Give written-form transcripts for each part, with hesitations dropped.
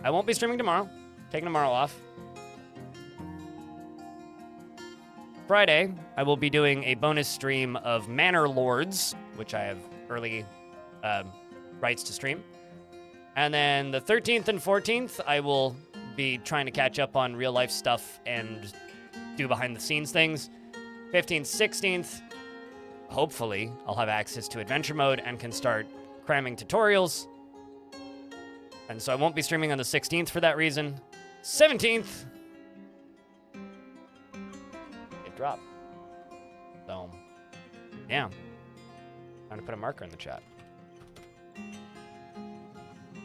I won't be streaming tomorrow. Taking tomorrow off. Friday, I will be doing a bonus stream of Manor Lords, which I have early rights to stream. And then the 13th and 14th, I will be trying to catch up on real life stuff and do behind the scenes things. 15th, 16th, hopefully, I'll have access to adventure mode and can start cramming tutorials. And so I won't be streaming on the 16th for that reason. 17th, it dropped. So, yeah. Time to put a marker in the chat.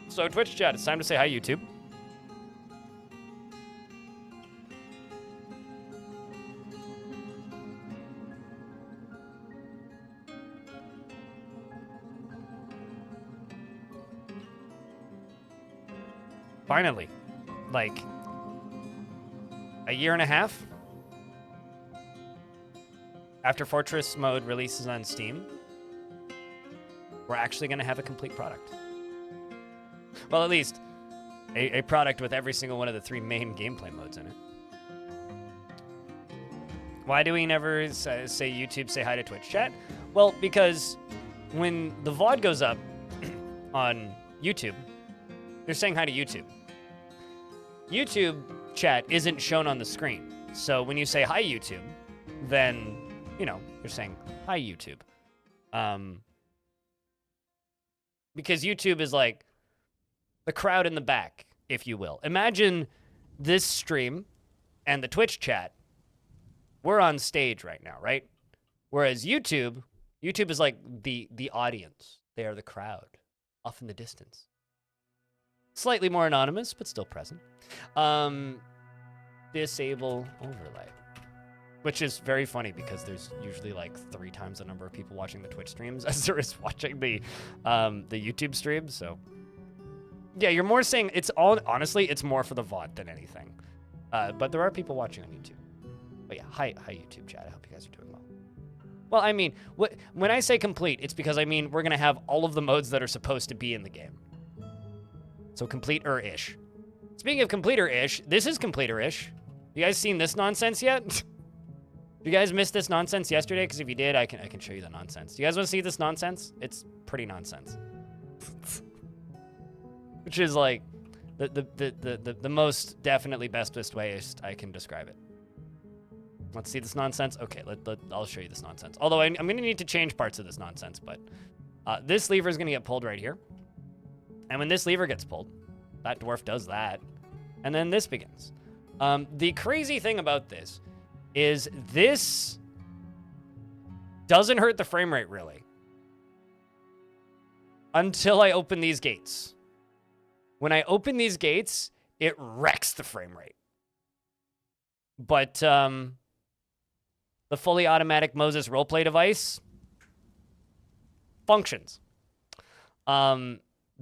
So, Twitch chat, it's time to say hi, YouTube. Finally, like a year and a half after Fortress mode releases on Steam, we're actually going to have a complete product. Well, at least a product with every single one of the 3 main gameplay modes in it. Why do we never say YouTube, say hi to Twitch chat? Well, because when the VOD goes up on YouTube, they're saying hi to YouTube. YouTube chat isn't shown on the screen. So when you say hi, YouTube, then, you know, you're saying hi, YouTube. Because YouTube is like the crowd in the back, if you will. Imagine this stream and the Twitch chat. We're on stage right now, right? Whereas YouTube is like the audience. They are the crowd, off in the distance. Slightly more anonymous, but still present. Disable overlay. Which is very funny because there's usually like 3 times the number of people watching the Twitch streams as there is watching the YouTube stream. So yeah, you're more saying it's all, honestly, it's more for the VOD than anything. But there are people watching on YouTube. But yeah, hi YouTube chat. I hope you guys are doing well. Well, I mean, when I say complete, it's because I mean we're gonna have all of the modes that are supposed to be in the game. So complete-er-ish. Speaking of completer-ish, this is completer-ish. You guys seen this nonsense yet? You guys missed this nonsense yesterday? Because if you did, I can show you the nonsense. Do you guys want to see this nonsense? It's pretty nonsense. Which is like the most definitely bestest way I can describe it. Let's see this nonsense. Okay, I'll show you this nonsense. Although I'm going to need to change parts of this nonsense, but this lever is going to get pulled right here. And when this lever gets pulled, that dwarf does that. And then this begins. The crazy thing about this is this doesn't hurt the frame rate, really. Until I open these gates. When I open these gates, it wrecks the frame rate. But the fully automatic Moses roleplay device functions.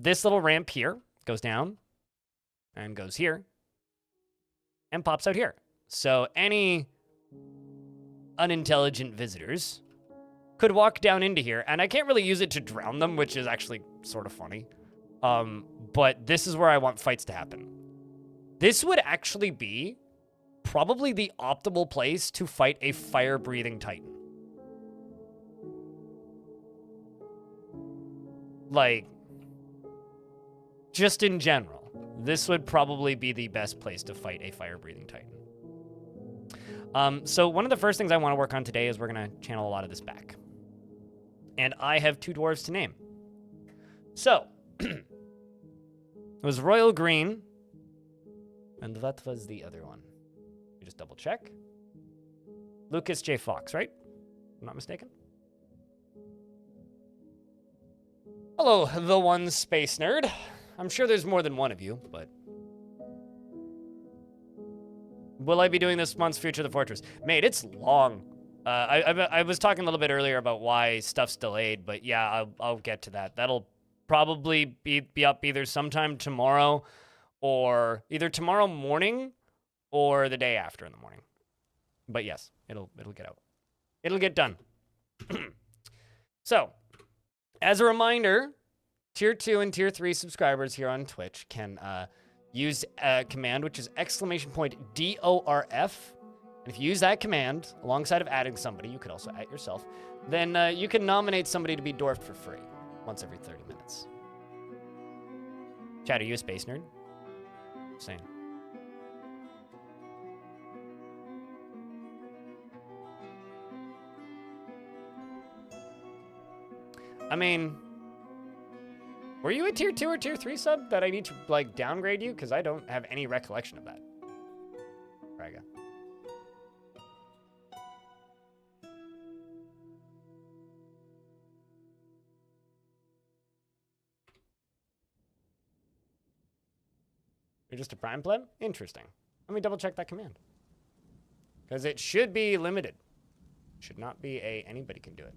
This little ramp here goes down and goes here and pops out here. So any unintelligent visitors could walk down into here, and I can't really use it to drown them, which is actually sort of funny. But this is where I want fights to happen. This would actually be probably the optimal place to fight a fire-breathing titan. Like, just in general, this would probably be the best place to fight a fire-breathing titan. So one of the first things I want to work on today is we're going to channel a lot of this back. And I have 2 dwarves to name. So, it was Royal Green, and that was the other one. You just double check. Lucas J. Fox, right? I'm not mistaken. Hello, the one space nerd. I'm sure there's more than one of you, but... Will I be doing this month's Future of the Fortress? Mate, it's long. I was talking a little bit earlier about why stuff's delayed, but yeah, I'll get to that. That'll probably be up either sometime tomorrow or either tomorrow morning or the day after in the morning. But yes, it'll get out. It'll get done. So, as a reminder, Tier 2 and Tier 3 subscribers here on Twitch can use a command which is !DORF. And if you use that command alongside of adding somebody, you could also add yourself, then you can nominate somebody to be dwarfed for free once every 30 minutes. Chat, are you a space nerd? Same. I mean, were you a tier 2 or tier 3 sub that I need to, like, downgrade you? Because I don't have any recollection of that. Fraga. You're just a prime pleb? Interesting. Let me double check that command. Because it should be limited. It should not be anybody can do it.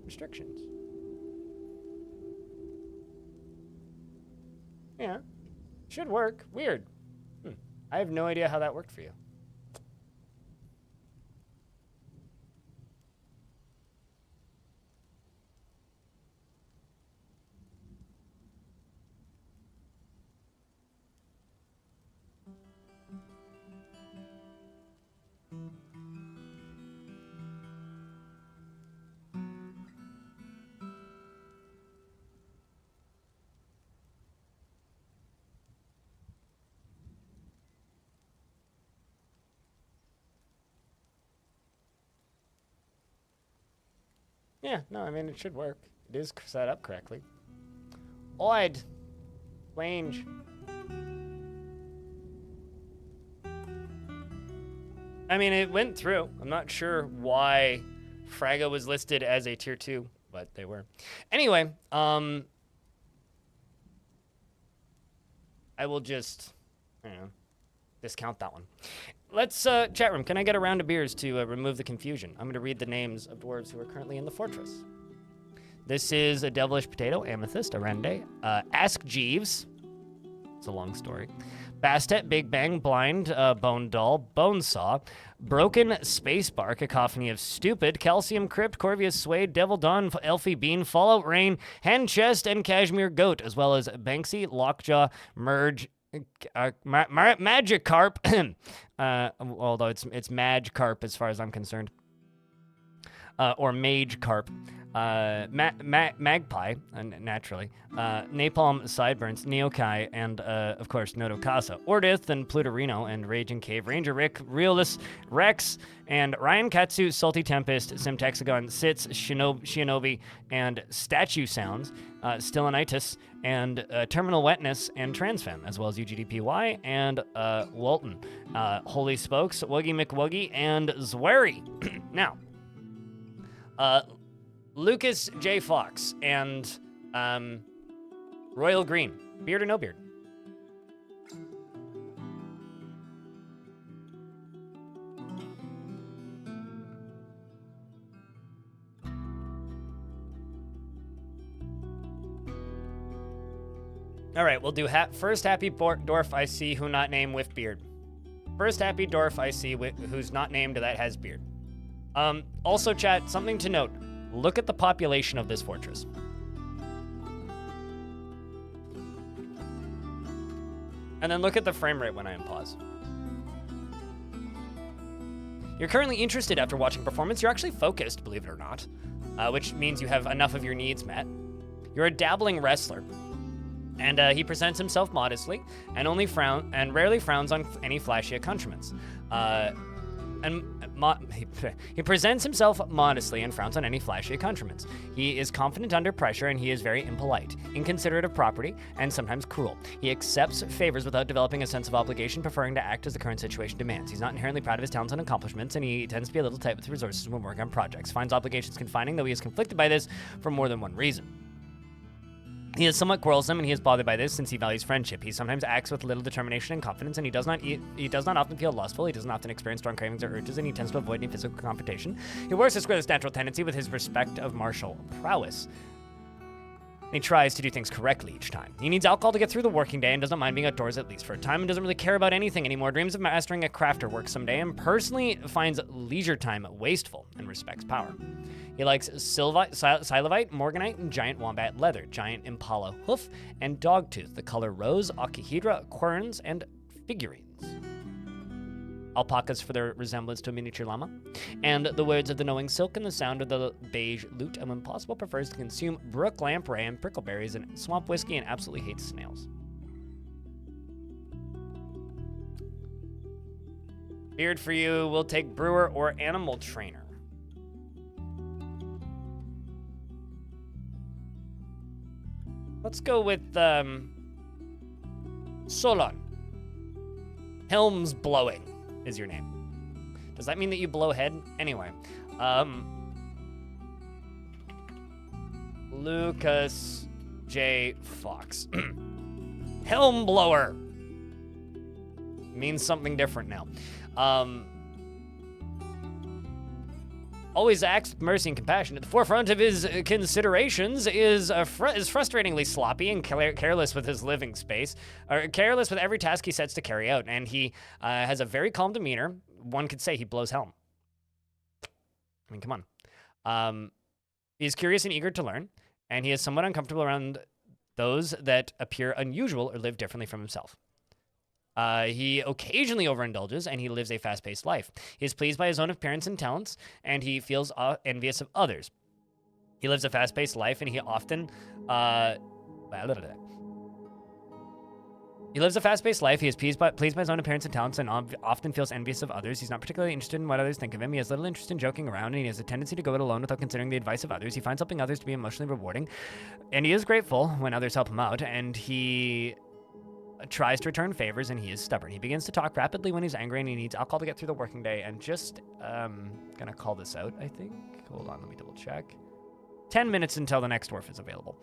Restrictions. Yeah. Should work. Weird. I have no idea how that worked for you. Yeah, no, I mean, it should work. It is set up correctly. Odd. Strange. I mean, it went through. I'm not sure why Fraga was listed as a tier 2, but they were. Anyway, I will just, I don't know, discount that one. Let's, chat room, can I get a round of beers to remove the confusion? I'm going to read the names of dwarves who are currently in the fortress. This is a Devilish Potato, Amethyst, Arende, Ask Jeeves, it's a long story, Bastet, Big Bang, Blind, Bone Doll, Bonesaw, Broken, Spacebar, Cacophony of Stupid, Calcium Crypt, Corvius Suede, Devil Dawn, Elfie Bean, Fallout Rain, Hand Chest, and Cashmere Goat, as well as Banksy, Lockjaw, Merge, Magikarp, although it's Magikarp as far as I'm concerned, or Magecarp, Magpie, naturally, Napalm, Sideburns, Neokai, and of course Nodokasa, Ordith, and Plutorino, and Raging Cave, Ranger Rick, Realus, Rex, and Ryan Katsu, Salty Tempest, Simtexagon, Sits, Shinobi, and Statue Sounds, Stillanitis, and Terminal Wetness, and Transfem, as well as UGDPY, and Walton, Holy Spokes, Wuggy McWuggy, and Zwerry. Now, Lucas J. Fox, and Royal Green. Beard or no beard? All right, we'll do first happy dwarf I see who not named with beard. First happy dwarf I see who's not named that has beard. Also, chat, something to note. Look at the population of this fortress. And then look at the frame rate when I unpause. You're currently interested after watching performance. You're actually focused, believe it or not, which means you have enough of your needs met. You're a dabbling wrestler. And he presents himself modestly and rarely frowns on any flashy accoutrements. He presents himself modestly and frowns on any flashy accoutrements. He is confident under pressure, and he is very impolite, inconsiderate of property, and sometimes cruel. He accepts favors without developing a sense of obligation, preferring to act as the current situation demands. He's not inherently proud of his talents and accomplishments, and he tends to be a little tight with resources when working on projects. Finds obligations confining, though he is conflicted by this for more than one reason. He is somewhat quarrelsome, and he is bothered by this since he values friendship. He sometimes acts with little determination and confidence, and he does not often feel lustful. He doesn't often experience strong cravings or urges, and he tends to avoid any physical confrontation. He works to square this natural tendency with his respect of martial prowess. And he tries to do things correctly each time. He needs alcohol to get through the working day and doesn't mind being outdoors at least for a time and doesn't really care about anything anymore. Dreams of mastering a craft or work someday and personally finds leisure time wasteful and respects power. He likes Silivite, Morganite, and Giant Wombat Leather, Giant Impala Hoof, and Dogtooth, the color Rose, Akihedra, Querns, and figurines. Alpacas for their resemblance to a miniature llama. And the words of the knowing silk and the sound of the beige lute, and when possible prefers to consume brook lamprey and prickleberries and swamp whiskey and absolutely hates snails. Beard for you, we'll take brewer or animal trainer. Let's go with Solon. Helms blowing is your name. Does that mean that you blow head? Anyway, Lucas J. Fox. Helm blower means something different now. Always acts with mercy and compassion. At the forefront of his considerations is frustratingly sloppy and careless with his living space, or careless with every task he sets to carry out, and he has a very calm demeanor. One could say he blows helm. I mean, come on. He's curious and eager to learn, and he is somewhat uncomfortable around those that appear unusual or live differently from himself. He occasionally overindulges, and he lives a fast-paced life. He is pleased by his own appearance and talents, and he feels envious of others. He lives a fast-paced life, and he often... He lives a fast-paced life. He is pleased by his own appearance and talents, and often feels envious of others. He's not particularly interested in what others think of him. He has little interest in joking around, and he has a tendency to go it alone without considering the advice of others. He finds helping others to be emotionally rewarding, and he is grateful when others help him out, and he... tries to return favors, and he is stubborn. He begins to talk rapidly when he's angry, and he needs alcohol to get through the working day. And just, gonna call this out, I think. Hold on, let me double check. 10 minutes until the next dwarf is available.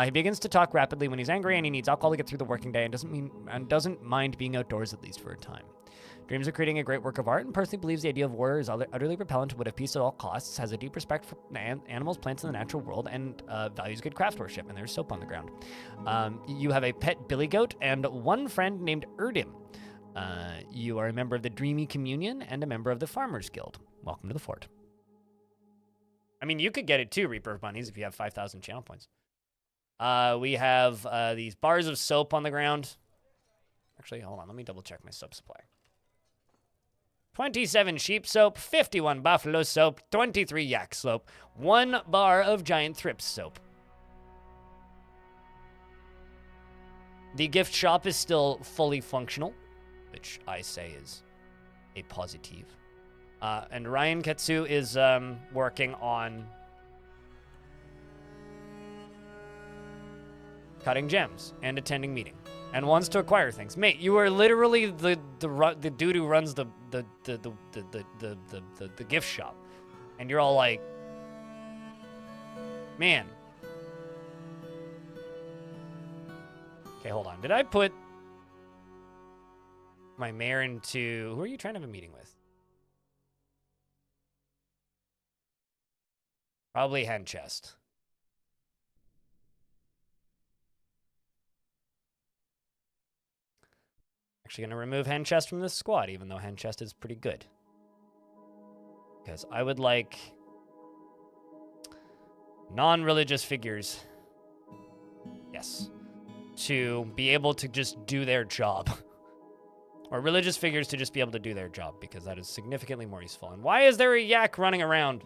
He begins to talk rapidly when he's angry, and he needs alcohol to get through the working day, and doesn't mind being outdoors at least for a time. Dreams of creating a great work of art, and personally believes the idea of war is utterly repellent, would have peace at all costs, has a deep respect for animals, plants, and the natural world, and values good craftsmanship, and there's soap on the ground. You have a pet billy goat and one friend named Erdim. You are a member of the Dreamy Communion and a member of the Farmers Guild. Welcome to the fort. I mean, you could get it too, Reaper of Bunnies, if you have 5,000 channel points. We have these bars of soap on the ground. Actually, hold on, let me double check my soap supply. 27 sheep soap, 51 buffalo soap, 23 yak soap, 1 bar of giant thrips soap. The gift shop is still fully functional, which I say is a positive. And Ryan Ketsu is working on cutting gems and attending meeting, and wants to acquire things. Mate, you are literally the dude who runs the gift shop, and you're all like, man. Okay, hold on. Did I put my mayor into... Who are you trying to have a meeting with? Probably Hen Chest. Actually gonna remove Hen Chest from this squad, even though Hen Chest is pretty good. Because I would like non-religious figures, yes, to be able to just do their job. Or religious figures to just be able to do their job, because that is significantly more useful. And why is there a yak running around?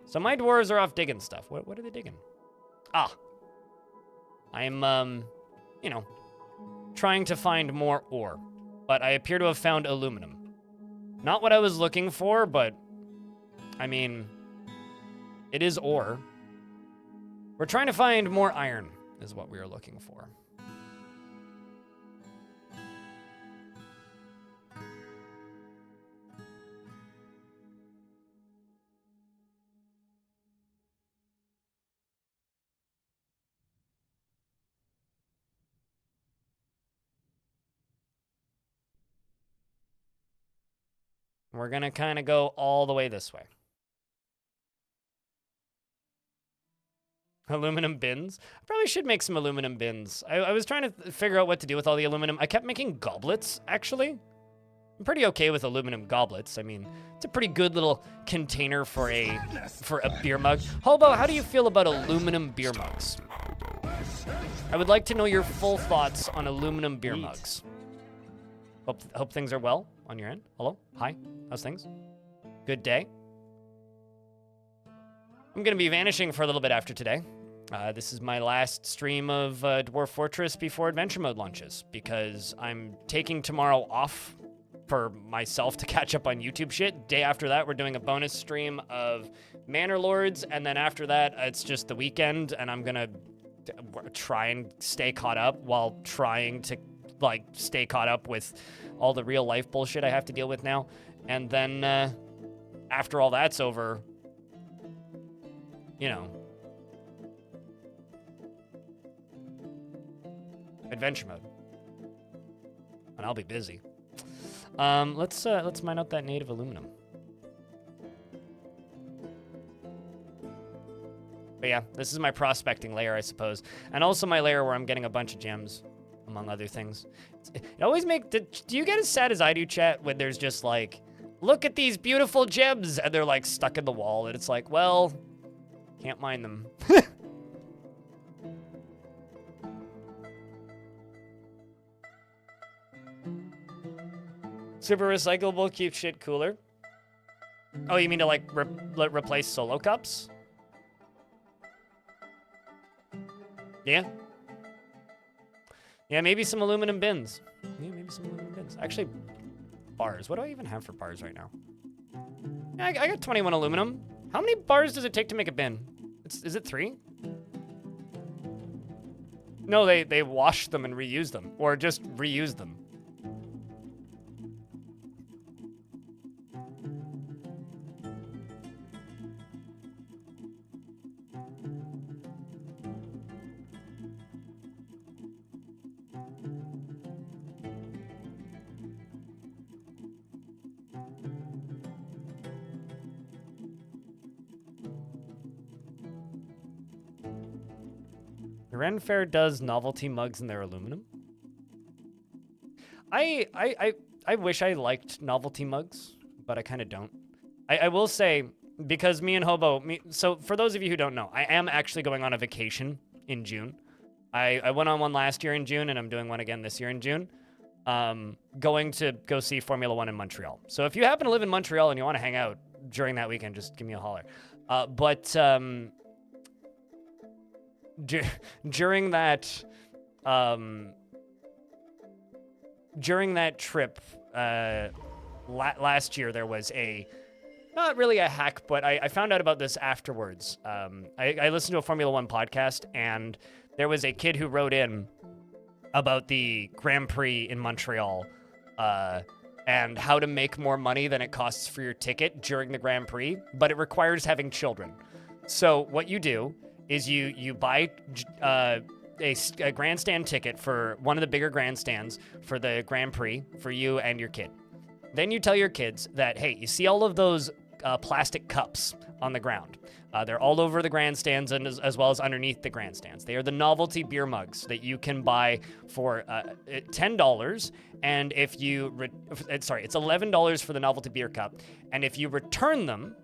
So my dwarves are off digging stuff. What are they digging? Ah. I'm, you know, trying to find more ore. But I appear to have found aluminum. Not what I was looking for, but, I mean, it is ore. We're trying to find more iron, is what we are looking for. We're gonna kind of go all the way this way. Aluminum bins. I probably should make some aluminum bins. I was trying to figure out what to do with all the aluminum. I kept making goblets, actually. I'm pretty okay with aluminum goblets. I mean, it's a pretty good little container for a beer mug. Hobo, how do you feel about aluminum beer mugs? I would like to know your full thoughts on aluminum beer mugs. Hope things are well on your end. Hello? Hi? How's things? Good day? I'm going to be vanishing for a little bit after today. This is my last stream of Dwarf Fortress before Adventure Mode launches, because I'm taking tomorrow off for myself to catch up on YouTube shit. Day after that, we're doing a bonus stream of Manor Lords, and then after that, it's just the weekend, and I'm gonna try and stay caught up while trying to, like, stay caught up with all the real life bullshit I have to deal with now. And then, after all that's over, you know, Adventure Mode. And I'll be busy. Let's mine out that native aluminum. But yeah, this is my prospecting layer, I suppose. And also my layer where I'm getting a bunch of gems, among other things. It always do you get as sad as I do, chat, when there's just like, look at these beautiful gems, and they're like stuck in the wall, and it's like, well, can't mine them. Super recyclable keeps shit cooler. Oh, you mean to, like, replace solo cups? Yeah. Yeah, maybe some aluminum bins. Yeah, maybe some aluminum bins. Actually, bars. What do I even have for bars right now? Yeah, I got 21 aluminum. How many bars does it take to make a bin? Is it 3? No, they wash them and reuse them. Or just reuse them. Ren Fair does novelty mugs in their aluminum. I wish I liked novelty mugs, but I kind of don't. I will say, because me and Hobo, so for those of you who don't know, I am actually going on a vacation in June. I went on one last year in June, and I'm doing one again this year in June. Going to go see Formula 1 in Montreal. So if you happen to live in Montreal and you want to hang out during that weekend, just give me a holler. During that trip last year, there was not really a hack, but I found out about this afterwards. I listened to a Formula 1 podcast, and there was a kid who wrote in about the Grand Prix in Montreal and how to make more money than it costs for your ticket during the Grand Prix, but it requires having children. So what you do is you buy a grandstand ticket for one of the bigger grandstands for the Grand Prix for you and your kid. Then you tell your kids that, hey, you see all of those plastic cups on the ground. They're all over the grandstands and as well as underneath the grandstands. They are the novelty beer mugs that you can buy for $10. And if you, it's $11 for the novelty beer cup. And if you return them,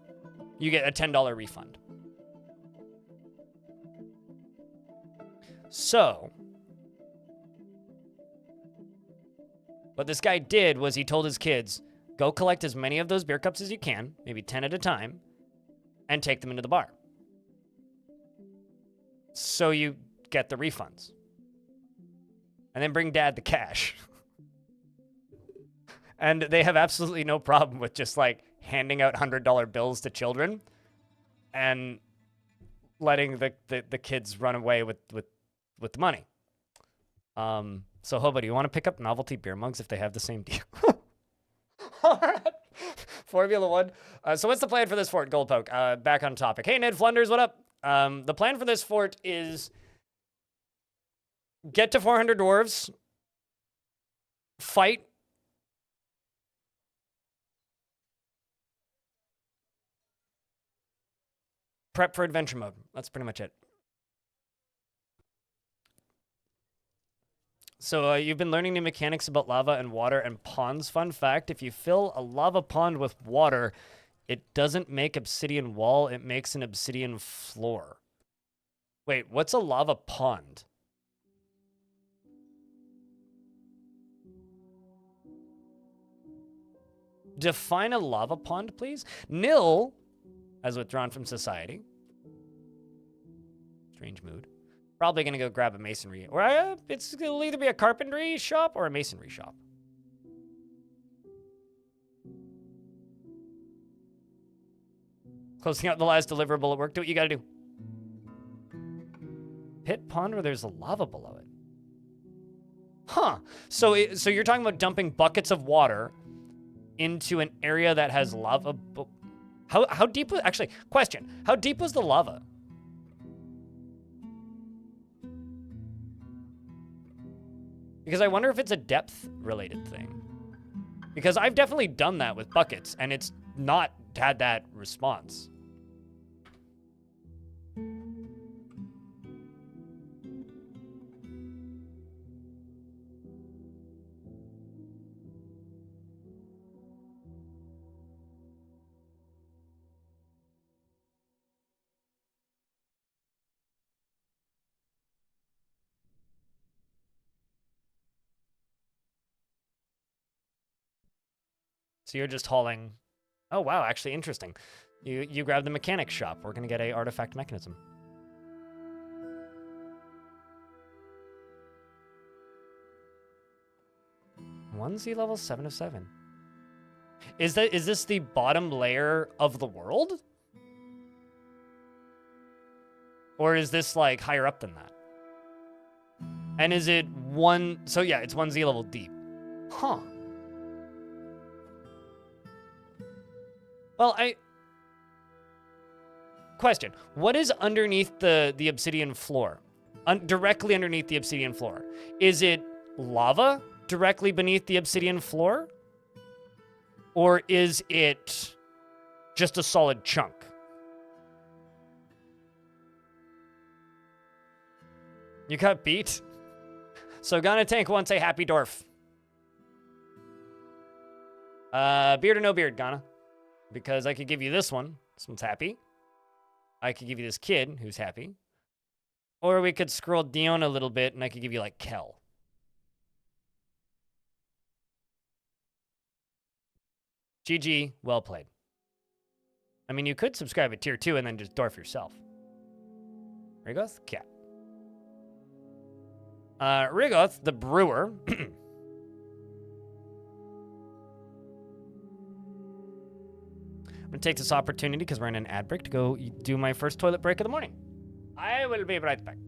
you get a $10 refund. So, what this guy did was he told his kids, go collect as many of those beer cups as you can, maybe 10 at a time, and take them into the bar. So you get the refunds. And then bring dad the cash. And they have absolutely no problem with just, like, handing out $100 bills to children and letting the kids run away with the money. So Hobo, do you want to pick up novelty beer mugs if they have the same deal? All right. Formula 1. So what's the plan for this fort, Goldpoke? Back on topic. Hey, Ned Flunders, what up? The plan for this fort is get to 400 dwarves, fight, prep for adventure mode. That's pretty much it. So you've been learning new mechanics about lava and water and ponds. Fun fact, if you fill a lava pond with water, it doesn't make obsidian wall, it makes an obsidian floor. Wait, what's a lava pond? Define a lava pond, please. Nil has withdrawn from society. Strange mood. Probably gonna go grab a masonry. Or it'll either be a carpentry shop or a masonry shop. Closing out the last deliverable at work. Do what you gotta do. Pit pond where there's a lava below it. Huh. So you're talking about dumping buckets of water into an area that has lava. How deep was, actually, question, how deep was the lava? Because I wonder if it's a depth related thing. Because I've definitely done that with buckets and it's not had that response. So you're just hauling. Oh, wow, actually interesting. You grab the mechanic shop. We're going to get a artifact mechanism. One Z level, 7 of 7. Is this the bottom layer of the world? Or is this like higher up than that? And is it one, so yeah, it's 1 Z level deep. Huh. Well, question. What is underneath the obsidian floor? Directly underneath the obsidian floor. Is it lava directly beneath the obsidian floor? Or is it just a solid chunk? You got beat? So Gonna Tank wants a happy dwarf. Beard or no beard, Gonna? Because I could give you this one. This one's happy. I could give you this kid who's happy. Or we could scroll down a little bit and I could give you like Kel. GG, well played. I mean, you could subscribe at tier 2 and then just dwarf yourself. Rigoth, cat. Rigoth, the brewer. I'm gonna take this opportunity because we're in an ad break to go do my first toilet break of the morning. I will be right back.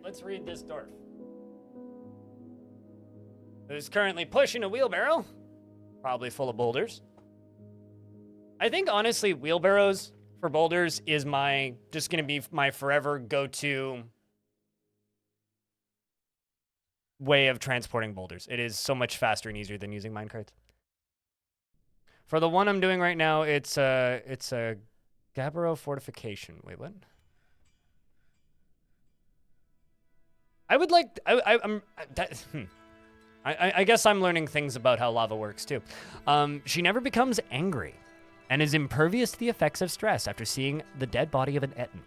Let's read this dwarf. Who's currently pushing a wheelbarrow, probably full of boulders. I think honestly, wheelbarrows for boulders is just gonna be my forever go-to way of transporting boulders. It is so much faster and easier than using minecarts. For the one I'm doing right now, it's a Gabbro fortification. Wait, what? I would like, I guess I'm learning things about how lava works too. She never becomes angry and is impervious to the effects of stress after seeing the dead body of an Etten.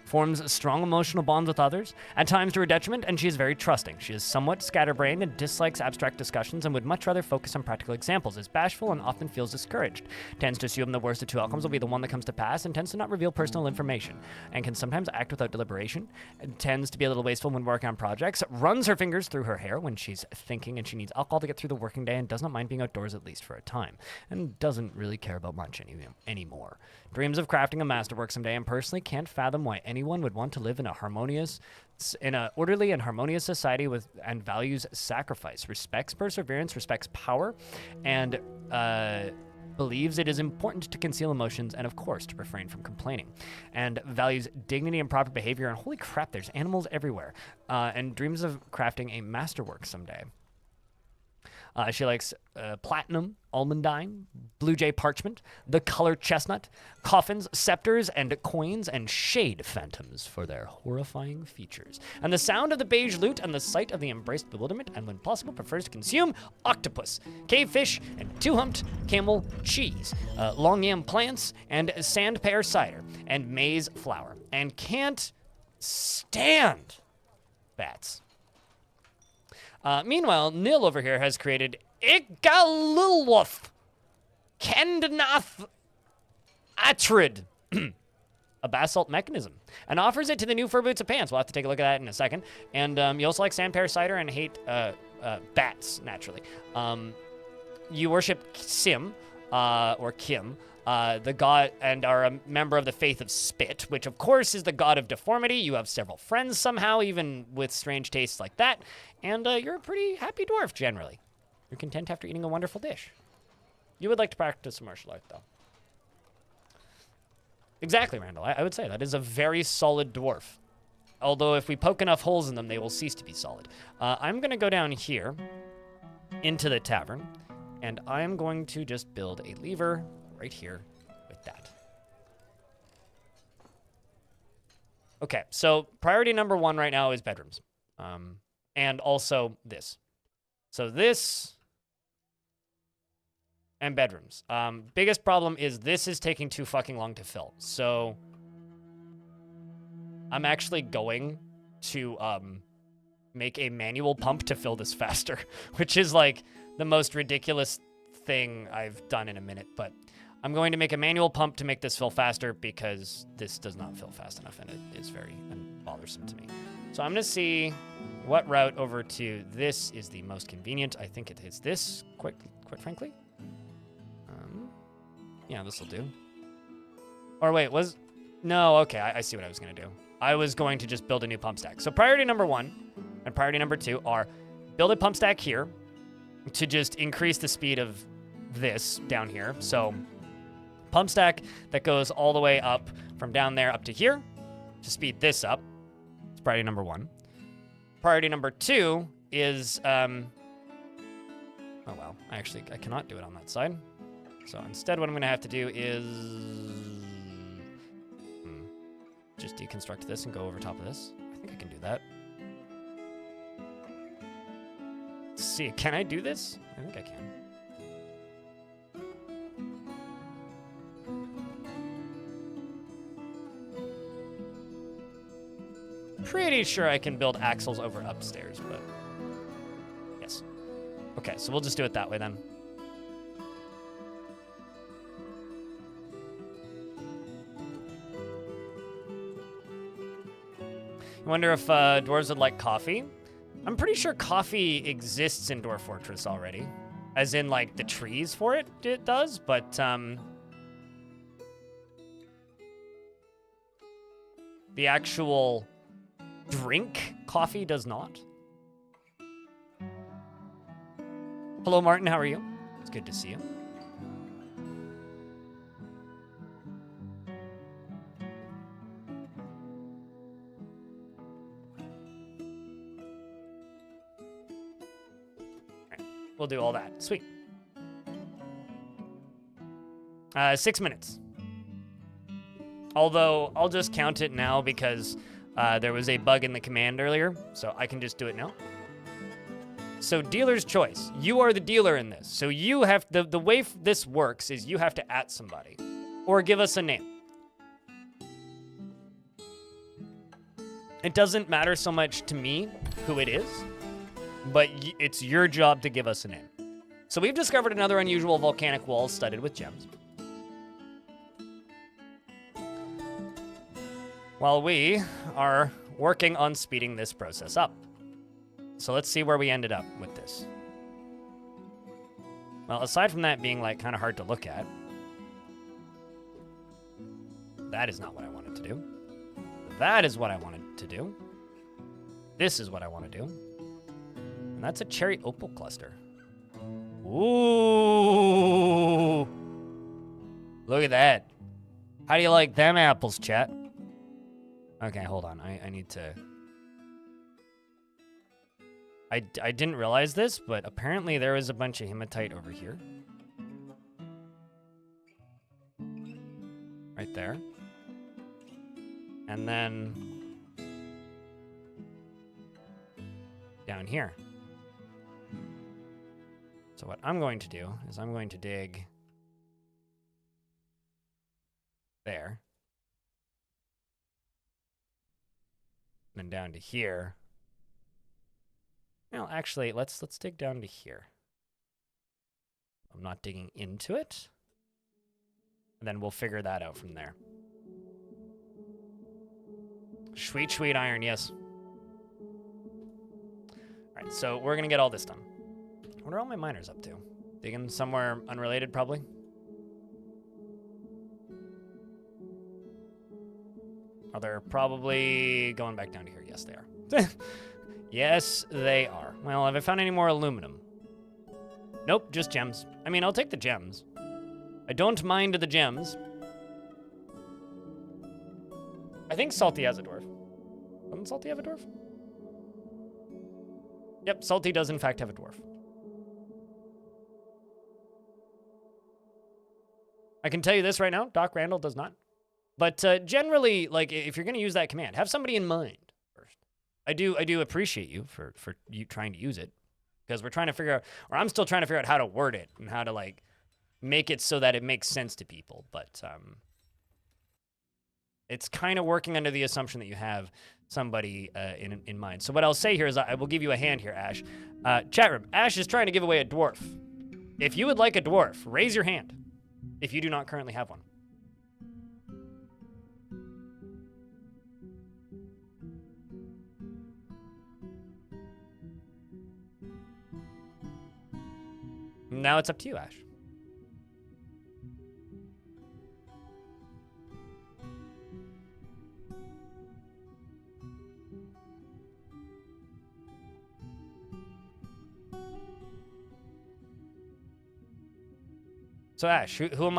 forms strong emotional bonds with others, at times to her detriment, and she is very trusting. She is somewhat scatterbrained and dislikes abstract discussions and would much rather focus on practical examples, is bashful and often feels discouraged, tends to assume the worst of two outcomes will be the one that comes to pass, and tends to not reveal personal information, and can sometimes act without deliberation, and tends to be a little wasteful when working on projects, runs her fingers through her hair when she's thinking and she needs alcohol to get through the working day, and does not mind being outdoors at least for a time, and doesn't really care about much anymore. Dreams of crafting a masterwork someday, and personally can't fathom why anyone would want to live in a orderly and harmonious society and values sacrifice, respects perseverance, respects power, and believes it is important to conceal emotions and, of course, to refrain from complaining, and values dignity and proper behavior. And holy crap, there's animals everywhere. And dreams of crafting a masterwork someday. She likes platinum, almandine, blue jay parchment, the color chestnut, coffins, scepters, and coins, and shade phantoms for their horrifying features. And the sound of the beige lute and the sight of the embraced bewilderment, and when possible prefers to consume octopus, cavefish, and two-humped camel cheese, long yam plants, and sand pear cider, and maize flour, and can't stand bats. Meanwhile, Nil over here has created Igalulwuth Kendnath Atrid, a basalt mechanism, and offers it to the new fur boots of pants. We'll have to take a look at that in a second. And you also like sandpear cider and hate bats, naturally. You worship Sim, or Kim, the god, and are a member of the faith of Spit, which of course is the god of deformity. You have several friends somehow, even with strange tastes like that, and you're a pretty happy dwarf generally. You're content after eating a wonderful dish. You would like to practice martial art, though. Exactly, Randall. I would say that is a very solid dwarf. Although if we poke enough holes in them, they will cease to be solid. I'm going to go down here into the tavern, and I'm going to just build a lever right here with that. Okay, so priority number 1 right now is bedrooms. And also this. So this and bedrooms. Biggest problem is this is taking too fucking long to fill. So I'm actually going to make a manual pump to fill this faster, which is like the most ridiculous thing I've done in a minute, but I'm going to make a manual pump to make this fill faster because this does not fill fast enough and it is very bothersome to me. So I'm going to see what route over to this is the most convenient. I think it is this, quite frankly. Yeah, this will do. Or wait, no, okay, I see what I was going to do. I was going to just build a new pump stack. So priority number 1 and priority number 2 are build a pump stack here to just increase the speed of this down here. So pump stack that goes all the way up from down there up to here to speed this up. It's priority number 1. Priority number 2 is, oh well, I cannot do it on that side. So instead what I'm gonna have to do is just deconstruct this and go over top of this. I think I can do that. Let's see, can I do this? I think I can. Pretty sure I can build axles over upstairs, but yes. Okay, so we'll just do it that way then. I wonder if dwarves would like coffee. I'm pretty sure coffee exists in Dwarf Fortress already. As in, like, the trees for it does, but, the actual drink coffee does not. Hello, Martin, how are you? It's good to see you. We'll do all that. Sweet. 6 minutes. Although, I'll just count it now because there was a bug in the command earlier, so I can just do it now. So, dealer's choice. You are the dealer in this. So, you have, the way this works is you have to @ somebody. Or give us a name. It doesn't matter so much to me who it is, but it's your job to give us an in. So we've discovered another unusual volcanic wall studded with gems. While we are working on speeding this process up. So let's see where we ended up with this. Well, aside from that being like kind of hard to look at, that is not what I wanted to do. That is what I wanted to do. This is what I want to do. And that's a cherry opal cluster. Ooh. Look at that. How do you like them apples, chat? Okay, hold on. I need to... I didn't realize this, but apparently there is a bunch of hematite over here. Right there. And then... down here. So what I'm going to do is I'm going to dig... there. And then down to here. Well, actually, let's dig down to here. I'm not digging into it. And then we'll figure that out from there. Sweet, sweet iron, yes. All right, so we're going to get all this done. What are all my miners up to? Digging somewhere unrelated, probably? Are they probably going back down to here? Yes, they are. Yes, they are. Well, have I found any more aluminum? Nope, just gems. I mean, I'll take the gems. I don't mind the gems. I think Salty has a dwarf. Doesn't Salty have a dwarf? Yep, Salty does in fact have a dwarf. I can tell you this right now, Doc Randall does not. But generally, like, if you're going to use that command, have somebody in mind first. I do appreciate you for you trying to use it, because we're trying to figure out, or I'm still trying to figure out how to word it and how to, like, make it so that it makes sense to people. But it's kind of working under the assumption that you have somebody in mind. So what I'll say here is I will give you a hand here, Ash. Chat room, Ash is trying to give away a dwarf. If you would like a dwarf, raise your hand if you do not currently have one. Now it's up to you, Ash. So Ash, who am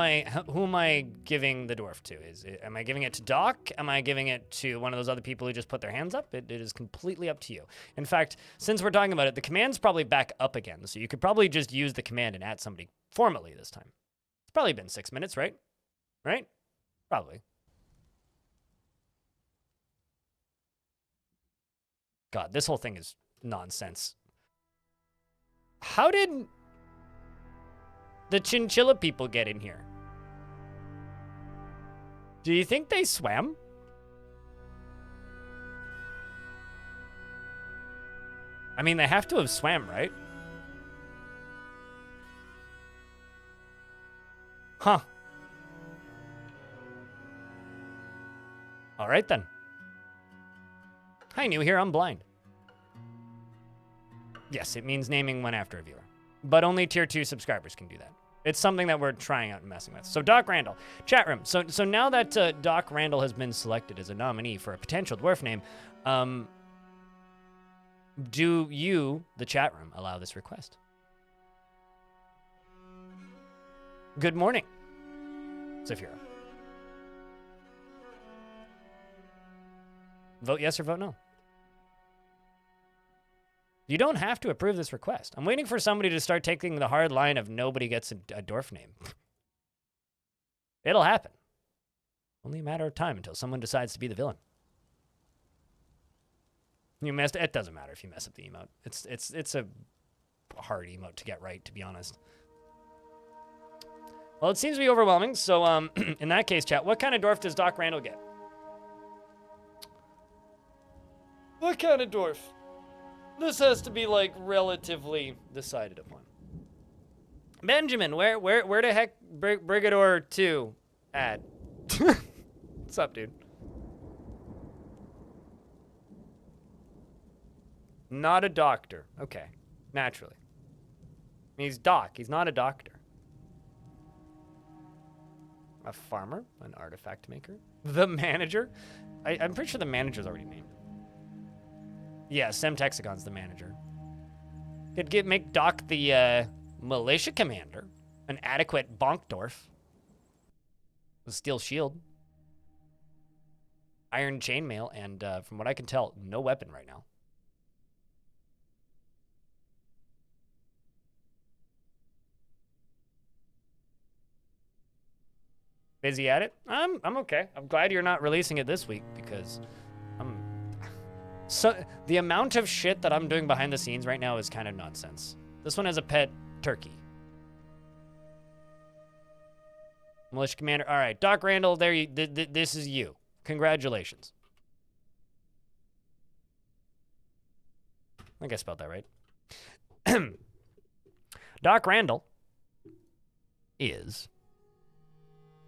I giving the dwarf to? Am I giving it to Doc? Am I giving it to one of those other people who just put their hands up? It is completely up to you. In fact, since we're talking about it, the command's probably back up again, so you could probably just use the command and add somebody formally this time. It's probably been 6 minutes, right? Right? Probably. God, this whole thing is nonsense. How did the chinchilla people get in here? Do you think they swam? I mean, they have to have swam, right? Huh. All right, then. Hi, new here. I'm blind. Yes, it means naming one after a viewer. But only tier 2 subscribers can do that. It's something that we're trying out and messing with. So Doc Randall, chat room. So now that Doc Randall has been selected as a nominee for a potential dwarf name, do you, the chat room, allow this request? Good morning, Zafira. Vote yes or vote no. You don't have to approve this request. I'm waiting for somebody to start taking the hard line of nobody gets a dwarf name. It'll happen. Only a matter of time until someone decides to be the villain. You messed. It doesn't matter if you mess up the emote. It's a hard emote to get right, to be honest. Well, it seems to be overwhelming. So in that case, chat, what kind of dwarf does Doc Randall get? What kind of dwarf? This has to be, like, relatively decided upon. Benjamin, where the heck Brigador 2 at? What's up, dude? Not a doctor. Okay. Naturally. He's Doc. He's not a doctor. A farmer. An artifact maker. The manager. I'm pretty sure the manager's already named. Yeah, Semtexagon's the manager. Could make Doc the militia commander. An adequate Bonkdorf. A steel shield. Iron chainmail, and from what I can tell, no weapon right now. Busy at it? I'm okay. I'm glad you're not releasing it this week because so the amount of shit that I'm doing behind the scenes right now is kind of nonsense. This one has a pet turkey. Militia commander. All right, Doc Randall, there you this is you. Congratulations. I think I spelled that right. Doc Randall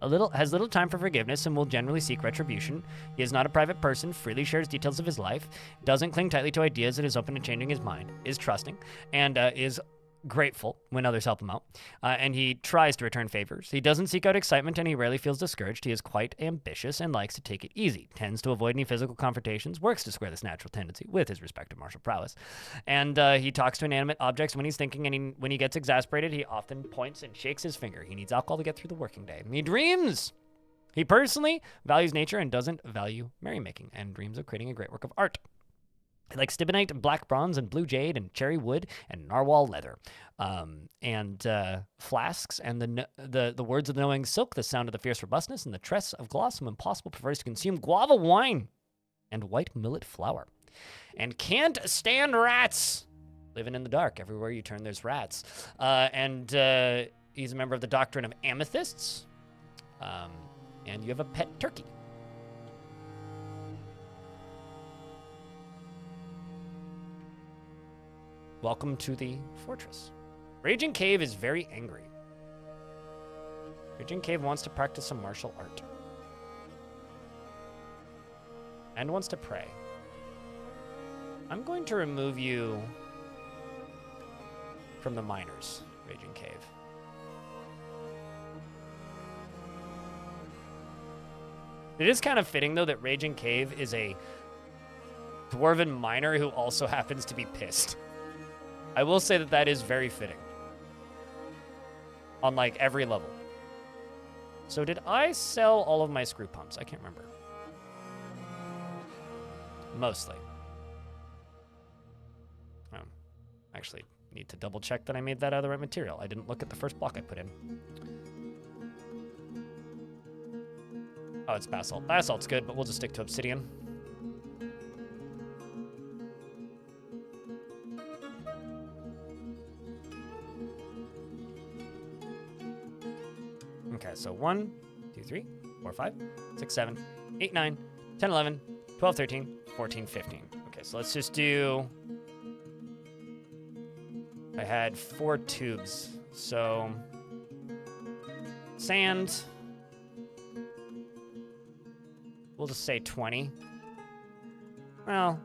has little time for forgiveness and will generally seek retribution. He is not a private person, freely shares details of his life, doesn't cling tightly to ideas, and is open to changing his mind, is trusting, and is grateful when others help him out, and he tries to return favors. He doesn't seek out excitement, and he rarely feels discouraged. He is quite ambitious and likes to take it easy, tends to avoid any physical confrontations, works to square this natural tendency with his respective martial prowess, and he talks to inanimate objects when he's thinking, and when he gets exasperated, he often points and shakes his finger. He needs alcohol to get through the working day. He dreams! He personally values nature and doesn't value merrymaking, and dreams of creating a great work of art. He likes stibnite, black bronze, and blue jade, and cherry wood, and narwhal leather, and flasks, and the words of the knowing silk, the sound of the fierce robustness, and the tress of gloss. When possible, prefers to consume guava wine and white millet flour, and can't stand rats. Living in the dark, everywhere you turn, there's rats. And he's a member of the Doctrine of Amethysts, and you have a pet turkey. Welcome to the fortress. Raging Cave is very angry. Raging Cave wants to practice some martial art. And wants to pray. I'm going to remove you from the miners, Raging Cave. It is kind of fitting, though, that Raging Cave is a dwarven miner who also happens to be pissed. I will say that that is very fitting. On, like, every level. So did I sell all of my screw pumps? I can't remember. Mostly. Actually, need to double check that I made that out of the right material. I didn't look at the first block I put in. Oh, it's basalt. Basalt's good, but we'll just stick to obsidian. Okay, so 1, 2, 3, 4, 5, 6, 7, 8, 9, 10, 11, 12, 13, 14, 15. Okay, so let's just do... I had 4 tubes, so... Sand... We'll just say 20. Well,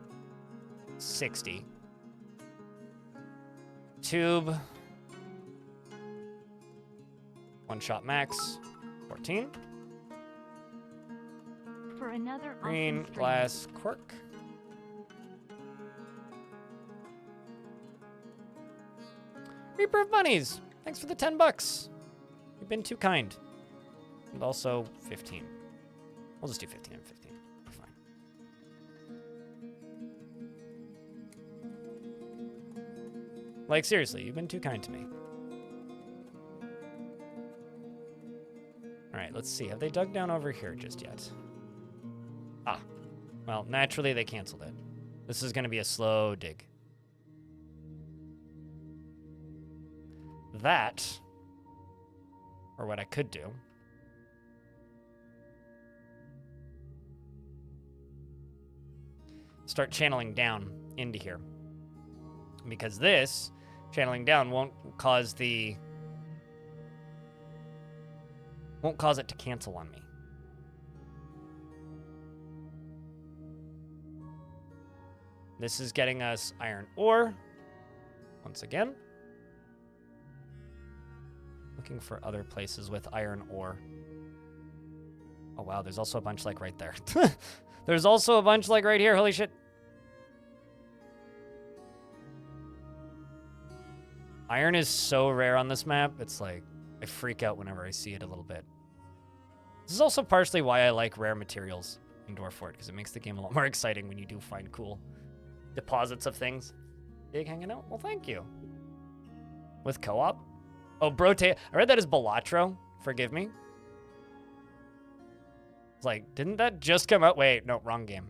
60. Tube... One shot max, 14. For another green awesome glass cork. Reaper of Bunnies, thanks for the $10. You've been too kind. And also 15. We'll just do 15 and 15. We're fine. Like, seriously, you've been too kind to me. All right, let's see. Have they dug down over here just yet? Ah. Well, naturally, they canceled it. This is going to be a slow dig. That, or what I could do, start channeling down into here. Because this channeling down won't cause it to cancel on me. This is getting us iron ore. Once again. Looking for other places with iron ore. Oh wow, there's also a bunch like right there. There's also a bunch like right here, holy shit. Iron is so rare on this map, it's like, I freak out whenever I see it a little bit. This is also partially why I like rare materials in Dwarf Fort, because it makes the game a lot more exciting when you do find cool deposits of things. Big hanging out? Well, thank you. With co-op? Oh, Brote. I read that as Balatro. Forgive me. It's like, didn't that just come out? Wait, no, wrong game.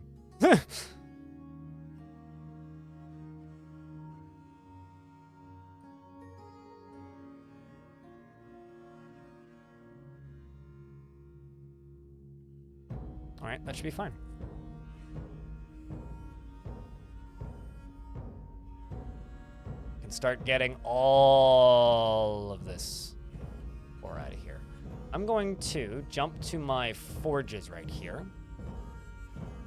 All right, that should be fine. Can start getting all of this ore out of here. I'm going to jump to my forges right here.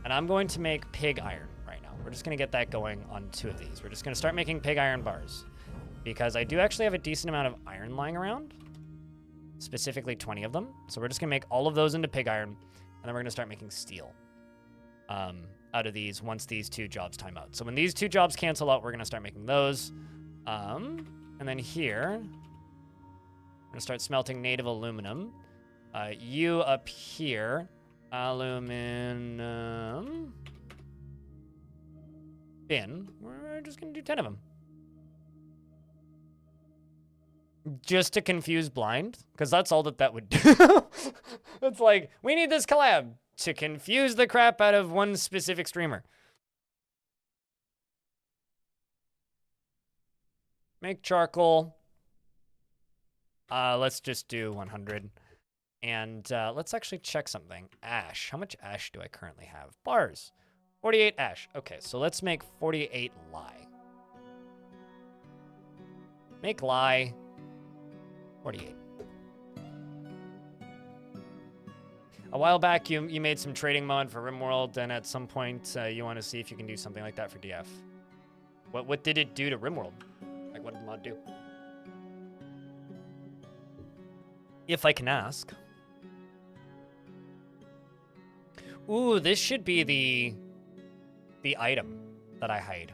And I'm going to make pig iron right now. We're just going to get that going on 2 of these. We're just going to start making pig iron bars. Because I do actually have a decent amount of iron lying around. Specifically 20 of them. So we're just going to make all of those into pig iron. And then we're going to start making steel. Out of these once these 2 jobs time out. So when these 2 jobs cancel out, we're going to start making those. And then here, I'm going to start smelting native aluminum. You up here, aluminum bin. We're just going to do 10 of them. Just to confuse blind, because that's all that would do. It's like, we need this collab to confuse the crap out of one specific streamer. Make charcoal. Let's just do 100. And let's actually check something. Ash. How much ash do I currently have? Bars. 48 ash. Okay, so let's make 48 lye. Make lye. 48. A while back, you made some trading mod for RimWorld, and at some point, you want to see if you can do something like that for DF. What did it do to RimWorld? Like, what did the mod do? If I can ask. Ooh, this should be the item that I hide.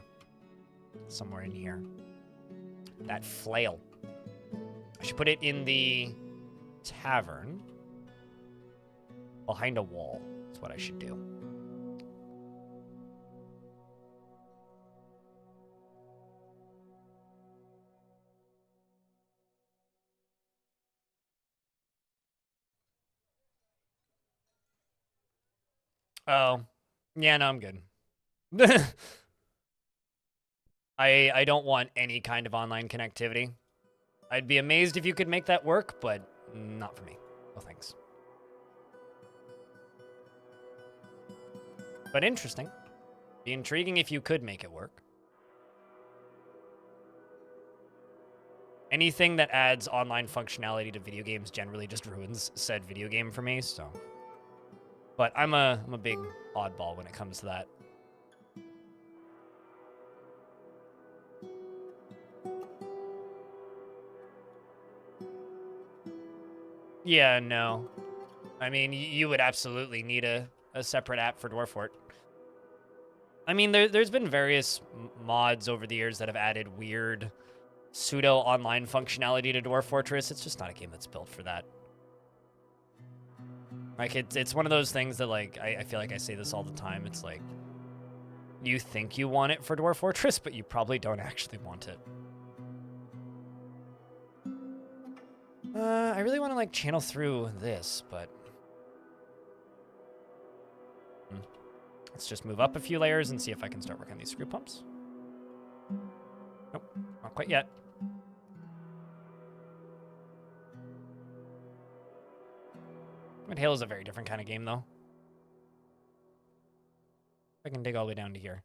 Somewhere in here. That flail. I should put it in the tavern. Behind a wall. That's what I should do. Oh. Yeah, no, I'm good. I don't want any kind of online connectivity. I'd be amazed if you could make that work, but not for me. No thanks. But interesting. Be intriguing if you could make it work. Anything that adds online functionality to video games generally just ruins said video game for me, so. But I'm a big oddball when it comes to that. Yeah, no. I mean, you would absolutely need a separate app for Dwarf Fort. I mean, there's been various mods over the years that have added weird pseudo online functionality to Dwarf Fortress. It's just not a game that's built for that. Like, it's one of those things that, like, I feel like I say this all the time. It's like, you think you want it for Dwarf Fortress, but you probably don't actually want it. I really want to, like, channel through this, but... Let's just move up a few layers and see if I can start working on these screw pumps. Nope, not quite yet. But Halo's a very different kind of game, though. I can dig all the way down to here.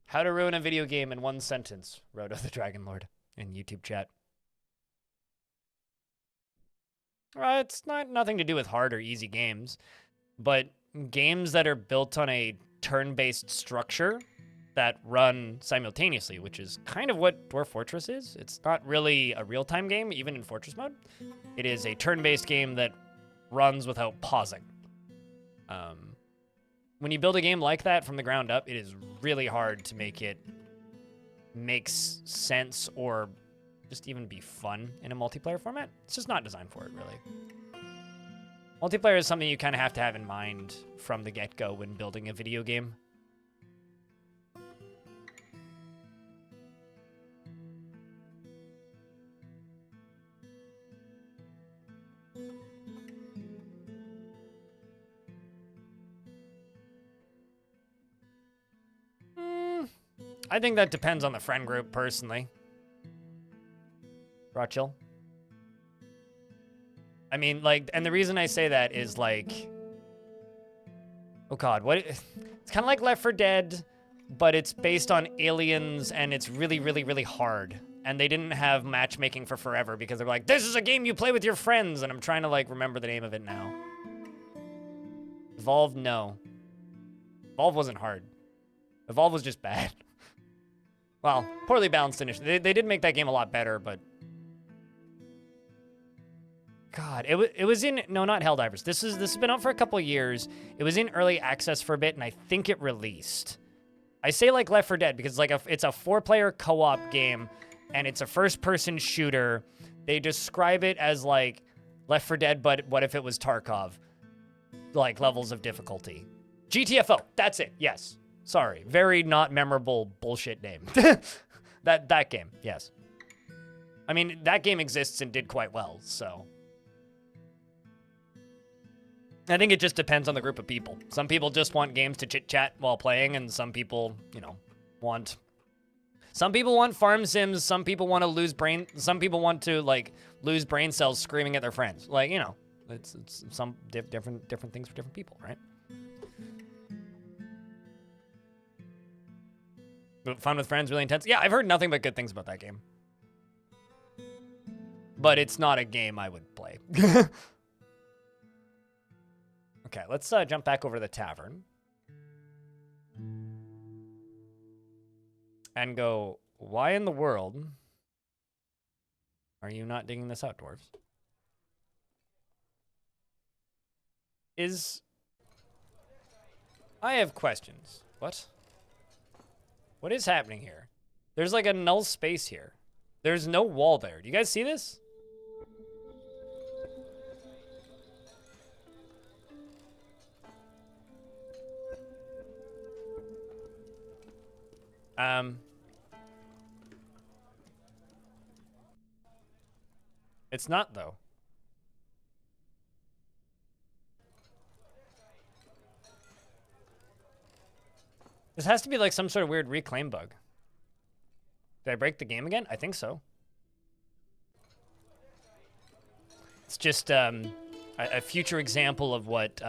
How to ruin a video game in one sentence, Roto the Dragon Lord in YouTube chat. It's nothing to do with hard or easy games, but games that are built on a turn-based structure that run simultaneously, which is kind of what Dwarf Fortress is. It's not really a real-time game, even in Fortress mode. It is a turn-based game that runs without pausing. When you build a game like that from the ground up, it is really hard to make it make sense or just even be fun in a multiplayer format. It's just not designed for it, really. Multiplayer is something you kind of have to have in mind from the get-go when building a video game. I think that depends on the friend group, personally. Rachel. I mean, like, and the reason I say that is, like... Oh, God, what... It's kind of like Left 4 Dead, but it's based on aliens, and it's really, really, really hard. And they didn't have matchmaking for forever, because they're like, this is a game you play with your friends, and I'm trying to, like, remember the name of it now. Evolve, no. Evolve wasn't hard. Evolve was just bad. Well, poorly balanced initially. They did make that game a lot better, but... God, it was in... No, not Helldivers. This has been out for a couple years. It was in early access for a bit, and I think it released. I say like Left 4 Dead because it's a 4-player co-op game, and it's a first-person shooter. They describe it as like Left 4 Dead, but what if it was Tarkov? Like levels of difficulty. GTFO, that's it, yes. Sorry, very not memorable bullshit name. That game, yes. I mean, that game exists and did quite well, so. I think it just depends on the group of people. Some people just want games to chit-chat while playing, and some people, you know, want... Some people want farm sims, some people want to lose brain... Some people want to, like, lose brain cells screaming at their friends. Like, you know, it's some different things for different people, right? Fun with friends, really intense. Yeah, I've heard nothing but good things about that game. But it's not a game I would play. Okay, let's jump back over to the tavern. And go, why in the world are you not digging this out, dwarves? I have questions. What? What is happening here? There's like a null space here. There's no wall there. Do you guys see this? It's not, though. This has to be like some sort of weird reclaim bug. Did I break the game again? I think so. It's just a future example of what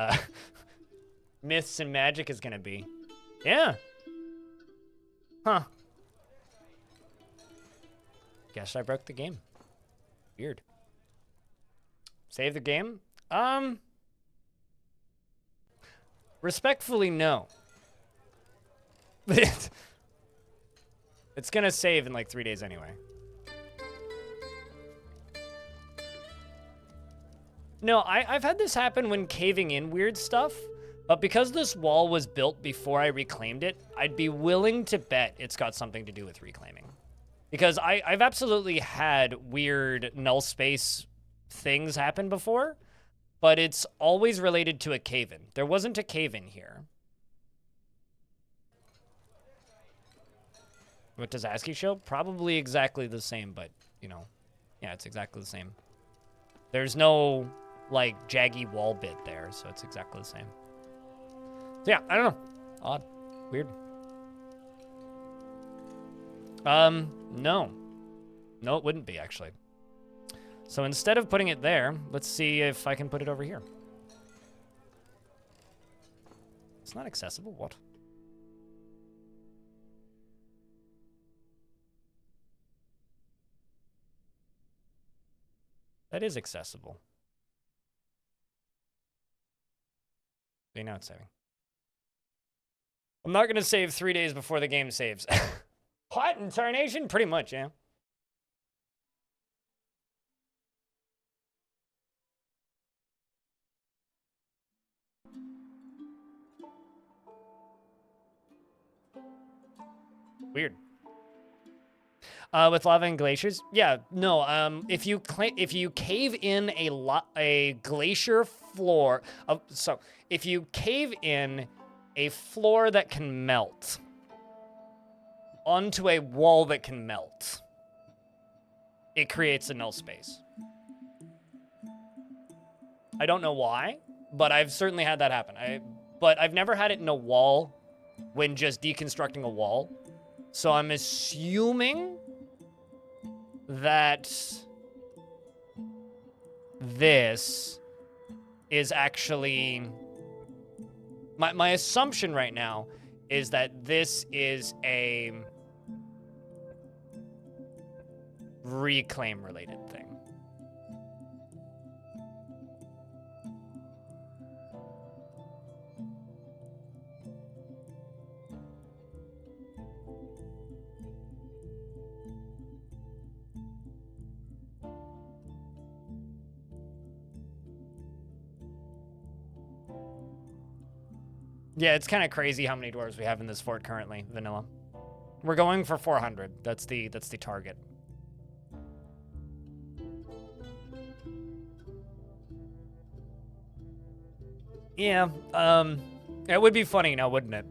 myths and magic is going to be. Yeah. Huh. Guess I broke the game. Weird. Save the game? Respectfully, no. It's gonna save in like 3 days anyway. No, I've had this happen when caving in weird stuff, but because this wall was built before I reclaimed it, I'd be willing to bet it's got something to do with reclaiming. Because I've absolutely had weird null space things happen before, but it's always related to a cave-in. There wasn't a cave-in here. What does ASCII show? Probably exactly the same, but, you know, yeah, it's exactly the same. There's no, like, jaggy wall bit there, so it's exactly the same. So, yeah, I don't know. Odd. Weird. No. No, it wouldn't be, actually. So instead of putting it there, let's see if I can put it over here. It's not accessible? What? That is accessible. See, now it's saving. I'm not going to save 3 days before the game saves. What? In Tarnation? Pretty much, yeah. Weird. With lava and glaciers, yeah, no. If you cave in a glacier floor, so if you cave in a floor that can melt onto a wall that can melt, it creates a null space. I don't know why, but I've certainly had that happen. But I've never had it in a wall when just deconstructing a wall. So I'm assuming that this is actually... My assumption right now is that this is a reclaim-related thing. Yeah, it's kind of crazy how many dwarves we have in this fort currently, vanilla. We're going for 400. That's the target. Yeah, it would be funny now, wouldn't it?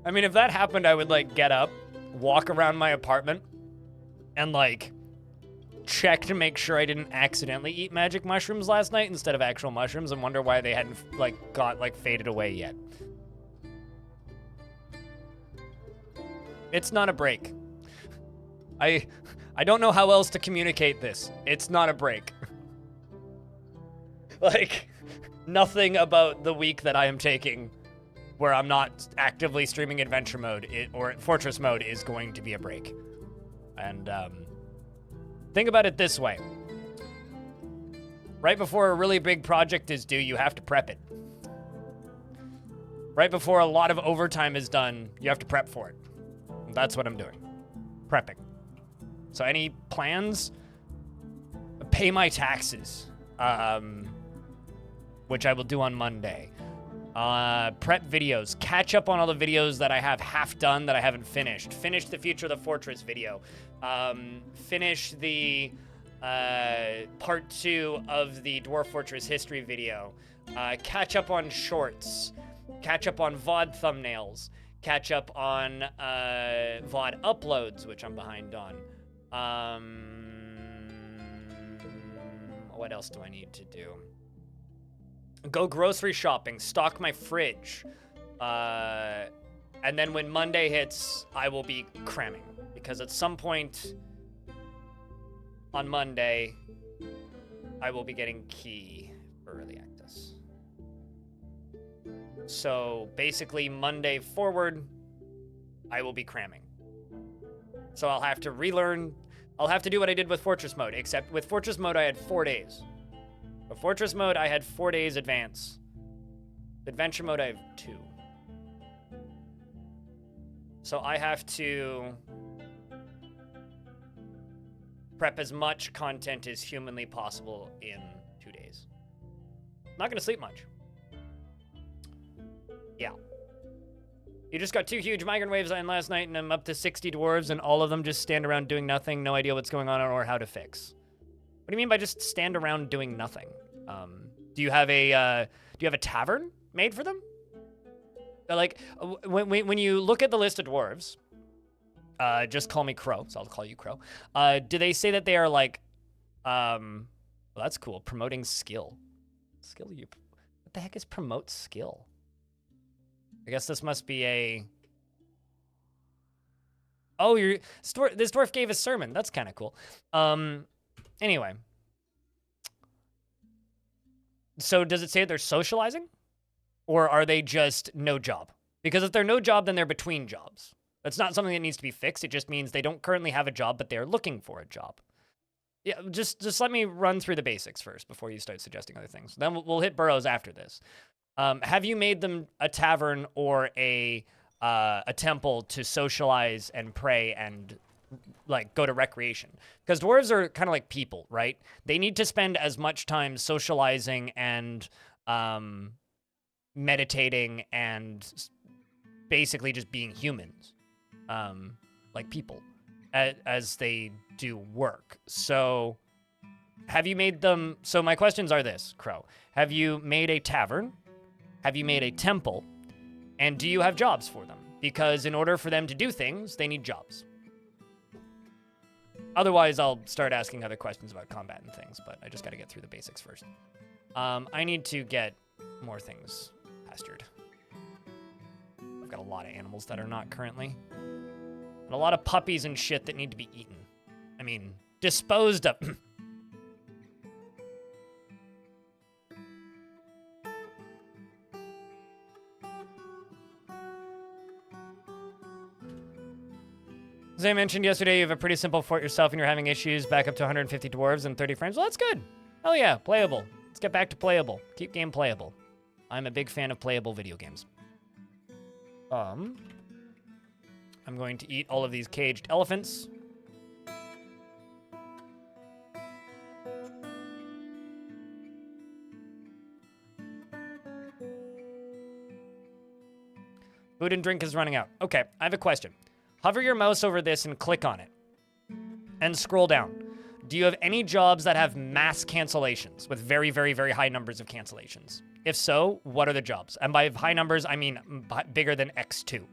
I mean, if that happened, I would, like, get up, walk around my apartment, and, like, check to make sure I didn't accidentally eat magic mushrooms last night instead of actual mushrooms and wonder why they hadn't, like, faded away yet. It's not a break. I don't know how else to communicate this. It's not a break. Like, nothing about the week that I am taking where I'm not actively streaming adventure mode or fortress mode is going to be a break. And, think about it this way. Right before a really big project is due, you have to prep it. Right before a lot of overtime is done, you have to prep for it. That's what I'm doing. Prepping. So any plans? Pay my taxes. Which I will do on Monday. Prep videos. Catch up on all the videos that I have half done that I haven't finished. Finish the Future of the Fortress video. Finish the part 2 of the Dwarf Fortress history video. Catch up on shorts. Catch up on VOD thumbnails. Catch up on VOD uploads, which I'm behind on. What else do I need to do? Go grocery shopping, stock my fridge. And then when Monday hits, I will be cramming. Because at some point on Monday, I will be getting key for early access. So basically Monday forward, I will be cramming. So I'll have to relearn. I'll have to do what I did with Fortress mode, except with Fortress mode, I had 4 days. For Fortress mode, I had 4 days advance. Adventure mode, I have 2. So I have to prep as much content as humanly possible in 2 days. I'm not gonna sleep much. Yeah. You just got 2 huge migrant waves in last night, and I'm up to 60 dwarves, and all of them just stand around doing nothing, no idea what's going on or how to fix. What do you mean by just stand around doing nothing? Do you have a tavern made for them? Like, when you look at the list of dwarves, just call me Crow, so I'll call you Crow. Do they say that they are like, well, that's cool, promoting skill. What the heck is promote skill? I guess this must be a... Oh, this dwarf gave a sermon. That's kind of cool. Anyway. So does it say they're socializing? Or are they just no job? Because if they're no job, then they're between jobs. That's not something that needs to be fixed. It just means they don't currently have a job, but they're looking for a job. Yeah, just let me run through the basics first before you start suggesting other things. Then we'll hit burrows after this. Have you made them a tavern or a temple to socialize and pray and like go to recreation? Because dwarves are kind of like people, right? They need to spend as much time socializing and meditating and basically just being humans, like people, as they do work. So have you made them... So my questions are this, Crow. Have you made a tavern? Have you made a temple? And do you have jobs for them? Because in order for them to do things, they need jobs. Otherwise, I'll start asking other questions about combat and things, but I just got to get through the basics first. I need to get more things pastured. I've got a lot of animals that are not currently. And a lot of puppies and shit that need to be eaten. I mean, disposed of. As I mentioned yesterday, you have a pretty simple fort yourself and you're having issues back up to 150 dwarves and 30 frames. Well, that's good. Oh yeah, playable. Let's get back to playable. Keep game playable. I'm a big fan of playable video games. I'm going to eat all of these caged elephants. Food and drink is running out. Okay, I have a question. Hover your mouse over this and click on it. And scroll down. Do you have any jobs that have mass cancellations with very, very, very high numbers of cancellations? If so, what are the jobs? And by high numbers, I mean bigger than X2.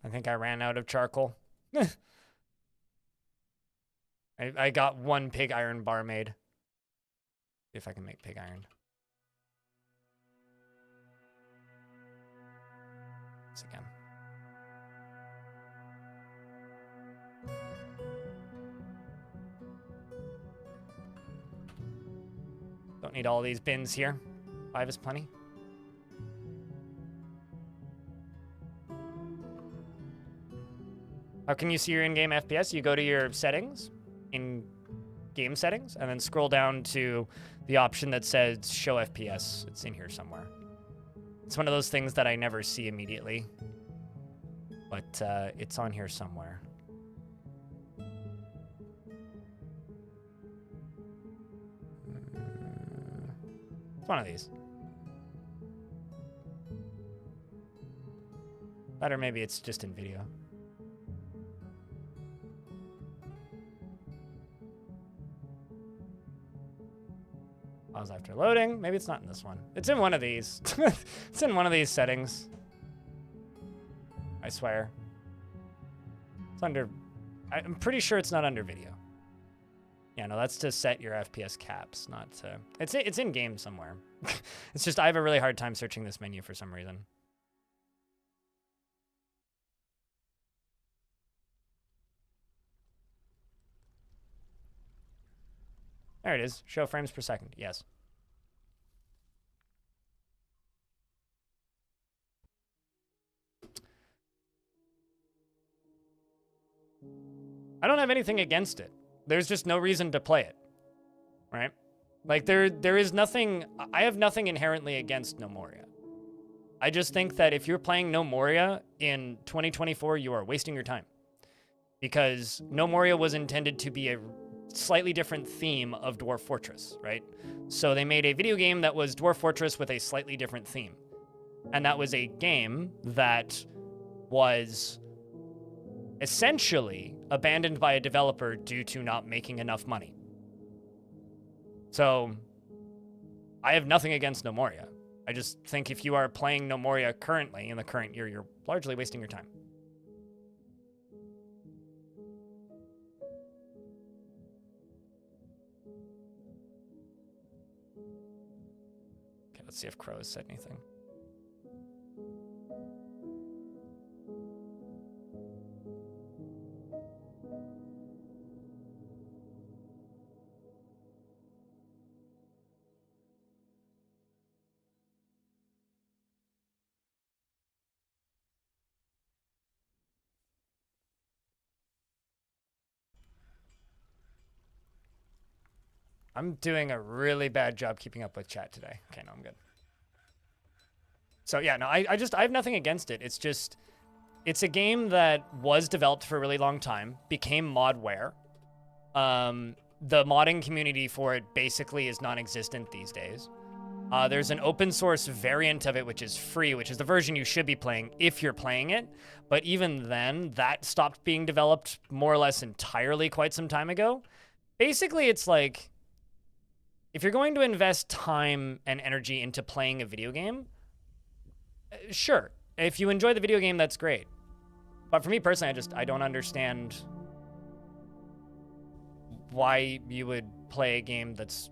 I think I ran out of charcoal. I got one pig iron bar made. See if I can make pig iron. This again. Don't need all these bins here. 5 is plenty. How can you see your in-game FPS? You go to your settings, in-game settings, and then scroll down to the option that says show FPS. It's in here somewhere. It's one of those things that I never see immediately, but it's on here somewhere. It's one of these. That or maybe it's just in video. Pause after loading. Maybe it's not in this one. It's in one of these. It's in one of these settings. I swear. It's under... I'm pretty sure it's not under video. Yeah, no, that's to set your FPS caps, not to... It's in game somewhere. It's just I have a really hard time searching this menu for some reason. There it is. Show frames per second. Yes. I don't have anything against it. There's just no reason to play it. Right? Like, there is nothing... I have nothing inherently against No Moria. I just think that if you're playing No Moria in 2024, you are wasting your time. Because No Moria was intended to be a slightly different theme of Dwarf Fortress, right? So they made a video game that was Dwarf Fortress with a slightly different theme. And that was a game that was essentially abandoned by a developer due to not making enough money. So I have nothing against No Moria. I just think if you are playing No Moria currently, in the current year, you're largely wasting your time. Okay, let's see if Crow has said anything. I'm doing a really bad job keeping up with chat today. Okay, no, I'm good. So yeah, no, I have nothing against it. It's just, it's a game that was developed for a really long time, became modware. The modding community for it basically is non-existent these days. There's an open source variant of it, which is free, which is the version you should be playing if you're playing it. But even then, that stopped being developed more or less entirely quite some time ago. Basically, it's like, if you're going to invest time and energy into playing a video game, sure. If you enjoy the video game, that's great. But for me personally, I don't understand why you would play a game that's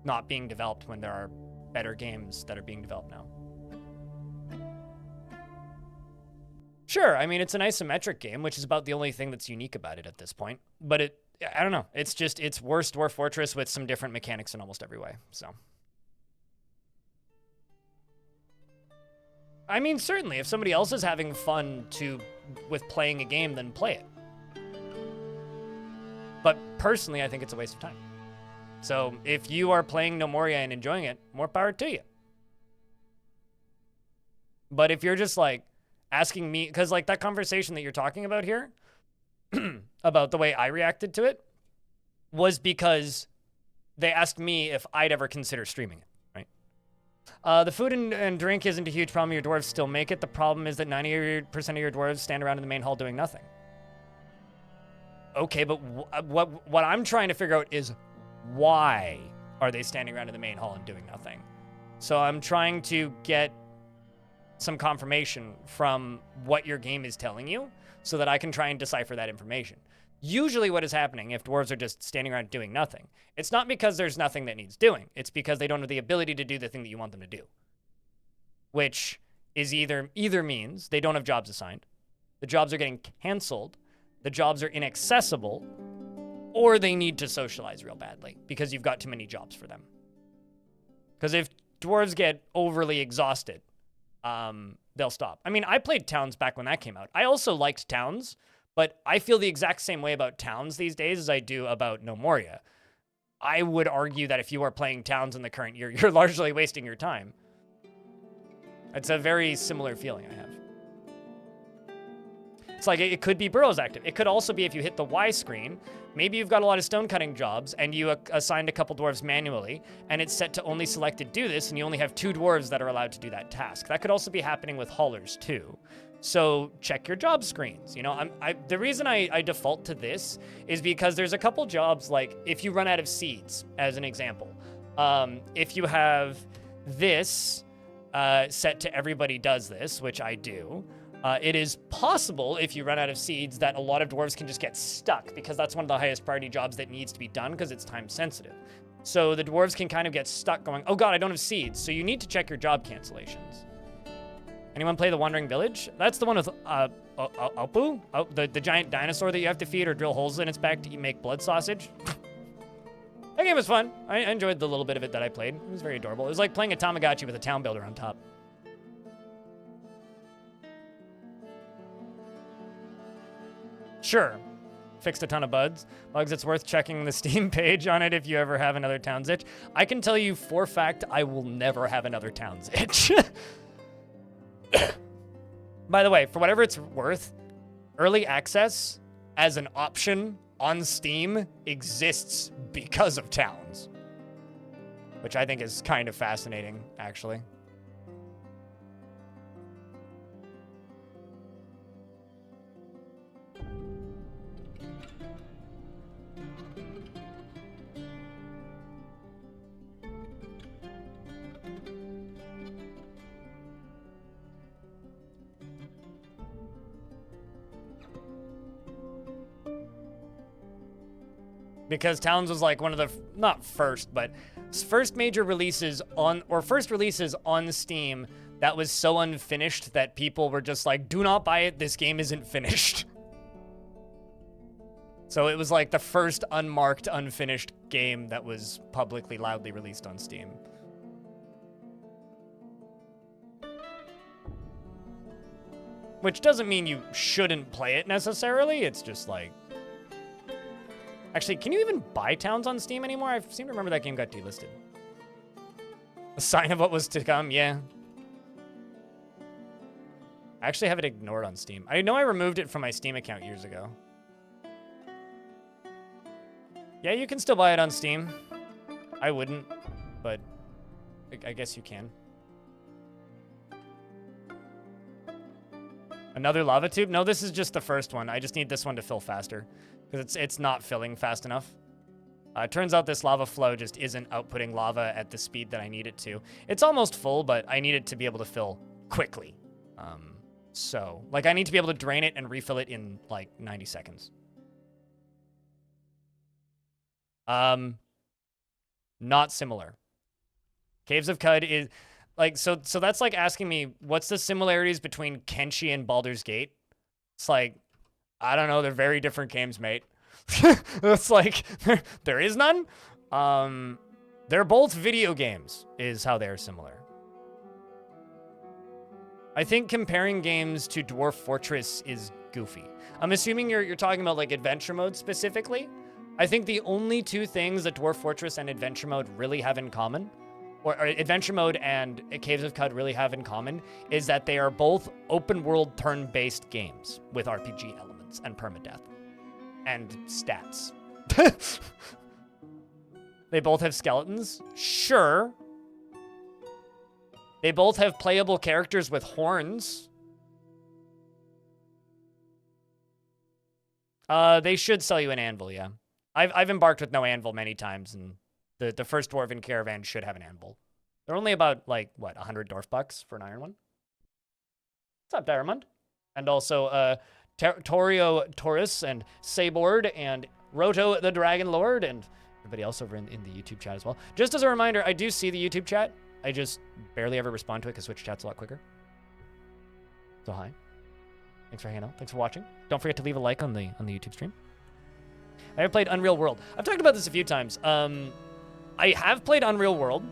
not being developed when there are better games that are being developed now. Sure, I mean, it's an isometric game, which is about the only thing that's unique about it at this point. But I don't know. It's just, it's worse Dwarf Fortress with some different mechanics in almost every way, so. I mean, certainly, if somebody else is having fun with playing a game, then play it. But personally, I think it's a waste of time. So if you are playing No Moria and enjoying it, more power to you. But if you're just like asking me, because like that conversation that you're talking about here, about the way I reacted to it, was because they asked me if I'd ever consider streaming it, right? The food and drink isn't a huge problem. Your dwarves still make it. The problem is that 90% of your dwarves stand around in the main hall doing nothing. Okay, but what I'm trying to figure out is why are they standing around in the main hall and doing nothing? So I'm trying to get some confirmation from what your game is telling you so that I can try and decipher that information. Usually what is happening if dwarves are just standing around doing nothing, it's not because there's nothing that needs doing. It's because they don't have the ability to do the thing that you want them to do. Which is either means they don't have jobs assigned, the jobs are getting canceled, the jobs are inaccessible, or they need to socialize real badly because you've got too many jobs for them. Because if dwarves get overly exhausted, they'll stop. I mean, I played Towns back when that came out. I also liked Towns, but I feel the exact same way about Towns these days as I do about No Moria. I would argue that if you are playing Towns in the current year, you're largely wasting your time. It's a very similar feeling I have. It's like it could be burrows active. It could also be if you hit the Y screen, maybe you've got a lot of stone cutting jobs and you assigned a couple dwarves manually and it's set to only selected do this and you only have 2 dwarves that are allowed to do that task. That could also be happening with haulers too. So check your job screens. You know, the reason I default to this is because there's a couple jobs, like if you run out of seeds, as an example. If you have this set to everybody does this, which I do, it is possible, if you run out of seeds, that a lot of dwarves can just get stuck because that's one of the highest priority jobs that needs to be done because it's time sensitive. So the dwarves can kind of get stuck going, oh god, I don't have seeds. So you need to check your job cancellations. Anyone play The Wandering Village? That's the one with Alpu? Oh, the giant dinosaur that you have to feed or drill holes in its back to make blood sausage. That game was fun. I enjoyed the little bit of it that I played. It was very adorable. It was like playing a Tamagotchi with a town builder on top. Sure. Fixed a ton of bugs. It's worth checking the Steam page on it if you ever have another Towns itch. I can tell you for a fact I will never have another Towns itch. By the way, for whatever it's worth, early access as an option on Steam exists because of Towns, which I think is kind of fascinating, actually. Because Towns was like one of the, not first, but first major releases on, or first releases on Steam that was so unfinished that people were just like, do not buy it, this game isn't finished. So it was like the first unmarked, unfinished game that was publicly, loudly released on Steam. Which doesn't mean you shouldn't play it necessarily, it's just like, Actually, can you even buy towns on Steam anymore? I seem to remember that game got delisted. A sign of what was to come, yeah. I actually have it ignored on Steam. I know I removed it from my Steam account years ago. Yeah, you can still buy it on Steam. I wouldn't, but I guess you can. Another lava tube? No, this is just the first one. I just need this one to fill faster because it's not filling fast enough. It turns out this lava flow just isn't outputting lava at the speed that I need it to. It's almost full, but I need it to be able to fill quickly. So, like, I need to be able to drain it and refill it in, like, 90 seconds. Not similar. Caves of Cud is, like, so that's like asking me, what's the similarities between Kenshi and Baldur's Gate? It's like, I don't know, they're very different games, mate. It's like, there is none. They're both video games, is how they're similar. I think comparing games to Dwarf Fortress is goofy. I'm assuming you're talking about like adventure mode specifically. I think the only two things that Dwarf Fortress and adventure mode really have in common, or adventure mode and Caves of Cud really have in common, is that they are both open world turn-based games with RPG elements and permadeath and stats. They both have skeletons, sure. They both have playable characters with horns. They should sell you an anvil, yeah. I've embarked with no anvil many times, and the first Dwarven caravan should have an anvil. They're only about, like, what, 100 dwarf bucks for an iron one? What's up, Diamond? And also, Torio Taurus and Sabord and Roto the Dragon Lord and everybody else over in the YouTube chat as well. Just as a reminder, I do see the YouTube chat. I just barely ever respond to it because Twitch chat's a lot quicker. So hi. Thanks for hanging out. Thanks for watching. Don't forget to leave a like on the YouTube stream. I have played Unreal World. I've talked about this a few times. I have played Unreal World.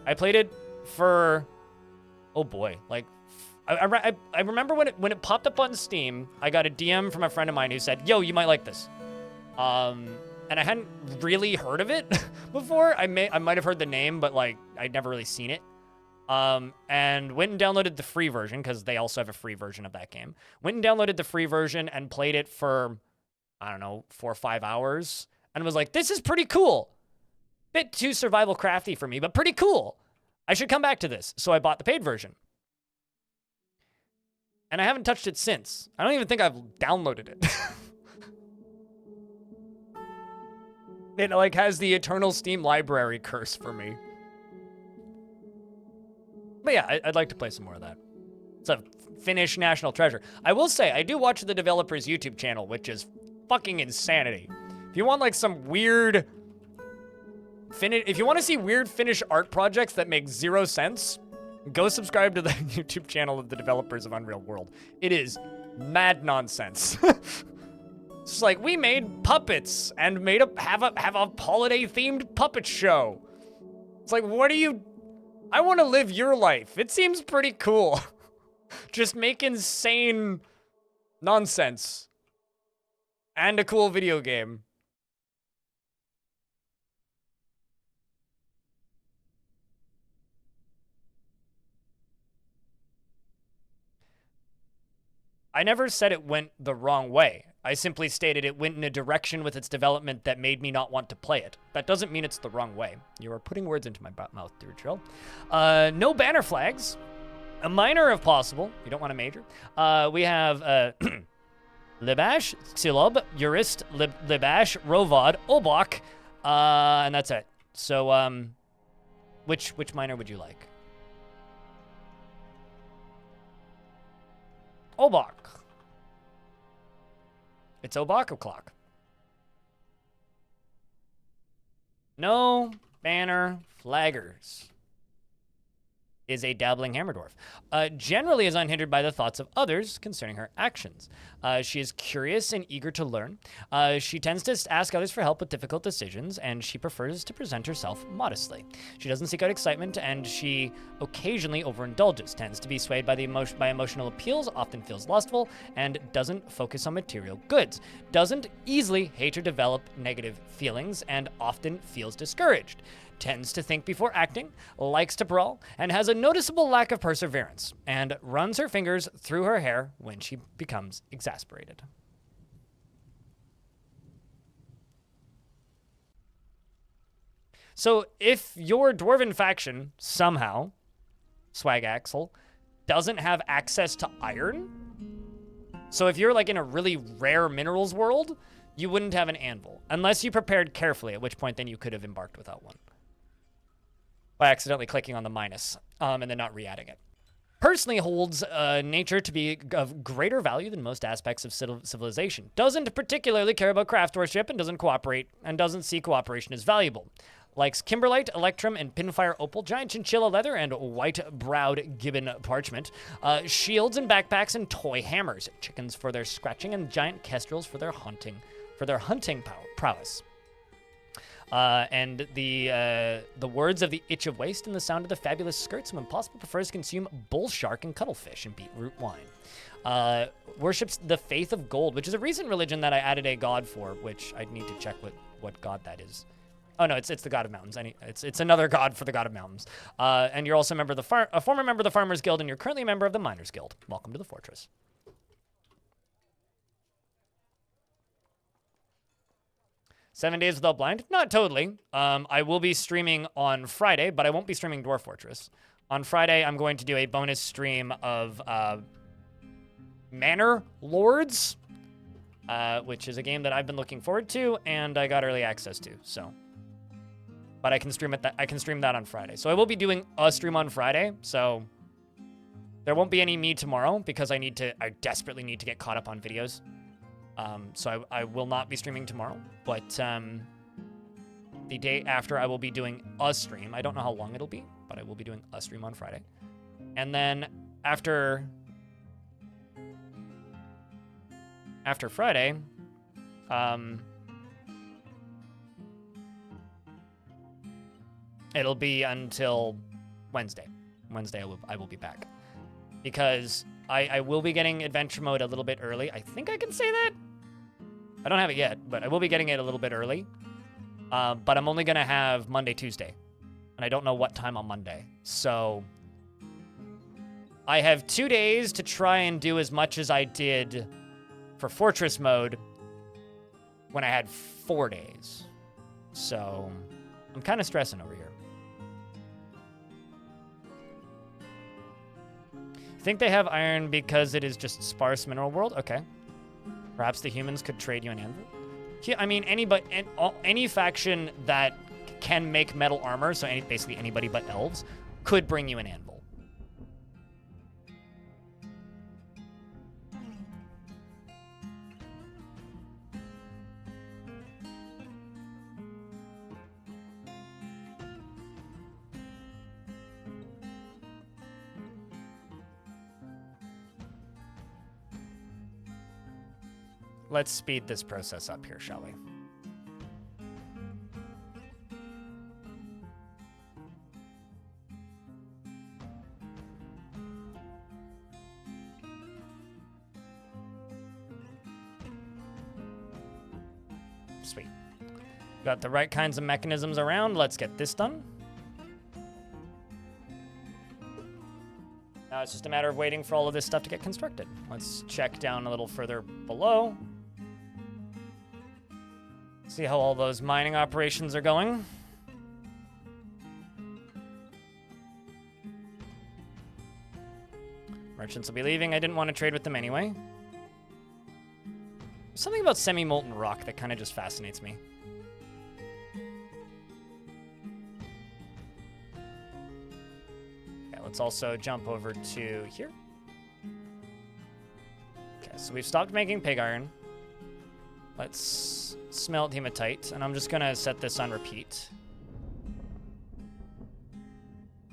I played it for, oh boy, like I remember when it popped up on Steam. I got a DM from a friend of mine who said, "Yo, you might like this." And I hadn't really heard of it before. I might have heard the name, but like I'd never really seen it. And went and downloaded the free version because they also have a free version of that game. Went and downloaded the free version and played it for, I don't know, 4 or 5 hours, and was like, "This is pretty cool. Bit too survival crafty for me, but pretty cool. I should come back to this." So I bought the paid version. And I haven't touched it since. I don't even think I've downloaded it. It like has the eternal Steam library curse for me. But yeah, I'd like to play some more of that. It's a Finnish national treasure. I will say, I do watch the developer's YouTube channel, which is fucking insanity. If you want like some weird if you want to see weird Finnish art projects that make 0 sense, go subscribe to the YouTube channel of the developers of Unreal World. It is mad nonsense. It's like, we made puppets and have a holiday themed puppet show. It's like, what do you? I want to live your life. It seems pretty cool. Just make insane nonsense and a cool video game. I never said it went the wrong way. I simply stated it went in a direction with its development that made me not want to play it. That doesn't mean it's the wrong way. You are putting words into my mouth, dear Trill. No banner flags. A minor if possible. You don't want a major. We have Libash, Xilob, Urist, Libash, Rovod, Obok, and that's it. So, which minor would you like? Obok. It's Obok o'clock. No banner flaggers. is a dabbling hammer dwarf. Generally is unhindered by the thoughts of others concerning her actions. She is curious and eager to learn. She tends to ask others for help with difficult decisions, and she prefers to present herself modestly. She doesn't seek out excitement, and she occasionally overindulges, tends to be swayed by emotional appeals, often feels lustful, and doesn't focus on material goods. Doesn't easily hate or develop negative feelings, and often feels discouraged. Tends to think before acting, likes to brawl, and has a noticeable lack of perseverance, and runs her fingers through her hair when she becomes exasperated. So if your dwarven faction somehow, Swag Axel, doesn't have access to iron, so if you're like in a really rare minerals world, you wouldn't have an anvil, unless you prepared carefully, at which point then you could have embarked without one. By accidentally clicking on the minus, and then not re-adding it. Personally holds nature to be of greater value than most aspects of civilization. Doesn't particularly care about craft worship and doesn't cooperate, and doesn't see cooperation as valuable. Likes kimberlite, electrum, and pinfire opal, giant chinchilla leather, and white-browed gibbon parchment. Shields and backpacks and toy hammers. Chickens for their scratching and giant kestrels for their hunting prowess. And the words of the Itch of Waste and the sound of the fabulous skirts, when possible, prefers to consume bull shark and cuttlefish and beetroot wine. Worships the faith of gold, which is a recent religion that I added a god for, which I need to check what god that is. Oh no, it's the god of mountains. It's another god for the god of mountains. And you're also a former member of the Farmers Guild, and you're currently a member of the Miners Guild. Welcome to the Fortress. Seven days without blind? Not totally. I will be streaming on Friday, but I won't be streaming Dwarf Fortress. On Friday, I'm going to do a bonus stream of Manor Lords, which is a game that I've been looking forward to, and I got early access to. So, but I can stream it. I can stream that on Friday. So I will be doing a stream on Friday. So there won't be any me tomorrow because I desperately need to get caught up on videos. So I will not be streaming tomorrow, but the day after I will be doing a stream. I don't know how long it'll be, but I will be doing a stream on Friday. And then after Friday, it'll be until Wednesday. Wednesday I will be back. Because I will be getting adventure mode a little bit early. I think I can say that. I don't have it yet, but I will be getting it a little bit early. But I'm only going to have Monday, Tuesday. And I don't know what time on Monday. So I have 2 days to try and do as much as I did for Fortress mode when I had 4 days. So I'm kind of stressing over here. Think they have iron because it is just sparse mineral world? Okay. Perhaps the humans could trade you an anvil? I mean, any faction that can make metal armor, so basically anybody but elves, could bring you an anvil. Let's speed this process up here, shall we? Sweet. Got the right kinds of mechanisms around. Let's get this done. Now it's just a matter of waiting for all of this stuff to get constructed. Let's check down a little further below. See how all those mining operations are going. Merchants will be leaving. I didn't want to trade with them anyway. There's something about semi-molten rock that kind of just fascinates me. Okay, let's also jump over to here. Okay, so we've stopped making pig iron. Let's smelt hematite, and I'm just gonna set this on repeat.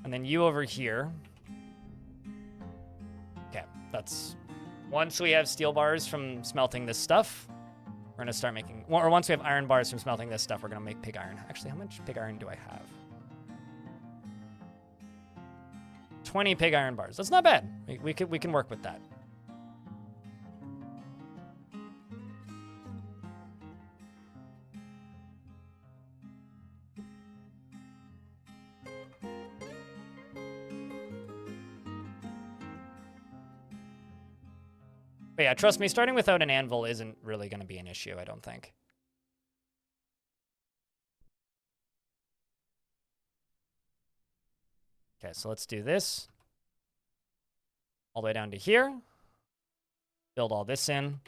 And then you over here. that's once we have steel bars from smelting this stuff, we're gonna start making, or once we have iron bars from smelting this stuff, we're gonna make pig iron. Actually, how much pig iron do I have? 20 pig iron bars. That's not bad. We can work with that. But yeah, trust me, starting without an anvil isn't really going to be an issue, I don't think. Okay, so let's do this. All the way down to here. Build all this in.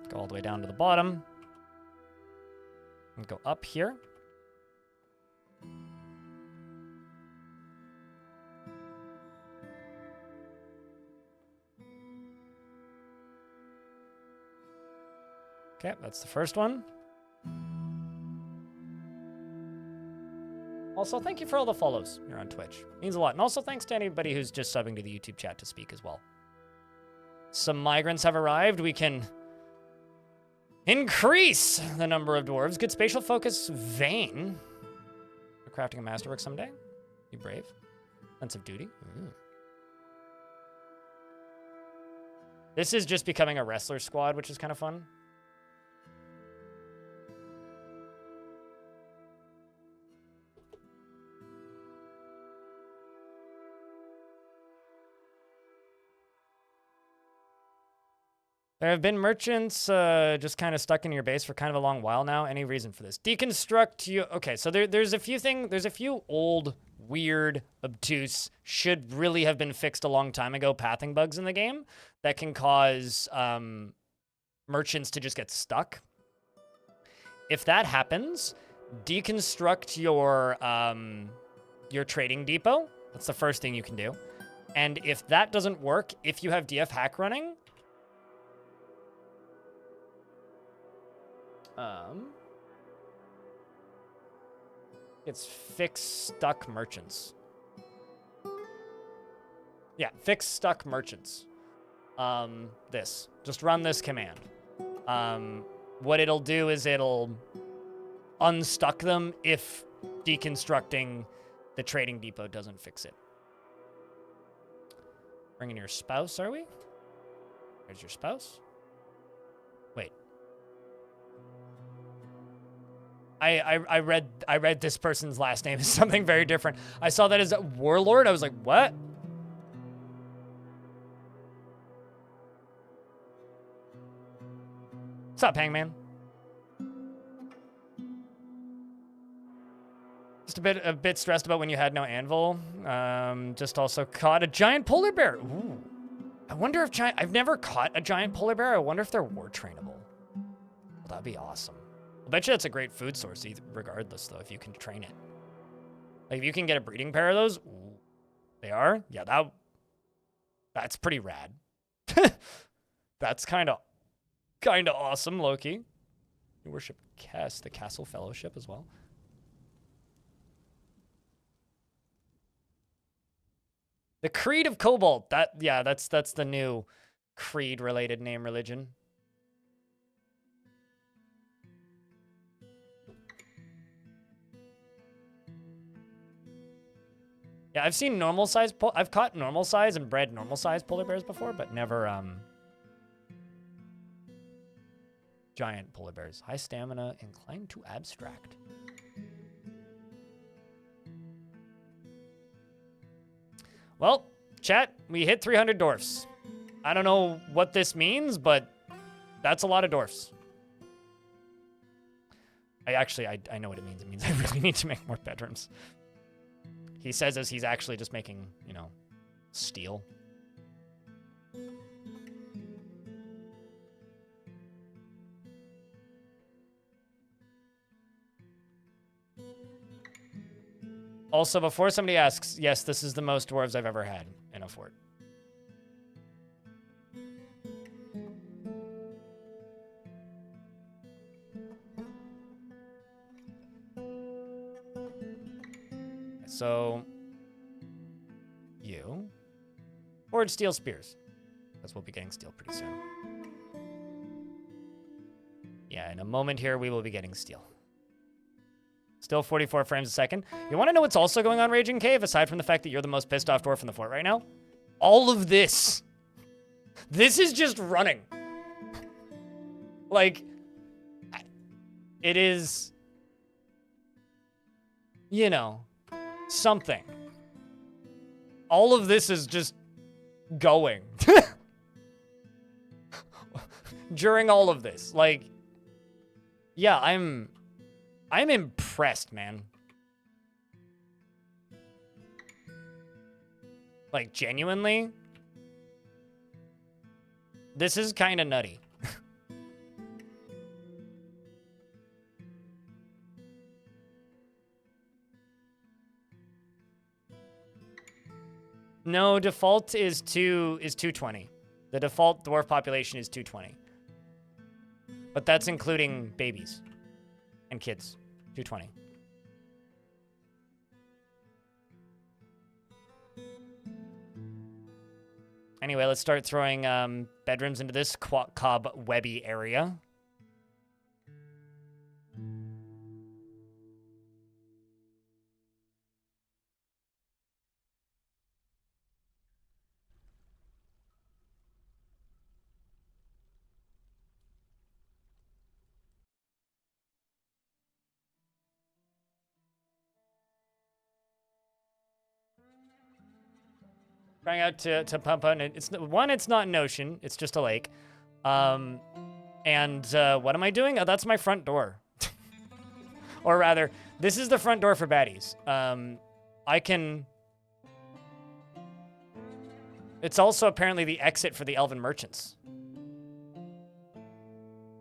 Go all the way down to the bottom. And go up here. Okay, that's the first one. Also, thank you for all the follows here on Twitch. It means a lot. And also thanks to anybody who's just subbing to the YouTube chat to speak as well. Some migrants have arrived. We can increase the number of dwarves. Good spatial focus vein. We're crafting a masterwork someday. Be brave. Sense of duty. Ooh. This is just becoming a wrestler squad, which is kind of fun. There have been merchants just kind of stuck in your base for kind of a long while now. Any reason for this? Deconstruct you. Okay, so there's a few things. There's a few old, weird, obtuse, should really have been fixed a long time ago pathing bugs in the game that can cause merchants to just get stuck. If that happens, deconstruct your trading depot. That's the first thing you can do. And if that doesn't work, if you have DF hack running, it's fix stuck merchants. Yeah, fix stuck merchants. Just run this command. What it'll do is it'll unstuck them if deconstructing the trading depot doesn't fix it. Bring in your spouse, are we? There's your spouse. Wait. I read this person's last name as something very different. I saw that as a warlord. I was like, what? What's up, Hangman? Just a bit stressed about when you had no anvil. Just also caught a giant polar bear. Ooh. I wonder if I've never caught a giant polar bear. I wonder if they're war trainable. Well, that'd be awesome. I bet you that's a great food source, regardless, though, if you can train it. Like, if you can get a breeding pair of those, ooh, they are? Yeah, that's pretty rad. That's kind of awesome, Loki. You worship the Castle Fellowship as well. The Creed of Cobalt. That's the new Creed-related name religion. Yeah, I've seen normal size. I've caught normal size and bred normal size polar bears before, but never giant polar bears. High stamina, inclined to abstract. Well, chat, we hit 300 dwarfs. I don't know what this means, but that's a lot of dwarfs. I know what it means. It means I really need to make more bedrooms. He says as he's actually just making, steel. Also, before somebody asks, yes, this is the most dwarves I've ever had in a fort. So, you. Forge steel spears. Because we'll be getting steel pretty soon. Yeah, in a moment here, we will be getting steel. Still 44 frames a second. You want to know what's also going on, Raging Cave, aside from the fact that you're the most pissed off dwarf in the fort right now? All of this. This is just running. Like, it is, you know, something. All of this is just going. During all of this. Like, yeah, I'm impressed, man. Like, genuinely, this is kind of nutty. No, default is 220. The default dwarf population is 220. But that's including babies and kids. 220. Anyway, let's start throwing bedrooms into this cobwebby area. Trying out to pump out. It's not an ocean. It's just a lake. And what am I doing? Oh, that's my front door. Or rather, this is the front door for baddies. I can... It's also apparently the exit for the elven merchants.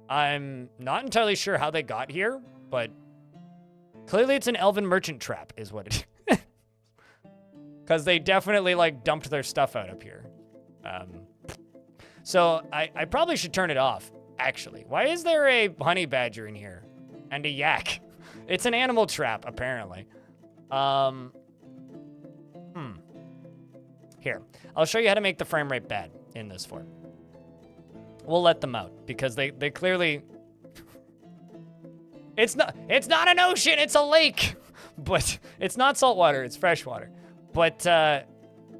I'm not entirely sure how they got here, but clearly it's an elven merchant trap is what it is. Because they definitely, like, dumped their stuff out up here. So I probably should turn it off, actually. Why is there a honey badger in here? And a yak? It's an animal trap, apparently. Here. I'll show you how to make the frame rate bad in this fort. We'll let them out, because they clearly... It's not an ocean, it's a lake! But it's not saltwater, it's freshwater. But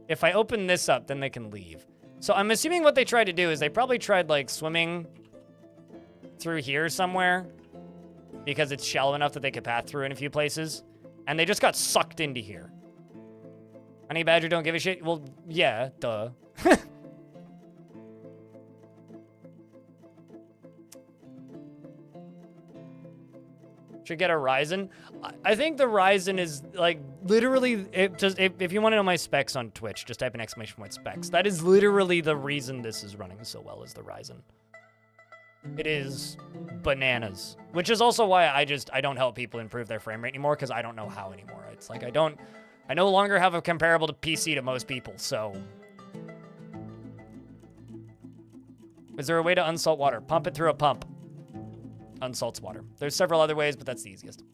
if I open this up, then they can leave. So I'm assuming what they tried to do is they probably tried, like, swimming through here somewhere because it's shallow enough that they could path through in a few places. And they just got sucked into here. Honey badger don't give a shit? Well, yeah, duh. Should get a Ryzen. I think the Ryzen is like literally if you want to know my specs on Twitch, just type an exclamation point specs. That is literally the reason this is running so well is the Ryzen. It is bananas, which is also why I don't help people improve their frame rate anymore because I don't know how anymore. It's like I no longer have a comparable to PC to most people. So is there a way to unsalt water? Pump it through a pump. Unsalts water. There's several other ways, but that's the easiest.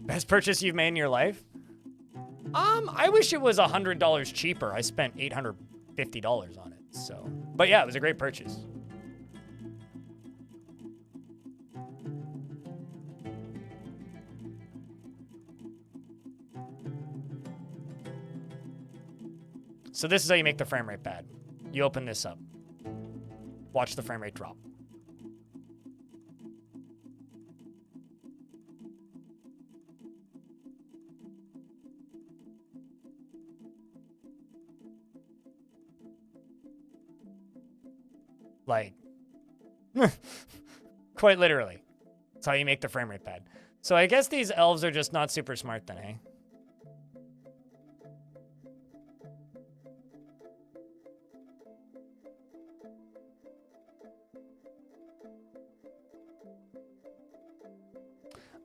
Best purchase you've made in your life? I wish it was $100 cheaper. I spent $850 on it, so. But yeah, it was a great purchase. So this is how you make the frame rate bad. You open this up. Watch the frame rate drop. Like, quite literally. That's how you make the frame rate bad. So I guess these elves are just not super smart then, eh?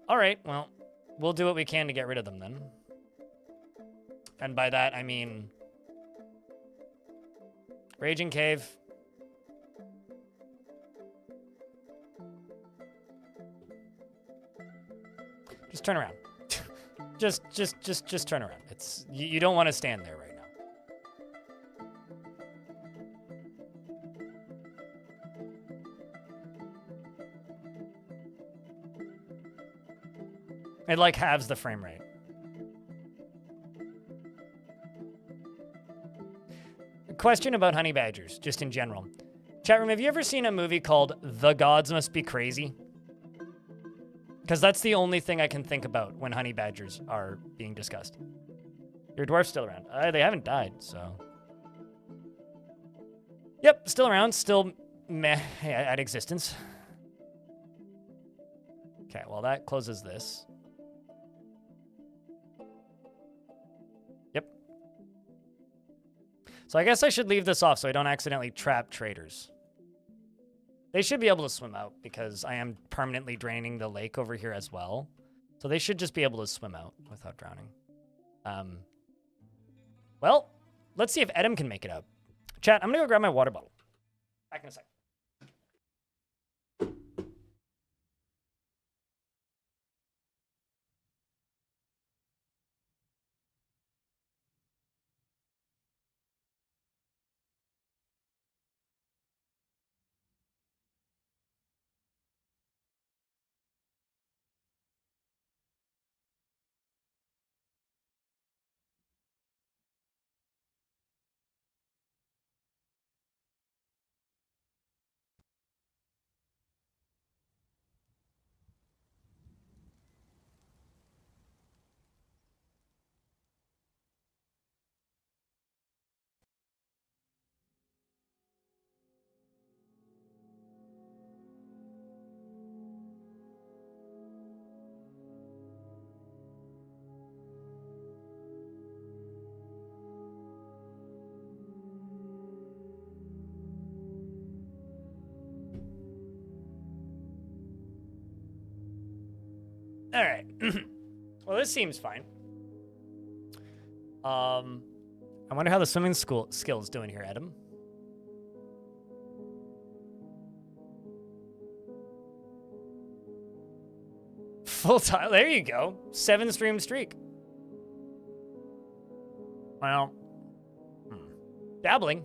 All right, well, we'll do what we can to get rid of them then. And by that, I mean... Raging Cave. Just turn around. just turn around. It's you don't want to stand there right now. It like halves the frame rate. A question about honey badgers, just in general. Chat room, have you ever seen a movie called The Gods Must Be Crazy? Because that's the only thing I can think about when honey badgers are being discussed. Your dwarf's still around. They haven't died, so. Yep, still around, still meh at existence. Okay, well that closes this. Yep. So I guess I should leave this off so I don't accidentally trap traders. They should be able to swim out because I am permanently draining the lake over here as well. So they should just be able to swim out without drowning. Well, let's see if Edom can make it up. Chat, I'm gonna go grab my water bottle. Back in a sec. All right. Well, this seems fine. I wonder how the swimming skill's doing here, Edom. Full time. There you go. 7 stream streak. Well, dabbling.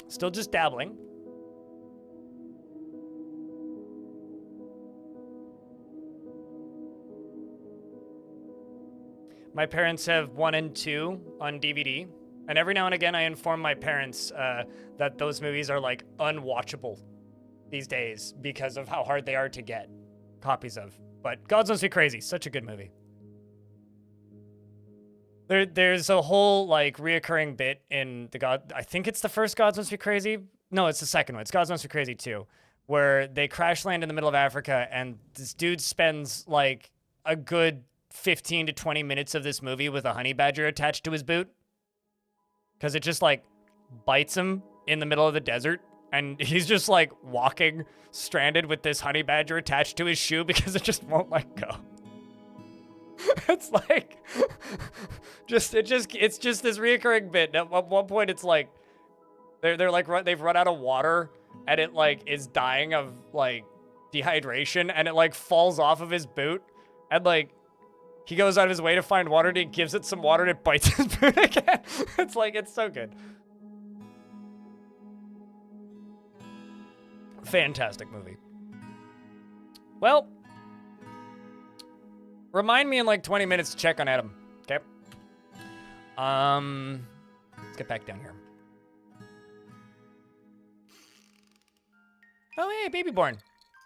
Still just dabbling. My parents have 1 and 2 on DVD. And every now and again, I inform my parents that those movies are like unwatchable these days because of how hard they are to get copies of. But Gods Must Be Crazy, such a good movie. There's a whole like reoccurring bit in I think it's the first Gods Must Be Crazy. No, it's the second one. It's Gods Must Be Crazy 2, where they crash land in the middle of Africa and this dude spends like a good 15 to 20 minutes of this movie with a honey badger attached to his boot. Because it just like bites him in the middle of the desert and he's just like walking stranded with this honey badger attached to his shoe because it just won't let go. It's like, it's just this reoccurring bit. At one point, it's like, they're like, they've run out of water, and it like is dying of like dehydration, and it like falls off of his boot, and like, he goes out of his way to find water, and he gives it some water, and it bites his boot again. It's like, it's so good. Fantastic movie. Well, remind me in like 20 minutes to check on Adam. Okay. Let's get back down here. Oh, hey, baby born.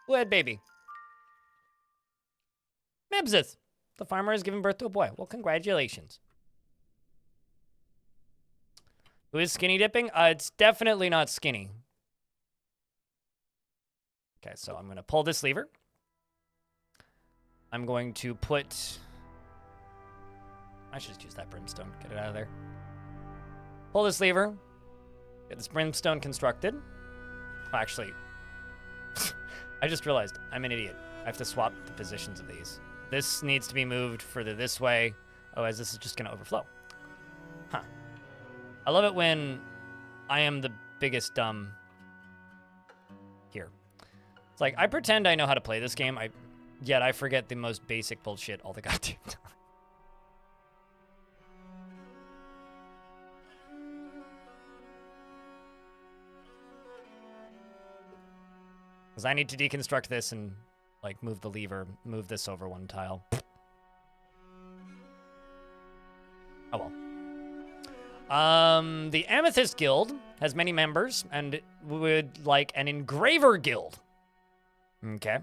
Who had baby? Mebzith. The farmer has given birth to a boy. Well, congratulations. Who is skinny dipping? It's definitely not skinny. Okay, so I'm going to pull this lever. I'm going to put... I should just use that brimstone. Get it out of there. Pull this lever. Get this brimstone constructed. Oh, actually, I just realized I'm an idiot. I have to swap the positions of these. This needs to be moved further this way. Otherwise, this is just going to overflow. Huh. I love it when I am the biggest dumb here. It's like, I pretend I know how to play this game, yet I forget the most basic bullshit all the goddamn time. Because I need to deconstruct this and, like, move the lever, move this over one tile. Oh well. The Amethyst Guild has many members and would like an Engraver Guild. Okay.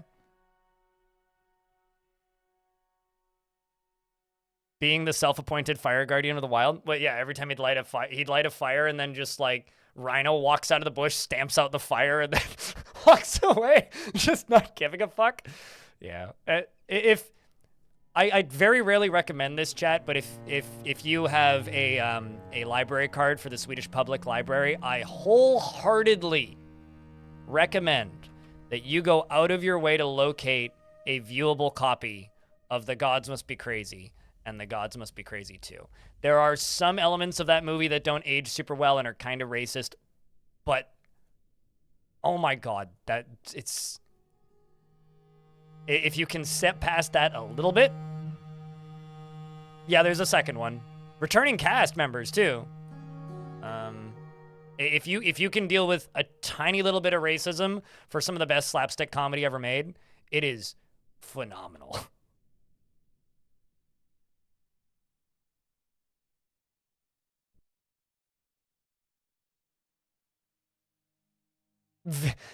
Being the self-appointed fire guardian of the wild. Well, yeah, every time he'd light a fire and then just like Rhino walks out of the bush, stamps out the fire, and then walks away, just not giving a fuck. Yeah. If I very rarely recommend this, chat, but if you have a library card for the Swedish Public Library, I wholeheartedly recommend that you go out of your way to locate a viewable copy of The Gods Must Be Crazy and The Gods Must Be Crazy Too. There are some elements of that movie that don't age super well and are kind of racist, but oh my god, if you can step past that a little bit. Yeah, there's a second one. Returning cast members too. If you can deal with a tiny little bit of racism for some of the best slapstick comedy ever made, it is phenomenal.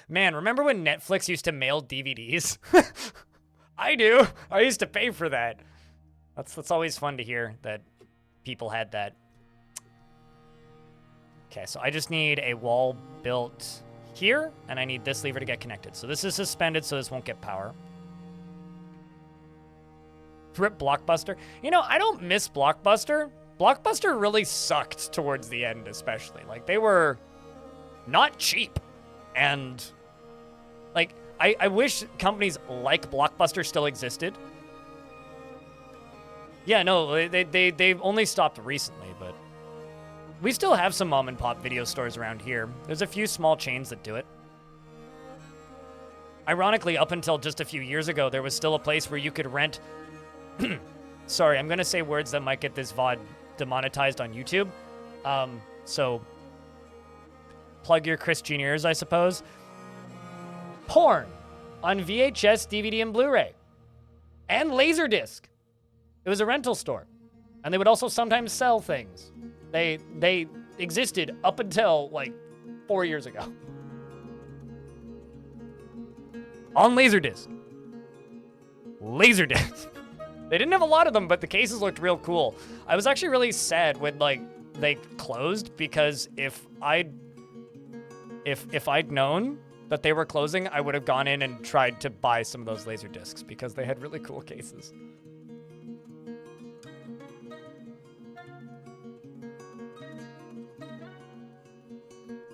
Man, remember when Netflix used to mail DVDs? I do. I used to pay for that. That's always fun to hear that people had that. Okay, so I just need a wall built here, and I need this lever to get connected. So this is suspended, so this won't get power. Rip Blockbuster. You know, I don't miss Blockbuster. Blockbuster really sucked towards the end, especially. Like, they were not cheap. And, like, I wish companies like Blockbuster still existed. Yeah, no, they've only stopped recently, but we still have some mom and pop video stores around here. There's a few small chains that do it. Ironically, up until just a few years ago, there was still a place where you could rent... Sorry, I'm going to say words that might get this VOD demonetized on YouTube. So, plug your Christian ears, I suppose. Porn on VHS, DVD, and Blu-ray. And Laserdisc. It was a rental store. And they would also sometimes sell things. They existed up until, like, 4 years ago. On Laserdisc. Laserdisc. They didn't have a lot of them, but the cases looked real cool. I was actually really sad when, like, they closed, because if I'd known that they were closing, I would have gone in and tried to buy some of those Laserdiscs, because they had really cool cases.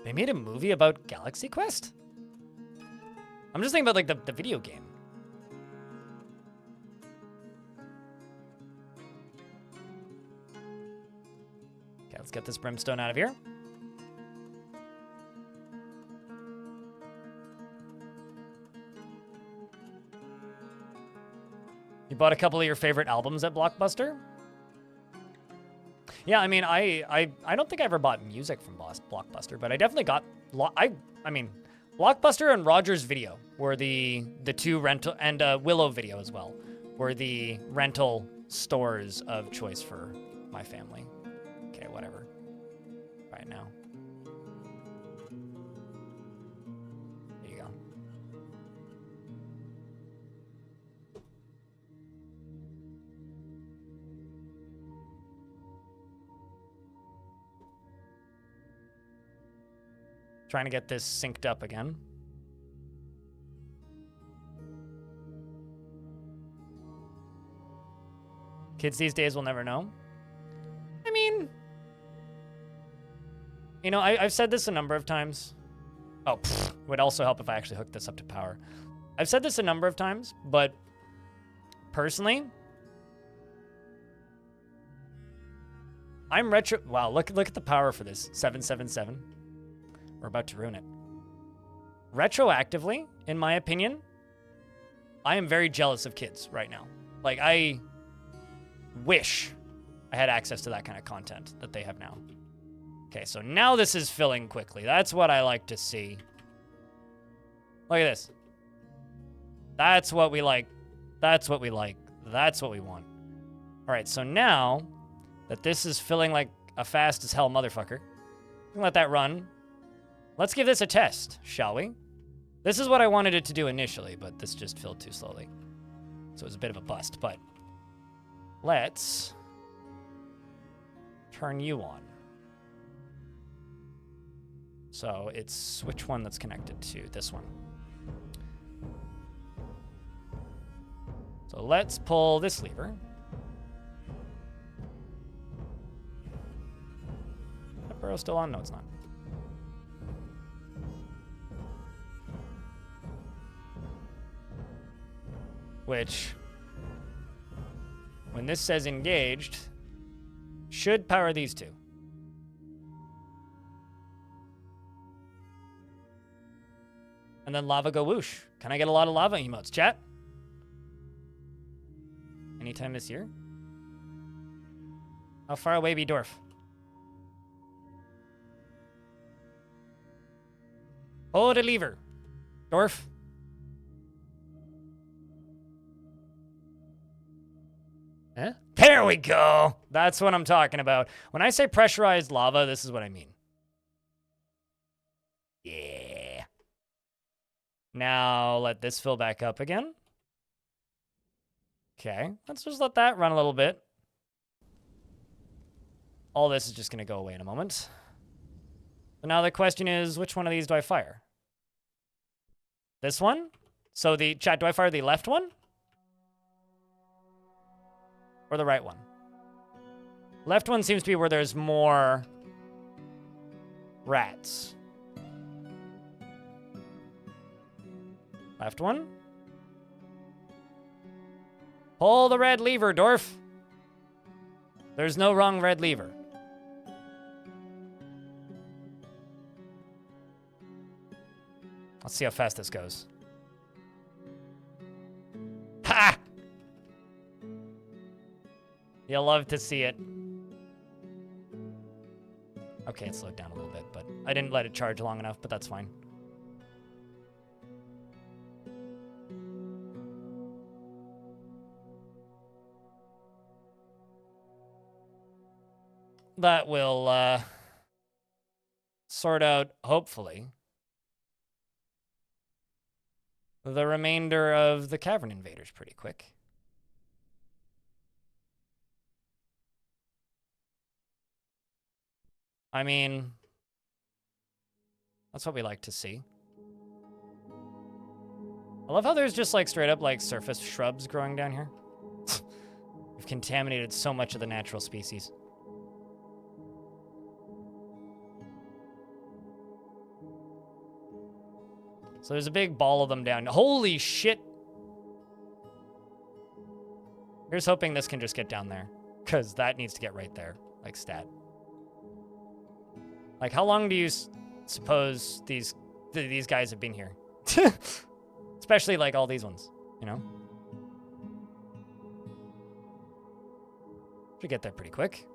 They made a movie about Galaxy Quest? I'm just thinking about, like, the video game. Okay, let's get this brimstone out of here. You bought a couple of your favorite albums at Blockbuster? Yeah, I mean, I don't think I ever bought music from Blockbuster, but I definitely got... I mean, Blockbuster and Rogers Video were the two rental... And Willow Video as well were the rental stores of choice for my family. Okay, whatever. Right now. There you go. Trying to get this synced up again. Kids these days will never know. I mean, you know, I've said this a number of times. Oh, would also help if I actually hooked this up to power. I've said this a number of times, but personally, I'm retro. Wow, look at the power for this. 777. We're about to ruin it. Retroactively, in my opinion, I am very jealous of kids right now. Like, I wish I had access to that kind of content that they have now. Okay, so now this is filling quickly. That's what I like to see. Look at this. That's what we like. That's what we like. That's what we want. All right, so now that this is filling like a fast as hell motherfucker, we can let that run. Let's give this a test, shall we? This is what I wanted it to do initially, but this just filled too slowly. So it was a bit of a bust, but let's turn you on. So it's which one that's connected to this one? So let's pull this lever. Is that burrow still on? No, it's not. Which, when this says engaged, should power these two. And then lava go whoosh. Can I get a lot of lava emotes, chat? Anytime this year? How far away be Dwarf? Hold a lever. Dwarf. Eh? There we go. That's what I'm talking about. When I say pressurized lava, this is what I mean. Yeah. Now let this fill back up again. Okay, let's just let that run a little bit. All this is just going to go away in a moment. So now the question is, which one of these do I fire? This one? So the chat, do I fire the left one? Or the right one? Left one seems to be where there's more rats. Left one? Pull the red lever, Dwarf. There's no wrong red lever. Let's see how fast this goes. Ha! You'll love to see it. Okay, it slowed down a little bit, but I didn't let it charge long enough, but that's fine. That will sort out, hopefully, the remainder of the Cavern invaders pretty quick. I mean, that's what we like to see. I love how there's just like straight up like surface shrubs growing down here. We've contaminated so much of the natural species. So there's a big ball of them down. Holy shit! Here's hoping this can just get down there, because that needs to get right there, like stat. Like, how long do you suppose these guys have been here? Especially like all these ones, you know? Should get there pretty quick.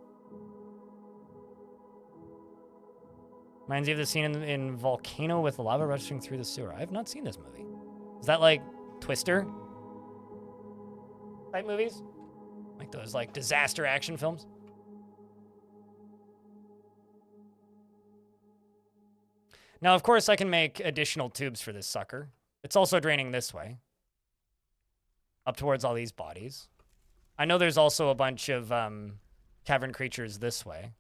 Reminds you of the scene in Volcano with lava rushing through the sewer. I have not seen this movie. Is that like Twister type movies? Like those like disaster action films? Now, of course, I can make additional tubes for this sucker. It's also draining this way. Up towards all these bodies. I know there's also a bunch of cavern creatures this way.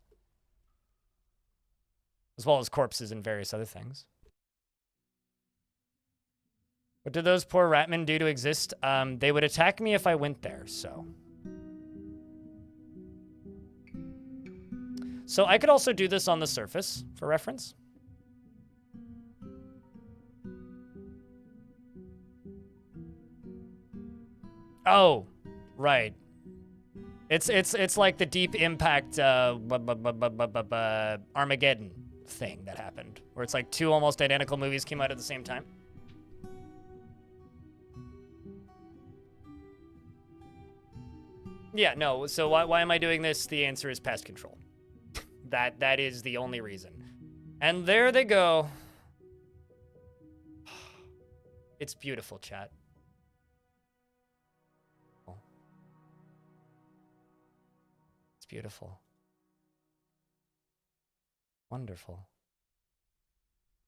As well as corpses and various other things. What did those poor ratmen do to exist? They would attack me if I went there, so. So I could also do this on the surface, for reference. Oh, right. It's like the Deep Impact Armageddon thing that happened, where it's like two almost identical movies came out at the same time. Yeah, no, so why am I doing this? The answer is pest control. That is the only reason. And there they go. It's beautiful, chat. It's beautiful. Wonderful.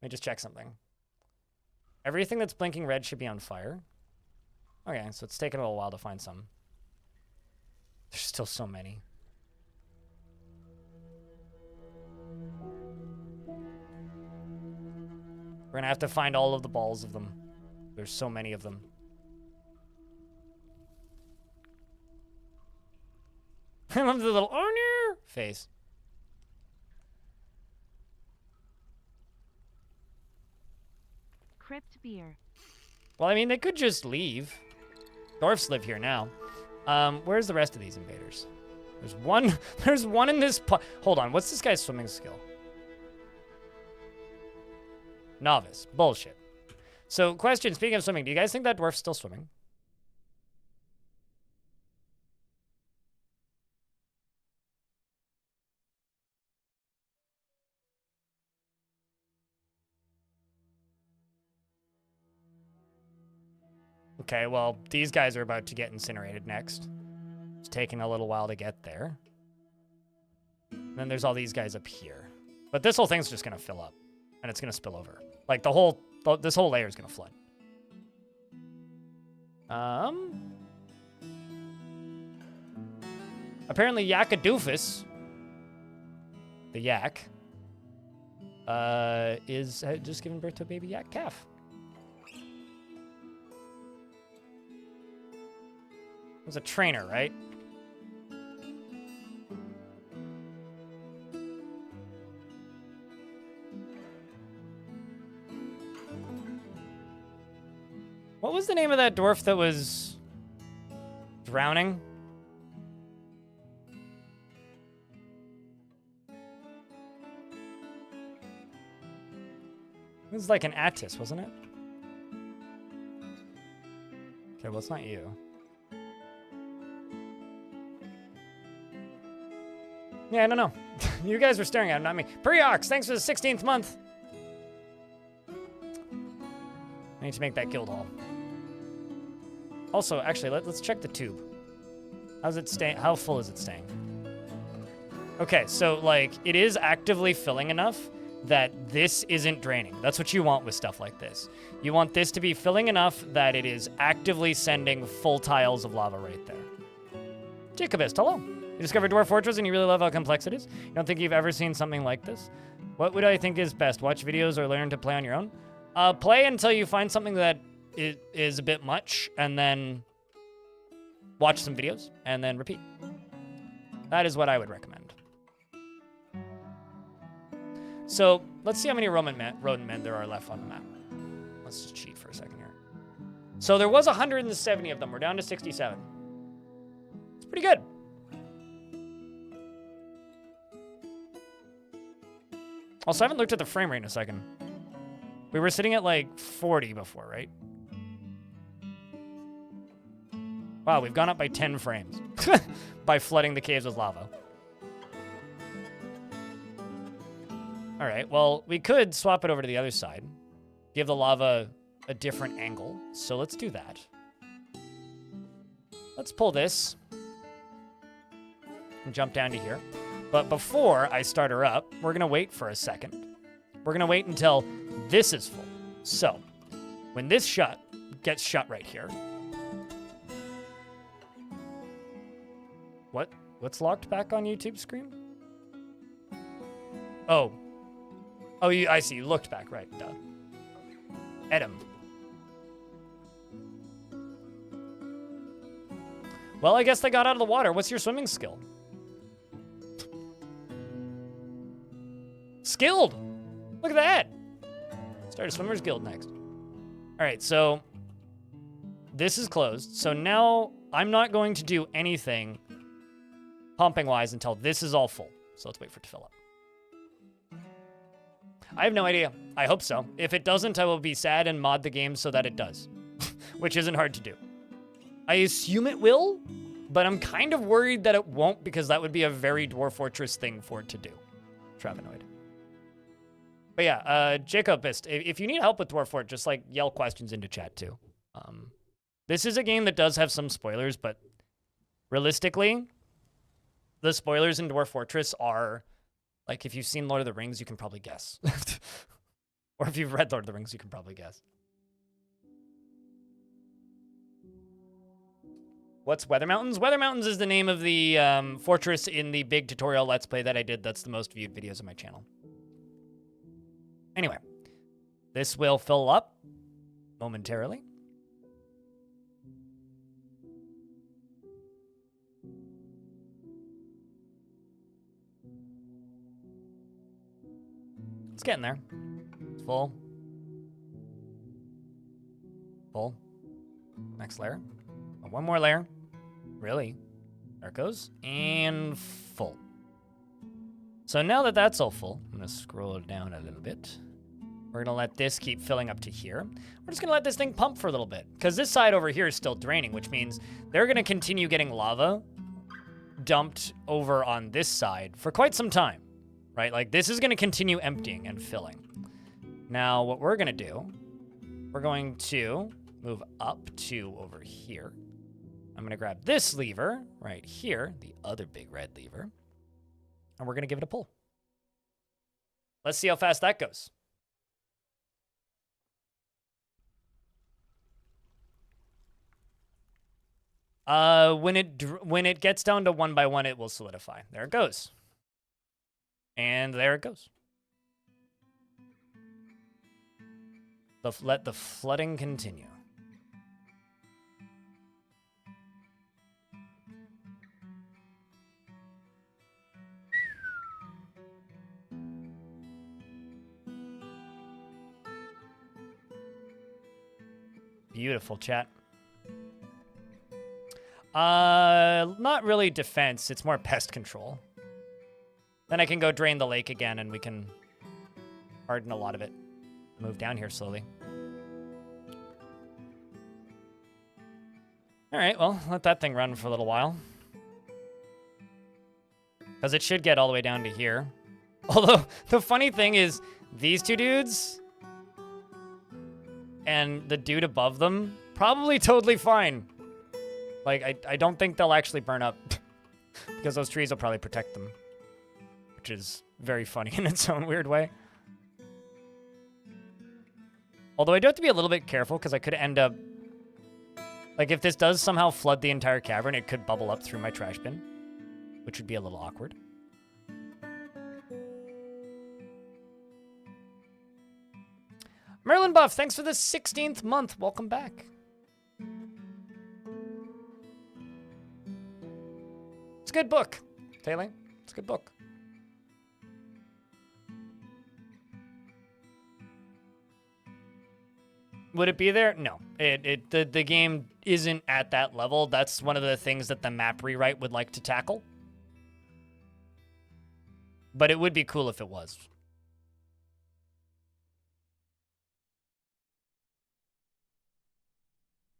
Let me just check something. Everything that's blinking red should be on fire. Okay, so it's taken a little while to find some. There's still so many. We're gonna have to find all of the balls of them. There's so many of them. I love the little oh no face. Crypt beer. Well, I mean, they could just leave. Dwarfs live here now. Where's the rest of these invaders? There's one. There's one in this. Hold on. What's this guy's swimming skill? Novice. Bullshit. So, question. Speaking of swimming, do you guys think that dwarf's still swimming? Okay, well, these guys are about to get incinerated next. It's taking a little while to get there. And then there's all these guys up here. But this whole thing's just going to fill up. And it's going to spill over. Like, this whole layer is going to flood. Apparently Yakadoofus, the yak, is just giving birth to a baby yak calf. It was a trainer, right? What was the name of that dwarf that was drowning? It was like an Attis, wasn't it? Okay, well, it's not you. Yeah, I don't know. You guys were staring at him, not me. Preox, thanks for the 16th month. I need to make that guild hall. Also, actually, let's check the tube. How's it staying? How full is it staying? Okay, so, like, it is actively filling enough that this isn't draining. That's what you want with stuff like this. You want this to be filling enough that it is actively sending full tiles of lava right there. Jacobist, hello. You discovered Dwarf Fortress and you really love how complex it is? You don't think you've ever seen something like this? What would I think is best? Watch videos or learn to play on your own? Play until you find something that is a bit much, and then watch some videos, and then repeat. That is what I would recommend. So, let's see how many rodent men there are left on the map. Let's just cheat for a second here. So there was 170 of them. We're down to 67. It's pretty good. Also, I haven't looked at the frame rate in a second. We were sitting at like 40 before, right? Wow, we've gone up by 10 frames by flooding the caves with lava. All right, well, we could swap it over to the other side, give the lava a different angle. So let's do that. Let's pull this and jump down to here. But before I start her up, we're going to wait for a second. We're going to wait until this is full. So, when this gets shut right here. What's locked back on YouTube screen? Oh. Oh, I see. You looked back. Right. Duh. Edom. Well, I guess they got out of the water. What's your swimming skill? Skilled. Look at that. Start a swimmer's guild next. All right, so this is closed. So now I'm not going to do anything pumping-wise until this is all full. So let's wait for it to fill up. I have no idea. I hope so. If it doesn't, I will be sad and mod the game so that it does, which isn't hard to do. I assume it will, but I'm kind of worried that it won't because that would be a very Dwarf Fortress thing for it to do. Travenoid. But yeah, Jacob, if you need help with Dwarf Fort, just like yell questions into chat too. This is a game that does have some spoilers, but realistically, the spoilers in Dwarf Fortress are, like, if you've seen Lord of the Rings, you can probably guess. Or if you've read Lord of the Rings, you can probably guess. What's Weather Mountains? Weather Mountains is the name of the fortress in the big tutorial Let's Play that I did. That's the most viewed videos on my channel. Anyway, this will fill up momentarily. It's getting there. It's full. Full. Next layer. Oh, one more layer. Really? There it goes. And full. So now that that's all full, I'm going to scroll down a little bit. We're going to let this keep filling up to here. We're just going to let this thing pump for a little bit. Because this side over here is still draining, which means they're going to continue getting lava dumped over on this side for quite some time. Right? Like, this is going to continue emptying and filling. Now, what we're going to do, we're going to move up to over here. I'm going to grab this lever right here, the other big red lever, and we're going to give it a pull. Let's see how fast that goes. When it gets down to 1 by 1, it will solidify. There it goes. And there it goes. Let the flooding continue. Beautiful, chat. Not really defense. It's more pest control. Then I can go drain the lake again, and we can harden a lot of it. Move down here slowly. All right, well, let that thing run for a little while. Because it should get all the way down to here. Although, the funny thing is, these two dudes and the dude above them, probably totally fine. Like, I don't think they'll actually burn up. Because those trees will probably protect them. Which is very funny in its own weird way. Although I do have to be a little bit careful because I could end up... Like, if this does somehow flood the entire cavern, it could bubble up through my trash bin. Which would be a little awkward. Merlin Buff, thanks for the 16th month. Welcome back. It's a good book, Taylor. It's a good book. Would it be there? No. The game isn't at that level. That's one of the things that the map rewrite would like to tackle. But it would be cool if it was.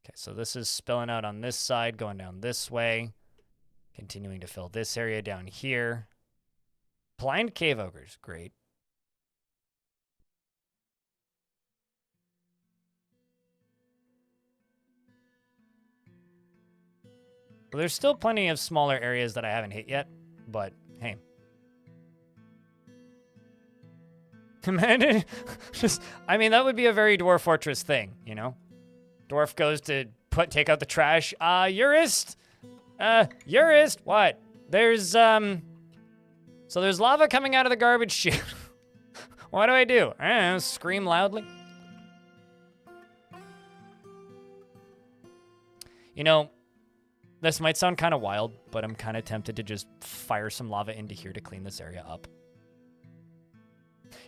Okay, so this is spilling out on this side, going down this way. Continuing to fill this area down here. Blind cave ogres, great. Well, there's still plenty of smaller areas that I haven't hit yet, but hey. Imagine, I mean, that would be a very Dwarf Fortress thing, you know? Dwarf goes to take out the trash. Urist, what? There's, so there's lava coming out of the garbage chute. What do? I don't know, scream loudly. You know, this might sound kind of wild, but I'm kind of tempted to just fire some lava into here to clean this area up.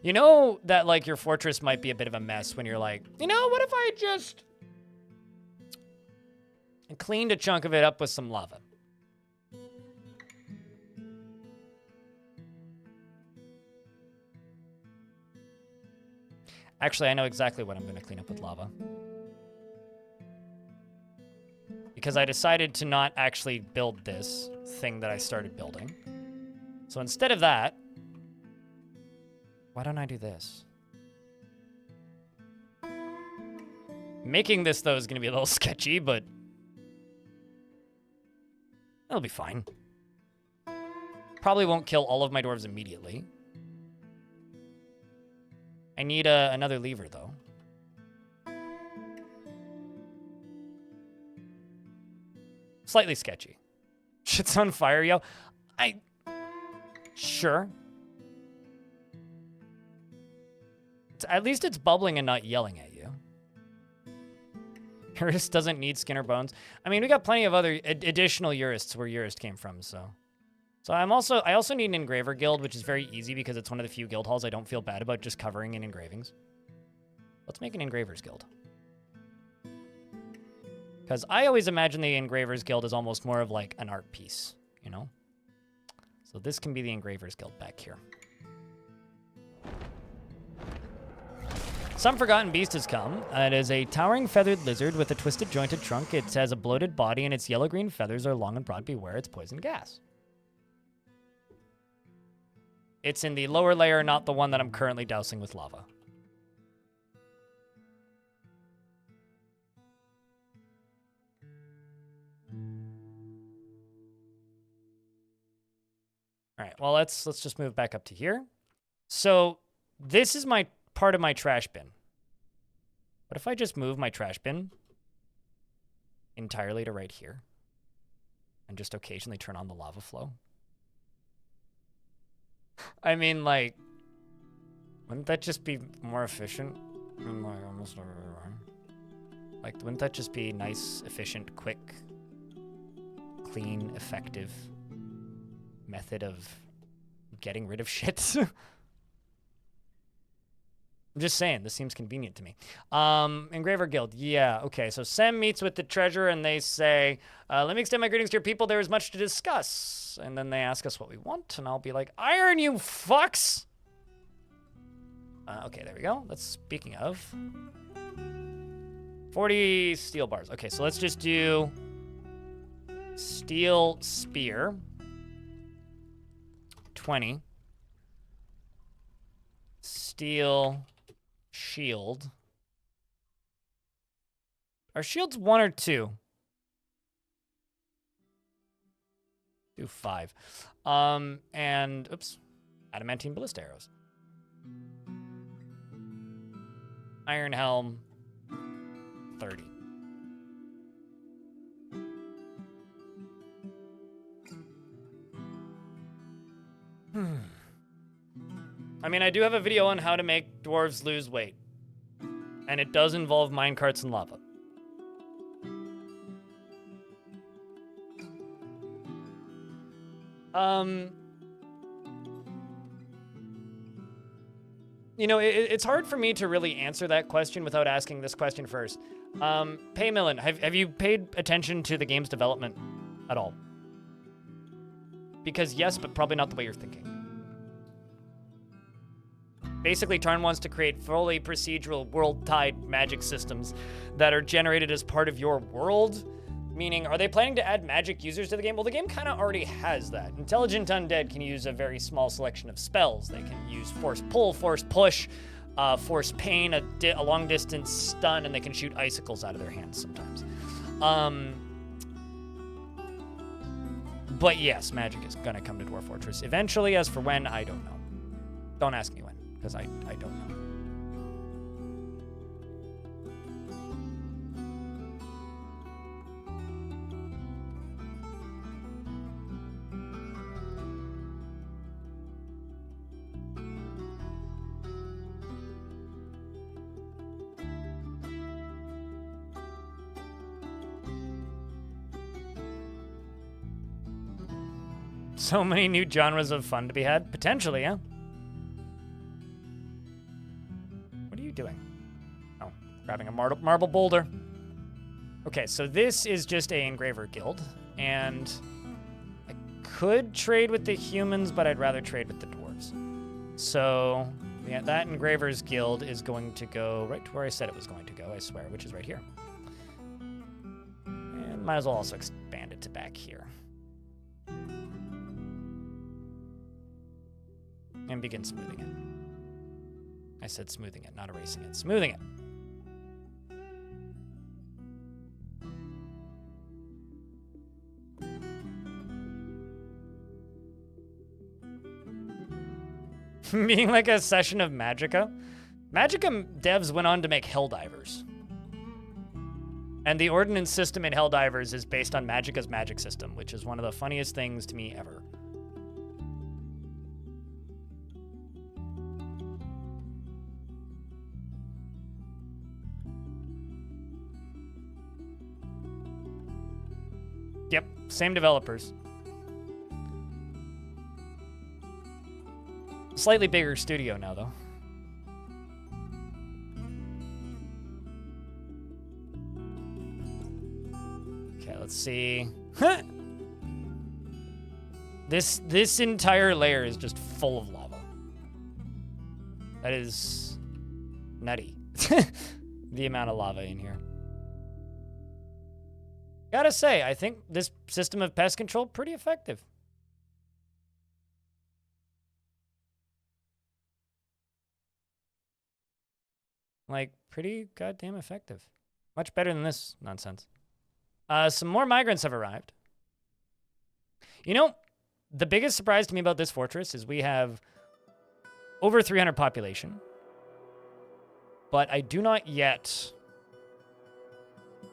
You know that, like, your fortress might be a bit of a mess when you're like, you know, what if I just cleaned a chunk of it up with some lava? Actually, I know exactly what I'm going to clean up with lava. Because I decided to not actually build this thing that I started building. So instead of that, why don't I do this? Making this, though, is going to be a little sketchy, but it'll be fine. Probably won't kill all of my dwarves immediately. I need another lever, though. Slightly sketchy. Shit's on fire, yo. Sure. At least it's bubbling and not yelling at you. Urist doesn't need skin or bones. I mean, we got plenty of other additional Urists where Urist came from, so. So I also need an Engraver Guild, which is very easy because it's one of the few guild halls I don't feel bad about just covering in engravings. Let's make an Engravers Guild. Because I always imagine the Engravers Guild is almost more of like an art piece, you know? So this can be the Engravers Guild back here. Some forgotten beast has come. It is a towering feathered lizard with a twisted jointed trunk. It has a bloated body and its yellow-green feathers are long and broad. Beware, it's poison gas. It's in the lower layer, not the one that I'm currently dousing with lava. All right, well, let's just move back up to here. So this is my part of my trash bin. What if I just move my trash bin entirely to right here and just occasionally turn on the lava flow? I mean, like, wouldn't that just be more efficient? Like, wouldn't that just be nice, efficient, quick, clean, effective method of getting rid of shit? I'm just saying, this seems convenient to me. Engraver Guild, yeah, okay. So Sem meets with the treasurer and they say, let me extend my greetings to your people. There is much to discuss. And then they ask us what we want, and I'll be like, iron, you fucks! Okay, there we go. That's speaking of. 40 steel bars. Okay, so let's just do steel spear. 20. Steel shield. Are shields 1 or 2? Do 5. And, oops, adamantine ballista arrows. Iron helm, 30. I mean, I do have a video on how to make dwarves lose weight. And it does involve minecarts and lava. You know, it's hard for me to really answer that question without asking this question first. Paymillan, have you paid attention to the game's development at all? Because yes, but probably not the way you're thinking. Basically, Tarn wants to create fully procedural world-tied magic systems that are generated as part of your world. Meaning, are they planning to add magic users to the game? Well, the game kind of already has that. Intelligent Undead can use a very small selection of spells. They can use Force Pull, Force Push, Force Pain, a long-distance stun, and they can shoot icicles out of their hands sometimes. But yes, magic is going to come to Dwarf Fortress eventually. As for when, I don't know. Don't ask me when, because I don't know. So many new genres of fun to be had. Potentially, yeah. What are you doing? Oh, grabbing a marble boulder. Okay, so this is just a Engraver Guild. And I could trade with the humans, but I'd rather trade with the dwarves. So Yeah, that Engraver's Guild is going to go right to where I said it was going to go, I swear, which is right here. And might as well also expand it to back here. And begin smoothing it. I said smoothing it, not erasing it. Smoothing it. Being like a session of Magicka. Magicka devs went on to make Helldivers. And the ordnance system in Helldivers is based on Magicka's magic system, which is one of the funniest things to me ever. Yep, same developers. Slightly bigger studio now, though. Okay, let's see. This entire layer is just full of lava. That is nutty. The amount of lava in here. Gotta say, I think this system of pest control pretty effective. Like, pretty goddamn effective. Much better than this nonsense. Some more migrants have arrived. You know, the biggest surprise to me about this fortress is we have over 300 population. But I do not yet...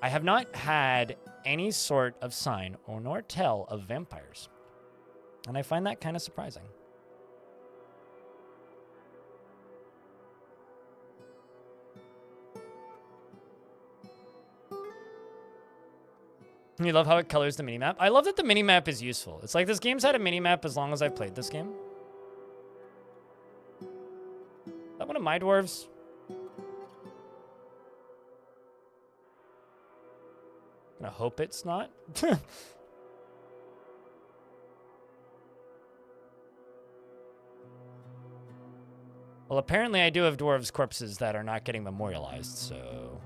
I have not had any sort of sign or nor tell of vampires. And I find that kind of surprising. You love how it colors the minimap? I love that the minimap is useful. It's like this game's had a minimap as long as I've played this game. Is that one of my dwarves? I'm gonna hope it's not. Well, apparently I do have dwarves' corpses that are not getting memorialized, so...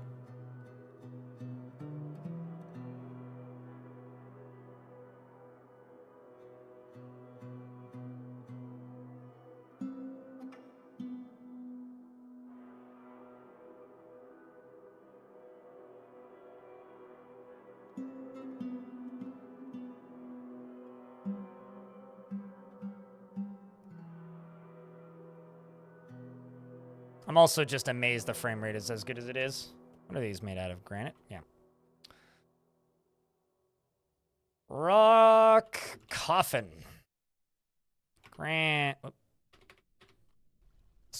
I'm also just amazed the frame rate is as good as it is. What are these made out of? Granite? Yeah. Rock coffin. Let's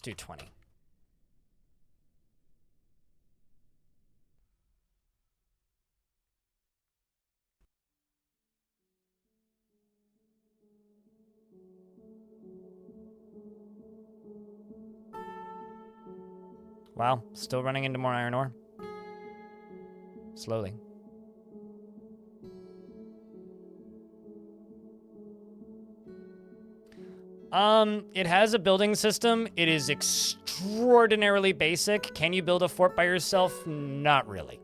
do 20. Wow, still running into more iron ore. Slowly. It has a building system. It is extraordinarily basic. Can you build a fort by yourself? Not really.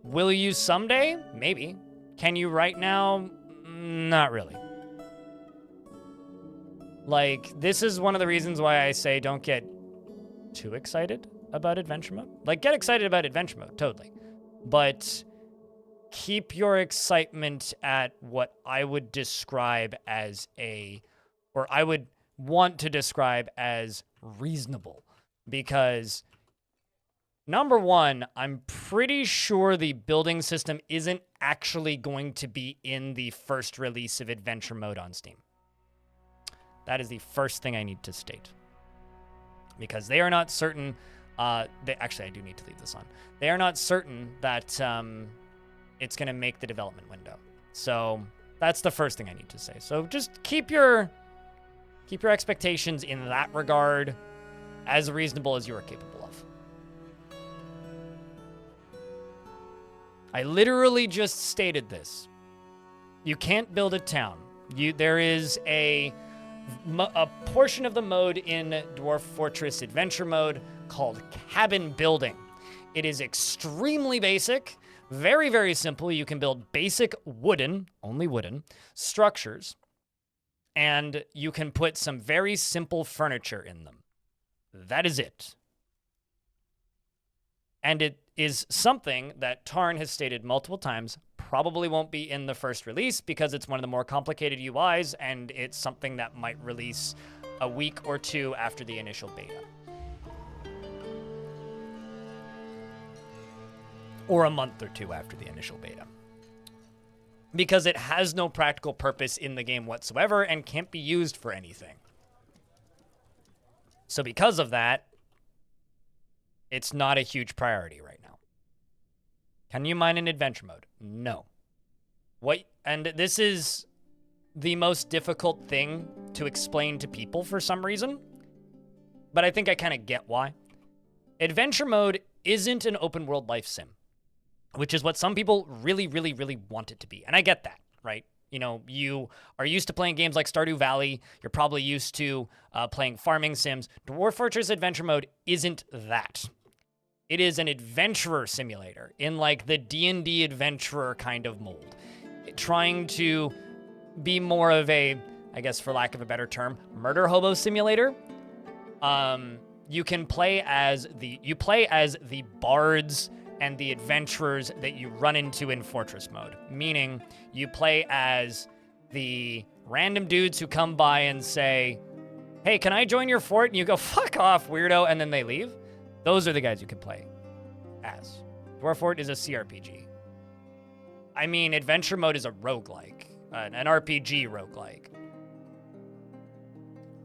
Will you someday? Maybe. Can you right now? Not really. Like, this is one of the reasons why I say don't get too excited about adventure mode. Like, get excited about adventure mode, totally. But keep your excitement at what I would describe as or I would want to describe as reasonable. Because, number one, I'm pretty sure the building system isn't actually going to be in the first release of adventure mode on Steam. That is the first thing I need to state. Because they are not certain, actually I do need to leave this on. They are not certain that it's gonna make the development window. So that's the first thing I need to say. So just keep your expectations in that regard as reasonable as you are capable of. I literally just stated this. You can't build a town. There is a a portion of the mode in Dwarf Fortress Adventure Mode called Cabin Building. It is extremely basic, very, very simple. You can build basic wooden, only wooden, structures, and you can put some very simple furniture in them. That is it. And it is something that Tarn has stated multiple times probably won't be in the first release because it's one of the more complicated UIs, and it's something that might release a week or two after the initial beta. Or a month or two after the initial beta. Because it has no practical purpose in the game whatsoever and can't be used for anything. So because of that, it's not a huge priority right now. Can you mine in adventure mode? No. And this is the most difficult thing to explain to people for some reason, but I think I kind of get why. Adventure mode isn't an open world life sim, which is what some people really, really, really want it to be. And I get that, right? You know, you are used to playing games like Stardew Valley. You're probably used to playing farming sims. Dwarf Fortress Adventure Mode isn't that. It is an adventurer simulator in like the D&D adventurer kind of mold. Trying to be more of a, I guess for lack of a better term, murder hobo simulator. You can play as the bards and the adventurers that you run into in Fortress mode. Meaning, you play as the random dudes who come by and say, hey, can I join your fort? And you go, fuck off, weirdo, and then they leave. Those are the guys you can play as. Dwarf Fort is a CRPG. I mean, adventure mode is a roguelike, an RPG roguelike.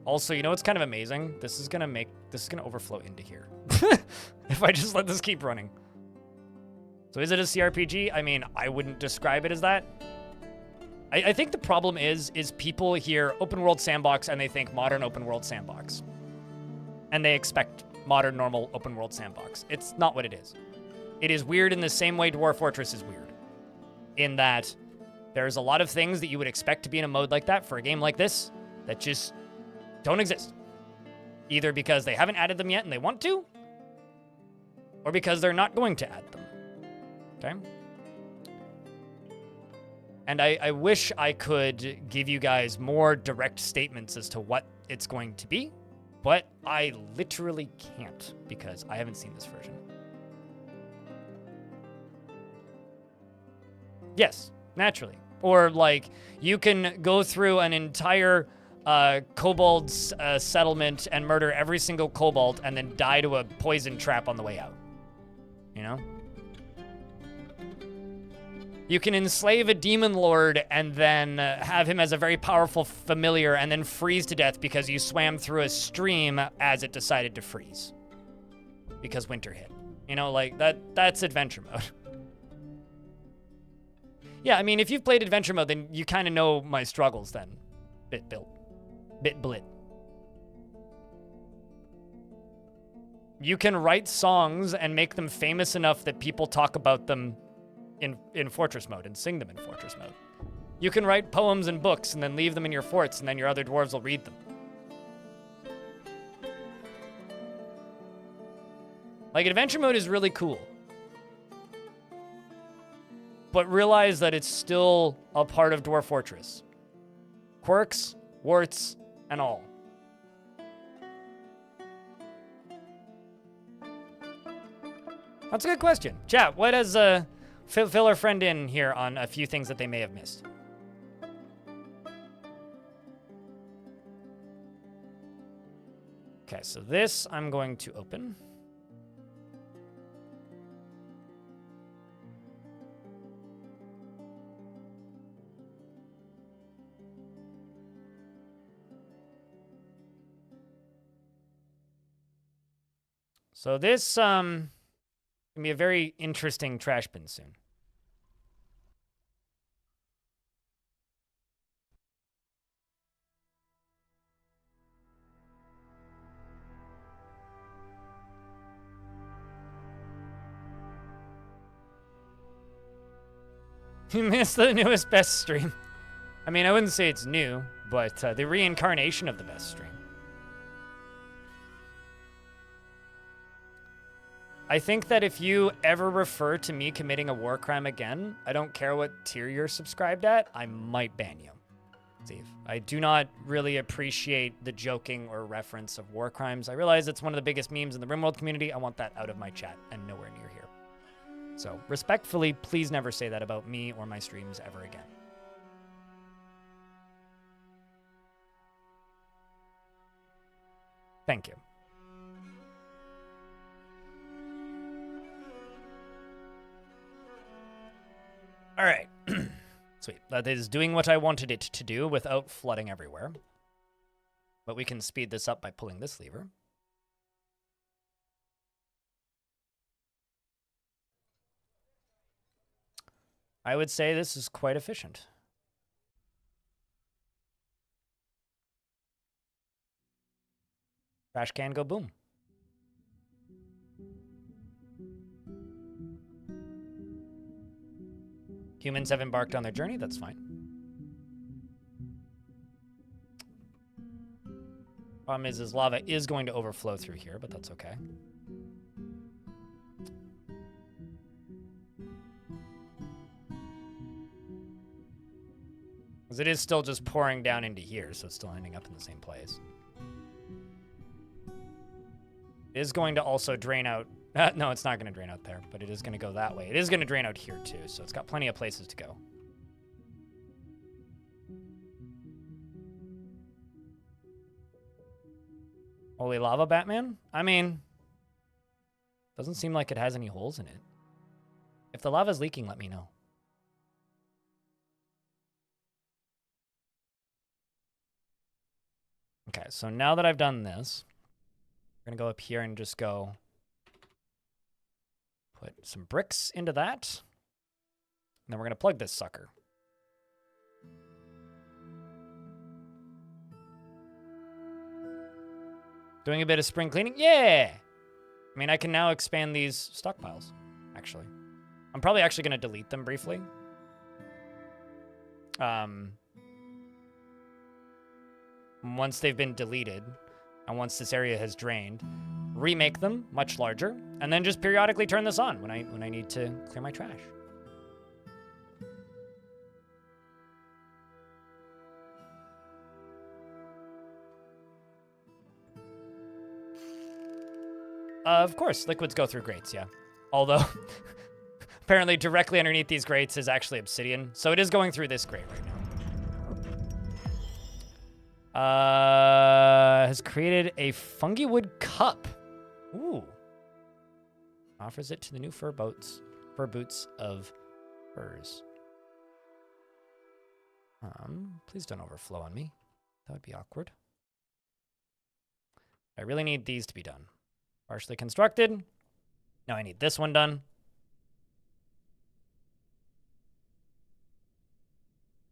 Also, you know what's kind of amazing? This is gonna overflow into here. If I just let this keep running. So is it a CRPG? I mean, I wouldn't describe it as that. I think the problem is people hear open world sandbox and they think modern open world sandbox. And they expect modern normal open world sandbox. It's not what it is. It is weird in the same way Dwarf Fortress is weird. In that there's a lot of things that you would expect to be in a mode like that for a game like this that just don't exist. Either because they haven't added them yet and they want to, or because they're not going to add them. Okay? And I wish I could give you guys more direct statements as to what it's going to be, but I literally can't because I haven't seen this version. Yes, naturally. Or, like, you can go through an entire kobold settlement and murder every single kobold and then die to a poison trap on the way out. You know? You can enslave a demon lord and then have him as a very powerful familiar and then freeze to death because you swam through a stream as it decided to freeze. Because winter hit. You know, like, that's adventure mode. Yeah, I mean, if you've played adventure mode, then you kind of know my struggles then. Bit blit. You can write songs and make them famous enough that people talk about them in Fortress mode and sing them in Fortress mode. You can write poems and books and then leave them in your forts and then your other dwarves will read them. Like, adventure mode is really cool. But realize that it's still a part of Dwarf Fortress. Quirks, warts, and all. That's a good question. Chat, what does fill our friend in here on a few things that they may have missed? Okay, so this I'm going to open. So this can be a very interesting trash bin soon. You missed the newest best stream. I mean, I wouldn't say it's new, but the reincarnation of the best stream. I think that if you ever refer to me committing a war crime again, I don't care what tier you're subscribed at, I might ban you. Steve, I do not really appreciate the joking or reference of war crimes. I realize it's one of the biggest memes in the RimWorld community. I want that out of my chat and nowhere near here. So respectfully, please never say that about me or my streams ever again. Thank you. All right. Sweet. That is doing what I wanted it to do without flooding everywhere. But we can speed this up by pulling this lever. I would say this is quite efficient. Trash can go boom. Humans have embarked on their journey, that's fine. Problem is lava is going to overflow through here, but that's okay. Because it is still just pouring down into here, so it's still ending up in the same place. It is going to also drain out... no, it's not going to drain out there, but it is going to go that way. It is going to drain out here, too, so it's got plenty of places to go. Holy lava, Batman? I mean, doesn't seem like it has any holes in it. If the lava's leaking, let me know. Okay, so now that I've done this, we're going to go up here and just go put some bricks into that. And then we're going to plug this sucker. Doing a bit of spring cleaning? Yeah! I mean, I can now expand these stockpiles, actually. I'm probably actually going to delete them briefly. Once they've been deleted, and once this area has drained, remake them much larger, and then just periodically turn this on when I need to clear my trash. Of course, liquids go through grates, yeah. Although, apparently directly underneath these grates is actually obsidian, so it is going through this grate right now. Has created a fungi wood cup. Ooh. Offers it to the new fur boots of furs. Please don't overflow on me. That would be awkward. I really need these to be done. Partially constructed. Now I need this one done.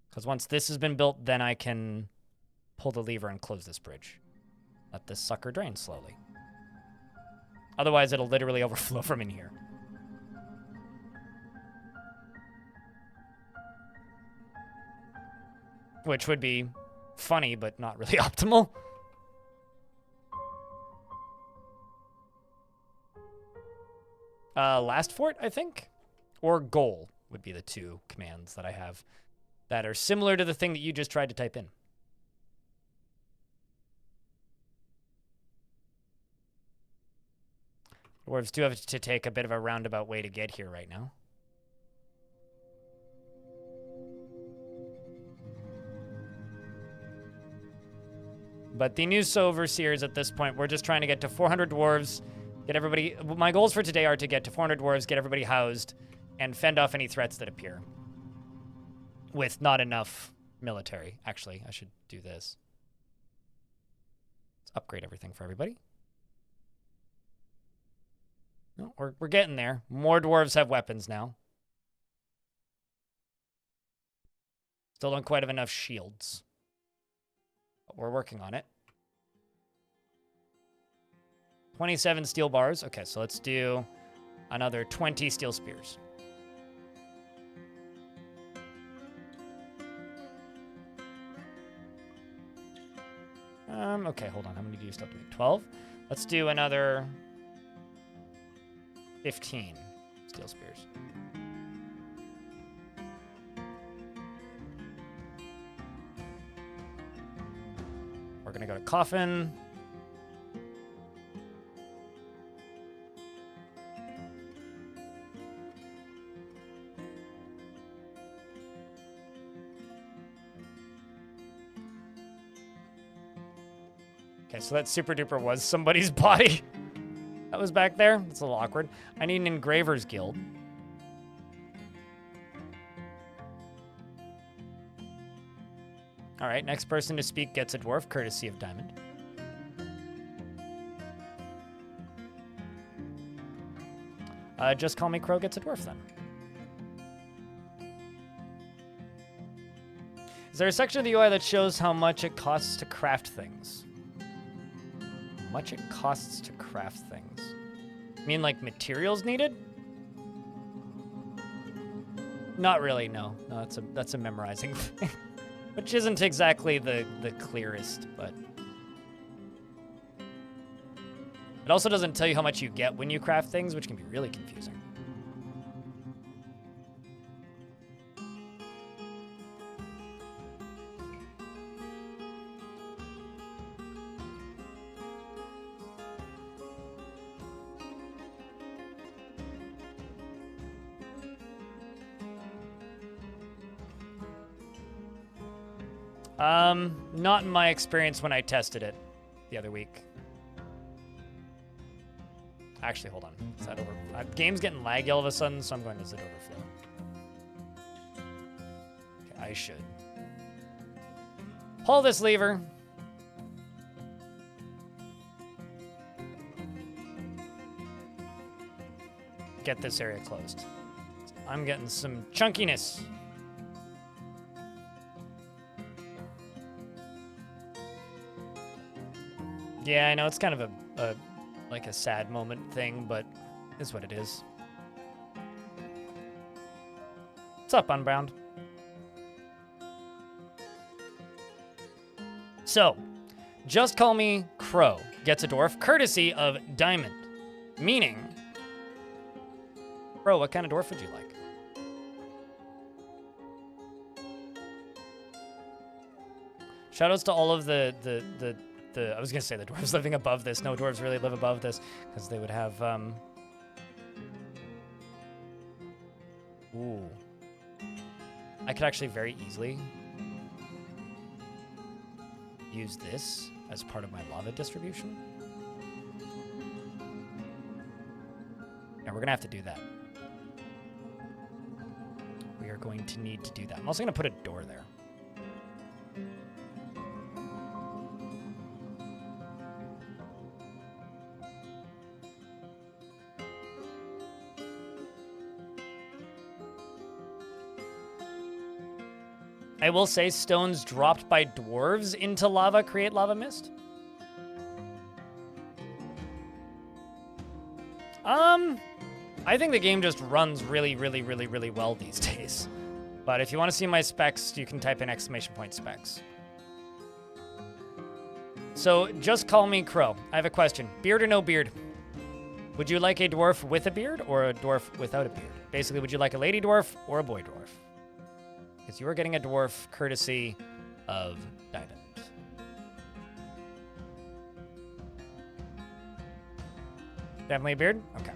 Because once this has been built, then I can pull the lever and close this bridge. Let this sucker drain slowly. Otherwise, it'll literally overflow from in here. Which would be funny, but not really optimal. Last fort, I think? Or goal would be the two commands that I have that are similar to the thing that you just tried to type in. Dwarves do have to take a bit of a roundabout way to get here right now. But the news overseers at this point, we're just trying to get to 400 dwarves, get everybody... My goals for today are to get to 400 dwarves, get everybody housed, and fend off any threats that appear. With not enough military. Actually, I should do this. Let's upgrade everything for everybody. No, we're getting there. More dwarves have weapons now. Still don't quite have enough shields. But we're working on it. 27 steel bars. Okay, so let's do another 20 steel spears. Okay, hold on. How many do you still have to make? 12? Let's do another 15 steel spears. We're gonna go to coffin. Okay, so that super duper was somebody's body. That was back there. That's a little awkward. I need an engraver's guild. All right, next person to speak gets a dwarf, courtesy of Diamond. Just Call Me Crow gets a dwarf then. Is there a section of the UI that shows how much it costs to craft things? Much it costs to craft things. You mean like materials needed? Not really, no. No, that's a memorizing thing. Which isn't exactly the clearest, but... It also doesn't tell you how much you get when you craft things, which can be really confusing. Not in my experience when I tested it the other week. Actually, hold on. Is that over? Game's getting laggy all of a sudden, so I'm going to zit overflow. Okay, I should. Pull this lever. Get this area closed. I'm getting some chunkiness. Yeah, I know it's kind of like a sad moment thing, but it's what it is. What's up, Unbound? So, Just Call Me Crow gets a dwarf, courtesy of Diamond. Meaning, Crow, what kind of dwarf would you like? Shoutouts to all of the I was gonna say the dwarves living above this. No, dwarves really live above this because they would have ooh. I could actually very easily use this as part of my lava distribution. Yeah, we're gonna have to do that. We are going to need to do that. I'm also gonna put a door there. I will say stones dropped by dwarves into lava create lava mist. I think the game just runs really well these days. But if you want to see my specs, you can type in !specs. So, Just Call Me Crow. I have a question. Beard or no beard? Would you like a dwarf with a beard or a dwarf without a beard? Basically, would you like a lady dwarf or a boy dwarf? Because you are getting a dwarf courtesy of Diamond. Definitely a beard? Okay.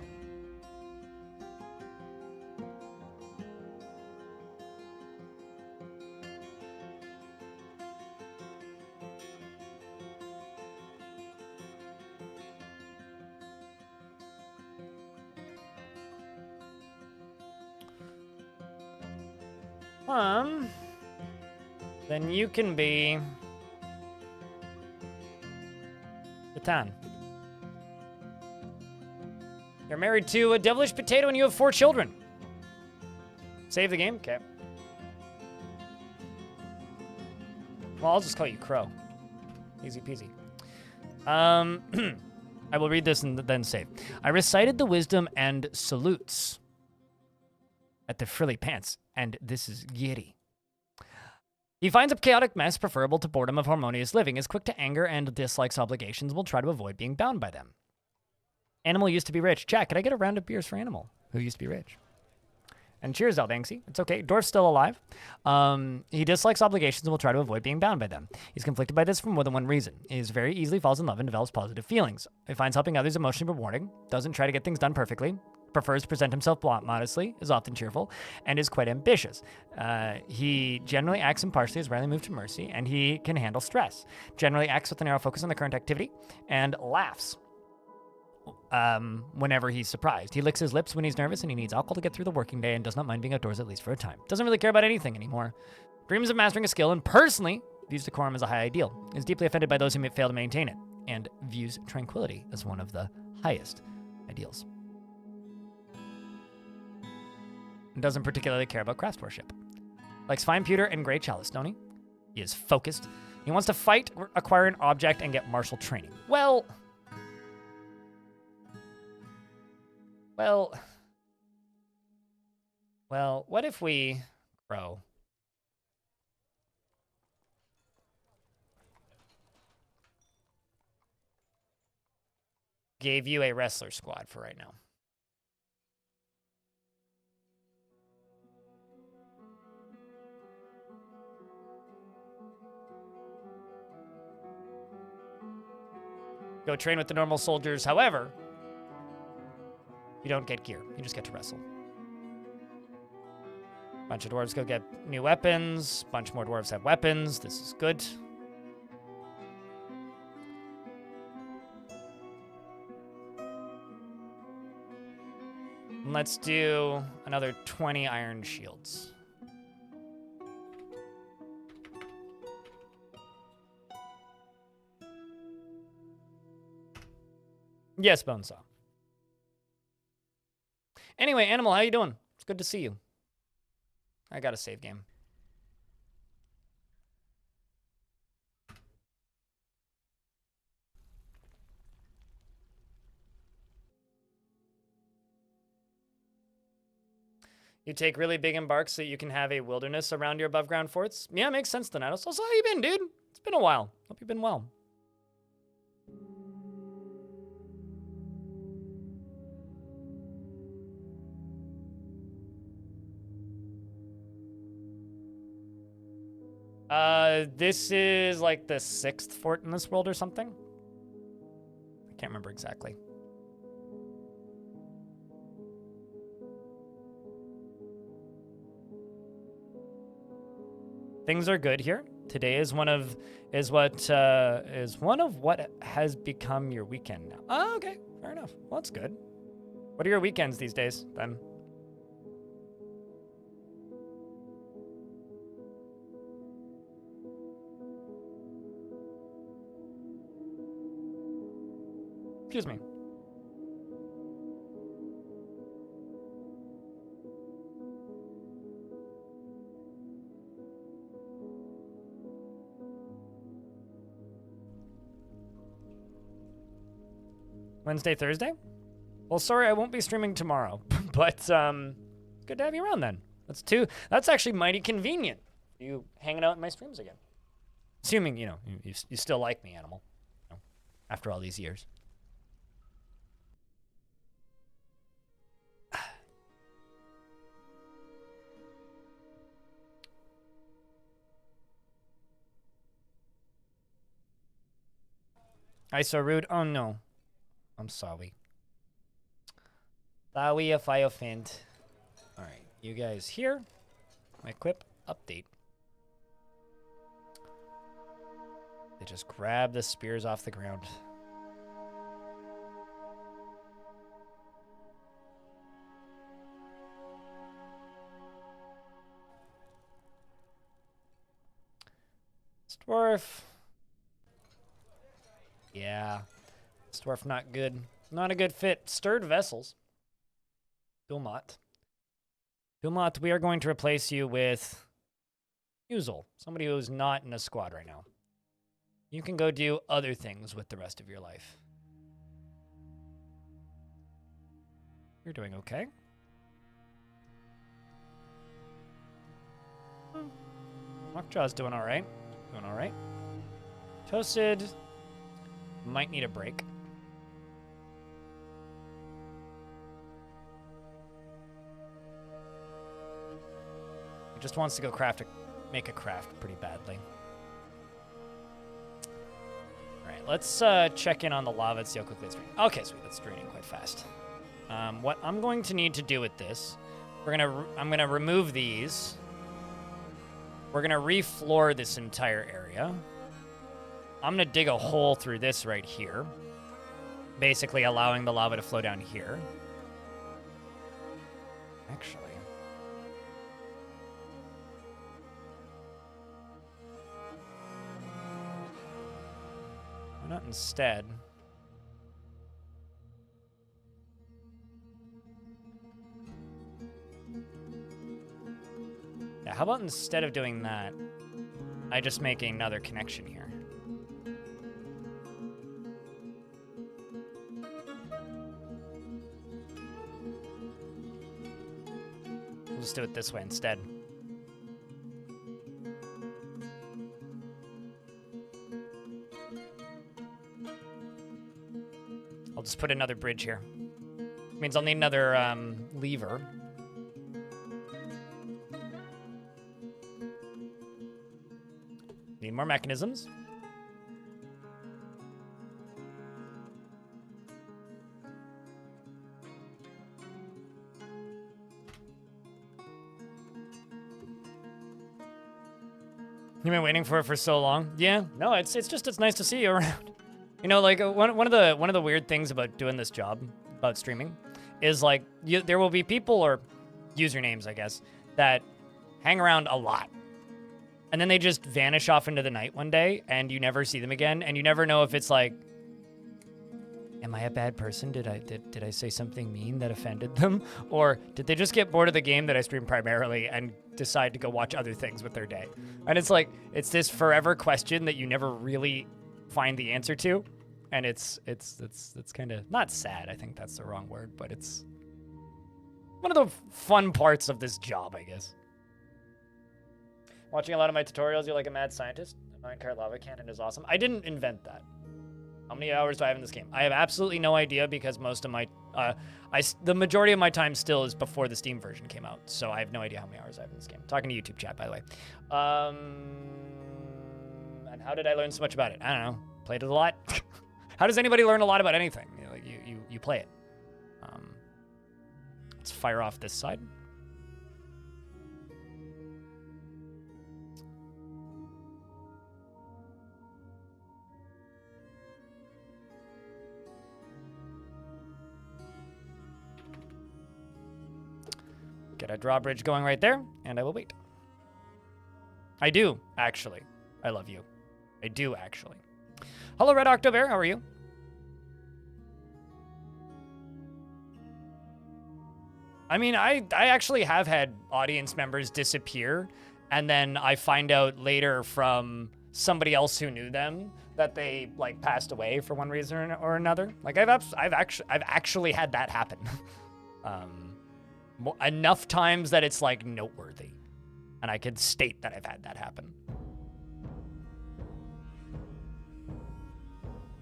Then you can be Batan. You're married to a devilish potato and you have 4 children. Save the game? Okay. Well, I'll just call you Crow. Easy peasy. I will read this and then save. I recited the wisdom and salutes at the frilly pants, and this is giddy. He finds a chaotic mess preferable to boredom of harmonious living, is quick to anger and dislikes obligations, will try to avoid being bound by them. Animal used to be rich. Jack, can I get a round of beers for Animal, who used to be rich? And cheers, Albanksy. It's okay. Dwarf's still alive. He dislikes obligations and will try to avoid being bound by them. He's conflicted by this for more than one reason. He very easily falls in love and develops positive feelings. He finds helping others emotionally rewarding, doesn't try to get things done perfectly, prefers to present himself modestly, is often cheerful, and is quite ambitious. He generally acts impartially, is rarely moved to mercy, and he can handle stress. Generally acts with a narrow focus on the current activity, and laughs whenever he's surprised. He licks his lips when he's nervous and he needs alcohol to get through the working day and does not mind being outdoors at least for a time. Doesn't really care about anything anymore. Dreams of mastering a skill and personally views decorum as a high ideal. Is deeply offended by those who may fail to maintain it and views tranquility as one of the highest ideals. And doesn't particularly care about craft worship. Likes fine pewter and gray chalice, don't he? He is focused. He wants to fight, acquire an object, and get martial training. Well, what if we grow? Gave you a wrestler squad for right now. Go train with the normal soldiers. However, you don't get gear. You just get to wrestle. Bunch of dwarves go get new weapons. Bunch more dwarves have weapons. This is good. And let's do another 20 iron shields. Yes, Bonesaw. Anyway, Animal, how you doing? It's good to see you. I got a save game. You take really big embarks so you can have a wilderness around your above ground forts? Yeah, makes sense, Donatos. Also, how you been, dude? It's been a while. Hope you've been well. This is like the 6th fort in this world or something. I can't remember exactly. Things are good here. Today is one of what has become your weekend now. Oh, okay, fair enough. Well, that's good. What are your weekends these days, then? Excuse me. Wednesday, Thursday? Well, sorry, I won't be streaming tomorrow, but good to have you around then. That's actually mighty convenient. You hanging out in my streams again. Assuming, you still like me, Animal, after all these years. I so rude. Oh no. I'm sorry. Sorry if I offend. Alright, you guys here. Equip update. They just grab the spears off the ground. Dwarf. Yeah. Dwarf not good. Not a good fit. Stirred vessels. Bilmot. Bilmot, we are going to replace you with Muzel. Somebody who's not in a squad right now. You can go do other things with the rest of your life. You're doing okay. Mockjaw's doing all right. Doing all right. Toasted might need a break. He just wants to go make a craft pretty badly. All right, let's check in on the lava and see how quickly it's draining. Okay, sweet, that's draining quite fast. What I'm going to need to do with this, I'm gonna remove these. We're gonna refloor this entire area. I'm gonna dig a hole through this right here, basically allowing the lava to flow down here. Actually, why not instead? Yeah, how about instead of doing that, I just make another connection here. We'll just do it this way instead. I'll just put another bridge here. Means I'll need another lever. Need more mechanisms. You've been waiting for it for so long. Yeah, no, it's nice to see you around. You know, like one of the weird things about doing this job, about streaming, is like there will be people or usernames, I guess, that hang around a lot. And then they just vanish off into the night one day, and you never see them again, and you never know if it's like, am I a bad person? Did I say something mean that offended them? Or did they just get bored of the game that I stream primarily and decide to go watch other things with their day? And it's like, it's this forever question that you never really find the answer to. And it's kind of, not sad, I think that's the wrong word, but it's one of the fun parts of this job, I guess. Watching a lot of my tutorials, you're like a mad scientist. The minecart lava cannon is awesome. I didn't invent that. How many hours do I have in this game? I have absolutely no idea because most of my, the majority of my time still is before the Steam version came out. So I have no idea how many hours I have in this game. Talking to YouTube chat, by the way. And how did I learn so much about it? I don't know. Played it a lot. How does anybody learn a lot about anything? You know, like you play it. Let's fire off this side. Get a drawbridge going right there, and I will wait. I do, actually. I love you. I do, actually. Hello, Red Octobear. How are you? I mean, I actually have had audience members disappear, and then I find out later from somebody else who knew them that they like passed away for one reason or another. Like I've actually had that happen. Enough times that it's like noteworthy, and I could state that I've had that happen.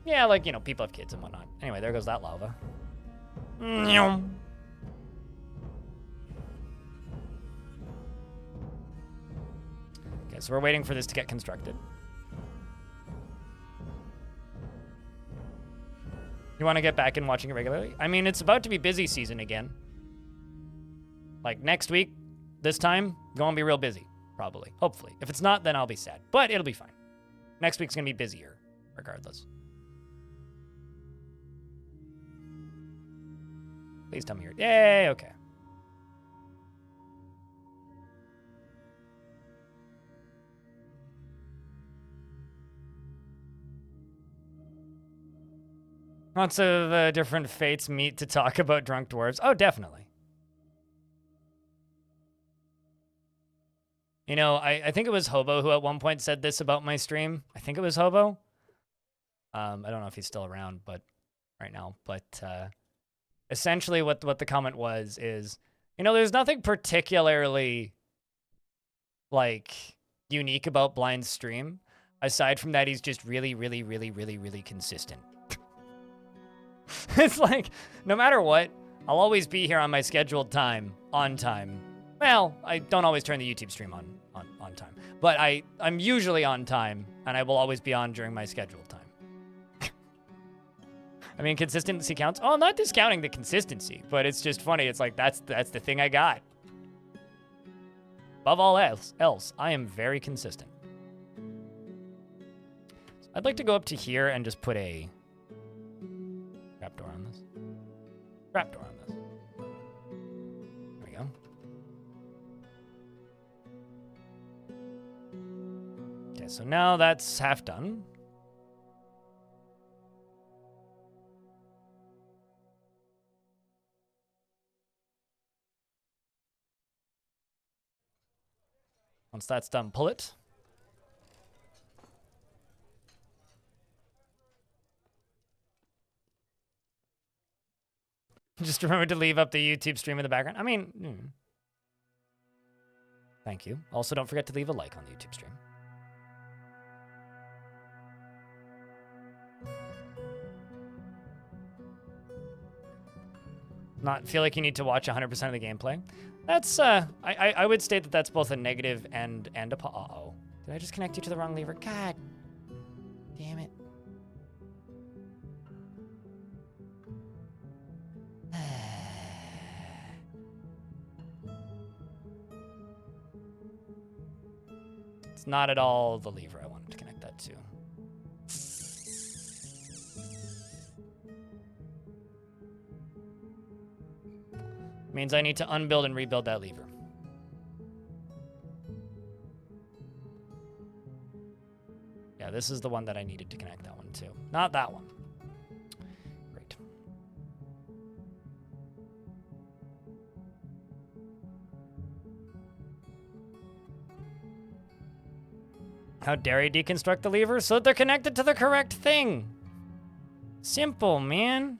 Yeah, like, you know, people have kids and whatnot. Anyway, there goes that lava. Okay, so we're waiting for this to get constructed. You want to get back in watching it regularly? I mean, it's about to be busy season again. Like next week, this time, gonna be real busy, probably. Hopefully. If it's not, then I'll be sad. But it'll be fine. Next week's gonna be busier, regardless. Please tell me you're... Yay, okay. Lots of different fates meet to talk about drunk dwarves. Oh, definitely. You know, I think it was Hobo who at one point said this about my stream. I think it was Hobo. I don't know if he's still around, but right now. But essentially what the comment was is, you know, there's nothing particularly, like, unique about Blind's stream. Aside from that, he's just really consistent. It's like, no matter what, I'll always be here on my scheduled time, on time. Well, I don't always turn the YouTube stream on time, but I'm usually on time, and I will always be on during my scheduled time. I mean, consistency counts. Oh, I'm not discounting the consistency, but it's just funny. It's like, that's the thing I got. Above all else, I am very consistent. I'd like to go up to here and just put a trapdoor on this. Trapdoor on this. There we go. Okay, so now that's half done. Once that's done, pull it. Just remember to leave up the YouTube stream in the background. I mean, thank you. Also, don't forget to leave a like on the YouTube stream. Not feel like you need to watch 100% of the gameplay. That's, I would state that that's both a negative and a uh-oh. Did I just connect you to the wrong lever? God damn it. It's not at all the lever I wanted to connect that to. Means I need to unbuild and rebuild that lever. Yeah, this is the one that I needed to connect that one to. Not that one. Great. How dare I deconstruct the lever so that they're connected to the correct thing? Simple, man.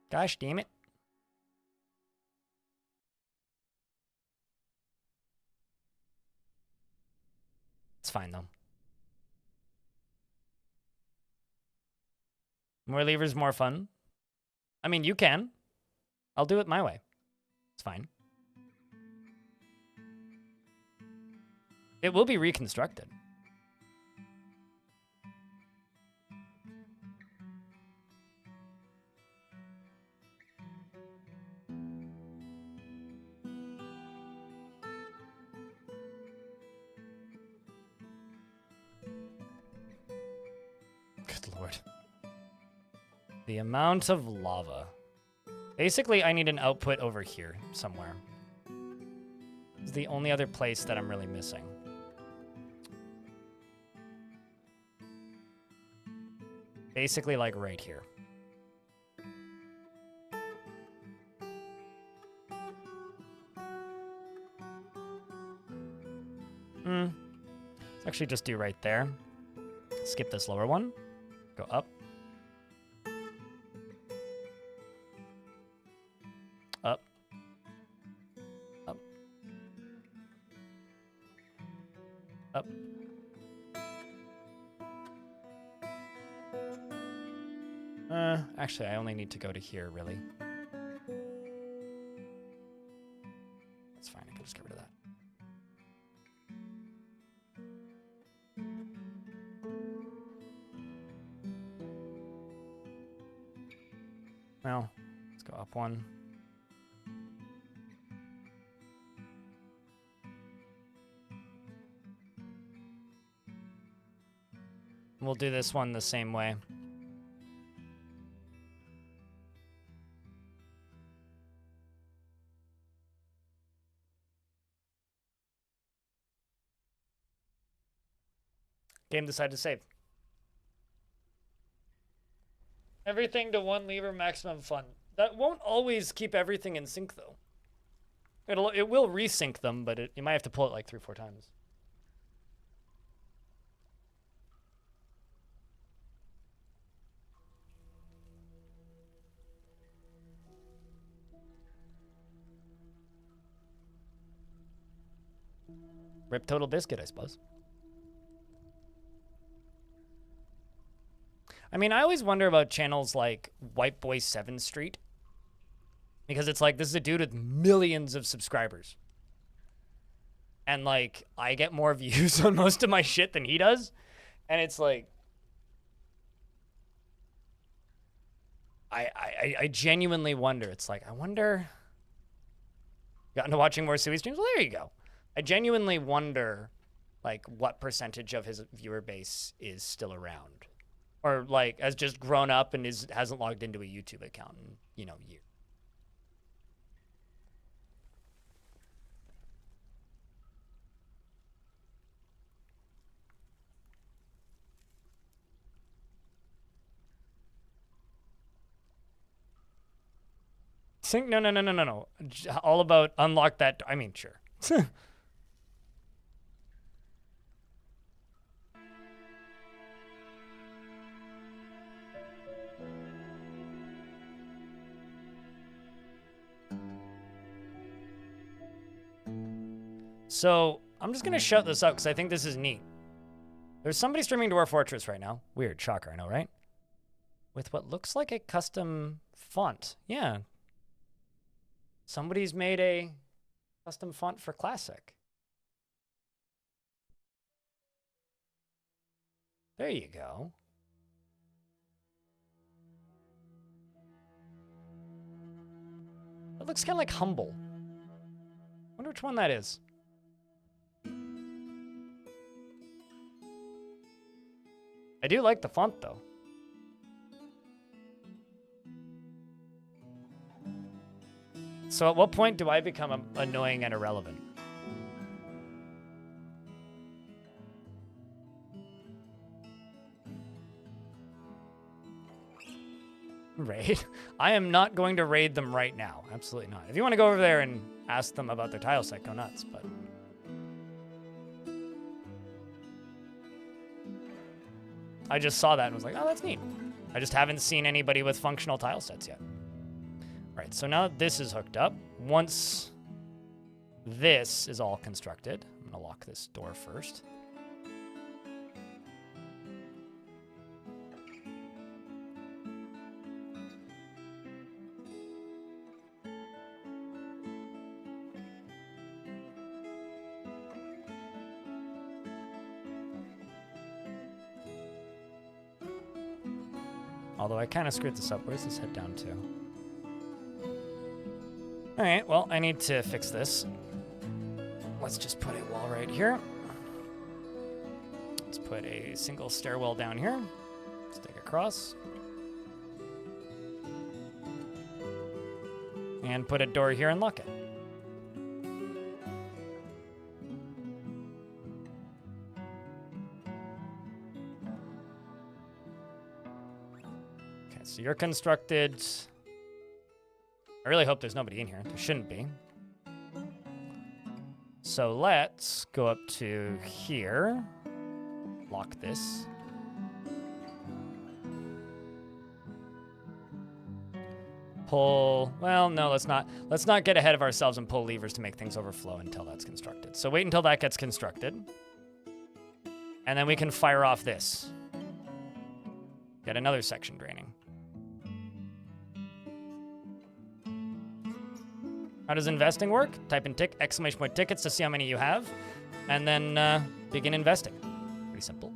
Gosh damn it. It's fine, though. More levers, more fun. I mean, you can. I'll do it my way. It's fine. It will be reconstructed. Good lord. The amount of lava. Basically, I need an output over here somewhere. It's the only other place that I'm really missing. Basically, like right here. Let's actually just do right there. Skip this lower one. Go up. Up. Up. Up. Actually, I only need to go to here, really. That's fine, I can just get rid of that. Well, let's go up one. We'll do this one the same way. Game decided to save. Everything to one lever, maximum fun. That won't always keep everything in sync, though. It will resync them, but you might have to pull it like 3 or 4 times. Rip Total Biscuit, I suppose. I mean, I always wonder about channels like White Boy 7th Street. Because it's like, this is a dude with millions of subscribers. And like, I get more views on most of my shit than he does. And it's like, I genuinely wonder. It's like, I wonder, gotten to watching more Suey streams? Well, there you go. I genuinely wonder, like, what percentage of his viewer base is still around. Or, like, has just grown up and hasn't logged into a YouTube account in, you know, years. Sync? No. All about unlock that. I mean, sure. So, I'm just going to shut this up because I think this is neat. There's somebody streaming Dwarf Fortress right now. Weird. Shocker, I know, right? With what looks like a custom font. Yeah. Somebody's made a custom font for Classic. There you go. It looks kind of like Humble. Wonder which one that is. I do like the font, though. So at what point do I become annoying and irrelevant? Raid? I am not going to raid them right now. Absolutely not. If you want to go over there and ask them about their tile set, go nuts, but... I just saw that and was like, oh, that's neat. I just haven't seen anybody with functional tile sets yet. Right, so now this is hooked up. Once this is all constructed, I'm gonna lock this door first. Although I kind of screwed this up. Where's this head down to? All right, well, I need to fix this. Let's just put a wall right here. Let's put a single stairwell down here. Stick across. And put a door here and lock it. Okay, so you're constructed. I really hope there's nobody in here. There shouldn't be. So let's go up to here. Lock this. Pull, well, no, let's not get ahead of ourselves and pull levers to make things overflow until that's constructed. So wait until that gets constructed. And then we can fire off this. Get another section draining. How does investing work? Type in exclamation point tickets to see how many you have, and then begin investing. Pretty simple.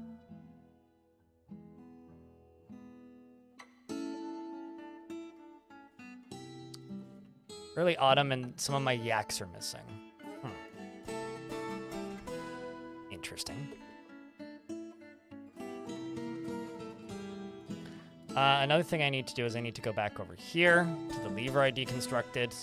Early autumn and some of my yaks are missing. Interesting. Another thing I need to do is I need to go back over here to the lever I deconstructed.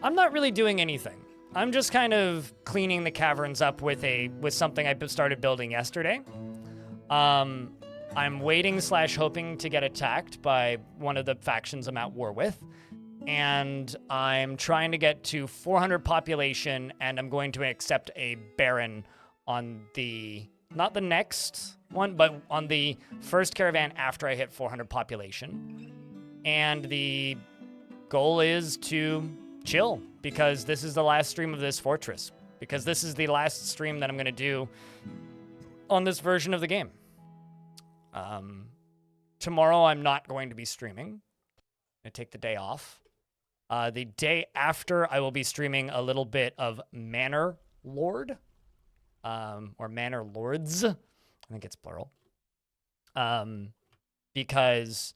I'm not really doing anything. I'm just kind of cleaning the caverns up with something I started building yesterday. I'm waiting / hoping to get attacked by one of the factions I'm at war with. and I'm trying to get to 400 population, and I'm going to accept a Baron on the, not the next one, but on the first caravan after I hit 400 population. And the goal is to chill, because this is the last stream of this fortress. Because this is the last stream that I'm going to do on this version of the game. Tomorrow I'm not going to be streaming. I'm going to take the day off. The day after, I will be streaming a little bit of Manor Lord, or Manor Lords. I think it's plural. Because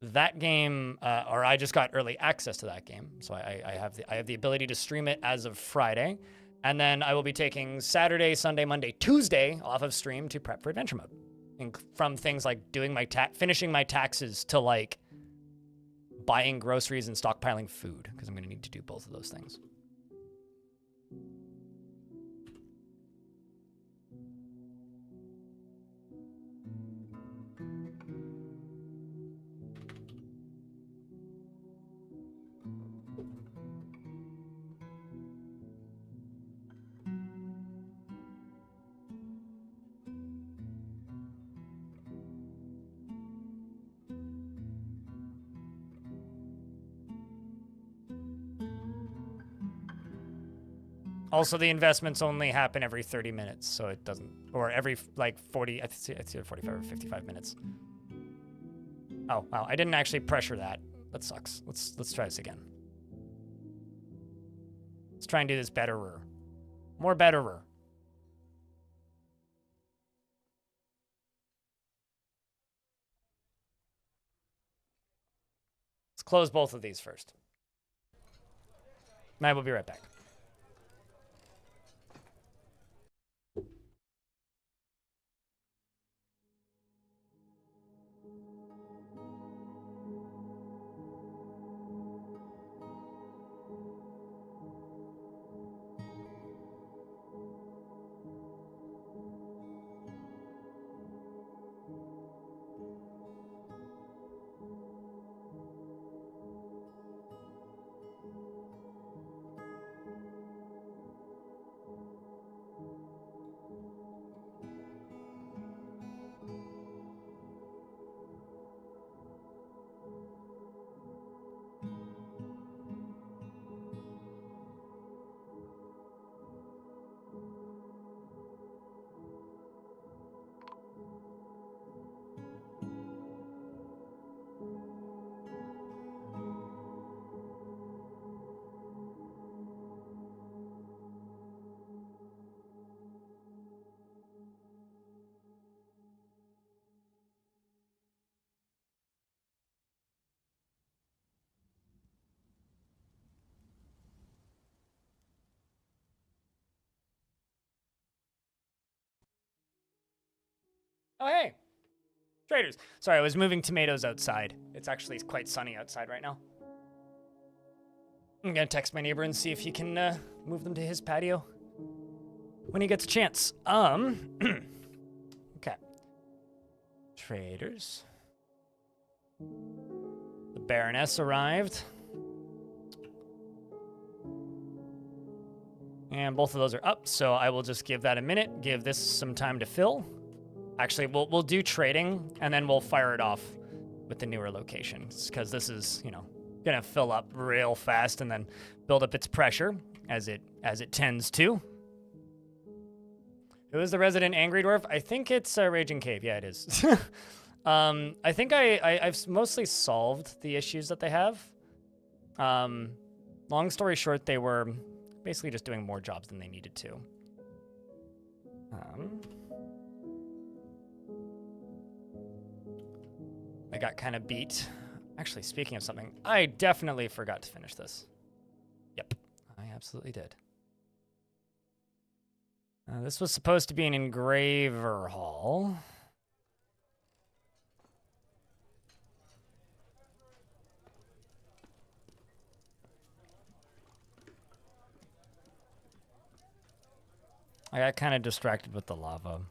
that game, or I just got early access to that game, so I have the ability to stream it as of Friday, and then I will be taking Saturday, Sunday, Monday, Tuesday off of stream to prep for adventure mode, and from things like doing my finishing my taxes to like buying groceries and stockpiling food, because I'm going to need to do both of those things. Also, the investments only happen every 30 minutes, so it doesn't, or every like 40, it's either 45 or 55 minutes. Oh, wow, I didn't actually pressure that. That sucks. Let's try this again. Let's try and do this betterer. More betterer. Let's close both of these first. And I will be right back. Oh, hey. Traders. Sorry, I was moving tomatoes outside. It's actually quite sunny outside right now. I'm gonna text my neighbor and see if he can move them to his patio when he gets a chance. Okay. Traders. The Baroness arrived. And both of those are up, so I will just give that a minute, give this some time to fill. Actually, we'll do trading, and then we'll fire it off with the newer locations, because this is, you know, gonna fill up real fast and then build up its pressure, as it tends to. Who is the resident angry dwarf? I think it's Raging Cave. Yeah, it is. I think I've mostly solved the issues that they have. Long story short, they were basically just doing more jobs than they needed to. I got kind of beat. Actually, speaking of something, I definitely forgot to finish this. Yep, I absolutely did. This was supposed to be an engraver hall. I got kind of distracted with the lava.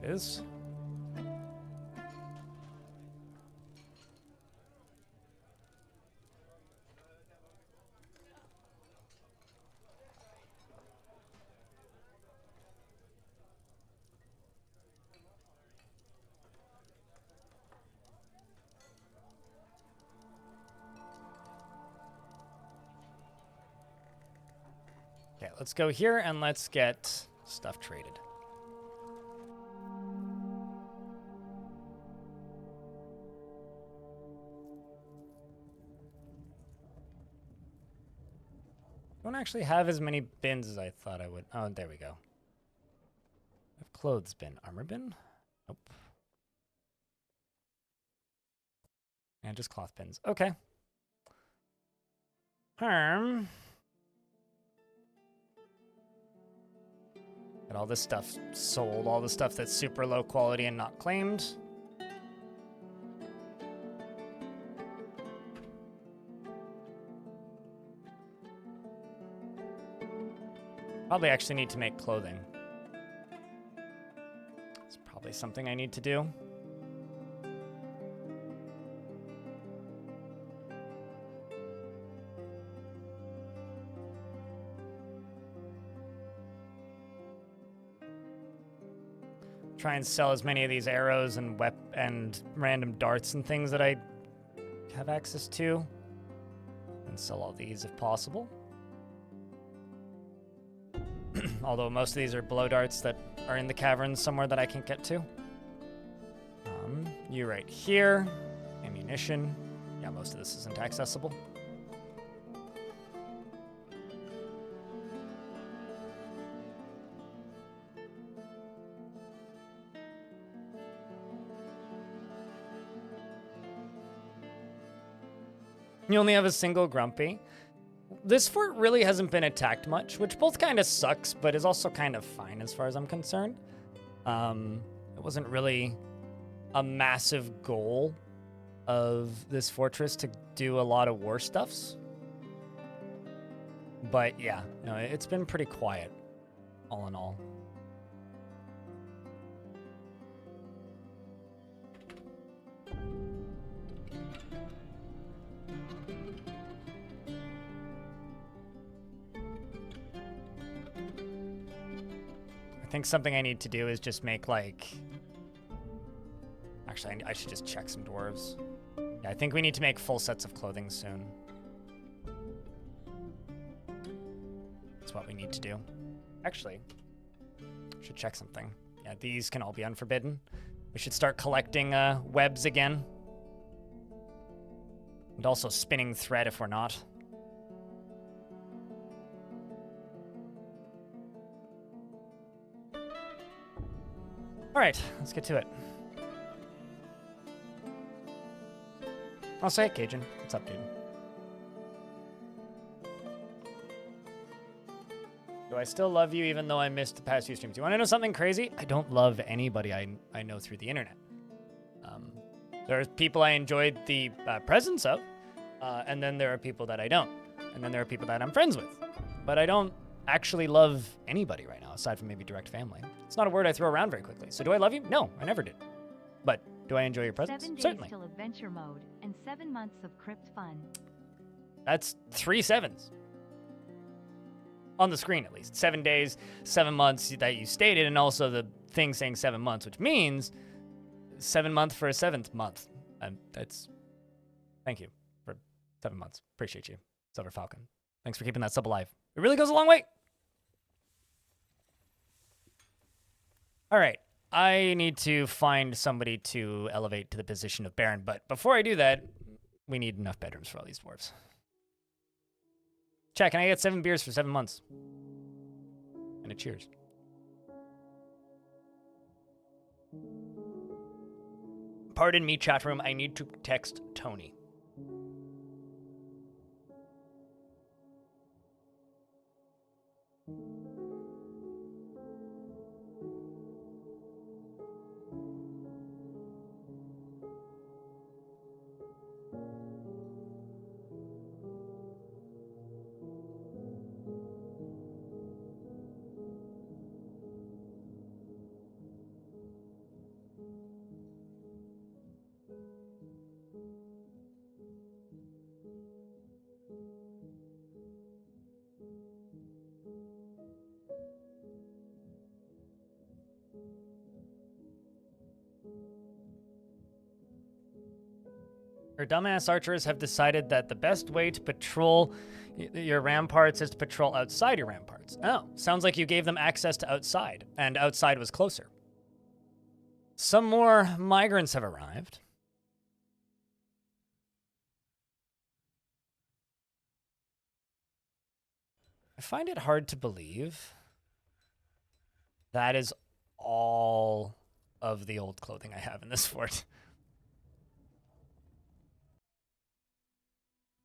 it is. Okay, let's go here and let's get stuff traded. Don't actually have as many bins as I thought I would. Oh, there we go. I have clothes bin. Armor bin? Nope. And just cloth bins. Okay. Get all this stuff sold. All the stuff that's super low quality and not claimed. Probably actually need to make clothing. It's probably something I need to do. Try and sell as many of these arrows and and random darts and things that I have access to. And sell all these if possible. Although most of these are blow darts that are in the caverns somewhere that I can't get to. You right here. Ammunition. Yeah, most of this isn't accessible. You only have a single grumpy. This fort really hasn't been attacked much, which both kind of sucks, but is also kind of fine as far as I'm concerned. It wasn't really a massive goal of this fortress to do a lot of war stuffs. But yeah, no, it's been pretty quiet, all in all. I think something I need to do is just make like... Actually, I should just check some dwarves. Yeah, I think we need to make full sets of clothing soon. That's what we need to do. Actually, should check something. Yeah, these can all be unforbidden. We should start collecting webs again. And also spinning thread if we're not. All right, let's get to it. I'll say it, Cajun. What's up, dude? Do I still love you even though I missed the past few streams? You want to know something crazy? I don't love anybody I know through the internet. There are people I enjoyed the presence of, and then there are people that I don't. And then there are people that I'm friends with. But I don't actually love anybody right now, aside from maybe direct family. It's not a word I throw around very quickly. So do I love you? No, I never did. But do I enjoy your presence? 7 days Certainly. till adventure mode and 7 months of crypt fun. That's 3 sevens. On the screen, at least. 7 days, 7 months that you stated, and also the thing saying 7 months, which means 7 months for a 7th month. That's... Thank you for 7 months. Appreciate you, Silver Falcon. Thanks for keeping that sub alive. It really goes a long way. All right. I need to find somebody to elevate to the position of Baron, but before I do that, we need enough bedrooms for all these dwarves. Chat, can I get 7 beers for 7 months? And a cheers. Pardon me, chat room. I need to text Tony. Her dumbass archers have decided that the best way to patrol your ramparts is to patrol outside your ramparts. Oh, sounds like you gave them access to outside, and outside was closer. Some more migrants have arrived. I find it hard to believe that is all of the old clothing I have in this fort.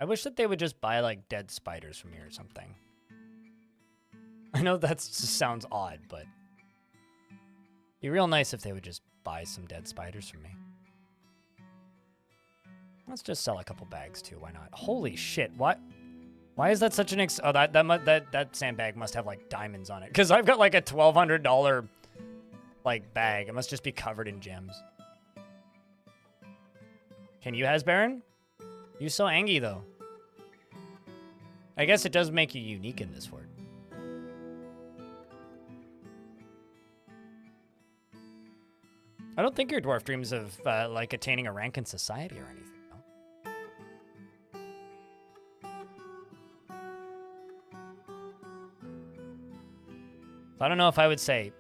I wish that they would just buy, like, dead spiders from me or something. I know that just sounds odd, but it'd be real nice if they would just buy some dead spiders from me. Let's just sell a couple bags, too. Why not? Holy shit, what? Why is that such an oh, that sandbag must have, like, diamonds on it. Because I've got, like, a $1,200, like, bag. It must just be covered in gems. Can you, Hasbaron? You so angry, though. I guess it does make you unique in this fort. I don't think your dwarf dreams of, like, attaining a rank in society or anything, though. I don't know if I would say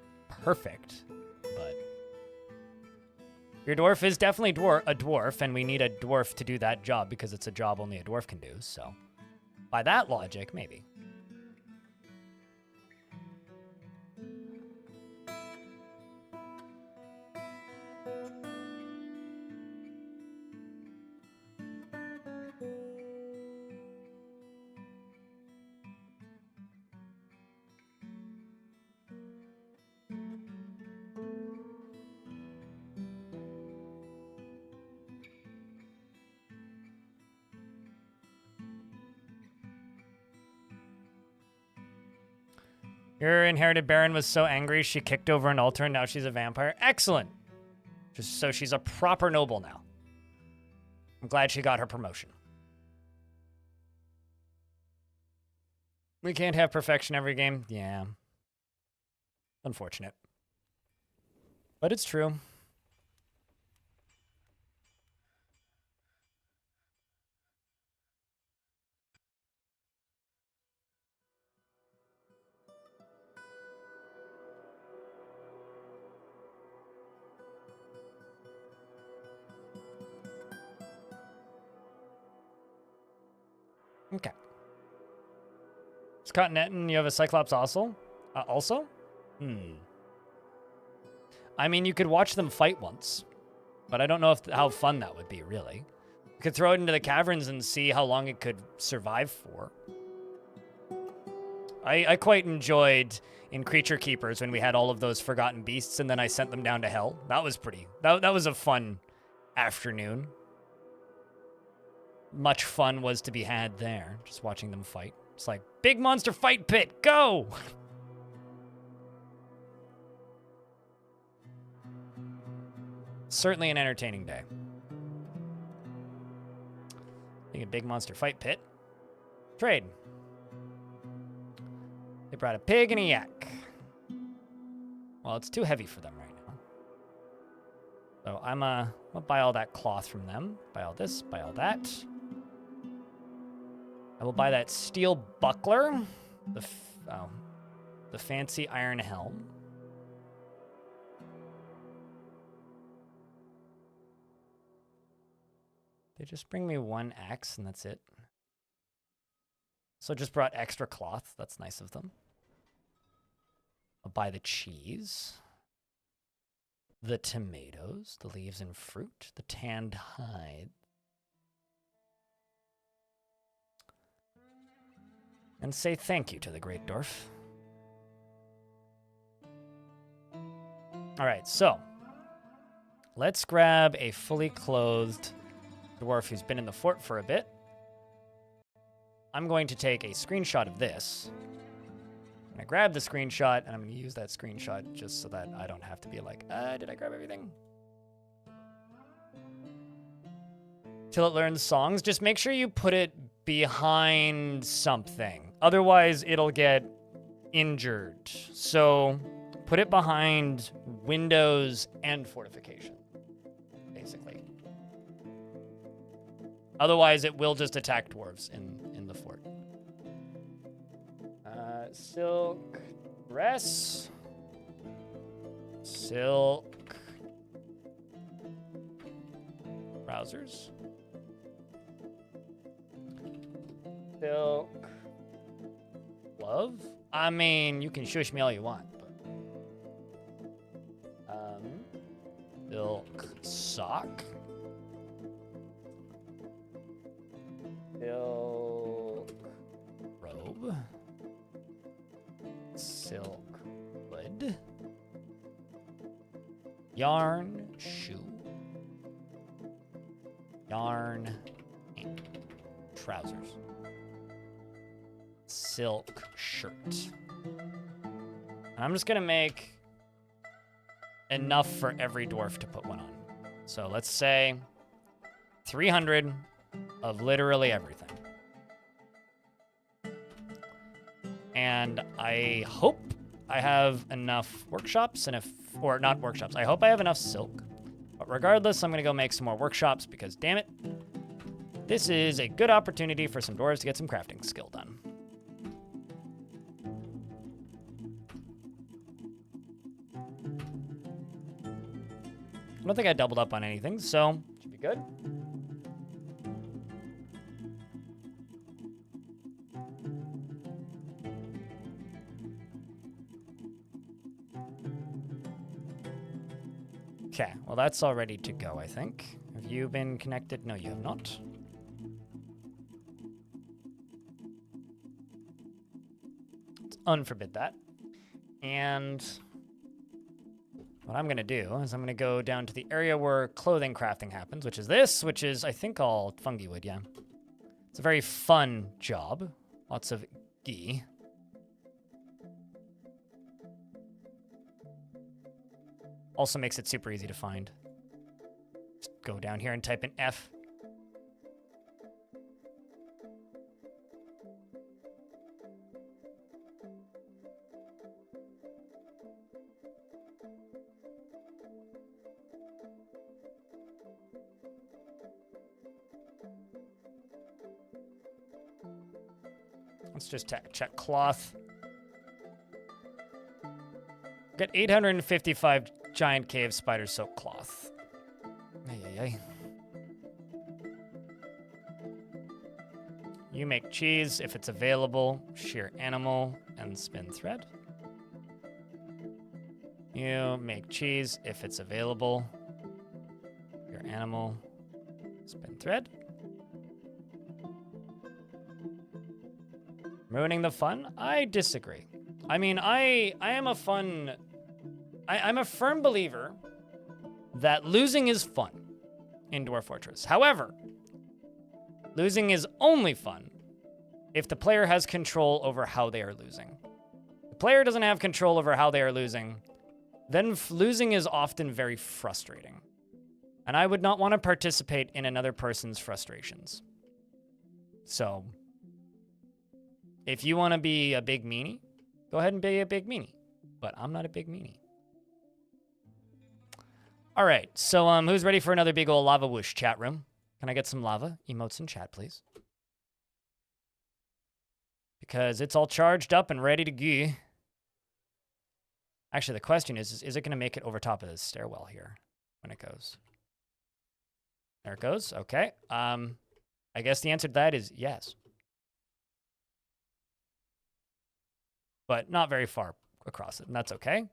perfect, but your dwarf is definitely a dwarf, and we need a dwarf to do that job because it's a job only a dwarf can do, so by that logic, maybe. Your inherited baron was so angry she kicked over an altar and now she's a vampire. Excellent. Just so she's a proper noble now. I'm glad she got her promotion. We can't have perfection every game. Yeah. Unfortunate. But it's true. Okay. Scott Netton, you have a Cyclops also? I mean, you could watch them fight once, but I don't know how fun that would be, really. You could throw it into the caverns and see how long it could survive for. I quite enjoyed in Creature Keepers when we had all of those forgotten beasts and then I sent them down to hell. That was that was a fun afternoon. Much fun was to be had there, just watching them fight. It's like, big monster fight pit, go! Certainly an entertaining day. Being a big monster fight pit. Trade. They brought a pig and a yak. Well, it's too heavy for them right now. So I'll buy all that cloth from them. Buy all this, buy all that. I will buy that steel buckler, the fancy iron helm. They just bring me one axe and that's it. So just brought extra cloth. That's nice of them. I'll buy the cheese, the tomatoes, the leaves and fruit, the tanned hide. And say thank you to the Great Dwarf. All right, so let's grab a fully clothed dwarf who's been in the fort for a bit. I'm going to take a screenshot of this. I'm going to grab the screenshot, and I'm going to use that screenshot just so that I don't have to be like, did I grab everything? Till it learns songs. Just make sure you put it behind something. Otherwise, it'll get injured. So put it behind windows and fortification, basically. Otherwise, it will just attack dwarves in the fort. Silk dress. Silk trousers. Silk glove. I mean, you can shush me all you want, but silk sock. Silk robe. Silk hood. Yarn shoe. Yarn trousers. Silk shirt. And I'm just gonna make enough for every dwarf to put one on. So let's say 300 of literally everything. And I hope I have enough workshops, and or not workshops, I hope I have enough silk. But regardless, I'm gonna go make some more workshops because damn it, this is a good opportunity for some dwarves to get some crafting skill done. I don't think I doubled up on anything, so should be good. Okay, well that's all ready to go, I think. Have you been connected? No, you have not. Let's unforbid that. And what I'm gonna do is I'm gonna go down to the area where clothing crafting happens, which is this, which is, I think, all fungi wood, yeah. It's a very fun job. Lots of ghee. Also makes it super easy to find. Just go down here and type in F. Let's just check cloth. Got 855 giant cave spider silk cloth. Ay. You make cheese if it's available. Shear animal and spin thread. You make cheese if it's available. Your animal, spin thread. Ruining the fun? I disagree. I mean, I am a fun... I'm a firm believer that losing is fun in Dwarf Fortress. However, losing is only fun if the player has control over how they are losing. If the player doesn't have control over how they are losing, then losing is often very frustrating. And I would not want to participate in another person's frustrations. So, if you want to be a big meanie, go ahead and be a big meanie. But I'm not a big meanie. All right, so who's ready for another big old lava whoosh chat room? Can I get some lava emotes in chat, please? Because it's all charged up and ready to go. Actually, the question is it going to make it over top of this stairwell here when it goes? There it goes. Okay. I guess the answer to that is yes. But not very far across it, and that's okay,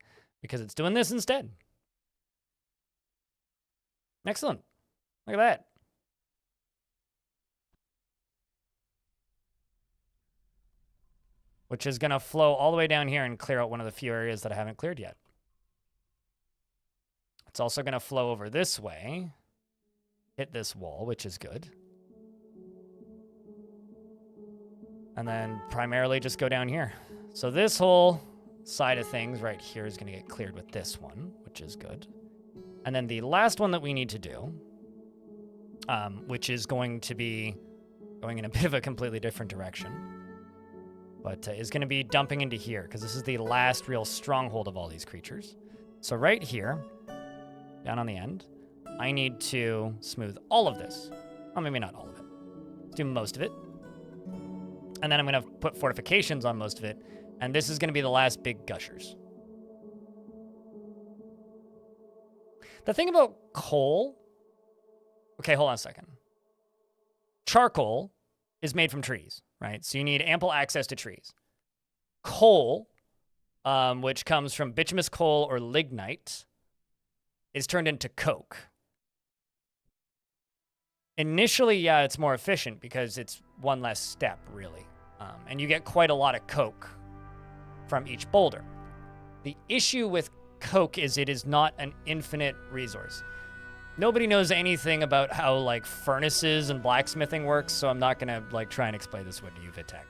because it's doing this instead. Excellent. Look at that. Which is going to flow all the way down here and clear out one of the few areas that I haven't cleared yet. It's also going to flow over this way, hit this wall, which is good. And then primarily just go down here. So this whole side of things right here is going to get cleared with this one, which is good. And then the last one that we need to do, which is going to be going in a bit of a completely different direction, but is going to be dumping into here, because this is the last real stronghold of all these creatures. So right here, down on the end, I need to smooth all of this. Well, maybe not all of it. do most of it. And then I'm going to put fortifications on most of it. And this is going to be the last big gushers. The thing about coal... Okay, hold on a second. Charcoal is made from trees, right? So you need ample access to trees. Coal, which comes from bituminous coal or lignite, is turned into coke. Initially, yeah, it's more efficient because it's one less step, really. And you get quite a lot of coke from each boulder. The issue with coke is it is not an infinite resource. Nobody knows anything about how, like, furnaces and blacksmithing works, so I'm not going to, like, try and explain this one to you, Vitek.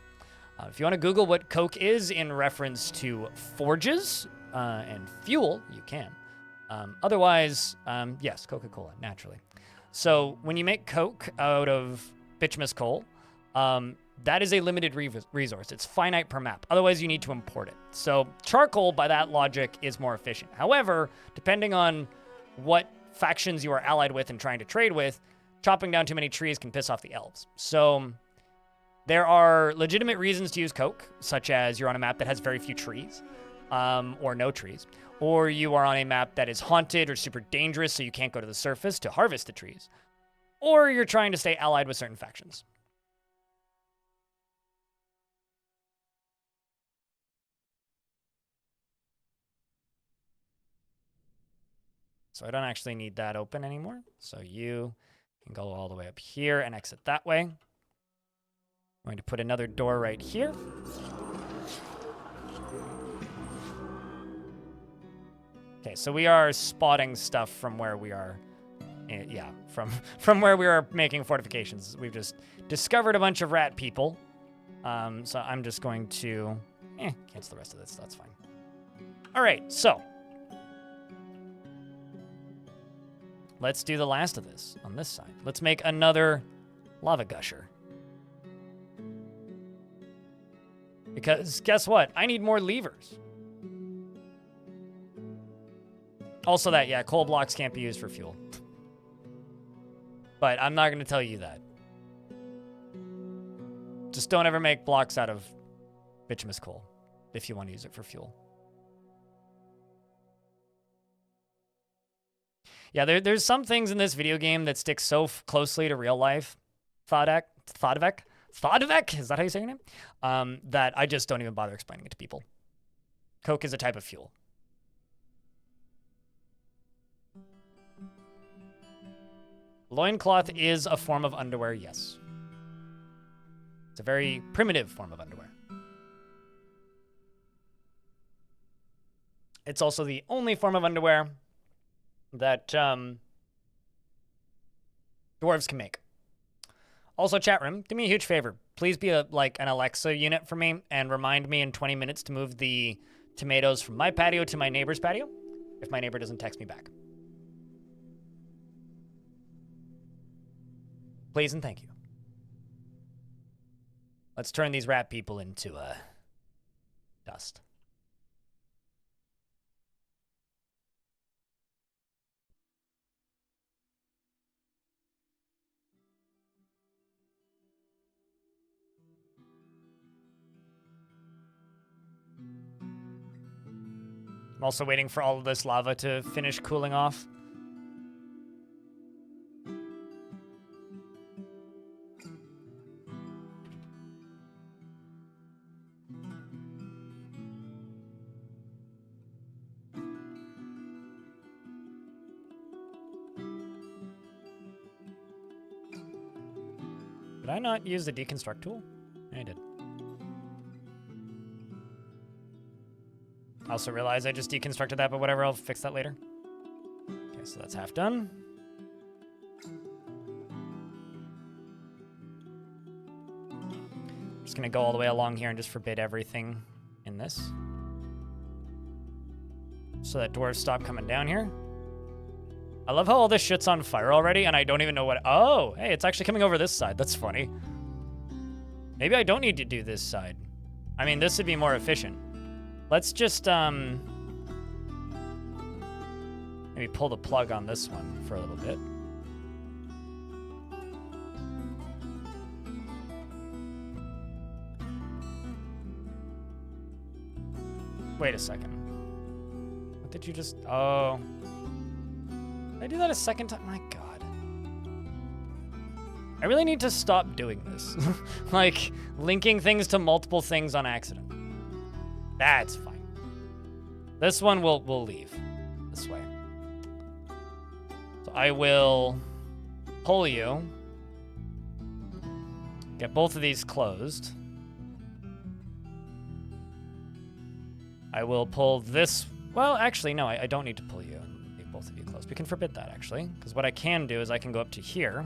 If you want to Google what coke is in reference to forges and fuel, you can. Otherwise, yes, Coca-Cola, naturally. So when you make coke out of bituminous coal, that is a limited resource. It's finite per map. Otherwise, you need to import it. So charcoal, by that logic, is more efficient. However, depending on what factions you are allied with and trying to trade with, chopping down too many trees can piss off the elves. So there are legitimate reasons to use coke, such as you're on a map that has very few trees, or no trees, or you are on a map that is haunted or super dangerous so you can't go to the surface to harvest the trees, or you're trying to stay allied with certain factions. So I don't actually need that open anymore. So you can go all the way up here and exit that way. I'm going to put another door right here. Okay, so we are spotting stuff from where we are, yeah, from where we are making fortifications. We've just discovered a bunch of rat people. So I'm just going to cancel the rest of this. That's fine. All right, so let's do the last of this on this side. Let's make another lava gusher. Because guess what? I need more levers. Also that, yeah, coal blocks can't be used for fuel. But I'm not going to tell you that. Just don't ever make blocks out of bituminous coal if you want to use it for fuel. Yeah, there's some things in this video game that stick so closely to real life. Thodek? Is that how you say your name? That I just don't even bother explaining it to people. Coke is a type of fuel. Loincloth is a form of underwear, yes. It's a very primitive form of underwear. It's also the only form of underwear that dwarves can make. Also, chat room, do me a huge favor. Please be like an Alexa unit for me and remind me in 20 minutes to move the tomatoes from my patio to my neighbor's patio if my neighbor doesn't text me back. Please and thank you. Let's turn these rat people into dust. I'm also waiting for all of this lava to finish cooling off. Did I not use the deconstruct tool? I did. I also realized I just deconstructed that, but whatever, I'll fix that later. Okay, so that's half done. Just gonna go all the way along here and just forbid everything in this. So that dwarves stop coming down here. I love how all this shit's on fire already, and I don't even know what... Oh, hey, it's actually coming over this side. That's funny. Maybe I don't need to do this side. I mean, this would be more efficient. Let's just, maybe pull the plug on this one for a little bit. Wait a second. What did you just... Oh. Did I do that a second time? My God. I really need to stop doing this. Like, linking things to multiple things on accident. That's fine. This one we'll leave this way. So I will pull you. Get both of these closed. I will pull this. Well, actually, no, I don't need to pull you and leave both of you closed. We can forbid that, actually. Because what I can do is I can go up to here.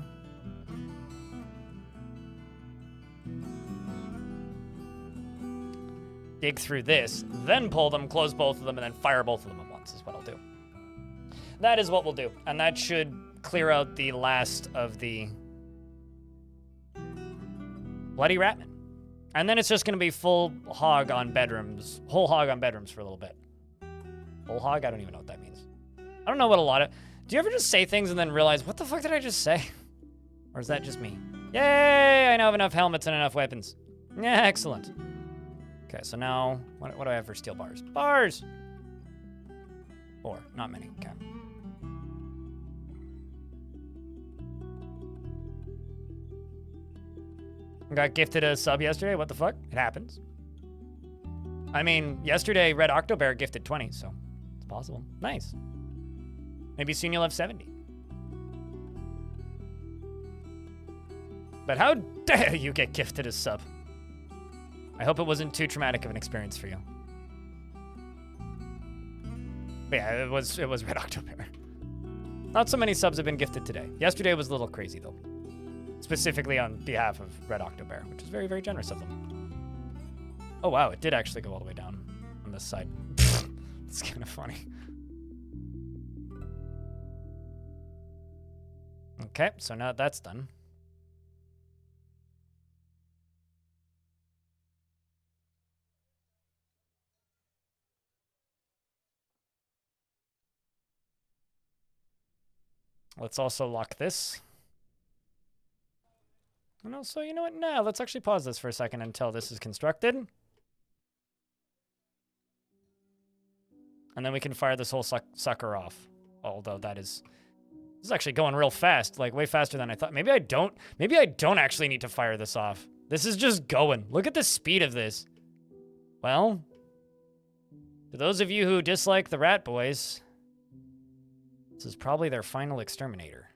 Dig through this, then pull them, close both of them, and then fire both of them at once is what I'll do. That is what we'll do. And that should clear out the last of the Bloody Ratman. And then it's just going to be full hog on bedrooms. Whole hog on bedrooms for a little bit. Whole hog? I don't even know what that means. I don't know what a lot of... Do you ever just say things and then realize, what the fuck did I just say? Or is that just me? Yay! I now have enough helmets and enough weapons. Yeah, excellent. Okay, so now, what do I have for steel bars? Bars! 4, not many, okay. Got gifted a sub yesterday, what the fuck? It happens. I mean, yesterday Red Octobear gifted 20, so it's possible. Nice. Maybe soon you'll have 70. But how dare you get gifted a sub? I hope it wasn't too traumatic of an experience for you. But yeah, it was Red Octobear. Not so many subs have been gifted today. Yesterday was a little crazy though. Specifically on behalf of Red Octobear, which is very, very generous of them. Oh wow, it did actually go all the way down on this side. It's kind of funny. Okay, so now that's done. Let's also lock this. And also, you know what? Nah, let's actually pause this for a second until this is constructed. And then we can fire this whole sucker off. Although this is actually going real fast, like way faster than I thought. Maybe I don't actually need to fire this off. This is just going. Look at the speed of this. Well, to those of you who dislike the Rat Boys, this is probably their final exterminator.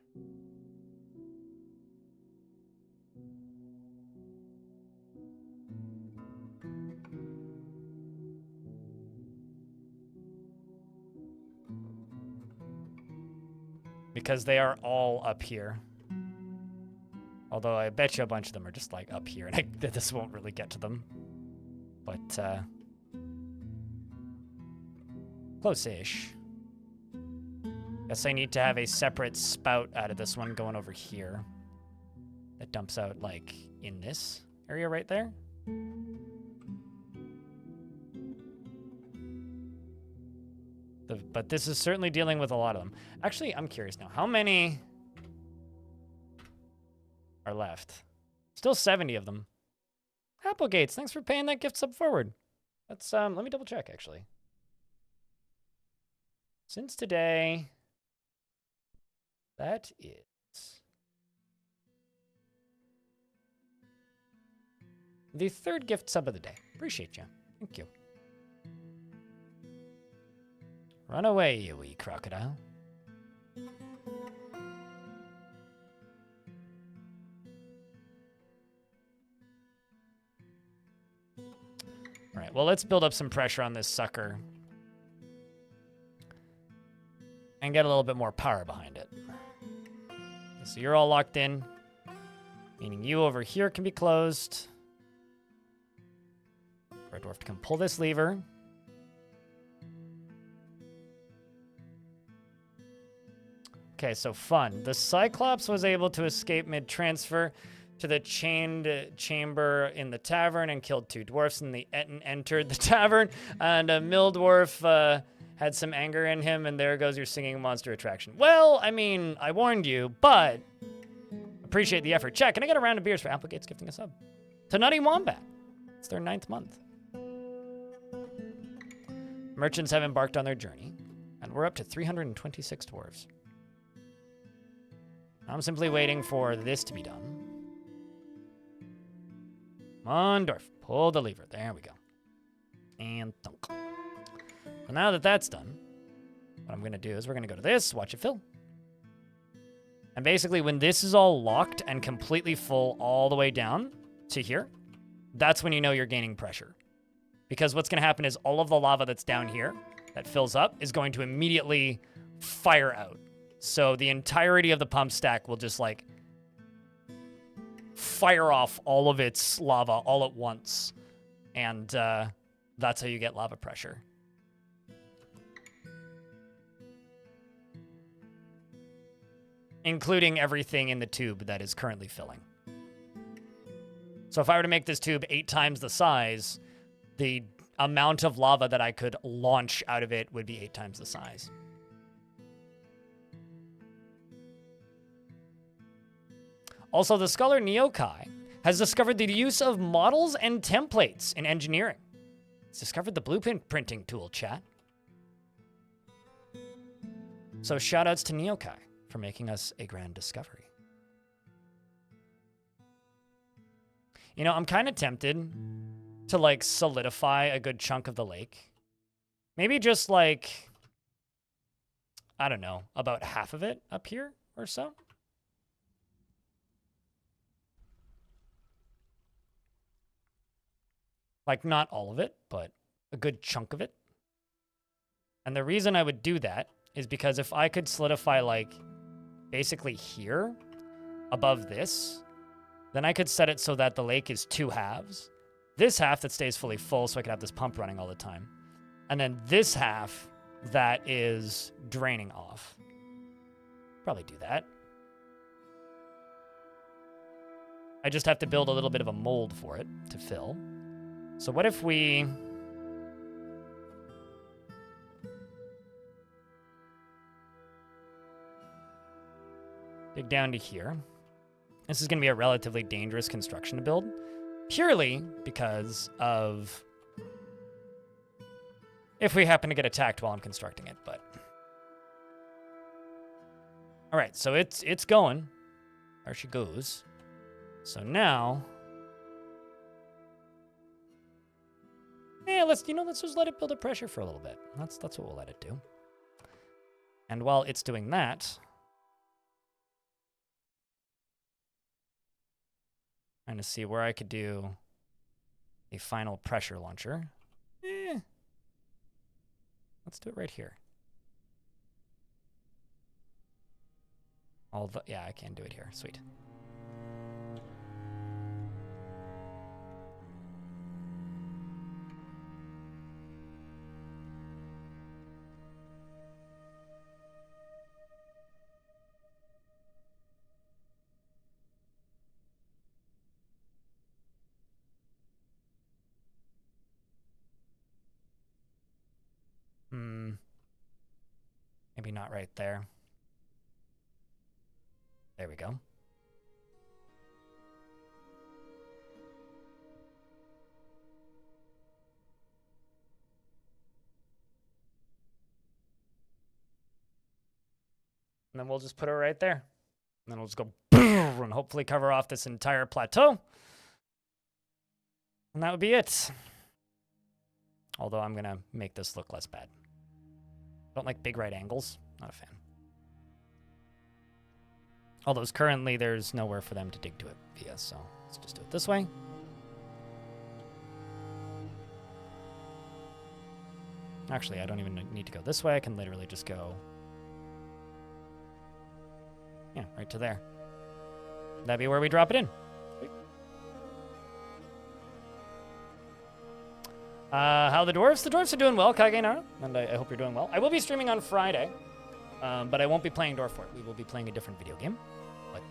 Because they are all up here. Although I bet you a bunch of them are just like up here, and this won't really get to them. But, close-ish. Guess I need to have a separate spout out of this one going over here. That dumps out, like, in this area right there. But this is certainly dealing with a lot of them. Actually, I'm curious now. How many are left? Still 70 of them. Applegates, thanks for paying that gift sub forward. That's, let me double check, actually. Since today, that is the 3rd gift sub of the day. Appreciate you. Thank you. Run away, you wee crocodile. All right, well, let's build up some pressure on this sucker and get a little bit more power behind it. Okay, so you're all locked in, meaning you over here can be closed. Red Dwarf can pull this lever. Okay, so fun. The Cyclops was able to escape mid-transfer to the chained chamber in the tavern and killed 2 dwarfs, and the Etten entered the tavern, and a mill dwarf had some anger in him, and there goes your singing monster attraction. Well, I mean, I warned you, but appreciate the effort. Check, and I got a round of beers for Applegates gifting a sub. To Nutty Wombat. It's their 9th month. Merchants have embarked on their journey, and we're up to 326 dwarves. I'm simply waiting for this to be done. Come on, dwarf. Pull the lever. There we go. And thunk. So now that that's done, what I'm going to do is we're going to go to this, watch it fill. And basically, when this is all locked and completely full all the way down to here, that's when you know you're gaining pressure. Because what's going to happen is all of the lava that's down here that fills up is going to immediately fire out. So the entirety of the pump stack will just like fire off all of its lava all at once. And that's how you get lava pressure. Including everything in the tube that is currently filling. So if I were to make this tube 8 times the size, the amount of lava that I could launch out of it would be 8 times the size. Also, the scholar Neokai has discovered the use of models and templates in engineering. He's discovered the blueprint printing tool, chat. So shoutouts to Neokai for making us a grand discovery. You know, I'm kind of tempted to like solidify a good chunk of the lake. Maybe just like, I don't know, about half of it up here or so. Like not all of it, but a good chunk of it. And the reason I would do that is because if I could solidify like basically here above this, then I could set it so that the lake is 2 halves. This half that stays fully full so I could have this pump running all the time. And then this half that is draining off. Probably do that. I just have to build a little bit of a mold for it to fill. So what if we... dig down to here. This is going to be a relatively dangerous construction to build. Purely because of... if we happen to get attacked while I'm constructing it, but... Alright, so it's going. There she goes. So now... yeah, let's just let it build up pressure for a little bit. That's what we'll let it do. And while it's doing that... trying to see where I could do a final pressure launcher. Let's do it right here. Yeah, I can do it here. Sweet. Maybe not right there. There we go. And then we'll just put it right there. And then we'll just go and hopefully cover off this entire plateau. And that would be it. Although I'm going to make this look less bad. Don't like big right angles. Not a fan. Although currently there's nowhere for them to dig to it via, so let's just do it this way. Actually, I don't even need to go this way. I can literally just go... yeah, right to there. That'd be where we drop it in. How the dwarves? The dwarves are doing well, Kagenara, and I hope you're doing well. I will be streaming on Friday, but I won't be playing Dwarf Fortress. We will be playing a different video game. But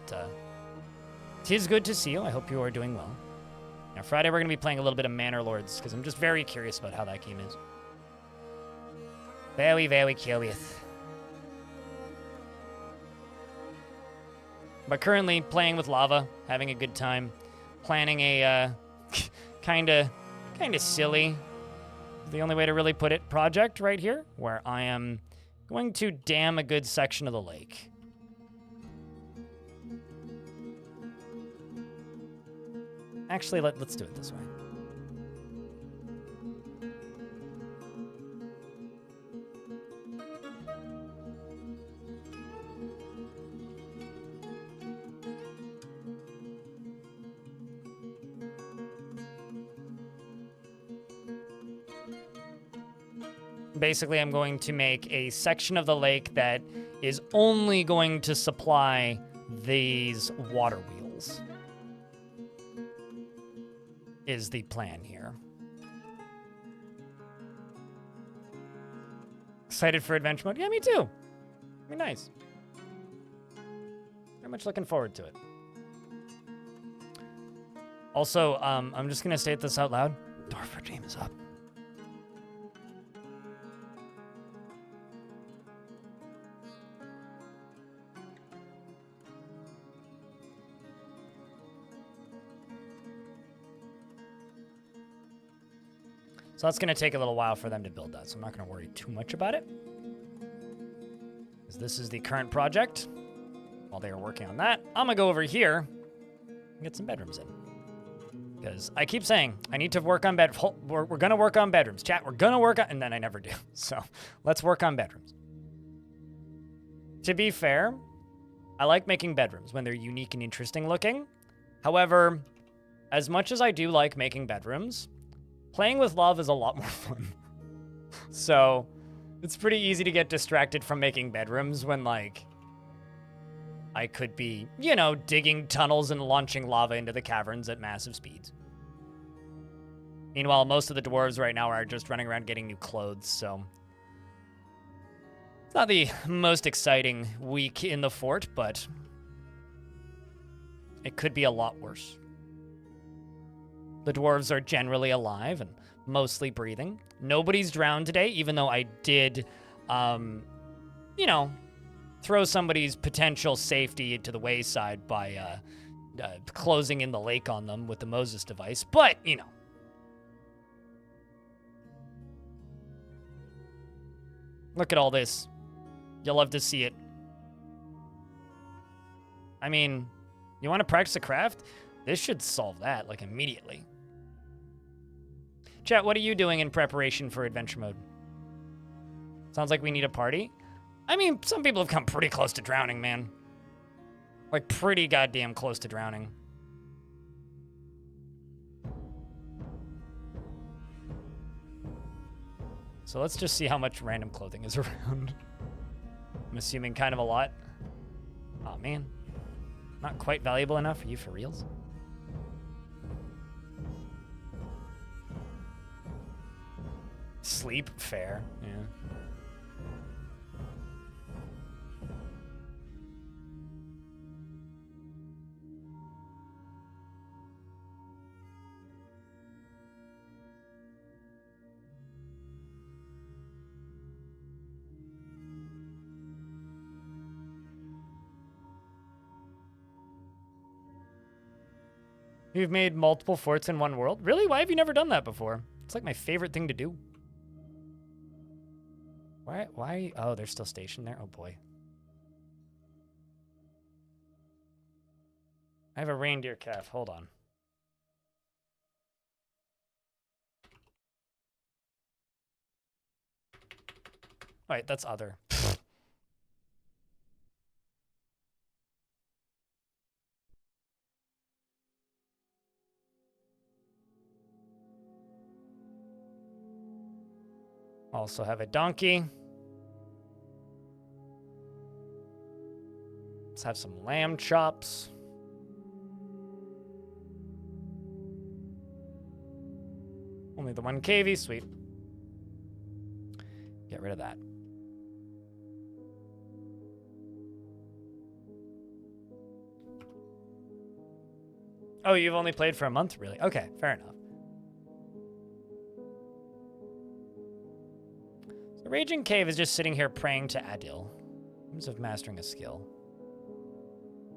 tis good to see you. I hope you are doing well. Now, Friday we're going to be playing a little bit of Manor Lords, because I'm just very curious about how that game is. Very, very curious. But currently playing with lava, having a good time, planning a kind of silly the only way to really put it, project right here, where I am going to dam a good section of the lake. Actually, let's do it this way. Basically, I'm going to make a section of the lake that is only going to supply these water wheels. Is the plan here. Excited for adventure mode? Yeah, me too. Be nice. Very much looking forward to it. Also, I'm just gonna state this out loud. Dwarf regime is up. So that's going to take a little while for them to build that, so I'm not going to worry too much about it. Because this is the current project. While they are working on that, I'm going to go over here and get some bedrooms in. Because I keep saying, I need to work on bedrooms. We're going to work on bedrooms. Chat, we're going to work on... And then I never do. So let's work on bedrooms. To be fair, I like making bedrooms when they're unique and interesting looking. However, as much as I do like making bedrooms... Playing with lava is a lot more fun. So, it's pretty easy to get distracted from making bedrooms when, like, I could be, you know, digging tunnels and launching lava into the caverns at massive speeds. Meanwhile, most of the dwarves right now are just running around getting new clothes, so... It's not the most exciting week in the fort, but... It could be a lot worse. The dwarves are generally alive and mostly breathing. Nobody's drowned today, even though I did, you know, throw somebody's potential safety to the wayside by closing in the lake on them with the Moses device. But, you know. Look at all this. You'll love to see it. I mean, you want to practice a craft? This should solve that, like, immediately. Chat, what are you doing in preparation for adventure mode? Sounds like we need a party. I mean, some people have come pretty close to drowning, man. Like, pretty goddamn close to drowning. So let's just see how much random clothing is around. I'm assuming kind of a lot. Oh, man. Not quite valuable enough for you for reals? Sleep? Fair. Yeah. You've made multiple forts in one world? Really? Why have you never done that before? It's like my favorite thing to do. Why? Oh, they're still stationed there? Oh, boy. I have a reindeer calf. Hold on. Wait, that's other. Also have a donkey. Let's have some lamb chops. Only the one cavey, sweet. Get rid of that. Oh, you've only played for a month, really? Okay, fair enough. The Raging Cave is just sitting here praying to Adil. In terms of mastering a skill.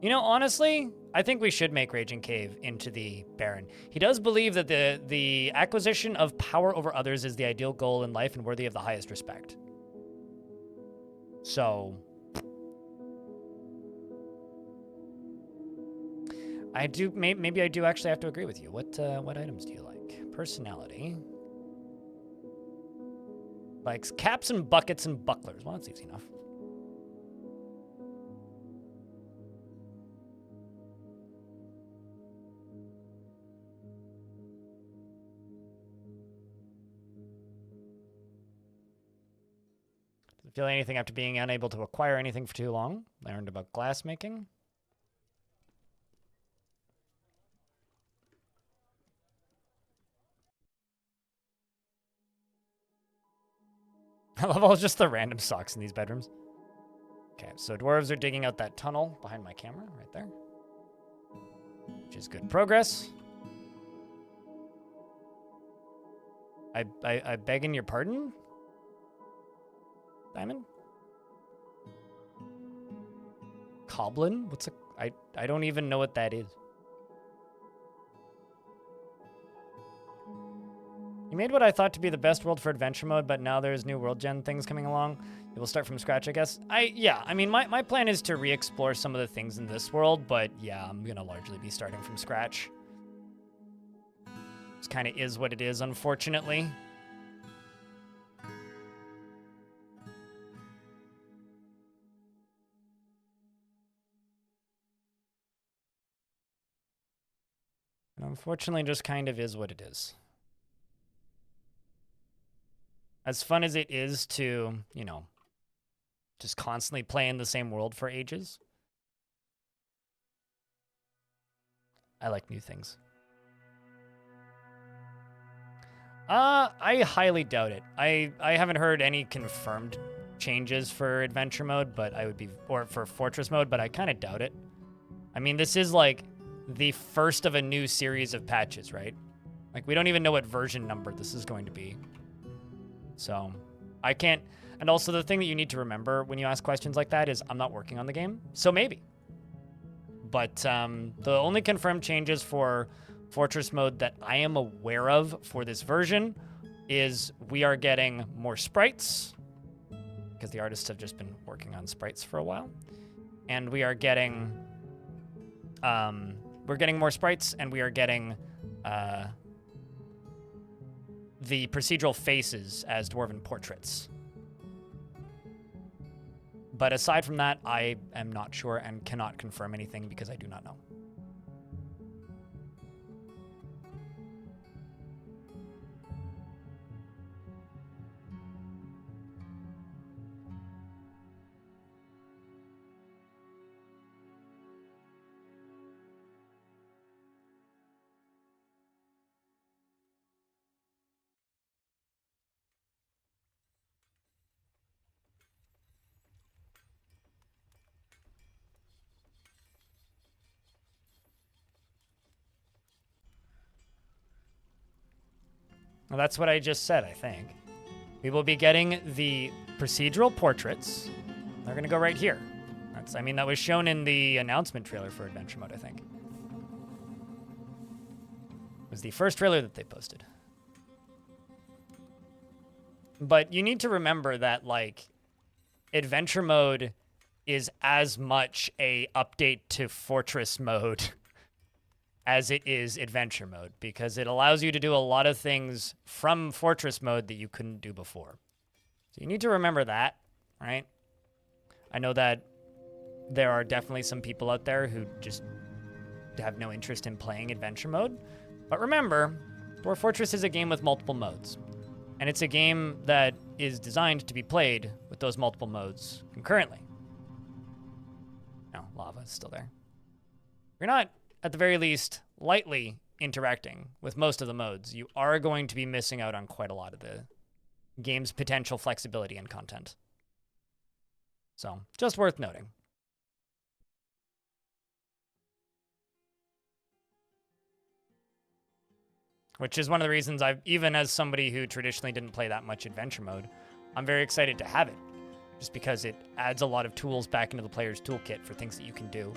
You know, honestly, I think we should make Raging Cave into the Baron. He does believe that the acquisition of power over others is the ideal goal in life and worthy of the highest respect. So, I do. Maybe I do actually have to agree with you. What items do you like? Personality. Likes caps and buckets and bucklers. Well, that's easy enough. Doesn't feel anything after being unable to acquire anything for too long. Learned about glass making. I love all just the random socks in these bedrooms. Okay, so dwarves are digging out that tunnel behind my camera right there, which is good progress. I beg in your pardon, Diamond? Coblin? What's a... I don't even know what that is. You made what I thought to be the best world for adventure mode, but now there's new world gen things coming along. It will start from scratch, I guess. Yeah, I mean, my plan is to re-explore some of the things in this world, but yeah, I'm gonna largely be starting from scratch. This kind of is what it is, unfortunately. And unfortunately, just kind of is what it is. As fun as it is to, you know, just constantly play in the same world for ages, I like new things. I highly doubt it. I haven't heard any confirmed changes for adventure mode, but I would be, or for fortress mode, but I kind of doubt it. I mean, this is like the first of a new series of patches, right? Like, we don't even know what version number this is going to be. So, I can't... And also, the thing that you need to remember when you ask questions like that is I'm not working on the game, so maybe. But the only confirmed changes for Fortress mode that I am aware of for this version is we are getting more sprites, because the artists have just been working on sprites for a while. And we are getting... we're getting more sprites, and we are getting... the procedural faces as dwarven portraits. But aside from that, I am not sure and cannot confirm anything because I do not know. Well, that's what I just said, I think. We will be getting the procedural portraits. They're going to go right here. I mean, that was shown in the announcement trailer for Adventure Mode, I think. It was the first trailer that they posted. But you need to remember that, like, Adventure Mode is as much a update to Fortress Mode as it is Adventure Mode, because it allows you to do a lot of things from Fortress Mode that you couldn't do before. So you need to remember that, right? I know that there are definitely some people out there who just have no interest in playing Adventure Mode. But remember, Dwarf Fortress is a game with multiple modes. And it's a game that is designed to be played with those multiple modes concurrently. No, lava is still there. You're not, at the very least, lightly interacting with most of the modes. You are going to be missing out on quite a lot of the game's potential flexibility and content. So, just worth noting. Which is one of the reasons even as somebody who traditionally didn't play that much Adventure Mode, I'm very excited to have it. Just because it adds a lot of tools back into the player's toolkit for things that you can do.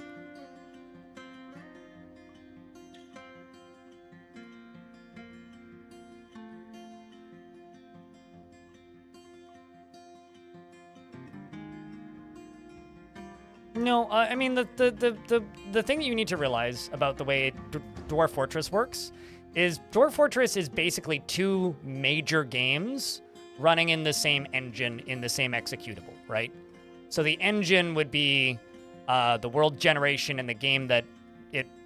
No, I mean the thing that you need to realize about the way Dwarf Fortress works is Dwarf Fortress is basically two major games running in the same engine in the same executable, right? So the engine would be the world generation and the game that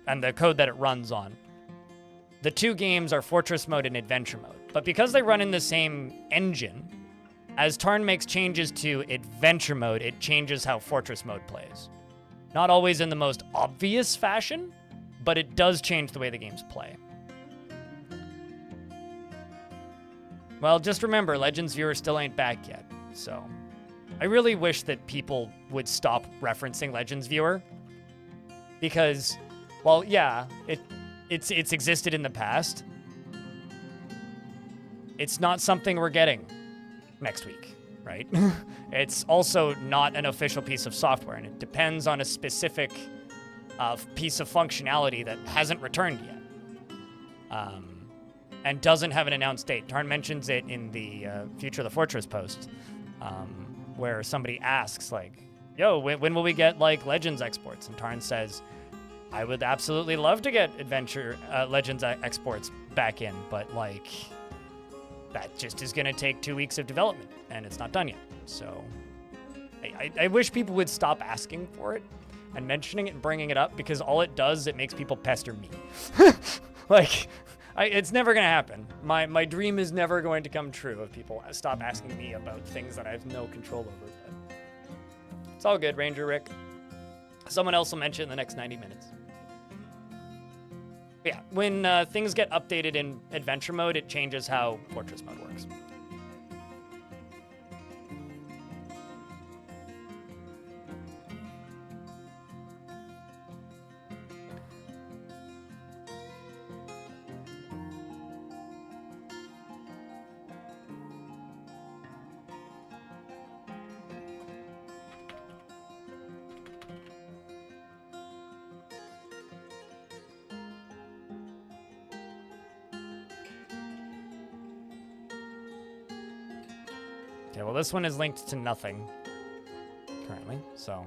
and the code that it runs on. The two games are Fortress Mode and Adventure Mode. But because they run in the same engine, as Tarn makes changes to Adventure Mode, it changes how Fortress Mode plays. Not always in the most obvious fashion, but it does change the way the games play. Well, just remember, Legends Viewer still ain't back yet, so I really wish that people would stop referencing Legends Viewer, because, well, yeah, it's existed in the past. It's not something we're getting next week, right? It's also not an official piece of software, and it depends on a specific piece of functionality that hasn't returned yet, and doesn't have an announced date. Tarn mentions it in the Future of the Fortress post, where somebody asks, like, yo, when will we get, like, Legends exports? And Tarn says, I would absolutely love to get Legends exports back in, but, like, that just is going to take 2 weeks of development, and it's not done yet. So I wish people would stop asking for it and mentioning it and bringing it up, because all it does, it makes people pester me. Like, it's never going to happen. My dream is never going to come true if people stop asking me about things that I have no control over. But it's all good, Ranger Rick. Someone else will mention it in the next 90 minutes. But yeah, when things get updated in Adventure Mode, it changes how Fortress Mode works. Okay, well, this one is linked to nothing currently, so.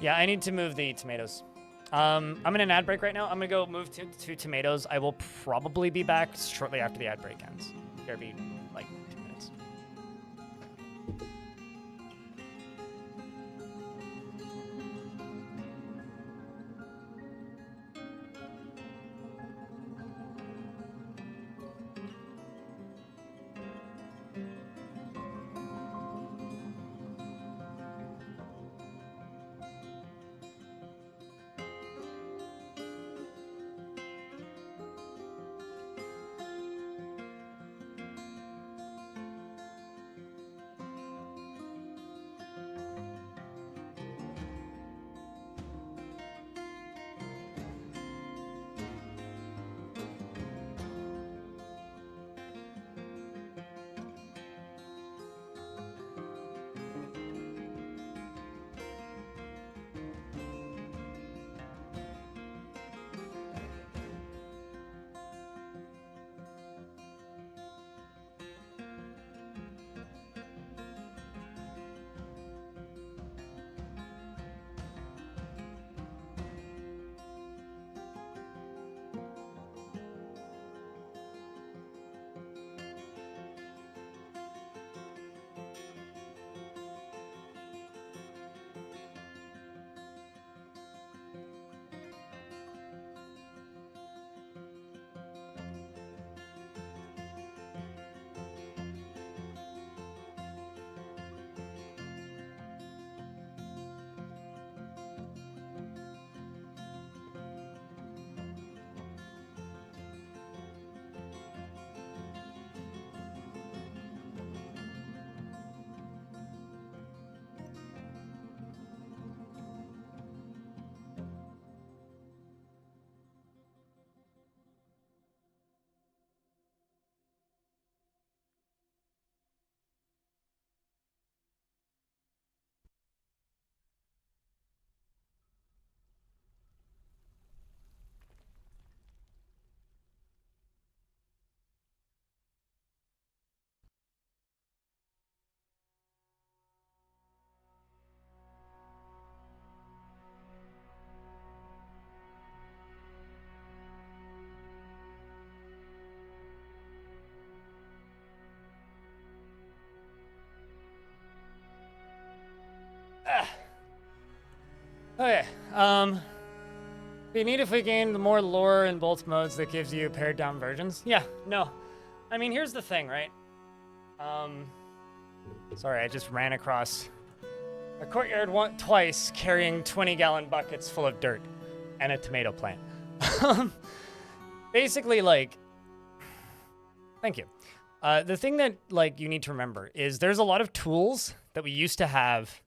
Yeah, I need to move the tomatoes. I'm in an ad break right now. I'm gonna go move to tomatoes. I will probably be back shortly after the ad break ends. There'll be like 2 minutes. Okay. Be neat if we gained the more lore in both modes that gives you pared down versions. Yeah, no. I mean, here's the thing, right? Sorry, I just ran across a courtyard twice carrying 20-gallon buckets full of dirt and a tomato plant. Basically, like, thank you. The thing that, like, you need to remember is there's a lot of tools that we used to have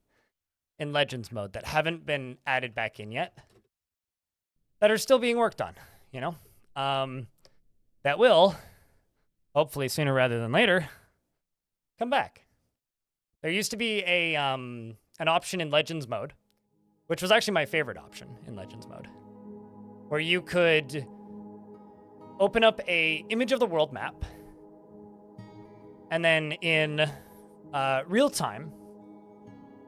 in Legends mode that haven't been added back in yet that are still being worked on, you know? That will, hopefully sooner rather than later, come back. There used to be an option in Legends mode, which was actually my favorite option in Legends mode, where you could open up a image of the world map, and then in real time,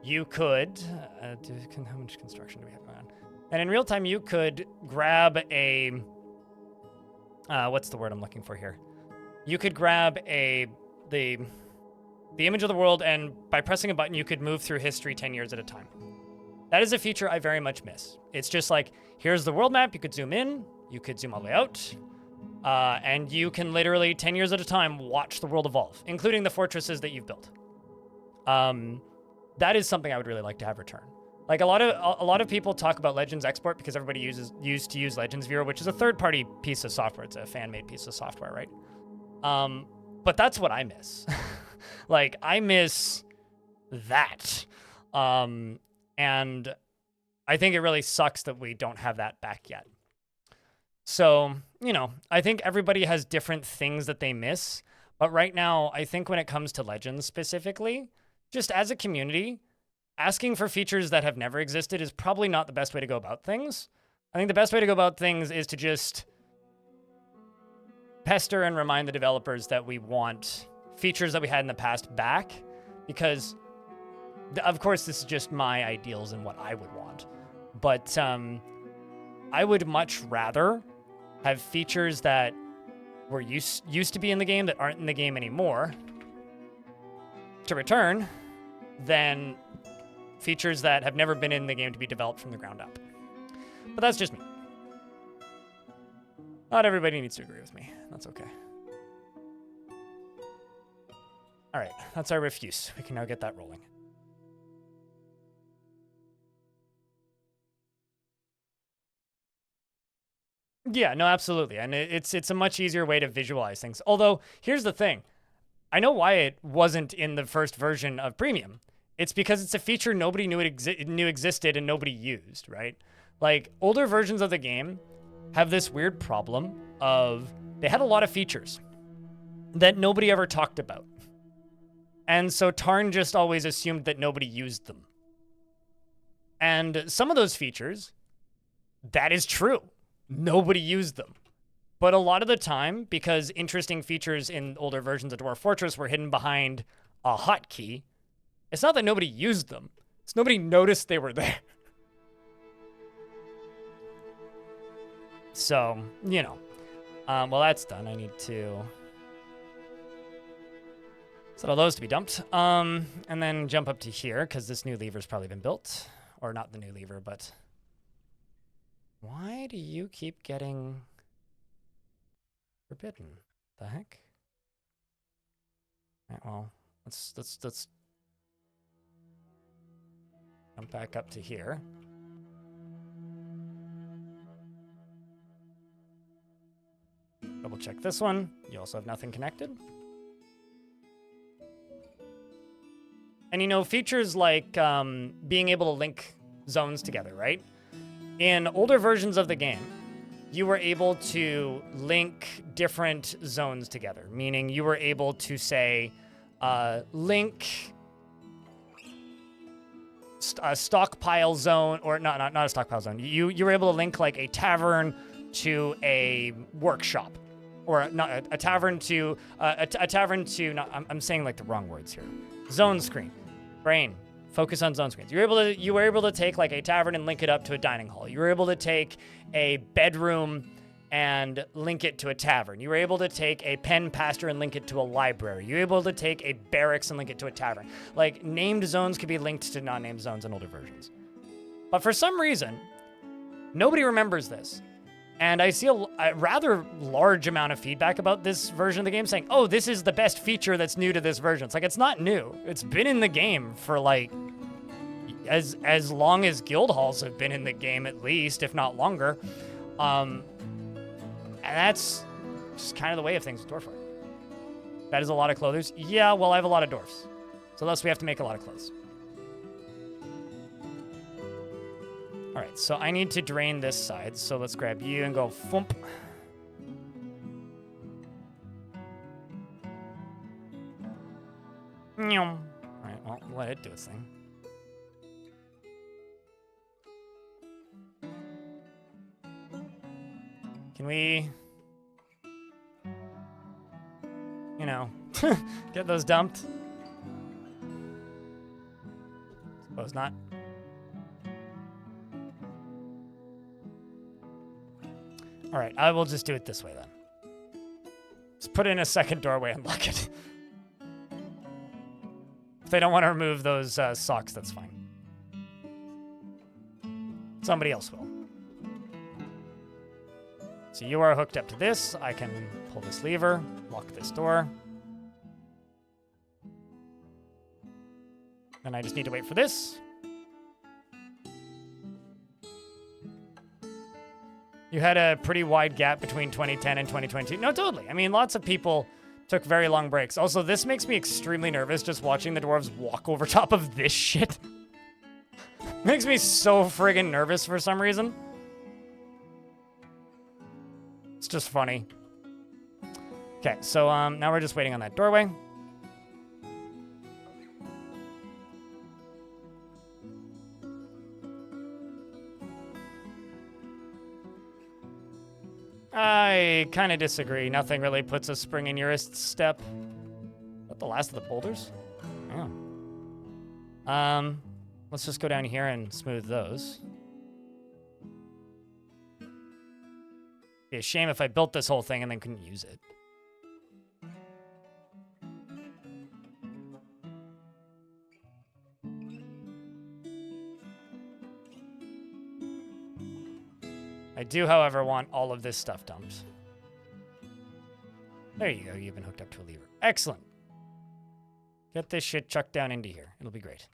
you could, how much construction do we have going on? And in real time, you could grab a, what's the word I'm looking for here? You could grab the image of the world, and by pressing a button, you could move through history 10 years at a time. That is a feature I very much miss. It's just like, here's the world map, you could zoom in, you could zoom all the way out, and you can literally, 10 years at a time, watch the world evolve, including the fortresses that you've built. That is something I would really like to have return. Like, a lot of people talk about Legends Export because everybody used to use Legends Viewer, which is a third-party piece of software. It's a fan-made piece of software, right? But that's what I miss. Like, I miss that. And I think it really sucks that we don't have that back yet. So, you know, I think everybody has different things that they miss. But right now, I think when it comes to Legends specifically, just as a community, asking for features that have never existed is probably not the best way to go about things. I think the best way to go about things is to just pester and remind the developers that we want features that we had in the past back, because of course this is just my ideals and what I would want, but I would much rather have features that were used to be in the game that aren't in the game anymore to return than features that have never been in the game to be developed from the ground up. But that's just me. Not everybody needs to agree with me. That's okay. All right, that's our refuse. We can now get that rolling. Yeah, no, absolutely. And it's a much easier way to visualize things. Although, here's the thing. I know why it wasn't in the first version of Premium. It's because it's a feature nobody knew existed and nobody used, right? Like, older versions of the game have this weird problem of they had a lot of features that nobody ever talked about. And so Tarn just always assumed that nobody used them. And some of those features, that is true. Nobody used them. But a lot of the time, because interesting features in older versions of Dwarf Fortress were hidden behind a hotkey, it's not that nobody used them. It's nobody noticed they were there. So, you know. Well, that's done. I need to set all those to be dumped. And then jump up to here, because this new lever's probably been built. Or not the new lever, but... Why do you keep getting forbidden? The heck? All right, well, let's jump back up to here. Double check this one. You also have nothing connected. And you know, features like being able to link zones together, right? In older versions of the game, you were able to link different zones together, meaning you were able to say, link a stockpile zone, or not a stockpile zone. You were able to link like a tavern to a workshop, or not a tavern to a tavern to. Not, I'm saying like the wrong words here. Zone screen, brain. Focus on zone screens. You were able to take like a tavern and link it up to a dining hall. You were able to take a bedroom and link it to a tavern. You were able to take a pen pasture and link it to a library. You were able to take a barracks and link it to a tavern. Like, named zones could be linked to non-named zones in older versions. But for some reason, nobody remembers this. And I see a rather large amount of feedback about this version of the game saying, oh, this is the best feature that's new to this version. It's like, it's not new. It's been in the game for like, as long as guild halls have been in the game at least, if not longer. And that's just kind of the way of things with Dwarf Fortress. That is a lot of clothers. Yeah, well, I have a lot of dwarfs. So thus we have to make a lot of clothes. All right, so I need to drain this side. So let's grab you and go thump. All right, well, let it do its thing. Can we, you know, get those dumped? Suppose not. All right, I will just do it this way then. Just put in a second doorway and lock it. If they don't want to remove those socks, that's fine. Somebody else will. So you are hooked up to this. I can pull this lever, lock this door. And I just need to wait for this. You had a pretty wide gap between 2010 and 2022. No, totally. I mean, lots of people took very long breaks. Also, this makes me extremely nervous just watching the dwarves walk over top of this shit. Makes me so friggin' nervous for some reason. It's just funny. Okay, so now we're just waiting on that doorway. I kind of disagree. Nothing really puts a spring in your step. Is that the last of the boulders? Yeah. Let's just go down here and smooth those. Be a shame if I built this whole thing and then couldn't use it. I do, however, want all of this stuff dumped. There you go. You've been hooked up to a lever. Excellent. Get this shit chucked down into here. It'll be great.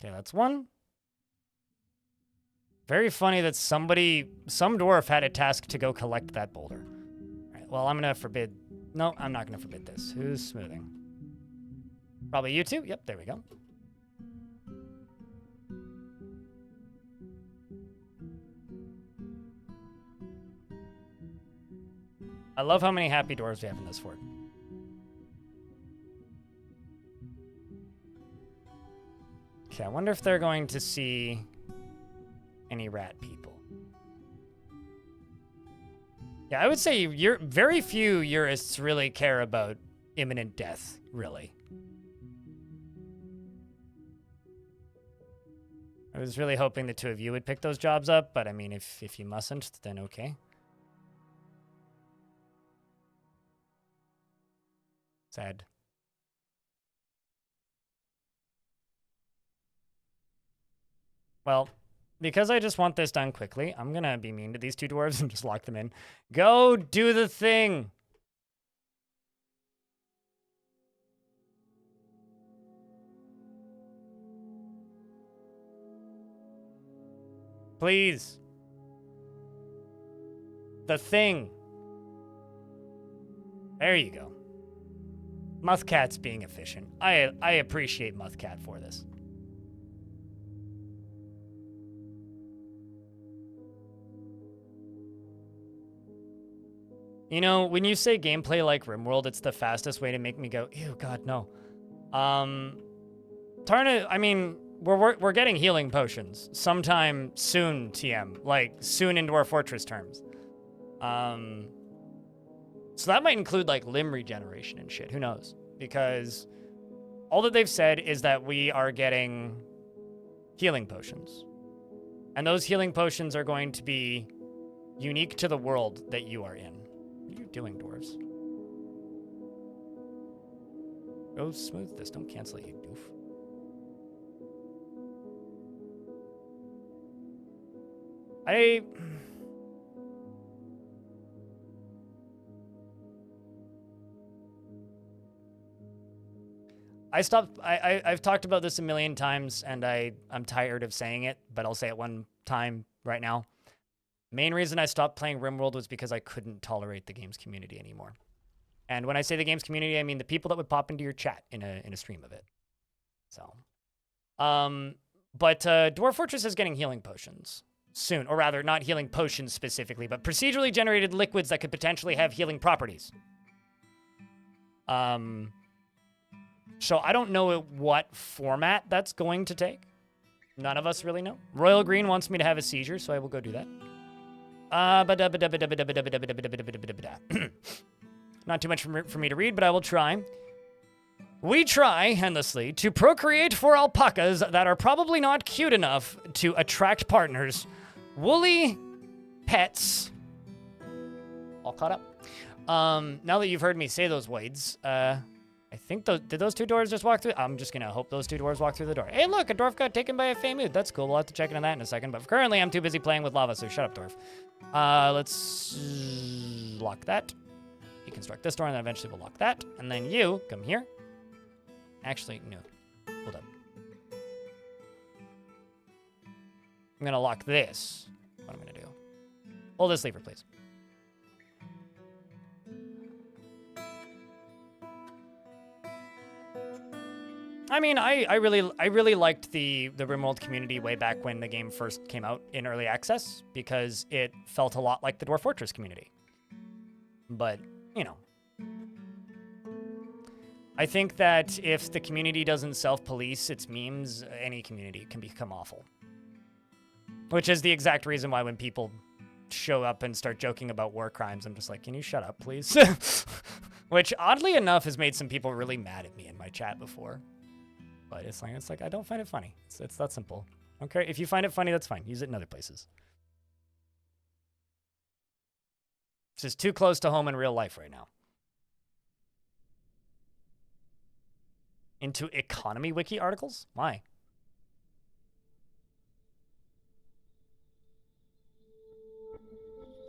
Okay, that's one. Very funny that some dwarf had a task to go collect that boulder. All right, well, I'm going to forbid. No, I'm not going to forbid this. Who's smoothing? Probably you two? Yep, there we go. I love how many happy dwarves we have in this fort. Okay, I wonder if they're going to see any rat people. Yeah, I would say very few jurists really care about imminent death, really. I was really hoping the two of you would pick those jobs up, but I mean, if you mustn't, then okay. Sad. Well, because I just want this done quickly, I'm going to be mean to these two dwarves and just lock them in. Go do the thing! Please. The thing. There you go. Muthcat's being efficient. I appreciate Muthcat for this. You know, when you say gameplay like RimWorld, it's the fastest way to make me go, ew, God, no. I mean, we're getting healing potions sometime soon, TM. Like, soon in Dwarf Fortress terms. So that might include, like, limb regeneration and shit. Who knows? Because all that they've said is that we are getting healing potions. And those healing potions are going to be unique to the world that you are in. What are you doing, dwarves? Go smooth this. Don't cancel it, you doof. I've talked about this a million times, and I'm tired of saying it, but I'll say it one time right now. Main reason I stopped playing RimWorld was because I couldn't tolerate the game's community anymore. And when I say the game's community, I mean the people that would pop into your chat in a stream of it. So, but Dwarf Fortress is getting healing potions soon, or rather, not healing potions specifically, but procedurally generated liquids that could potentially have healing properties. So I don't know what format that's going to take. None of us really know. Royal Green wants me to have a seizure, so I will go do that. Not too much for me to read, but I will try. We try, endlessly, to procreate for alpacas that are probably not cute enough to attract partners. Woolly pets. All caught up. Now that you've heard me say those words, I think did those two dwarves just walk through? I'm just gonna hope those two dwarves walk through the door. Hey, look, a dwarf got taken by a Famood. That's cool. We'll have to check into that in a second. But currently, I'm too busy playing with lava, so shut up, dwarf. Let's lock that. Deconstruct this door, and then eventually we'll lock that. And then you come here. Actually, no. Hold up. I'm gonna lock this. What I'm gonna do? Hold this lever, please. I mean, I really liked the RimWorld community way back when the game first came out in early access, because it felt a lot like the Dwarf Fortress community. But, you know. I think that if the community doesn't self-police its memes, any community can become awful. Which is the exact reason why when people show up and start joking about war crimes, I'm just like, can you shut up, please? Which, oddly enough, has made some people really mad at me in my chat before. But it's like I don't find it funny. It's that simple. Okay, if you find it funny, that's fine. Use it in other places. It's just too close to home in real life right now. Into economy wiki articles? Why?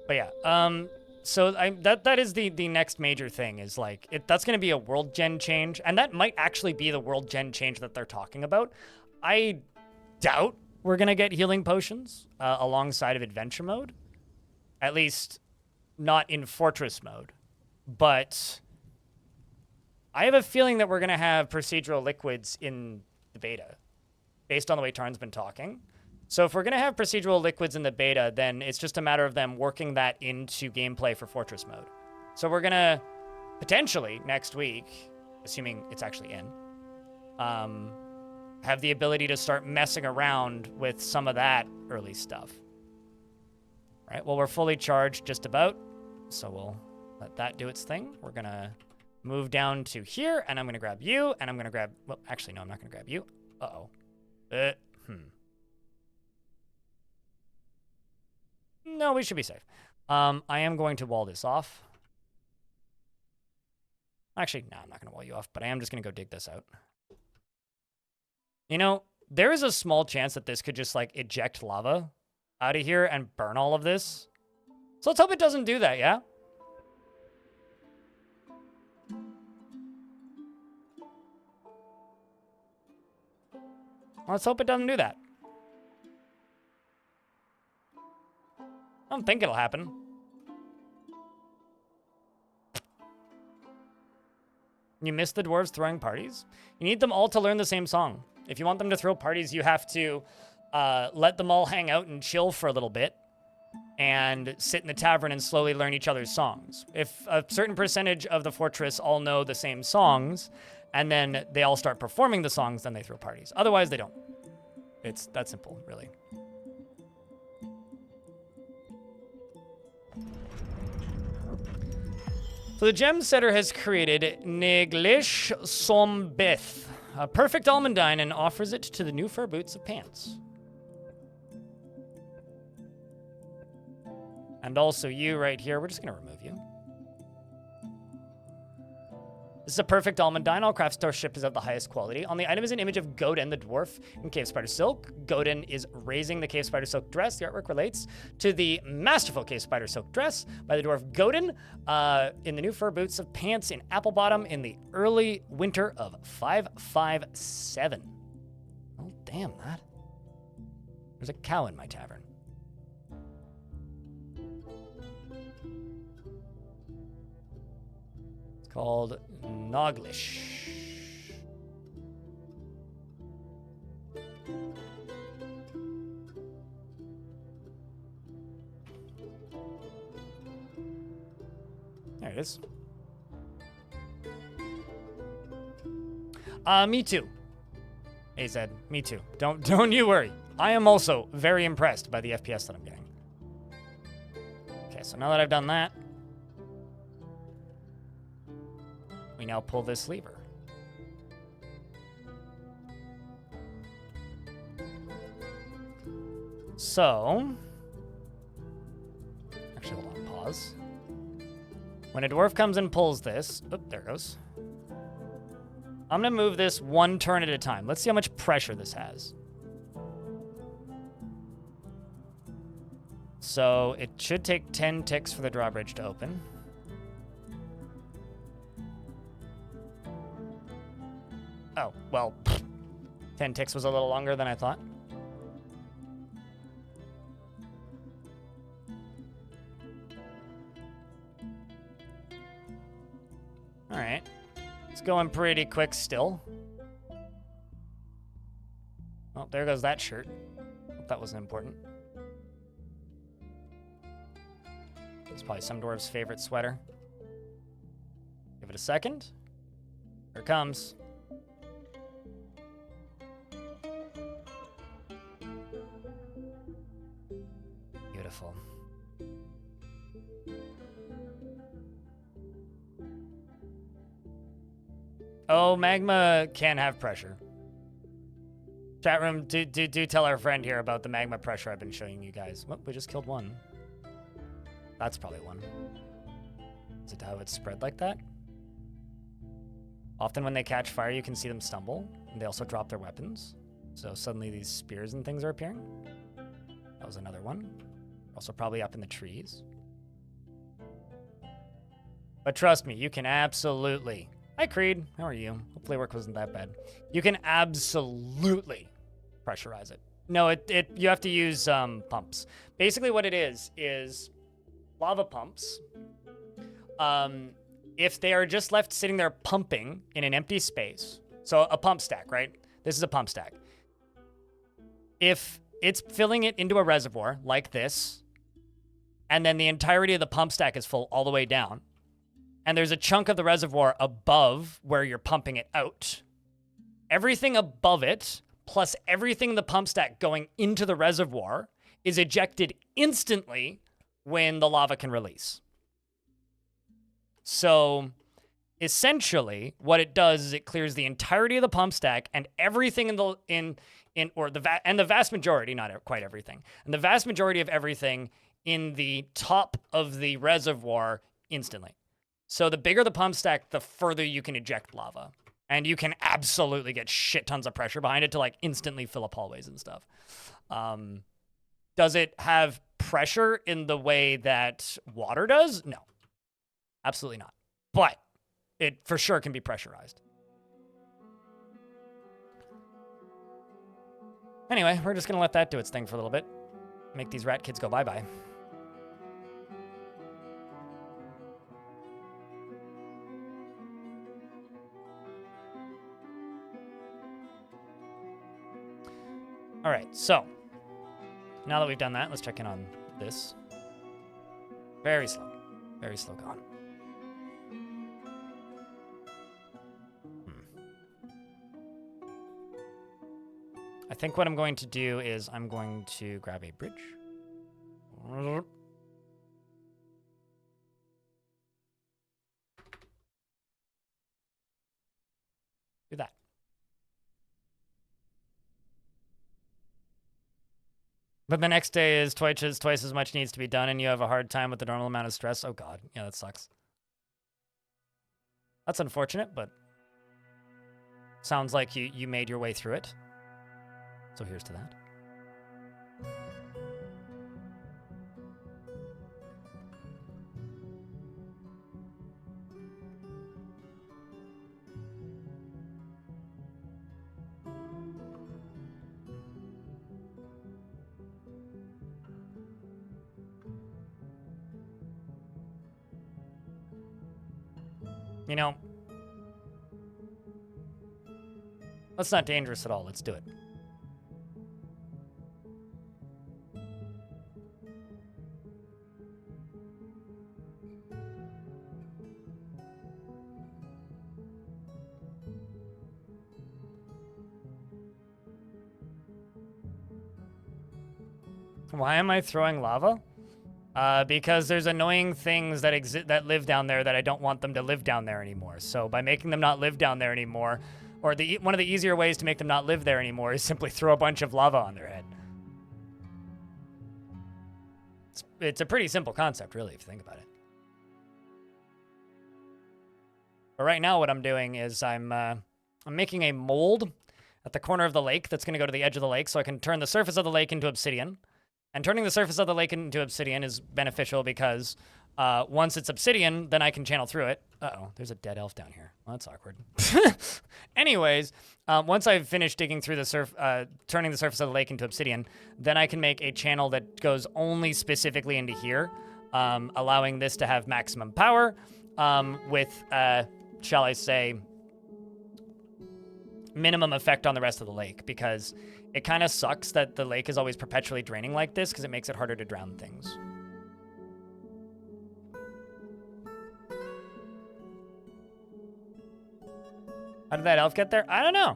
But yeah, so that is the next major thing, is like that's going to be a world gen change, and that might actually be the world gen change that they're talking about. I doubt we're going to get healing potions alongside of adventure mode, at least not in fortress mode. But I have a feeling that we're going to have procedural liquids in the beta, based on the way Tarn's been talking. So if we're going to have procedural liquids in the beta, then it's just a matter of them working that into gameplay for Fortress mode. So we're going to potentially next week, assuming it's actually in, have the ability to start messing around with some of that early stuff. All right, well, we're fully charged just about, so we'll let that do its thing. We're going to move down to here, and I'm going to grab you, and I'm going to grab, well, actually, no, I'm not going to grab you. Uh-oh. No, we should be safe. I am going to wall this off. Actually, no, I'm not going to wall you off, but I am just going to go dig this out. You know, there is a small chance that this could just, like, eject lava out of here and burn all of this. So let's hope it doesn't do that, yeah? Let's hope it doesn't do that. I don't think it'll happen. You missed the dwarves throwing parties? You need them all to learn the same song. If you want them to throw parties, you have to let them all hang out and chill for a little bit and sit in the tavern and slowly learn each other's songs. If a certain percentage of the fortress all know the same songs and then they all start performing the songs, then they throw parties. Otherwise, they don't. It's that simple, really. So the gem setter has created Neglish Sombeth, a perfect almondine, and offers it to the new fur boots of Pants. And also you right here, we're just going to remove you. This is a perfect almond dine. All craft store ship is of the highest quality. On the item is an image of Godin, the dwarf in Cave Spider Silk. Godin is raising the Cave Spider Silk dress. The artwork relates to the masterful Cave Spider Silk dress by the dwarf Godin in the new fur boots of pants in Applebottom in the early winter of 557. Oh, damn that. There's a cow in my tavern. It's called Noglish. There it is. Me too. AZ, me too. Don't you worry. I am also very impressed by the FPS that I'm getting. Okay, so now that I've done that, we now pull this lever. So, actually, hold on, pause. When a dwarf comes and pulls this, oh, there it goes. I'm gonna move this one turn at a time. Let's see how much pressure this has. So it should take 10 ticks for the drawbridge to open. Oh, well, 10 ticks was a little longer than I thought. All right. It's going pretty quick still. Oh, there goes that shirt. Hope that wasn't important. It's probably some dwarf's favorite sweater. Give it a second. Here it comes. Beautiful. Oh, magma can have pressure. Chat room, do tell our friend here about the magma pressure I've been showing you guys. Well, we just killed one. That's probably one. Is it how it's spread like that? Often when they catch fire, you can see them stumble, and they also drop their weapons. So suddenly these spears and things are appearing. That was another one. Also probably up in the trees. But trust me, you can absolutely... Hi, Creed. How are you? Hopefully work wasn't that bad. You can absolutely pressurize it. No, you have to use pumps. Basically what it is lava pumps. If they are just left sitting there pumping in an empty space, so a pump stack, right? This is a pump stack. If it's filling it into a reservoir like this, and then the entirety of the pump stack is full all the way down, and there's a chunk of the reservoir above where you're pumping it out, everything above it, plus everything in the pump stack going into the reservoir, is ejected instantly when the lava can release. So essentially what it does is it clears the entirety of the pump stack and everything the vast majority, not quite everything, and the vast majority of everything in the top of the reservoir instantly. So the bigger the pump stack, the further you can eject lava. And you can absolutely get shit tons of pressure behind it to like instantly fill up hallways and stuff. Does it have pressure in the way that water does? No, absolutely not. But it for sure can be pressurized. Anyway, we're just gonna let that do its thing for a little bit. Make these rat kids go bye-bye. All right, so now that we've done that, let's check in on this. Very slow going. I think what I'm going to do is I'm going to grab a bridge. Do that. But the next day is twice as much needs to be done, and you have a hard time with the normal amount of stress. Oh God, yeah, that sucks. That's unfortunate, but sounds like you made your way through it. So here's to that. You know, that's not dangerous at all. Let's do it. Why am I throwing lava? Because there's annoying things that live down there that I don't want them to live down there anymore. So by making them not live down there anymore, or one of the easier ways to make them not live there anymore is simply throw a bunch of lava on their head. It's a pretty simple concept, really, if you think about it. But right now what I'm doing is I'm making a mold at the corner of the lake that's going to go to the edge of the lake so I can turn the surface of the lake into obsidian. And turning the surface of the lake into obsidian is beneficial because once it's obsidian, then I can channel through it. Uh-oh, there's a dead elf down here. Well, that's awkward. Anyways, once I've finished digging through the turning the surface of the lake into obsidian, then I can make a channel that goes only specifically into here, allowing this to have maximum power with, shall I say, minimum effect on the rest of the lake, because it kind of sucks that the lake is always perpetually draining like this because it makes it harder to drown things. How did that elf get there? I don't know.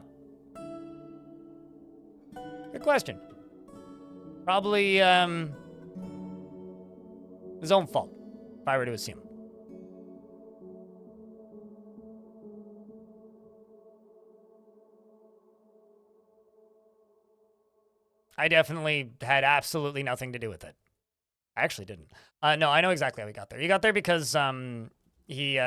Good question. Probably his own fault, if I were to assume. I definitely had absolutely nothing to do with it. I actually didn't. No, I know exactly how he got there. He got there because he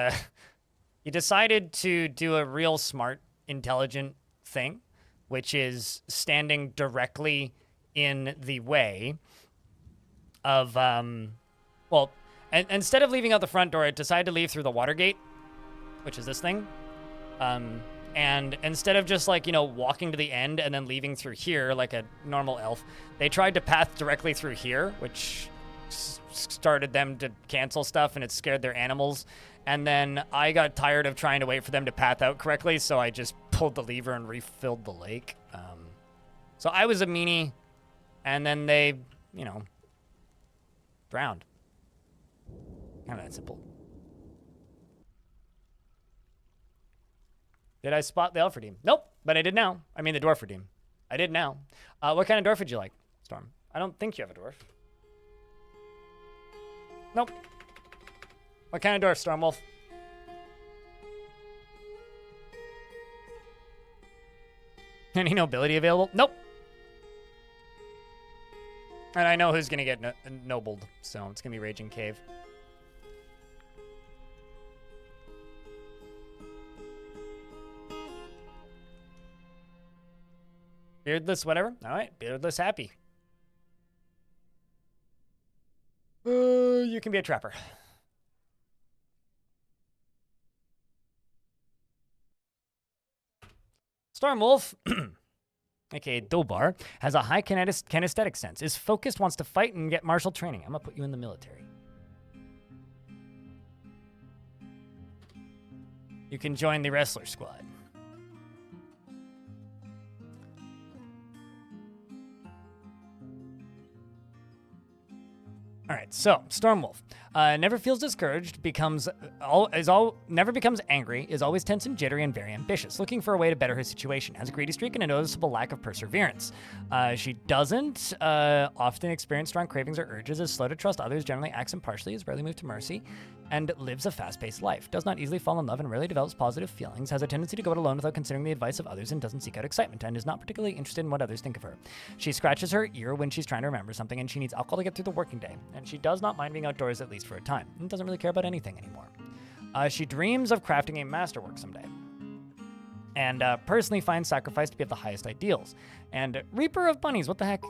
decided to do a real smart, intelligent thing, which is standing directly in the way of, well, instead of leaving out the front door, it decided to leave through the water gate, which is this thing. And instead of just, like, you know, walking to the end and then leaving through here like a normal elf, they tried to path directly through here, which started them to cancel stuff, and it scared their animals. And then I got tired of trying to wait for them to path out correctly, so I just pulled the lever and refilled the lake. So I was a meanie, and then they, you know, drowned. Kind of that simple. Did I spot the elf redeem? Nope, but I did now. I mean the dwarf redeem. I did now. What kind of dwarf would you like, Storm? I don't think you have a dwarf. Nope. What kind of dwarf, Stormwolf? Any nobility available? Nope. And I know who's going to get nobled, so it's going to be Raging Cave. Beardless, whatever. All right, beardless, happy. You can be a trapper. Stormwolf, aka Dobar, has a high kinesthetic sense, is focused, wants to fight, and get martial training. I'm gonna put you in the military. You can join the wrestler squad. All right, so Stormwolf. Never feels discouraged, never becomes angry, is always tense and jittery and very ambitious, looking for a way to better her situation. Has a greedy streak and a noticeable lack of perseverance. She doesn't often experience strong cravings or urges, is slow to trust others, generally acts impartially, is rarely moved to mercy, and lives a fast-paced life. Does not easily fall in love and rarely develops positive feelings, has a tendency to go it alone without considering the advice of others, and doesn't seek out excitement, and is not particularly interested in what others think of her. She scratches her ear when she's trying to remember something, and she needs alcohol to get through the working day. And she does not mind being outdoors, at least for a time, and doesn't really care about anything anymore. She dreams of crafting a masterwork someday, and personally finds sacrifice to be of the highest ideals. And Reaper of Bunnies, what the heck?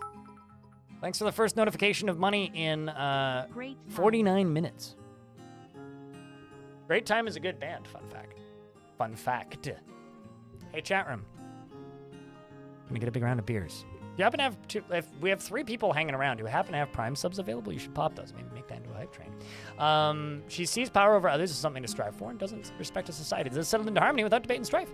Thanks for the first notification of money in 49 minutes. Great Time is a good band, fun fact. Fun fact. Hey, chat room. Gonna get a big round of beers. If you happen to have if we have 3 people hanging around who happen to have Prime subs available, you should pop those. Maybe make that into a hype train. She sees power over others as something to strive for and doesn't respect a society. Does settle into harmony without debate and strife.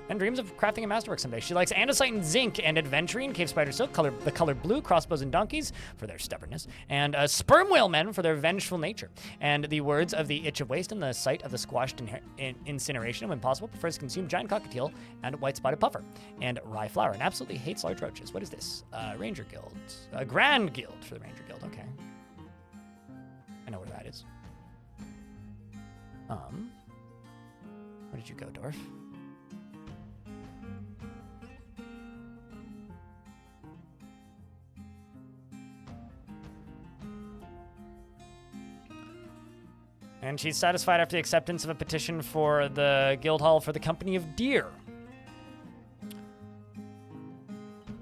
And dreams of crafting a masterwork someday. She likes andesite and zinc and adventuring, cave spider silk, the color blue, crossbows and donkeys for their stubbornness, and sperm whale men for their vengeful nature. And the words of the itch of waste and the sight of the squashed incineration, when possible, prefers to consume giant cockatiel and white spotted puffer and rye flower, and absolutely hates large roaches. What is this? Ranger Guild. A Grand Guild for the Ranger Guild. Okay. I know where that is. Where did you go, Dwarf? And she's satisfied after the acceptance of a petition for the guild hall for the Company of Deer.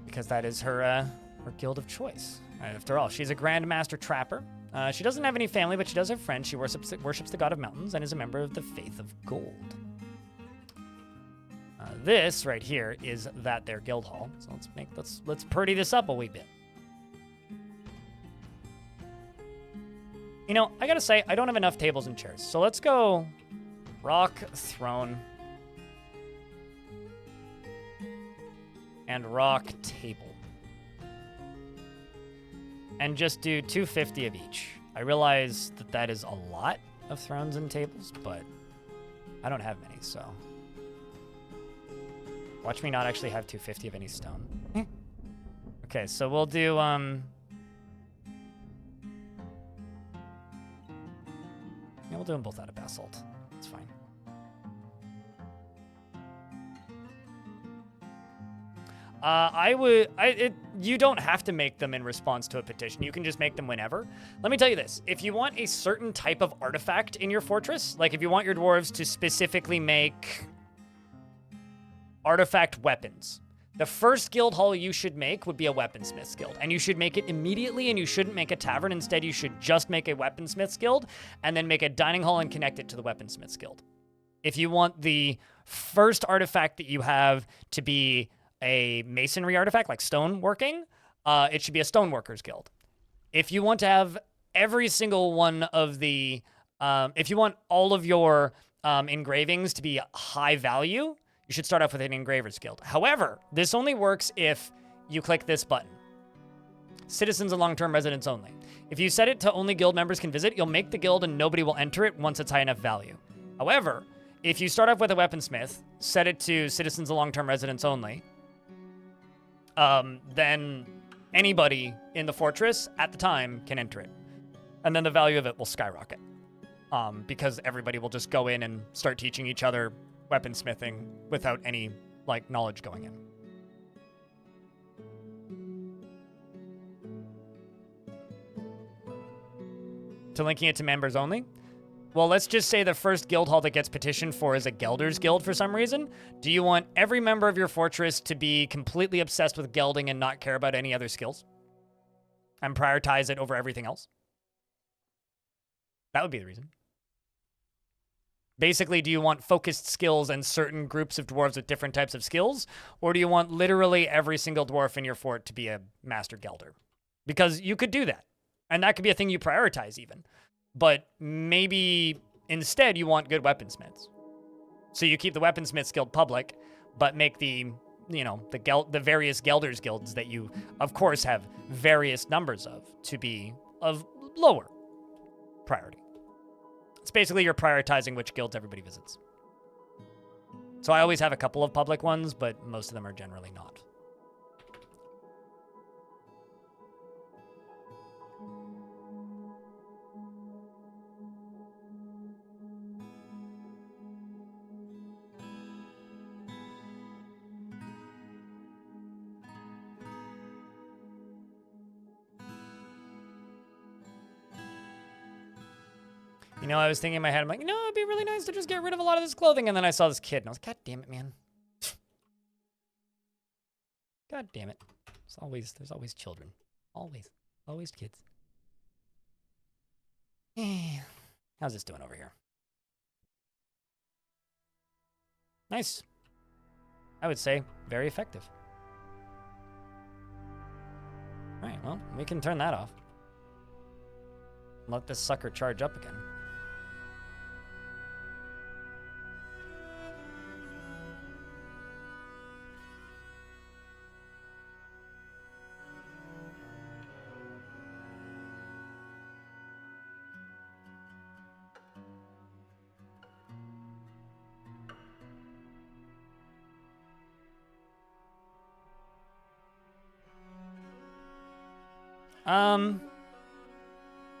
Because that is her guild of choice. After all, she's a Grandmaster Trapper. She doesn't have any family, but she does have friends. She worships the god of mountains and is a member of the Faith of Gold. This right here is their guild hall. So let's purdy this up a wee bit. You know, I gotta say, I don't have enough tables and chairs. So let's go rock, throne, and rock, table. And just do 250 of each. I realize that is a lot of thrones and tables, but I don't have many, so. Watch me not actually have 250 of any stone. Okay, so we'll do, yeah, we'll do them both out of basalt. It's fine. You don't have to make them in response to a petition. You can just make them whenever. Let me tell you this. If you want a certain type of artifact in your fortress, like if you want your dwarves to specifically make artifact weapons, the first guild hall you should make would be a weaponsmith's guild. And you should make it immediately, and you shouldn't make a tavern. Instead, you should just make a weaponsmith's guild, and then make a dining hall and connect it to the weaponsmith's guild. If you want the first artifact that you have to be a masonry artifact, like stoneworking, it should be a stoneworkers guild. If you want to have every single one of the, if you want all of your engravings to be high value, you should start off with an engraver's guild. However, this only works if you click this button. Citizens and long-term residents only. If you set it to only guild members can visit, you'll make the guild and nobody will enter it once it's high enough value. However, if you start off with a weaponsmith, set it to citizens and long-term residents only, then anybody in the fortress at the time can enter it. And then the value of it will skyrocket. Because everybody will just go in and start teaching each other weaponsmithing without any, knowledge going in. To linking it to members only? Well, let's just say the first guild hall that gets petitioned for is a Gelder's Guild for some reason. Do you want every member of your fortress to be completely obsessed with gelding and not care about any other skills? And prioritize it over everything else? That would be the reason. Basically, do you want focused skills and certain groups of dwarves with different types of skills? Or do you want literally every single dwarf in your fort to be a master gelder? Because you could do that. And that could be a thing you prioritize even. But maybe instead you want good weaponsmiths. So you keep the weaponsmiths guild public, but make the various gelders guilds that you, of course, have various numbers of to be of lower priority. It's basically you're prioritizing which guilds everybody visits. So I always have a couple of public ones, but most of them are generally not. You know, I was thinking in my head, I'm like, you know, it'd be really nice to just get rid of a lot of this clothing. And then I saw this kid, and I was like, God damn it, man. God damn it. There's always children. Always kids. How's this doing over here? Nice. I would say very effective. All right, well, we can turn that off. Let this sucker charge up again.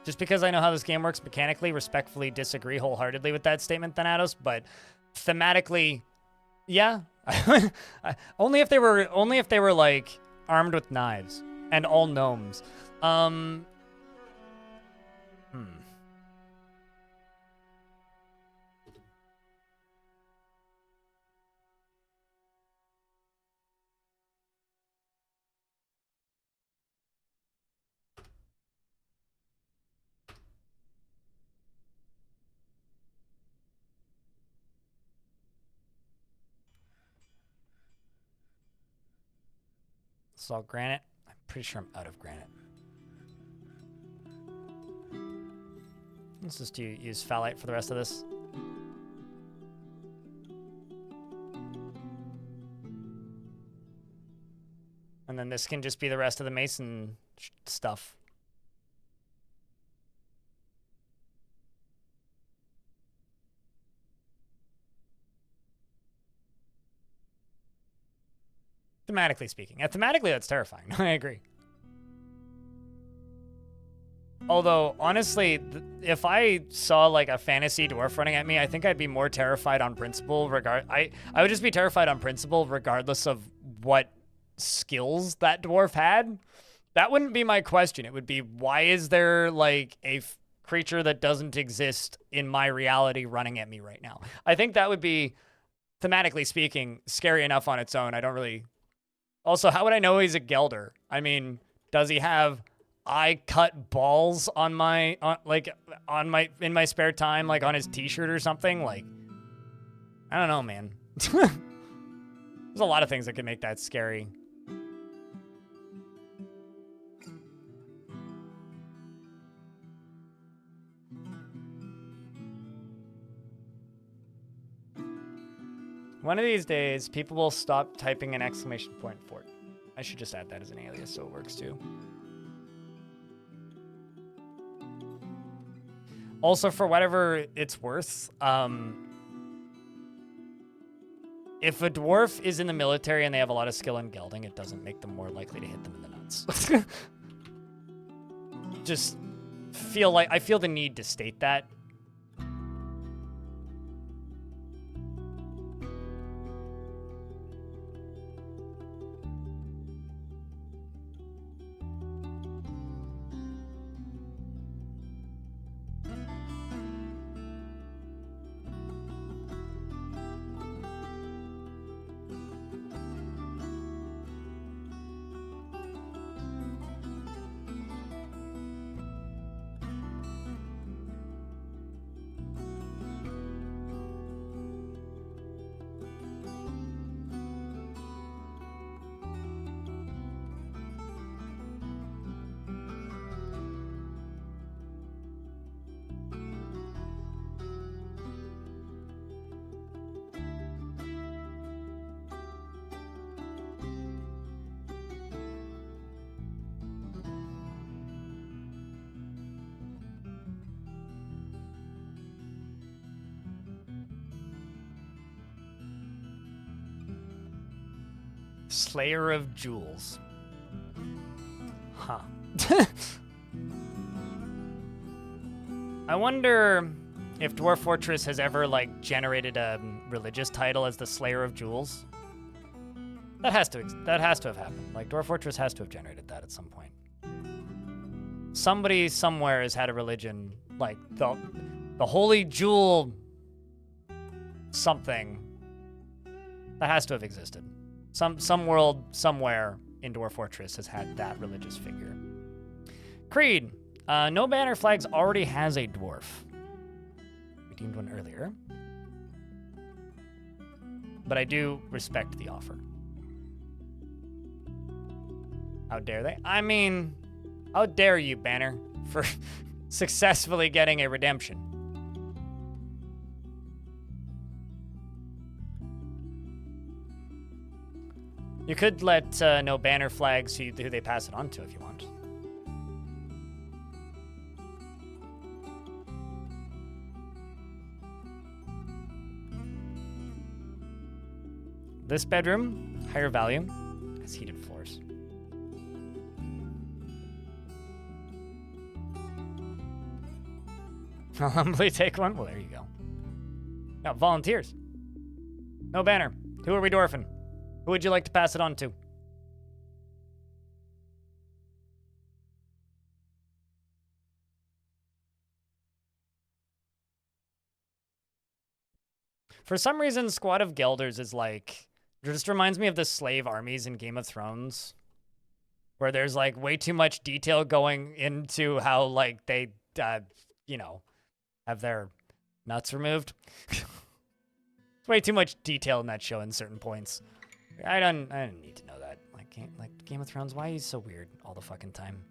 Just because I know how this game works mechanically, respectfully disagree wholeheartedly with that statement, Thanatos, but thematically, yeah. only if they were like armed with knives and all gnomes. It's all granite. I'm pretty sure I'm out of granite. Let's just use phthalite for the rest of this. And then this can just be the rest of the mason stuff. Thematically speaking. Yeah, thematically, that's terrifying. I agree. Although, honestly, if I saw like a fantasy dwarf running at me, I think I'd be more terrified on principle. I would just be terrified on principle regardless of what skills that dwarf had. That wouldn't be my question. It would be, why is there like a creature that doesn't exist in my reality running at me right now? I think that would be, thematically speaking, scary enough on its own. I don't really... Also, how would I know he's a Gelder? I mean, does he have I cut balls on my in my spare time, like on his t-shirt or something? Like, I don't know, man. There's a lot of things that could make that scary. One of these days, people will stop typing an exclamation point fort. I should just add that as an alias so it works too. Also, for whatever it's worth, if a dwarf is in the military and they have a lot of skill in gelding, it doesn't make them more likely to hit them in the nuts. Just I feel the need to state that. Slayer of Jewels. Huh. I wonder if Dwarf Fortress has ever, like, generated a religious title as the Slayer of Jewels. That has to have happened. Like, Dwarf Fortress has to have generated that at some point. Somebody somewhere has had a religion, like, the Holy Jewel something. That has to have existed. Some world somewhere in Dwarf Fortress has had that religious figure. Creed. No banner flags already has a dwarf. We deemed one earlier. But I do respect the offer. How dare they? I mean, how dare you, Banner, for successfully getting a redemption. You could let no banner flags who they pass it on to if you want. This bedroom, higher value, has heated floors. I'll humbly take one. Well, there you go. Now, volunteers. No banner. Who are we dwarfing? Who would you like to pass it on to? For some reason, Squad of Gelders is like... It just reminds me of the slave armies in Game of Thrones. Where there's, like, way too much detail going into how, like, they, you know, have their nuts removed. There's way too much detail in that show in certain points. I don't need to know that. Like Game of Thrones, why are you so weird all the fucking time?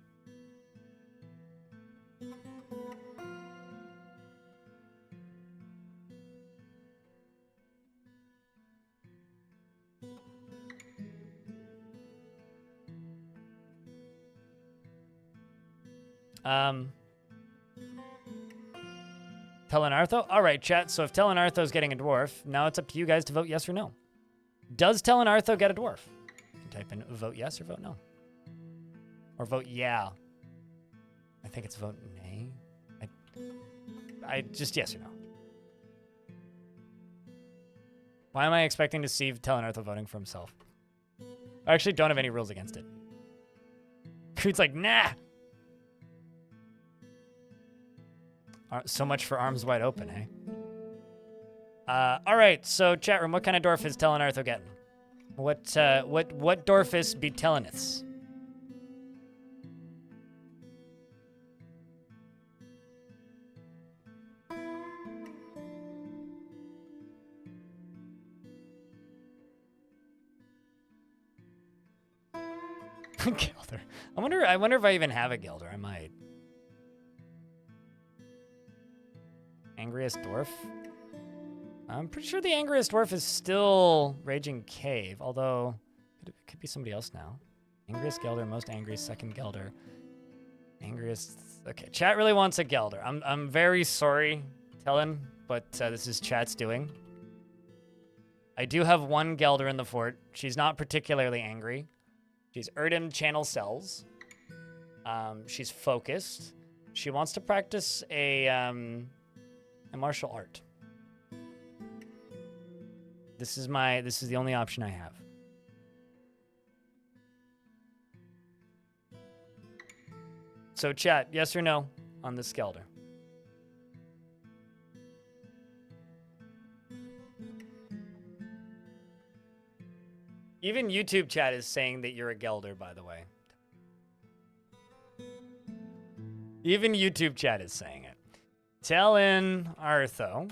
Telenartho? All right, chat. So if Telenartho's getting a dwarf, now it's up to you guys to vote yes or no. Does Telenartho get a dwarf? You can type in vote yes or vote no. Or vote yeah. I think it's vote nay. I just yes or no. Why am I expecting to see Telenartho voting for himself? I actually don't have any rules against it. Creed's like, nah. So much for arms wide open, hey? All right, so chat room, what kind of dwarf is Telenartho getting? What dwarfus be Teleniths? Gilder. I wonder if I even have a Gilder. I might. Angriest dwarf? I'm pretty sure the angriest dwarf is still Raging Cave, although it could be somebody else now. Angriest Gelder, most angry, second Gelder. Angriest... Okay, chat really wants a Gelder. I'm very sorry, Tellen, but this is chat's doing. I do have one Gelder in the fort. She's not particularly angry. She's Erdem Channel Cells. She's focused. She wants to practice a martial art. This is the only option I have. So chat, yes or no on the Skelder? Even YouTube chat is saying that you're a Gelder, by the way. Even YouTube chat is saying it. Telenartho.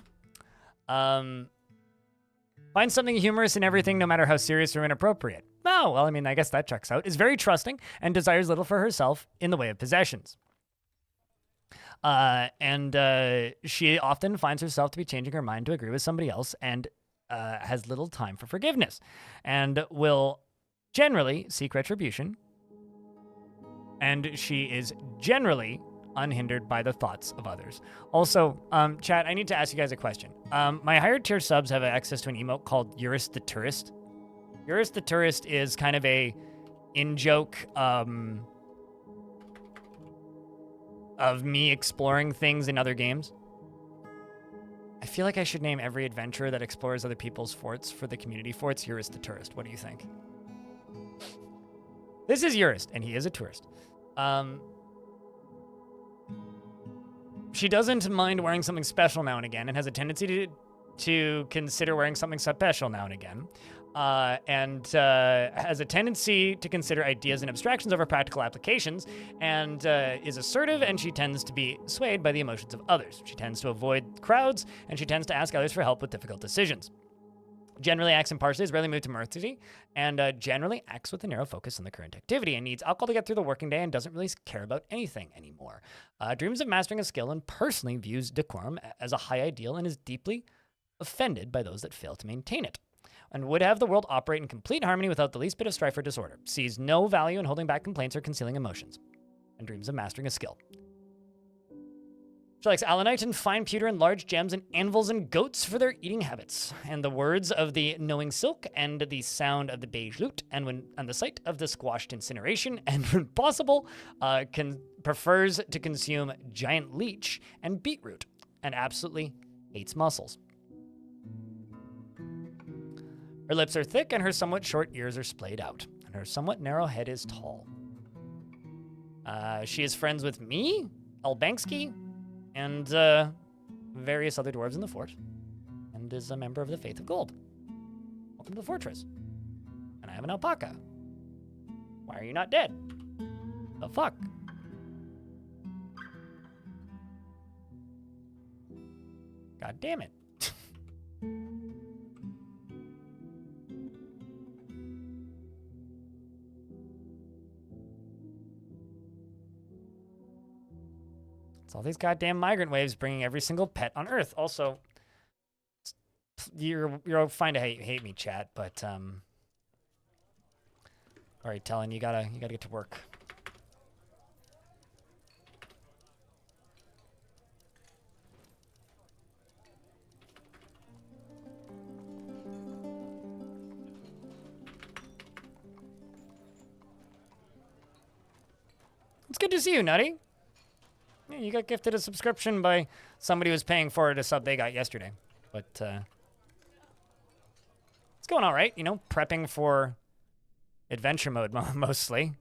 Find something humorous in everything, no matter how serious or inappropriate. Oh, well, I mean, I guess that checks out. Is very trusting and desires little for herself in the way of possessions. She often finds herself to be changing her mind to agree with somebody else and has little time for forgiveness and will generally seek retribution. And she is generally unhindered by the thoughts of others. Also, chat, I need to ask you guys a question. My higher tier subs have access to an emote called Eurus the Tourist. Eurus the Tourist is kind of a in-joke of me exploring things in other games. I feel like I should name every adventurer that explores other people's forts for the community forts Eurus the Tourist. What do you think? This is Eurus, and he is a tourist. She doesn't mind wearing something special now and again, and has a tendency to consider wearing something special now and again. And has a tendency to consider ideas and abstractions over practical applications, and is assertive, and she tends to be swayed by the emotions of others. She tends to avoid crowds, and she tends to ask others for help with difficult decisions. Generally acts impartially, is rarely moved to mercy, and generally acts with a narrow focus on the current activity, and needs alcohol to get through the working day, and doesn't really care about anything anymore. Dreams of mastering a skill, and personally views decorum as a high ideal, and is deeply offended by those that fail to maintain it, and would have the world operate in complete harmony without the least bit of strife or disorder. Sees no value in holding back complaints or concealing emotions, and dreams of mastering a skill. She likes allanite and fine pewter and large gems and anvils and goats for their eating habits, and the words of the knowing silk and the sound of the beige lute, and the sight of the squashed incineration, and when possible, prefers to consume giant leech and beetroot, and absolutely hates mussels. Her lips are thick, and her somewhat short ears are splayed out, and her somewhat narrow head is tall. She is friends with me, Albanksky, and various other dwarves in the fort, and is a member of the Faith of Gold. Welcome to the fortress. And I have an alpaca. Why are you not dead? The fuck? God damn it. It's all these goddamn migrant waves bringing every single pet on Earth. Also, you're fine to hate me, chat, but all right, Talon, you gotta get to work. It's good to see you, Nutty. Yeah, you got gifted a subscription by somebody who was paying for it, a sub they got yesterday. But it's going all right, you know, prepping for adventure mode mostly.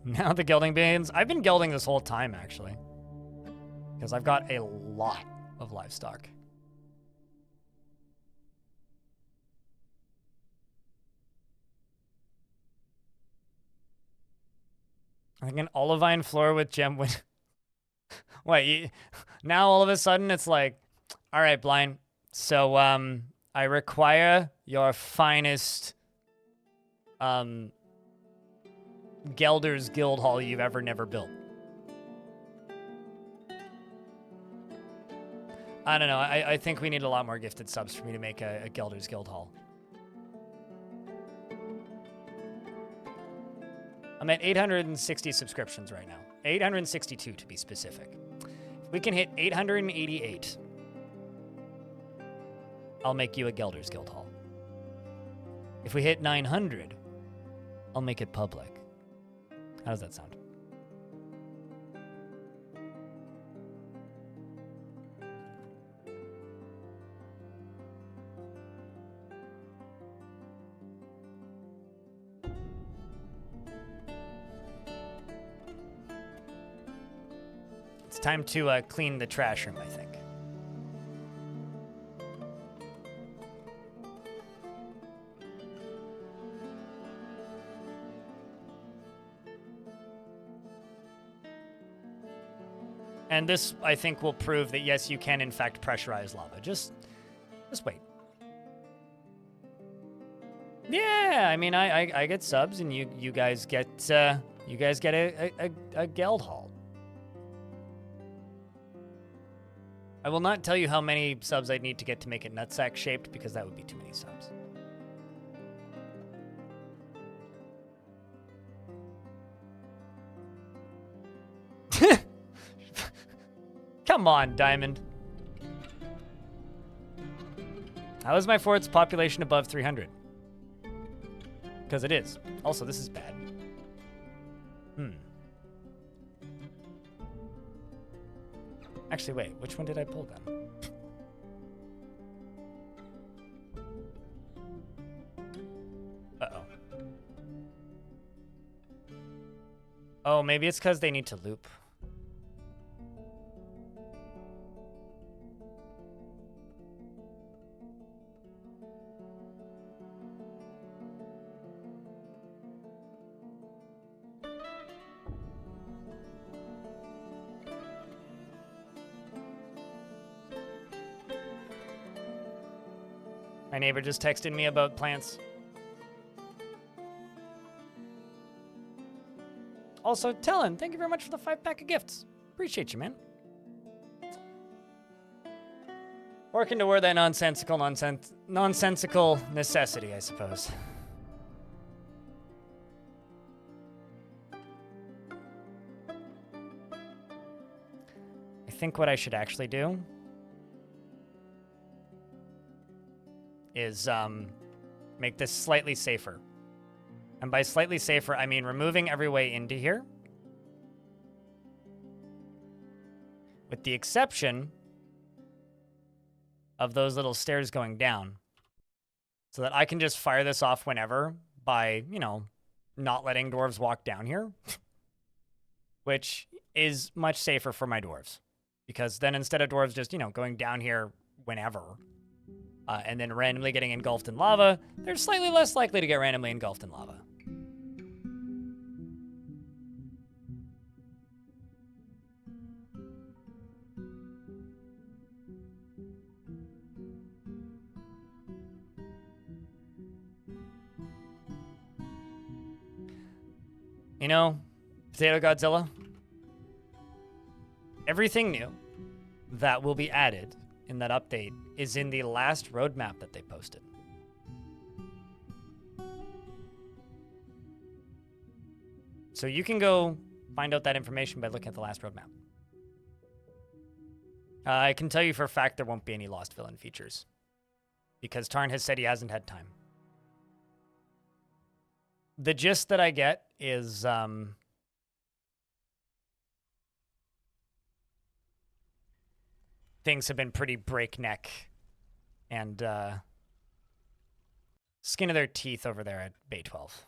Now the gelding begins. I've been gelding this whole time, actually, because I've got a lot of livestock. I think an olivine floor with gem wood. Wait, now all of a sudden it's like, all right, Blind. So I require your finest Gelder's Guild Hall you've never built. I don't know. I think we need a lot more gifted subs for me to make a Gelder's Guild Hall. I'm at 860 subscriptions right now. 862 to be specific. If we can hit 888, I'll make you a Gelder's Guild Hall. If we hit 900, I'll make it public. How does that sound? It's time to clean the trash room, I think. And this, I think, will prove that, yes, you can, in fact, pressurize lava. Just wait. Yeah, I mean, I get subs, and you guys get a Geld Hall. I will not tell you how many subs I'd need to get to make it nutsack shaped, because that would be too many subs. Come on, Diamond. How is my fort's population above 300? Because it is. Also, this is bad. Actually, wait. Which one did I pull then? Uh-oh. Oh, maybe it's because they need to loop. My neighbor just texted me about plants. Also, Talon, thank you very much for the 5-pack of gifts. Appreciate you, man. Working toward that nonsensical necessity, I suppose. I think what I should actually do is make this slightly safer. And by slightly safer, I mean removing every way into here. With the exception of those little stairs going down. So that I can just fire this off whenever by, you know, not letting dwarves walk down here. Which is much safer for my dwarves. Because then instead of dwarves just, you know, going down here whenever, and then randomly getting engulfed in lava, they're slightly less likely to get randomly engulfed in lava. You know, Potato Godzilla, everything new that will be added in that update is in the last roadmap that they posted. So you can go find out that information by looking at the last roadmap. I can tell you for a fact there won't be any lost villain features, because Tarn has said he hasn't had time. The gist that I get is things have been pretty breakneck and skin of their teeth over there at Bay 12.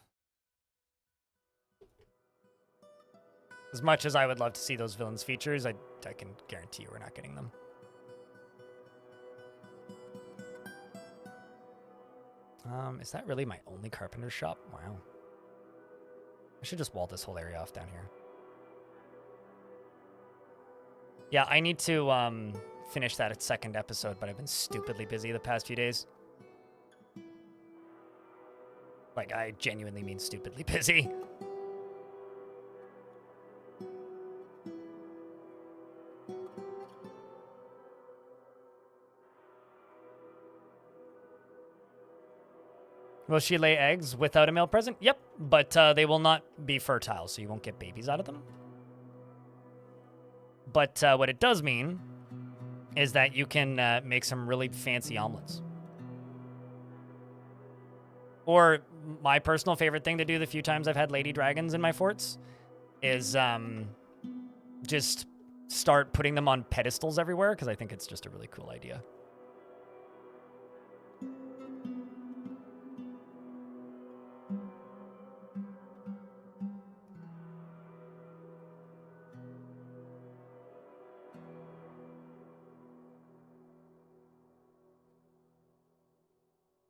As much as I would love to see those villains features, I can guarantee you we're not getting them. Is that really my only carpenter shop? Wow. I should just wall this whole area off down here. Yeah, I need to finish that second episode, but I've been stupidly busy the past few days. Like, I genuinely mean stupidly busy. Will she lay eggs without a male present? Yep, but they will not be fertile, so you won't get babies out of them. But what it does mean is that you can make some really fancy omelets. Or my personal favorite thing to do the few times I've had lady dragons in my forts is just start putting them on pedestals everywhere, because I think it's just a really cool idea.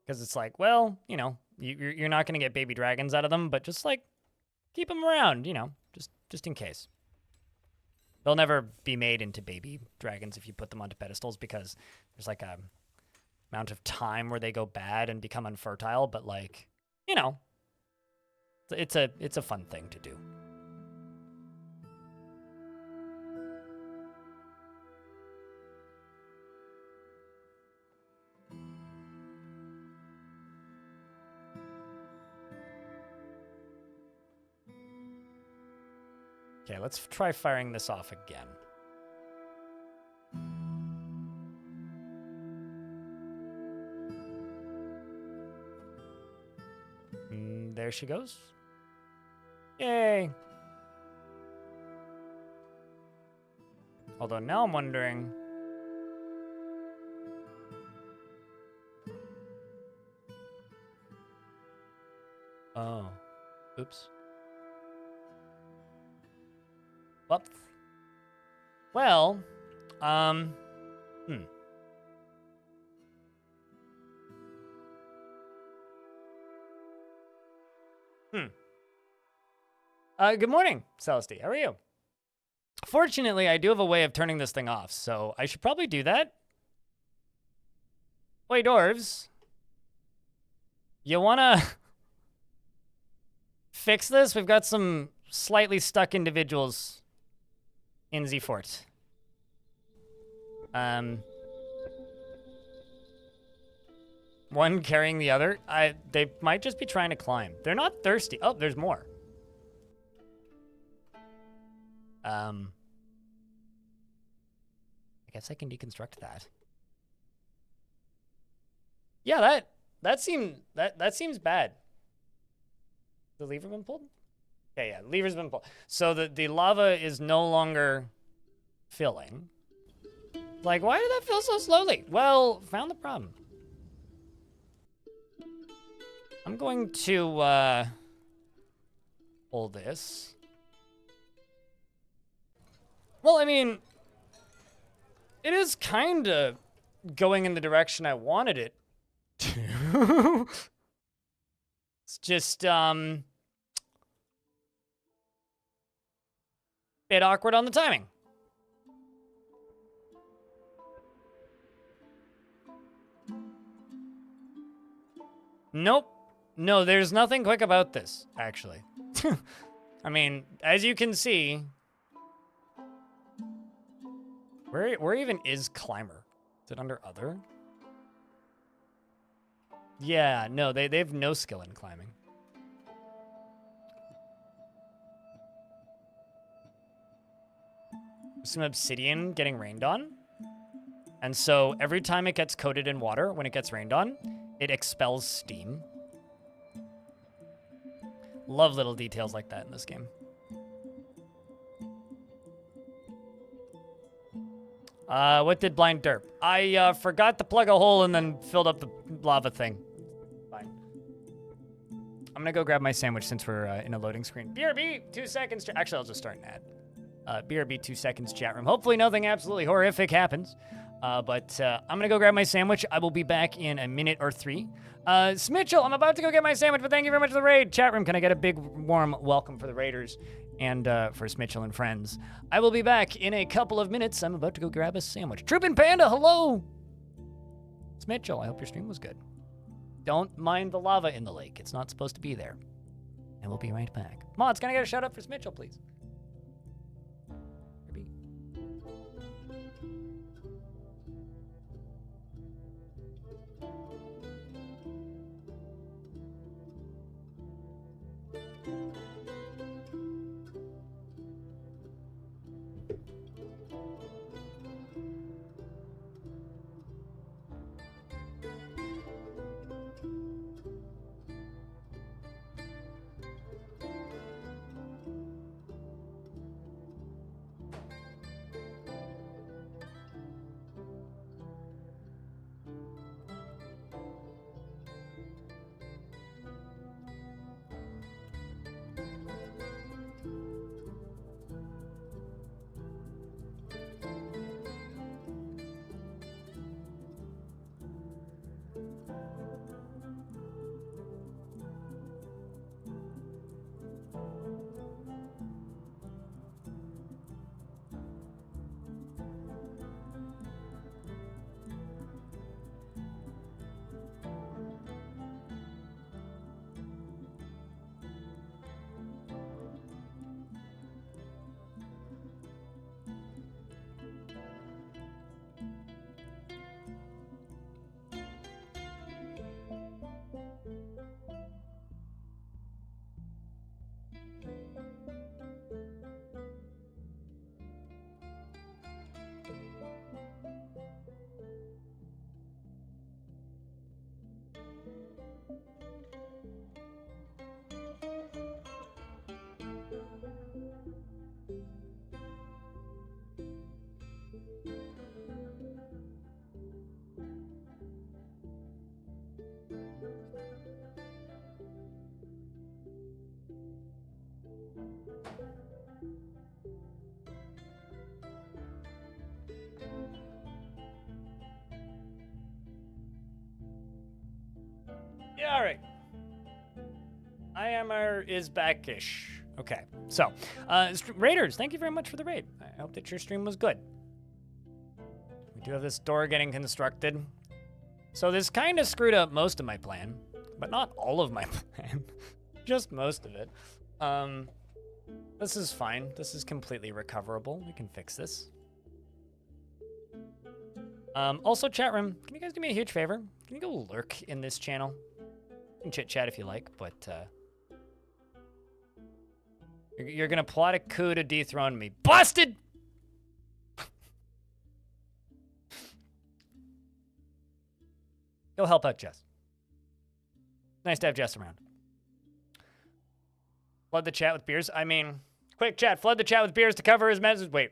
Because it's like, well, you know, you're not going to get baby dragons out of them, but just, like, keep them around, you know, just in case. They'll never be made into baby dragons if you put them onto pedestals, because there's, like, a amount of time where they go bad and become unfertile, but, like, you know, it's a fun thing to do. Okay, let's try firing this off again. there she goes. Yay. Although now I'm wondering... Oh. Oops. Whoops. Well, Hmm. Good morning, Celesty. How are you? Fortunately, I do have a way of turning this thing off, so I should probably do that. Wait, dwarves. You wanna fix this? We've got some slightly stuck individuals in the fort. One carrying the other. They might just be trying to climb. They're not thirsty. Oh, there's more. I guess I can deconstruct that. Yeah, that seems bad. The lever been pulled? Okay, yeah, lever's been pulled. So the lava is no longer filling. Like, why did that fill so slowly? Well, found the problem. I'm going to pull this. Well, I mean, it is kind of going in the direction I wanted it to. It's just, bit awkward on the timing. Nope. No, there's nothing quick about this, actually. I mean, as you can see, where even is climber? Is it under other? Yeah, no, they have no skill in climbing. Some obsidian getting rained on. And so every time it gets coated in water, when it gets rained on, it expels steam. Love little details like that in this game. What did blind derp? I forgot to plug a hole and then filled up the lava thing. Fine. I'm gonna go grab my sandwich since we're in a loading screen. BRB, 2 seconds. Actually, I'll just start an ad. BRB, 2 seconds chat room. Hopefully nothing absolutely horrific happens. But I'm gonna go grab my sandwich. I will be back in a minute or 3. Smitchell, I'm about to go get my sandwich, but thank you very much for the raid. Chat room, can I get a big warm welcome for the raiders and for Smitchell and friends? I will be back in a couple of minutes. I'm about to go grab a sandwich. Troopin' Panda, hello! Smitchell, I hope your stream was good. Don't mind the lava in the lake. It's not supposed to be there. And we'll be right back. Mods, can I get a shout out for Smitchell, please? All right. IMR is backish. Okay. So, Raiders, thank you very much for the raid. I hope that your stream was good. We do have this door getting constructed. So this kind of screwed up most of my plan, but not all of my plan. Just most of it. This is fine. This is completely recoverable. We can fix this. Also, chat room, can you guys do me a huge favor? Can you go lurk in this channel? You can chit chat if you like, but you're gonna plot a coup to dethrone me. Busted! Go help out Jess. Nice to have Jess around. Flood the chat with beers. I mean, quick chat, flood the chat with beers to cover his message. Wait.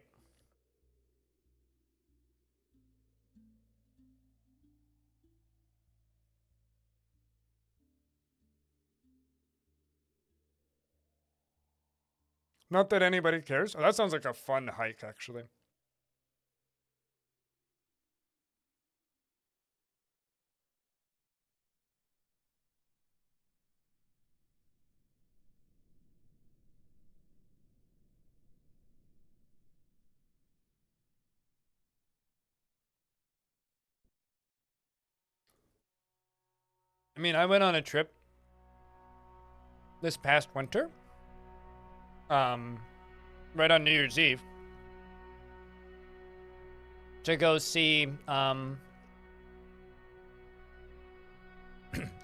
Not that anybody cares. Oh, that sounds like a fun hike, actually. I mean, I went on a trip this past winter, right on New Year's Eve, to go see,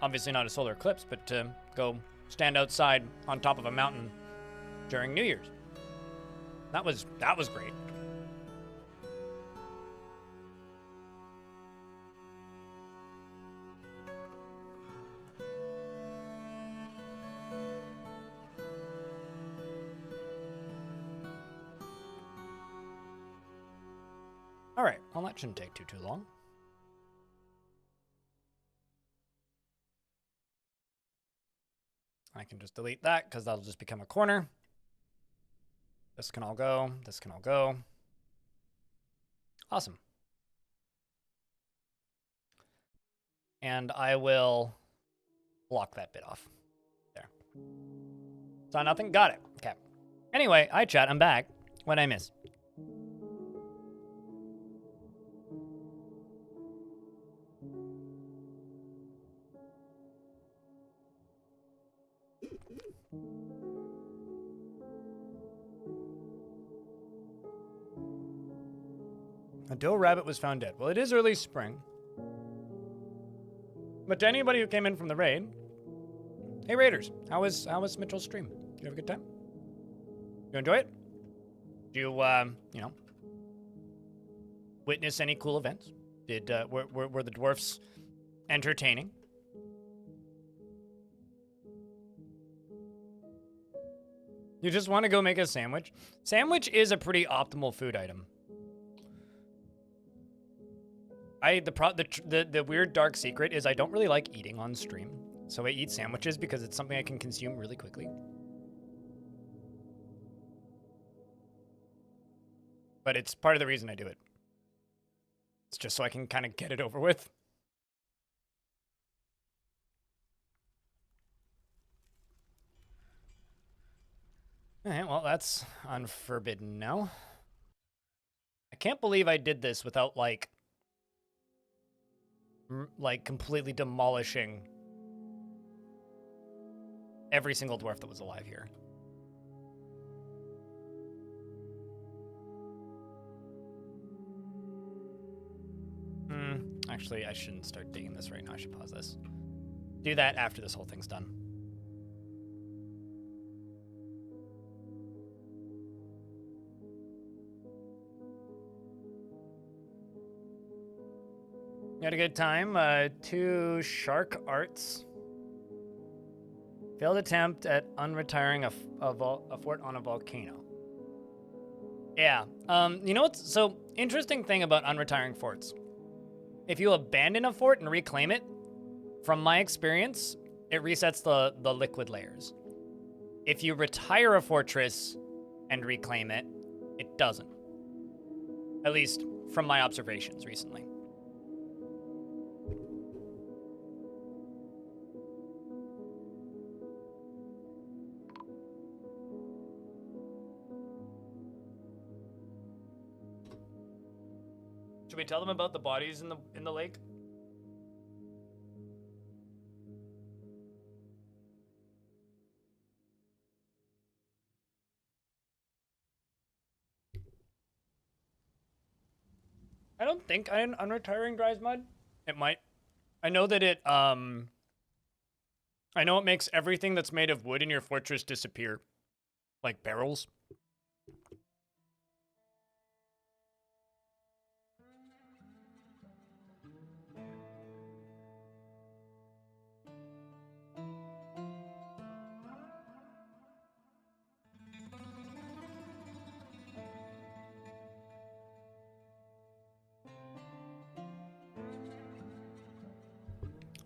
obviously not a solar eclipse, but to go stand outside on top of a mountain during New Year's. That was great. All right, well, that shouldn't take too long. I can just delete that because that'll just become a corner. This can all go. This can all go. Awesome. And I will block that bit off. There. Saw nothing? Got it. Okay. Anyway, hi chat, I'm back. What'd I miss? A doe rabbit was found dead. Well, it is early spring. But to anybody who came in from the raid, hey Raiders, how was Mitchell's stream? Did you have a good time? You enjoy it? Do you, you know, witness any cool events? Did were the dwarfs entertaining? You just want to go make a sandwich? Sandwich is a pretty optimal food item. The weird dark secret is I don't really like eating on stream. So I eat sandwiches because it's something I can consume really quickly. But it's part of the reason I do it. It's just so I can kind of get it over with. Alright, well, that's unforbidden now. I can't believe I did this without, like completely demolishing every single dwarf that was alive here. Actually, I shouldn't start digging this right now. I should pause this. Do that after this whole thing's done. You had a good time. 2 shark arts. Failed attempt at unretiring a fort on a volcano. Yeah. You know what's so interesting thing about unretiring forts? If you abandon a fort and reclaim it, from my experience, it resets the liquid layers. If you retire a fortress and reclaim it, it doesn't. At least from my observations recently. Should we tell them about the bodies in the lake? I don't think unretiring dries mud. It might. I know that it I know it makes everything that's made of wood in your fortress disappear. Like barrels.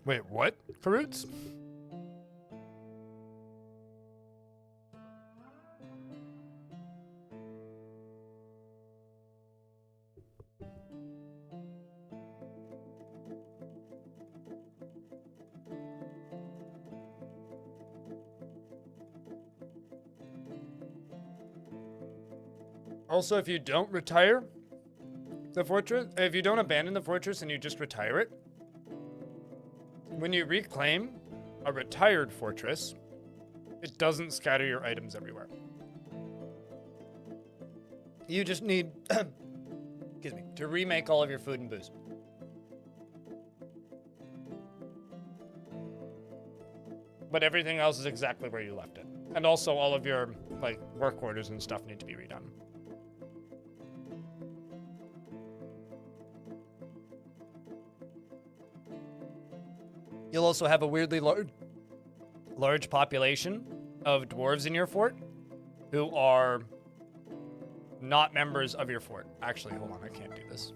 Wait, what? Karoots? Also, if you don't retire the fortress, if you don't abandon the fortress and you just retire it, when you reclaim a retired fortress, it doesn't scatter your items everywhere. You just need, excuse me, to remake all of your food and booze. But everything else is exactly where you left it. And also all of your, like, work orders and stuff need to be redone. You'll also have a weirdly large population of dwarves in your fort who are not members of your fort. Actually, hold on, I can't do this.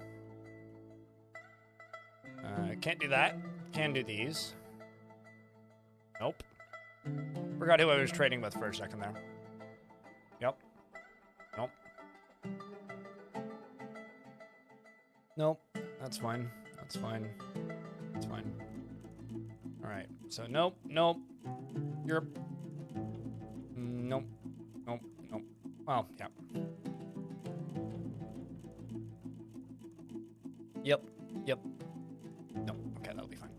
I can't do that. Can do these. Nope. Forgot who I was trading with for a second there. Yep. Nope. Nope. That's fine. That's fine. That's fine. Alright, so nope, nope. You're... Nope. Nope, nope. Well, yeah. Yep, yep. Nope, okay, that'll be fine.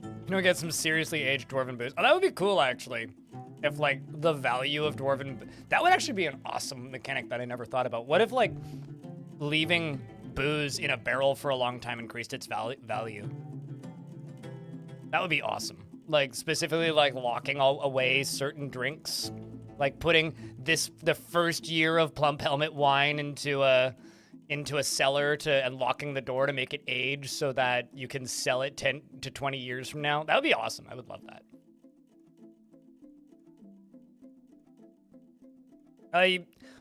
You know, get some seriously aged dwarven booze. Oh, that would be cool, actually. If, like, the value of dwarven... That would actually be an awesome mechanic that I never thought about. What if, like, leaving booze in a barrel for a long time increased its value? That would be awesome. Like, specifically, like, locking away certain drinks. Like, putting the first year of Plump Helmet wine into a cellar and locking the door to make it age so that you can sell it 10 to 20 years from now. That would be awesome. I would love that.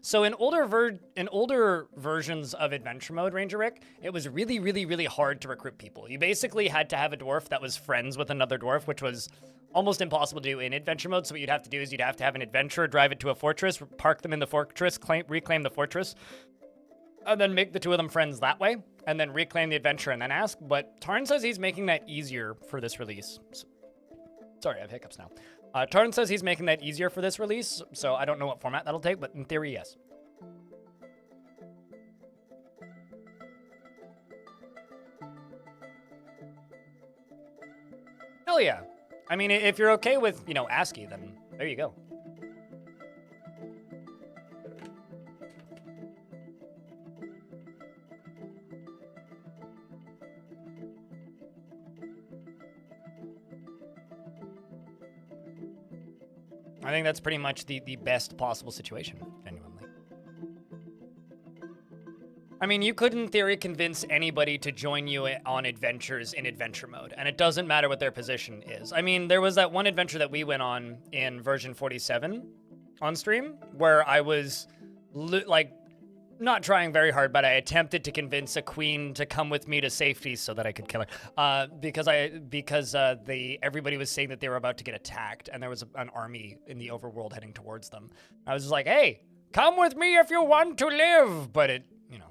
So in older versions of Adventure Mode, Ranger Rick, it was really, really, really hard to recruit people. You basically had to have a dwarf that was friends with another dwarf, which was almost impossible to do in Adventure Mode. So what you'd have to do is you'd have to have an adventurer drive it to a fortress, park them in the fortress, reclaim the fortress, and then make the two of them friends that way, and then reclaim the adventure and then ask. But Tarn says he's making that easier for this release. Sorry, I have hiccups now. Tarn says he's making that easier for this release, so I don't know what format that'll take, but in theory, yes. Hell yeah. I mean, if you're okay with, you know, ASCII, then there you go. I think that's pretty much the best possible situation, genuinely. I mean, you could, in theory, convince anybody to join you on adventures in Adventure Mode, and it doesn't matter what their position is. I mean, there was that one adventure that we went on in version 47 on stream, where I was, like, not trying very hard, but I attempted to convince a queen to come with me to safety so that I could kill her. Because everybody was saying that they were about to get attacked, and there was an army in the overworld heading towards them. I was just like, hey, come with me if you want to live! But it, you know,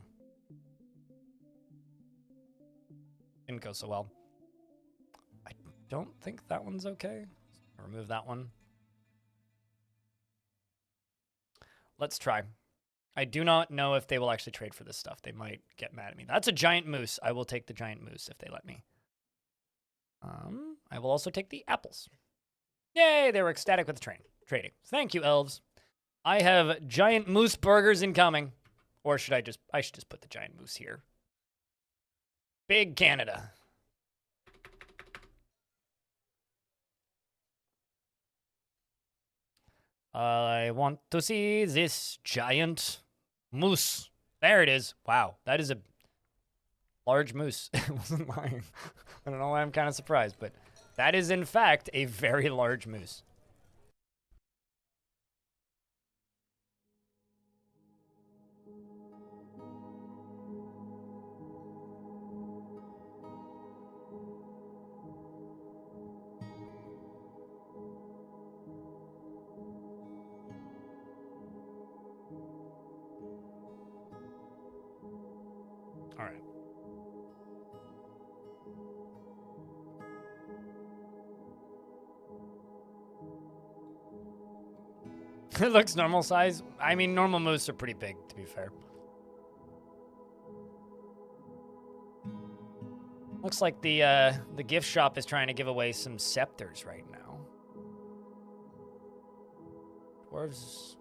didn't go so well. I don't think that one's okay. I'll remove that one. Let's try. I do not know if they will actually trade for this stuff. They might get mad at me. That's a giant moose. I will take the giant moose if they let me. I will also take the apples. Yay, they were ecstatic with the trading. Thank you, elves. I have giant moose burgers incoming. Or should I should just put the giant moose here. Big Canada. I want to see this giant moose. There it is. Wow, that is a large moose. I wasn't lying. I don't know why I'm kind of surprised, but that is in fact a very large moose. All right. It looks normal size. I mean, normal moose are pretty big, to be fair. Looks like the gift shop is trying to give away some scepters right now. Dwarves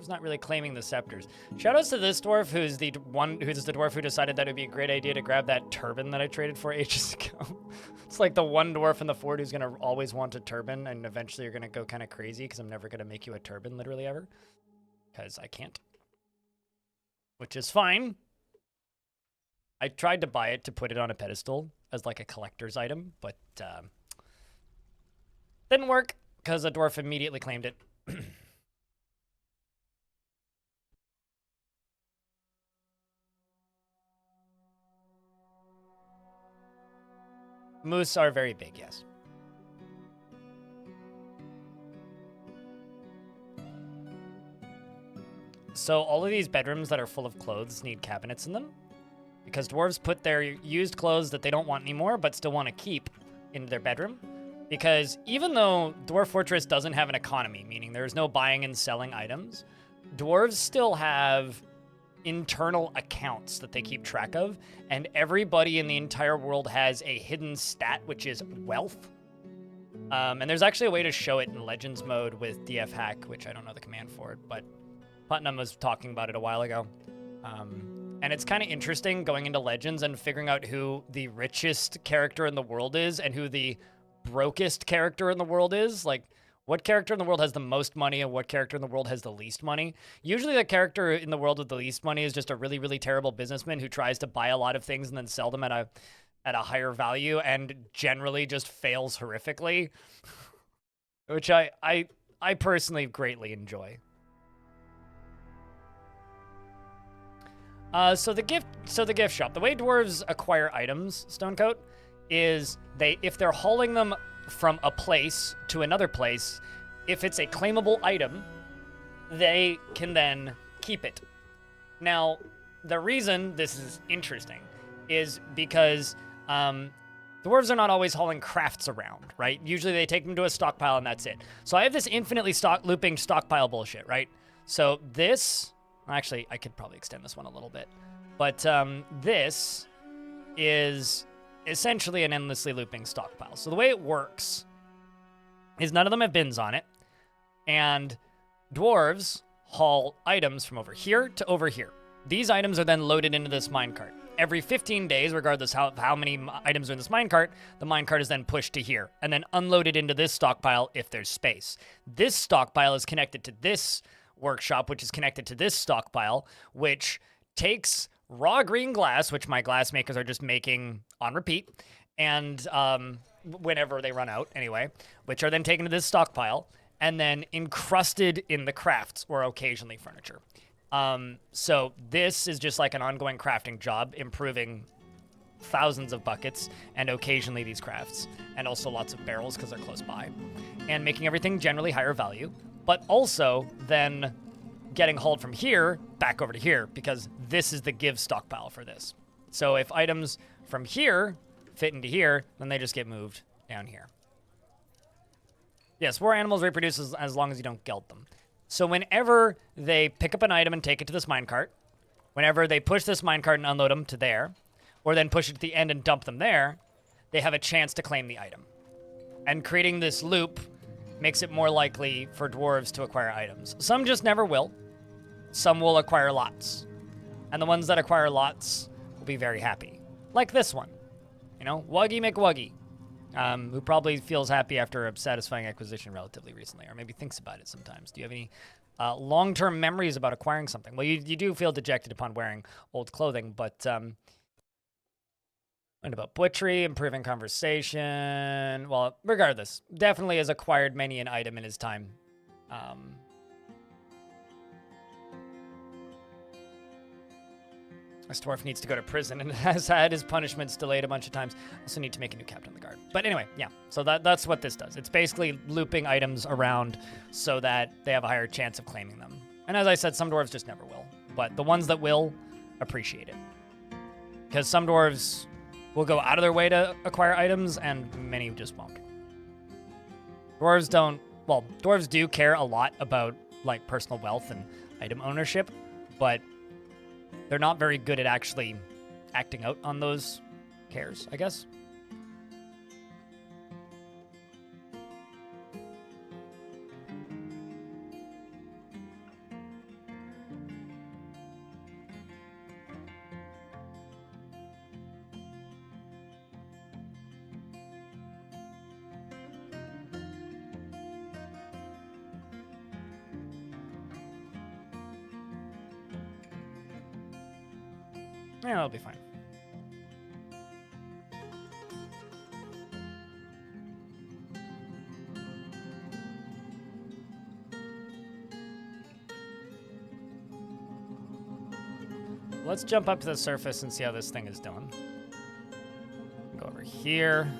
not really claiming the scepters. Shoutouts to this dwarf who's the dwarf who decided that it'd be a great idea to grab that turban that I traded for ages ago. It's like the one dwarf in the fort who's gonna always want a turban, and eventually you're gonna go kind of crazy because I'm never gonna make you a turban literally ever. Because I can't. Which is fine. I tried to buy it to put it on a pedestal as like a collector's item, but didn't work because a dwarf immediately claimed it. Moose are very big, yes. So all of these bedrooms that are full of clothes need cabinets in them, because dwarves put their used clothes that they don't want anymore but still want to keep in their bedroom. Because even though Dwarf Fortress doesn't have an economy, meaning there's no buying and selling items, dwarves still have internal accounts that they keep track of, and everybody in the entire world has a hidden stat, which is wealth. And there's actually a way to show it in Legends mode with DF Hack, which I don't know the command for it, but Putnam was talking about it a while ago. And it's kind of interesting going into Legends and figuring out who the richest character in the world is and who the brokest character in the world is. Like, what character in the world has the most money and what character in the world has the least money? Usually the character in the world with the least money is just a really, really terrible businessman who tries to buy a lot of things and then sell them at a higher value and generally just fails horrifically, which I personally greatly enjoy. So the gift shop. The way dwarves acquire items, Stonecoat, is if they're hauling them from a place to another place, if it's a claimable item, they can then keep it. Now, the reason this is interesting is because dwarves are not always hauling crafts around, right? Usually they take them to a stockpile and that's it. So I have this infinitely looping stockpile bullshit, right? So this, actually, I could probably extend this one a little bit, but this is essentially an endlessly looping stockpile. So the way it works is none of them have bins on it, and dwarves haul items from over here to over here. These items are then loaded into this minecart. Every 15 days, regardless how many items are in this minecart, the minecart is then pushed to here and then unloaded into this stockpile if there's space. This stockpile is connected to this workshop, which is connected to this stockpile, which takes raw green glass, which my glass makers are just making on repeat, and whenever they run out anyway, which are then taken to this stockpile and then encrusted in the crafts or occasionally furniture. So this is just like an ongoing crafting job, improving thousands of buckets and occasionally these crafts, and also lots of barrels because they're close by, and making everything generally higher value, but also then getting hauled from here back over to here because this is the give stockpile for this. So if items from here fit into here, then they just get moved down here. Yes, war animals reproduce as long as you don't geld them. So whenever they pick up an item and take it to this minecart, whenever they push this minecart and unload them to there, or then push it to the end and dump them there, they have a chance to claim the item. And creating this loop makes it more likely for dwarves to acquire items. Some just never will. Some will acquire lots. And the ones that acquire lots will be very happy. Like this one. You know, Wuggy McWuggy. Who probably feels happy after a satisfying acquisition relatively recently, or maybe thinks about it sometimes. Do you have any long-term memories about acquiring something? Well, you do feel dejected upon wearing old clothing, but and about butchery, improving conversation. Well, regardless, definitely has acquired many an item in his time. This dwarf needs to go to prison and has had his punishments delayed a bunch of times. Also need to make a new captain of the guard. But anyway, yeah. So that's what this does. It's basically looping items around so that they have a higher chance of claiming them. And as I said, some dwarves just never will. But the ones that will appreciate it. Because some dwarves will go out of their way to acquire items, and many just won't. Dwarves do care a lot about like personal wealth and item ownership, but they're not very good at actually acting out on those cares, I guess. Yeah, that'll be fine. Let's jump up to the surface and see how this thing is doing. Go over here.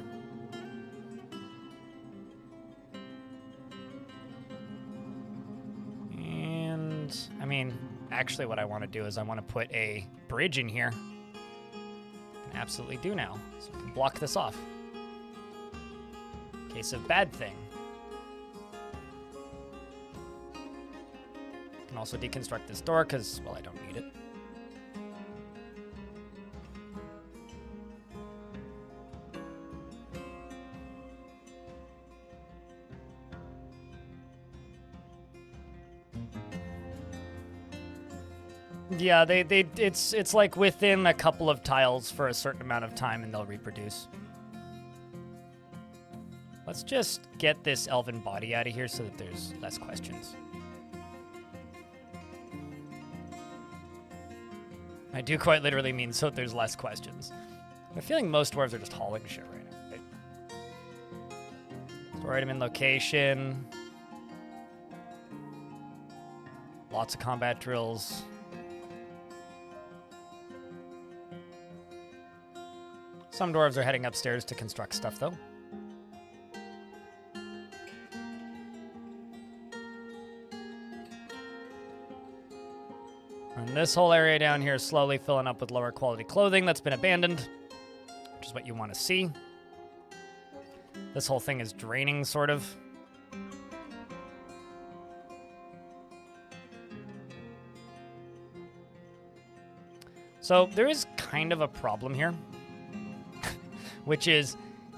And, I mean, actually what I want to do is I want to put a bridge in here. I absolutely do now. So we can block this off. Case of bad thing. Can also deconstruct this door because, well, I don't need it. Yeah, it's like within a couple of tiles for a certain amount of time and they'll reproduce. Let's just get this elven body out of here so that there's less questions. I do quite literally mean so that there's less questions. I'm feeling most dwarves are just hauling shit right now. Right? Store item in location. Lots of combat drills. Some dwarves are heading upstairs to construct stuff, though. And this whole area down here is slowly filling up with lower quality clothing that's been abandoned, which is what you want to see. This whole thing is draining, sort of. So there is kind of a problem here. Which is,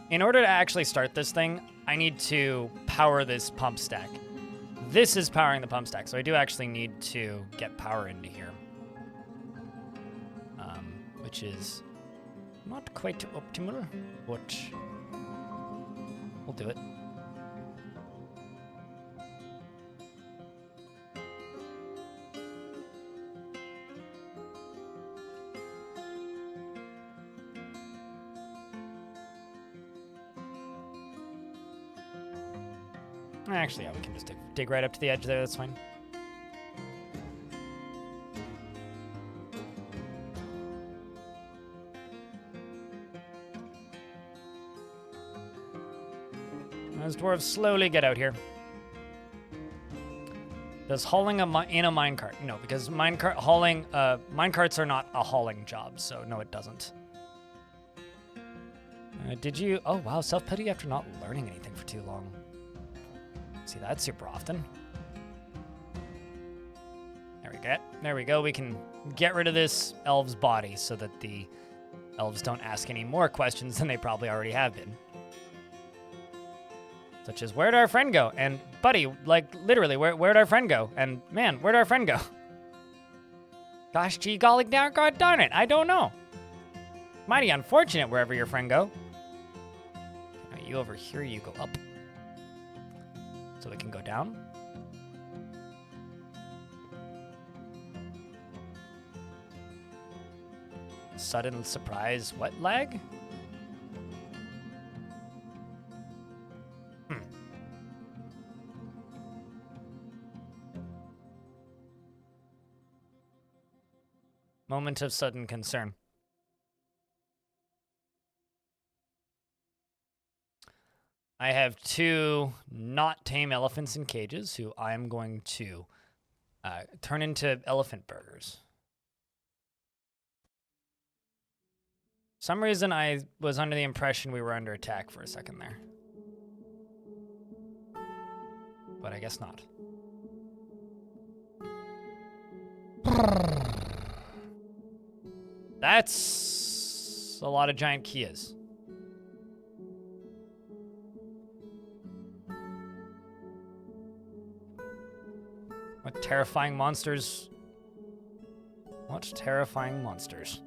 in order to actually start this thing, I need to power this pump stack. This is powering the pump stack, so I do actually need to get power into here. Which is not quite optimal, but we'll do it. Actually, yeah, we can just dig right up to the edge there. That's fine. As dwarves slowly get out here. Does hauling in a minecart? No, because minecarts are not a hauling job, so no, it doesn't. Did you? Oh wow, self-pity after not learning anything for too long. See that super often. There we go. We can get rid of this elf's body so that the elves don't ask any more questions than they probably already have been. Such as, where'd our friend go? And, buddy, like, literally, where'd our friend go? And, man, where'd our friend go? Gosh, gee, golly, god darn it, I don't know. Mighty unfortunate wherever your friend go. Okay, you over here, you go up. So we can go down. Sudden surprise, what lag? Moment of sudden concern. I have 2 not tame elephants in cages who I'm going to turn into elephant burgers. For some reason, I was under the impression we were under attack for a second there. But I guess not. That's a lot of giant Kias. What terrifying monsters? What terrifying monsters?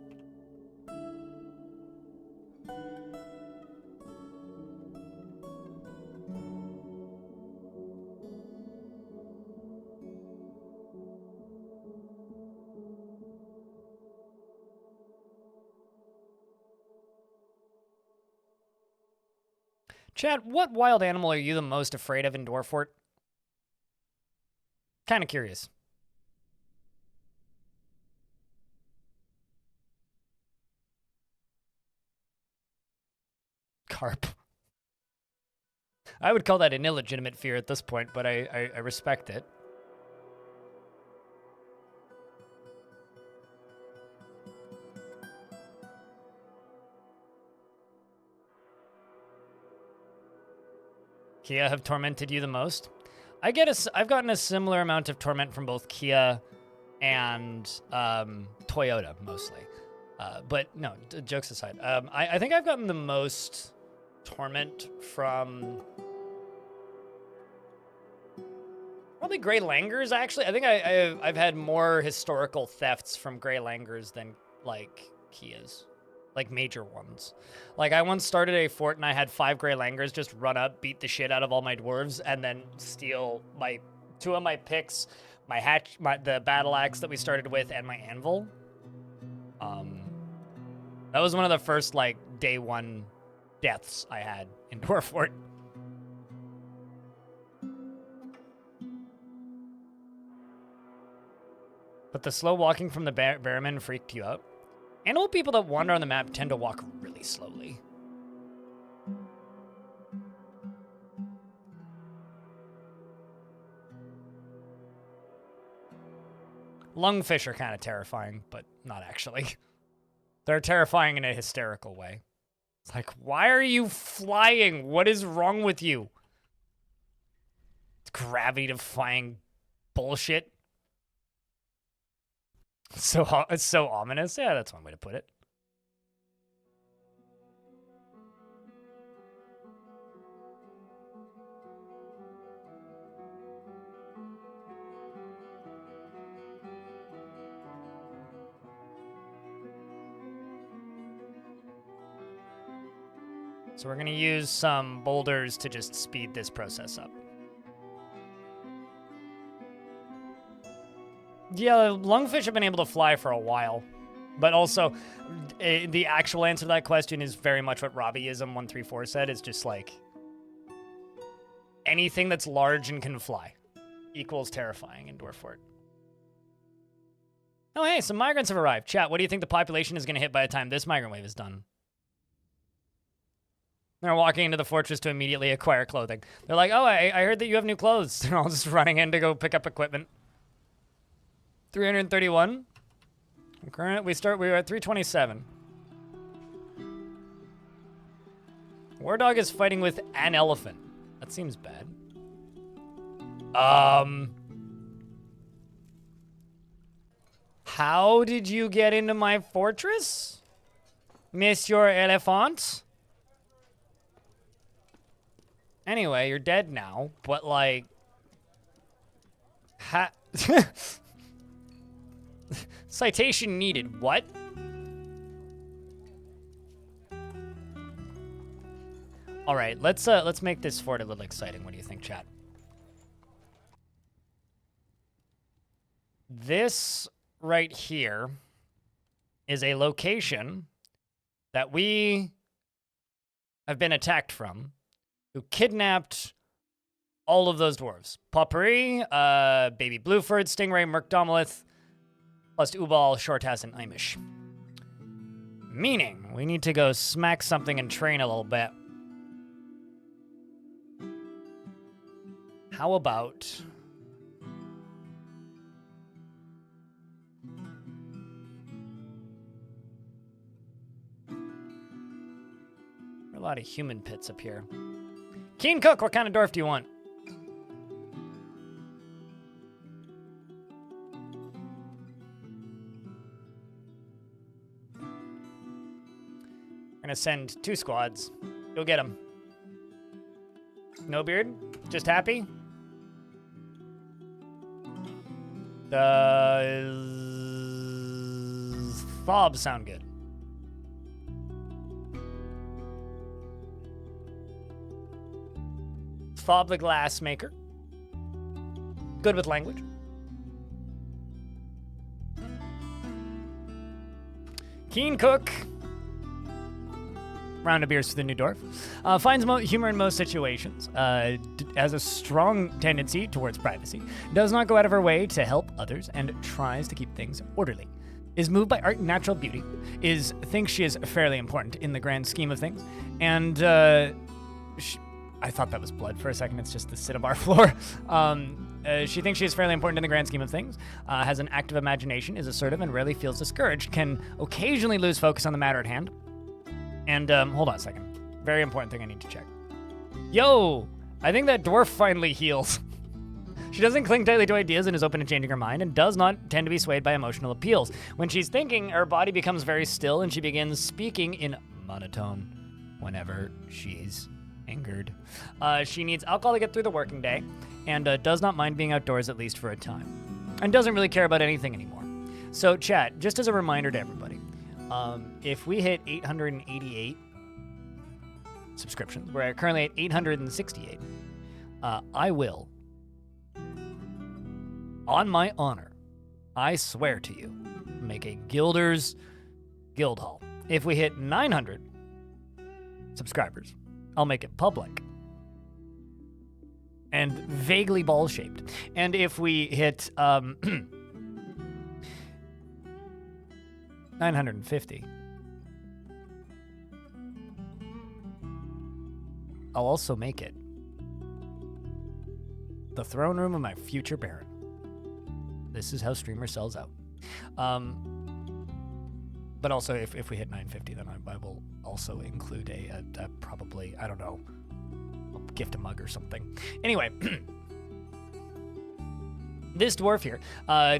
Chad, what wild animal are you the most afraid of in Dwarf Fort? Kind of curious. Carp. I would call that an illegitimate fear at this point, but I respect it. Kia have tormented you the most? I've gotten a similar amount of torment from both Kia and Toyota, mostly. But no, jokes aside. I think I've gotten the most torment from probably Grey Langurs, actually. I think I've had more historical thefts from Grey Langurs than, like, Kias. Like, major ones. Like, I once started a fort and I had 5 Grey Langurs just run up, beat the shit out of all my dwarves, and then steal 2 of my picks, the battle axe that we started with, and my anvil. That was one of the first, like, day 1 deaths I had in Dwarf Fort. But the slow walking from the bearmen freaked you out? Animal people that wander on the map tend to walk really slowly. Lungfish are kind of terrifying, but not actually. They're terrifying in a hysterical way. It's like, why are you flying? What is wrong with you? It's gravity-defying bullshit. It's so ominous. Yeah, that's one way to put it. So we're going to use some boulders to just speed this process up. Yeah, lungfish have been able to fly for a while. But also, the actual answer to that question is very much what Robbieism134 said. It's just like, anything that's large and can fly equals terrifying in Dwarf Fort. Oh, hey, some migrants have arrived. Chat, what do you think the population is going to hit by the time this migrant wave is done? They're walking into the fortress to immediately acquire clothing. They're like, oh, I heard that you have new clothes. They're all just running in to go pick up equipment. 331. We were at 327. War Dog is fighting with an elephant. That seems bad. How did you get into my fortress, Monsieur Elephant? Anyway, you're dead now, but like... Citation needed. What? All right, let's make this fort a little exciting. What do you think, chat? This right here is a location that we have been attacked from, who kidnapped all of those dwarves. Potpourri, Baby Blueford, Stingray, Merkdomelith, plus Ubal, Shortass, and Imish. Meaning, we need to go smack something and train a little bit. How about... a lot of human pits up here. Keen Cook, what kind of dwarf do you want? Gonna send 2 squads. Go get them. No beard? Just happy? Does Fob sound good? Fob the Glassmaker. Good with language. Keen Cook. Round of beers for the new dwarf. Finds humor in most situations. Has a strong tendency towards privacy. Does not go out of her way to help others and tries to keep things orderly. Is moved by art and natural beauty. Thinks she is fairly important in the grand scheme of things. And I thought that was blood for a second. It's just the cinnabar floor. She thinks she is fairly important in the grand scheme of things. Has an active imagination. Is assertive and rarely feels discouraged. Can occasionally lose focus on the matter at hand. And, hold on a second. Very important thing I need to check. Yo! I think that dwarf finally heals. She doesn't cling tightly to ideas and is open to changing her mind and does not tend to be swayed by emotional appeals. When she's thinking, her body becomes very still and she begins speaking in monotone whenever she's angered. She needs alcohol to get through the working day and does not mind being outdoors at least for a time. And doesn't really care about anything anymore. So, chat, just as a reminder to everybody, if we hit 888 subscriptions, we're currently at 868, I will, on my honor, I swear to you, make a Guilders Guild Hall. If we hit 900 subscribers, I'll make it public and vaguely ball-shaped. And if we hit 950, I'll also make it the throne room of my future Baron. This is how streamer sells out. But also, if we hit 950, then I will also include a probably, I don't know, I'll gift a mug or something. Anyway, this dwarf here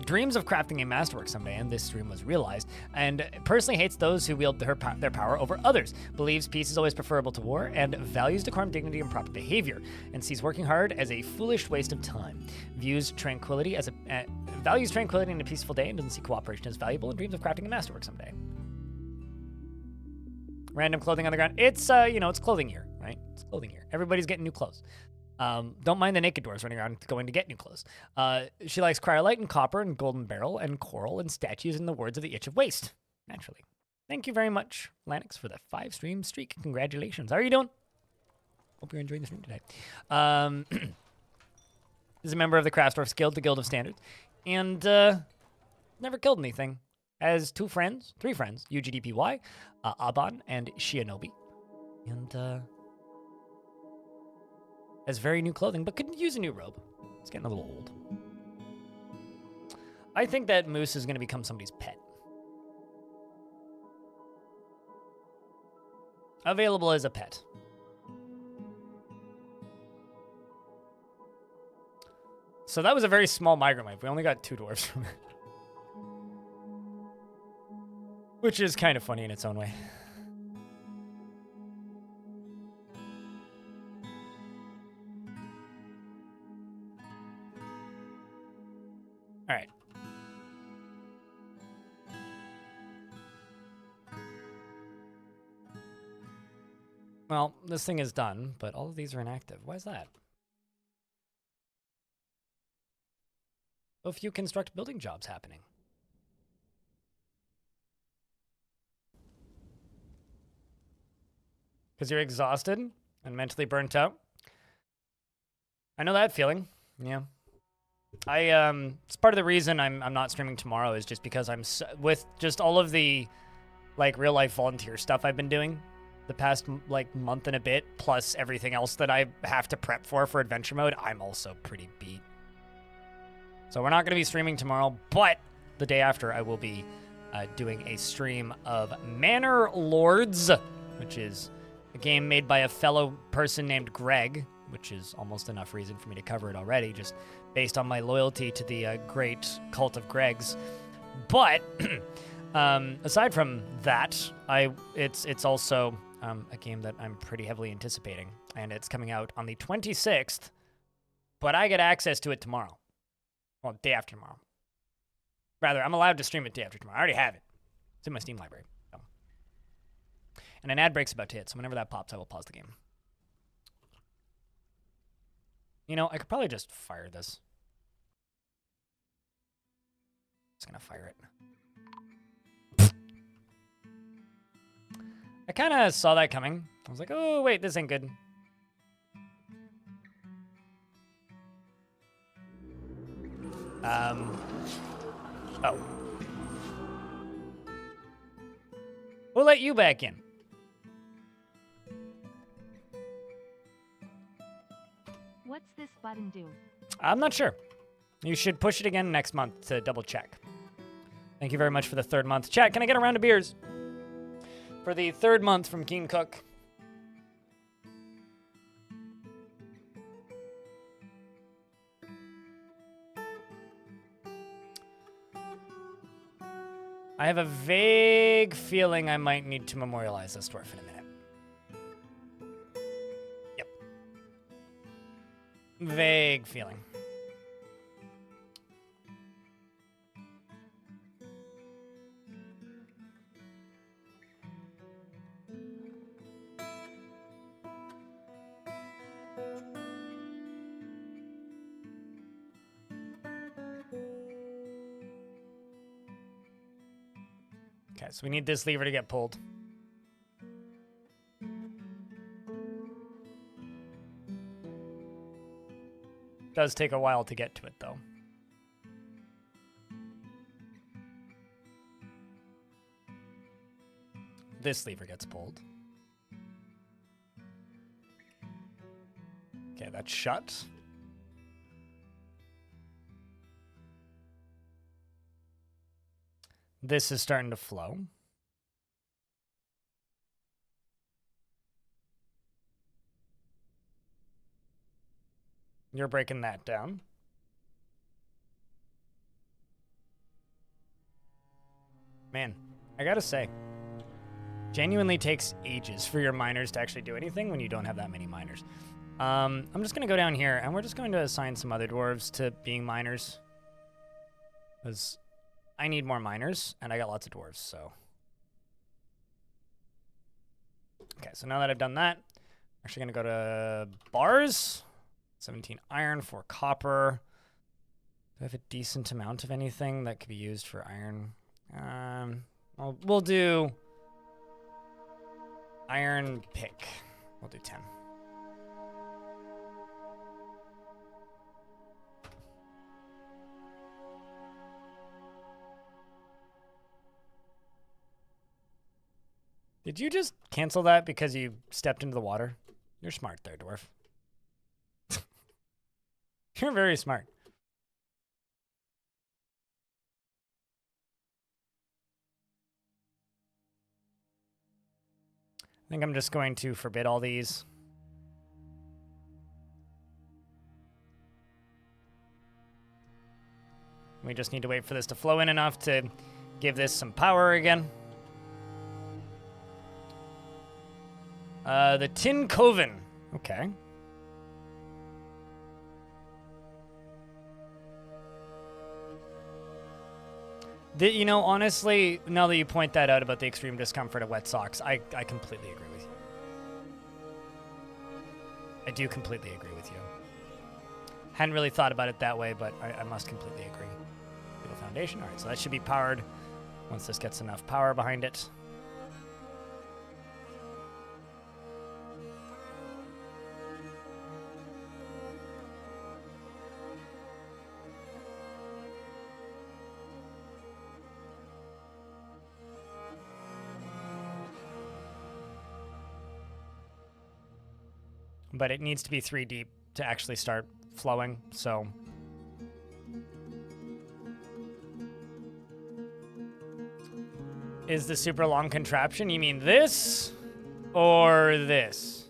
dreams of crafting a masterwork someday, and this dream was realized, and personally hates those who wield their power over others, believes peace is always preferable to war, and values decorum, dignity, and proper behavior, and sees working hard as a foolish waste of time, values tranquility in a peaceful day, and doesn't see cooperation as valuable, and dreams of crafting a masterwork someday. Random clothing on the ground. It's, it's clothing year, right? It's clothing year. Everybody's getting new clothes. Don't mind the naked dwarves running around going to get new clothes. She likes cryolite and copper and golden barrel and coral and statues in the words of the Itch of Waste. Naturally. Thank you very much, Lanix, for the 5-stream streak. Congratulations. How are you doing? Hope you're enjoying the stream today. Is a member of the Craftsdwarfs Guild, the Guild of Standards, and never killed anything. Has 3 friends, UGDPY, Aban, and Shianobi. And has very new clothing, but could use a new robe. It's getting a little old. I think that Moose is going to become somebody's pet. Available as a pet. So that was a very small migrant wave. We only got 2 dwarves from it. Which is kind of funny in its own way. All right. Well, this thing is done, but all of these are inactive. Why is that? A few construct building jobs happening. Because you're exhausted and mentally burnt out. I know that feeling. Yeah. It's part of the reason I'm not streaming tomorrow is just because with just all of the like real life volunteer stuff I've been doing the past like month and a bit, plus everything else that I have to prep for adventure mode. I'm also pretty beat. So we're not going to be streaming tomorrow, but the day after I will be doing a stream of Manor Lords, which is a game made by a fellow person named Greg, which is almost enough reason for me to cover it already, just based on my loyalty to the great cult of Gregs. But aside from that, it's also a game that I'm pretty heavily anticipating, and it's coming out on the 26th, but I get access to it tomorrow. Well, day after tomorrow. Rather, I'm allowed to stream it day after tomorrow. I already have it. It's in my Steam library. So. And an ad break's about to hit, so whenever that pops, I will pause the game. You know, I could probably just fire this. Just gonna fire it. I kind of saw that coming. I was like, oh, wait, this ain't good. Oh. We'll let you back in. What's this button do? I'm not sure. You should push it again next month to double check. Thank you very much for the 3rd month. Chat, can I get a round of beers? For the 3rd month from Keen Cook. I have a vague feeling I might need to memorialize this dwarf in a minute. Yep. Vague feeling. Okay, so we need this lever to get pulled. Does take a while to get to it, though. This lever gets pulled. Okay, that's shut. This is starting to flow. You're breaking that down. Man, I gotta say, genuinely takes ages for your miners to actually do anything when you don't have that many miners. I'm just gonna go down here, and we're just going to assign some other dwarves to being miners. Because I need more miners, and I got lots of dwarves, so. Okay, so now that I've done that, I'm actually gonna go to bars. 17 iron, 4 copper. Do I have a decent amount of anything that could be used for iron? We'll do iron pick. We'll do 10. Did you just cancel that because you stepped into the water? You're smart there, dwarf. You're very smart. I think I'm just going to forbid all these. We just need to wait for this to flow in enough to give this some power again. The Tin Coven. Okay. You know, honestly, now that you point that out about the extreme discomfort of wet socks, I completely agree with you. I do completely agree with you. Hadn't really thought about it that way, but I must completely agree. The foundation. All right, so that should be powered once this gets enough power behind it. But it needs to be 3 deep to actually start flowing, so... Is the super long contraption? You mean this? Or this?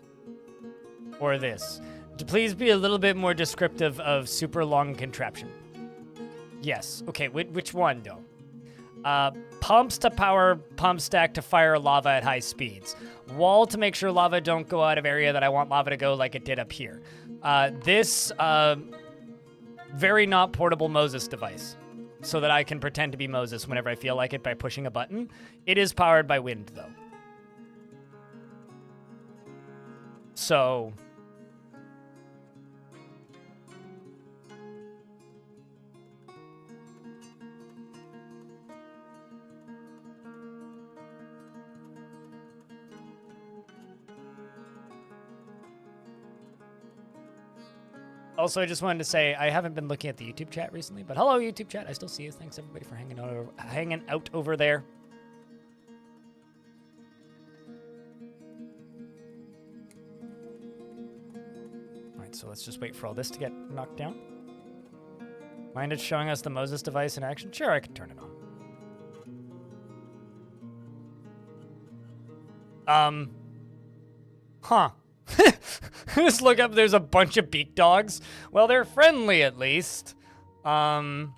Or this? Please be a little bit more descriptive of super long contraption. Yes. Okay, which one, though? Pumps to power pump stack to fire lava at high speeds. Wall to make sure lava don't go out of area that I want lava to go like it did up here. This very not portable Moses device, so that I can pretend to be Moses whenever I feel like it by pushing a button. It is powered by wind, though. So... Also, I just wanted to say, I haven't been looking at the YouTube chat recently, but hello, YouTube chat. I still see you. Thanks, everybody, for hanging out over there. All right, so let's just wait for all this to get knocked down. Mind it showing us the Moses device in action? Sure, I can turn it on. Huh. Just look up, there's a bunch of beak dogs. Well, they're friendly, at least. Well,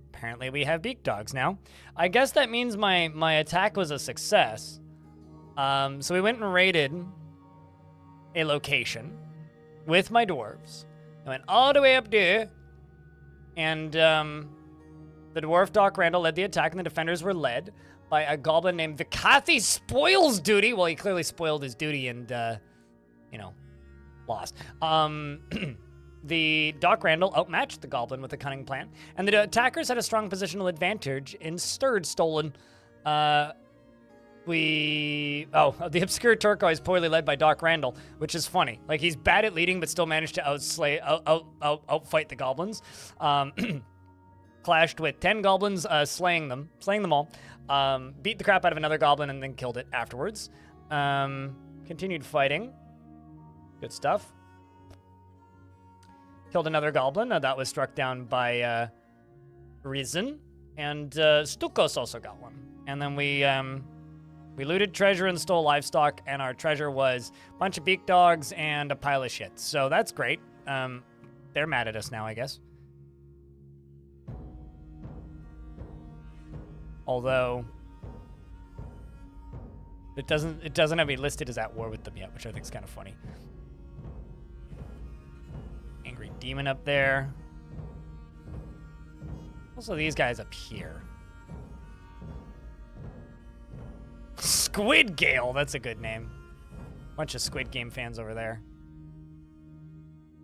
apparently we have beak dogs now. I guess that means my attack was a success. So we went and raided a location with my dwarves. I went all the way up there, and the dwarf Doc Randall led the attack, and the defenders were led by a goblin named Vikathi Spoils Duty. Well, he clearly spoiled his duty and, you know, lost. The Doc Randall outmatched the goblin with a cunning plan, and the attackers had a strong positional advantage in stirred stolen. The obscure turquoise poorly led by Doc Randall, which is funny. Like, he's bad at leading, but still managed to outfight the goblins. Clashed with 10 goblins, slaying them all. Beat the crap out of another goblin and then killed it afterwards. Continued fighting. Good stuff. Killed another goblin. That was struck down by Risen. And Stukos also got one. And then we looted treasure and stole livestock, and our treasure was a bunch of beak dogs and a pile of shit. So that's great. They're mad at us now, I guess. Although it doesn't have me listed as at war with them yet, which I think is kind of funny. Angry demon up there. Also, these guys up here. Squid Gale, that's a good name. Bunch of Squid Game fans over there.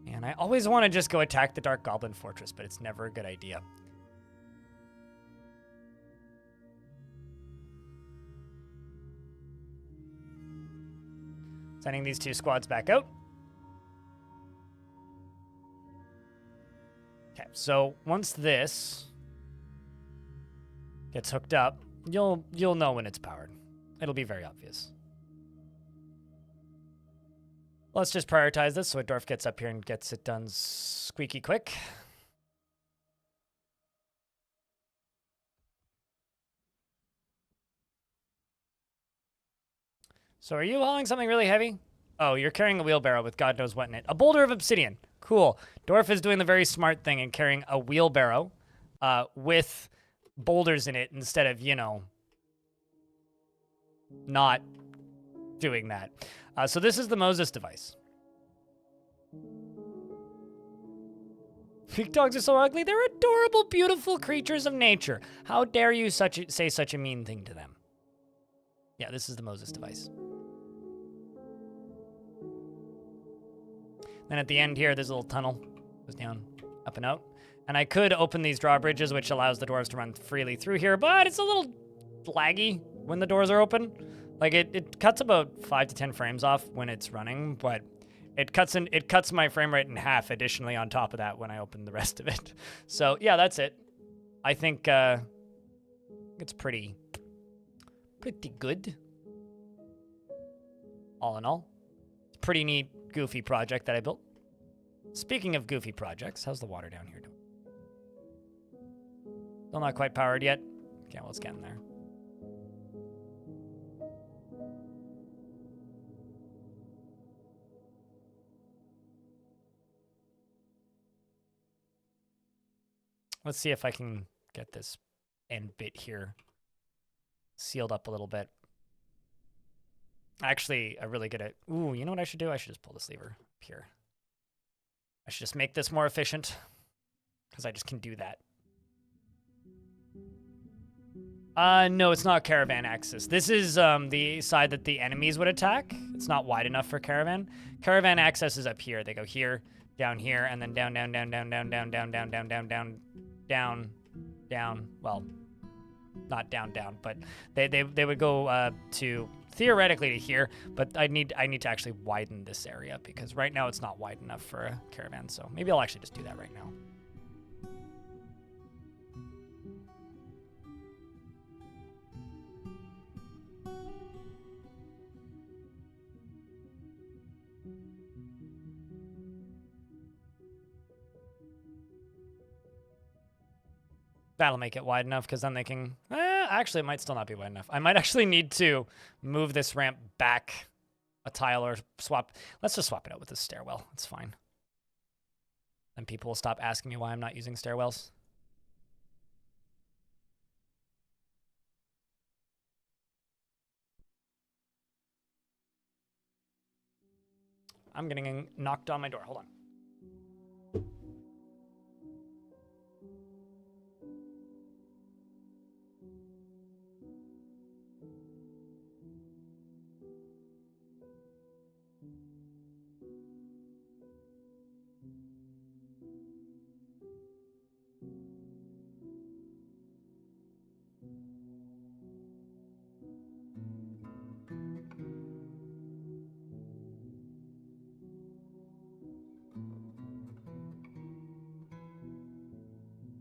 And I always want to just go attack the Dark Goblin Fortress, but it's never a good idea. Sending these 2 squads back out. Okay, so once this gets hooked up, you'll know when it's powered. It'll be very obvious. Let's just prioritize this so a dwarf gets up here and gets it done squeaky quick. So are you hauling something really heavy? Oh, you're carrying a wheelbarrow with God knows what in it. A boulder of obsidian. Cool. Dwarf is doing the very smart thing and carrying a wheelbarrow with boulders in it instead of, you know, not doing that. So this is the Moses device. Big dogs are so ugly. They're adorable, beautiful creatures of nature. How dare you say such a mean thing to them? Yeah, this is the Moses device. Then at the end here, there's a little tunnel. Goes down, up and out. And I could open these drawbridges, which allows the dwarves to run freely through here, but it's a little laggy when the doors are open. Like, it cuts about 5 to 10 frames off when it's running, but it cuts my frame rate in half additionally on top of that when I open the rest of it. So, yeah, that's it. I think it's pretty good. All in all. It's a pretty neat, goofy project that I built. Speaking of goofy projects, how's the water down here doing? Still not quite powered yet. Okay, well, it's getting there. Let's see if I can get this end bit here sealed up a little bit. Actually, I'm really good at... Ooh, you know what I should do? I should just pull this lever up here. I should just make this more efficient, because I just can do that. No, it's not caravan access. This is the side that the enemies would attack. It's not wide enough for caravan. Caravan access is up here. They go here, and then down, down, down, down, down, down, down, down, down, down, down, down, down. Well, not down, down, but they would go to theoretically to here. But I need to actually widen this area because right now it's not wide enough for a caravan. So maybe I'll actually just do that right now. That'll make it wide enough because then they can... actually, it might still not be wide enough. I might actually need to move this ramp back a tile or swap... Let's just swap it out with this stairwell. It's fine. Then people will stop asking me why I'm not using stairwells. I'm getting knocked on my door. Hold on.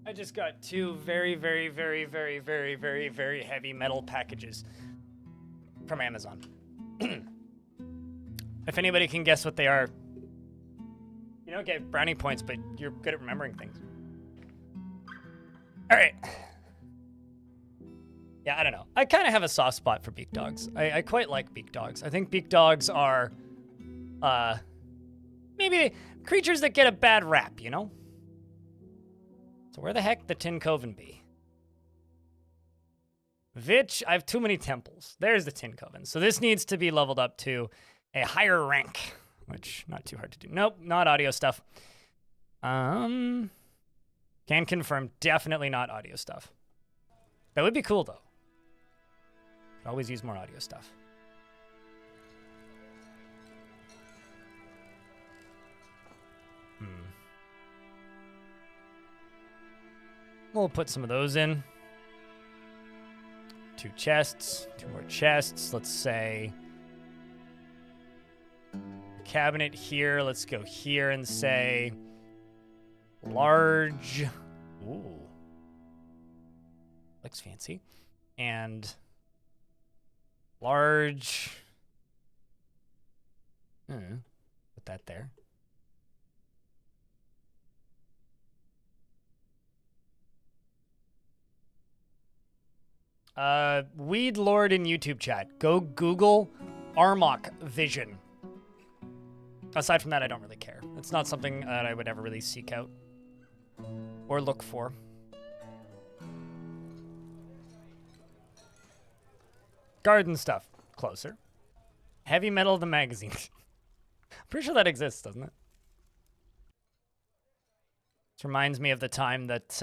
I just got two very, very, very, very, very, very, very heavy metal packages from Amazon. If anybody can guess what they are, you don't get brownie points, but you're good at remembering things. All right. Yeah, I don't know. I kind of have a soft spot for beak dogs. I quite like beak dogs. I think beak dogs are maybe creatures that get a bad rap, you know? So where the heck the Tin Coven be? Vitch, I have too many temples. There's the Tin Coven. So this needs to be leveled up to a higher rank, which not too hard to do. Nope, not audio stuff. Can confirm, definitely not audio stuff. That would be cool though. Could always use more audio stuff. We'll put some of those in. 2 chests, 2 more chests. Let's say cabinet here. Let's go here and say large. Ooh. Looks fancy. And large. Put that there. Weed Lord in YouTube chat. Go Google Armok Vision. Aside from that, I don't really care. It's not something that I would ever really seek out or look for. Garden stuff. Closer. Heavy Metal the magazine. Pretty sure that exists, doesn't it? This reminds me of the time that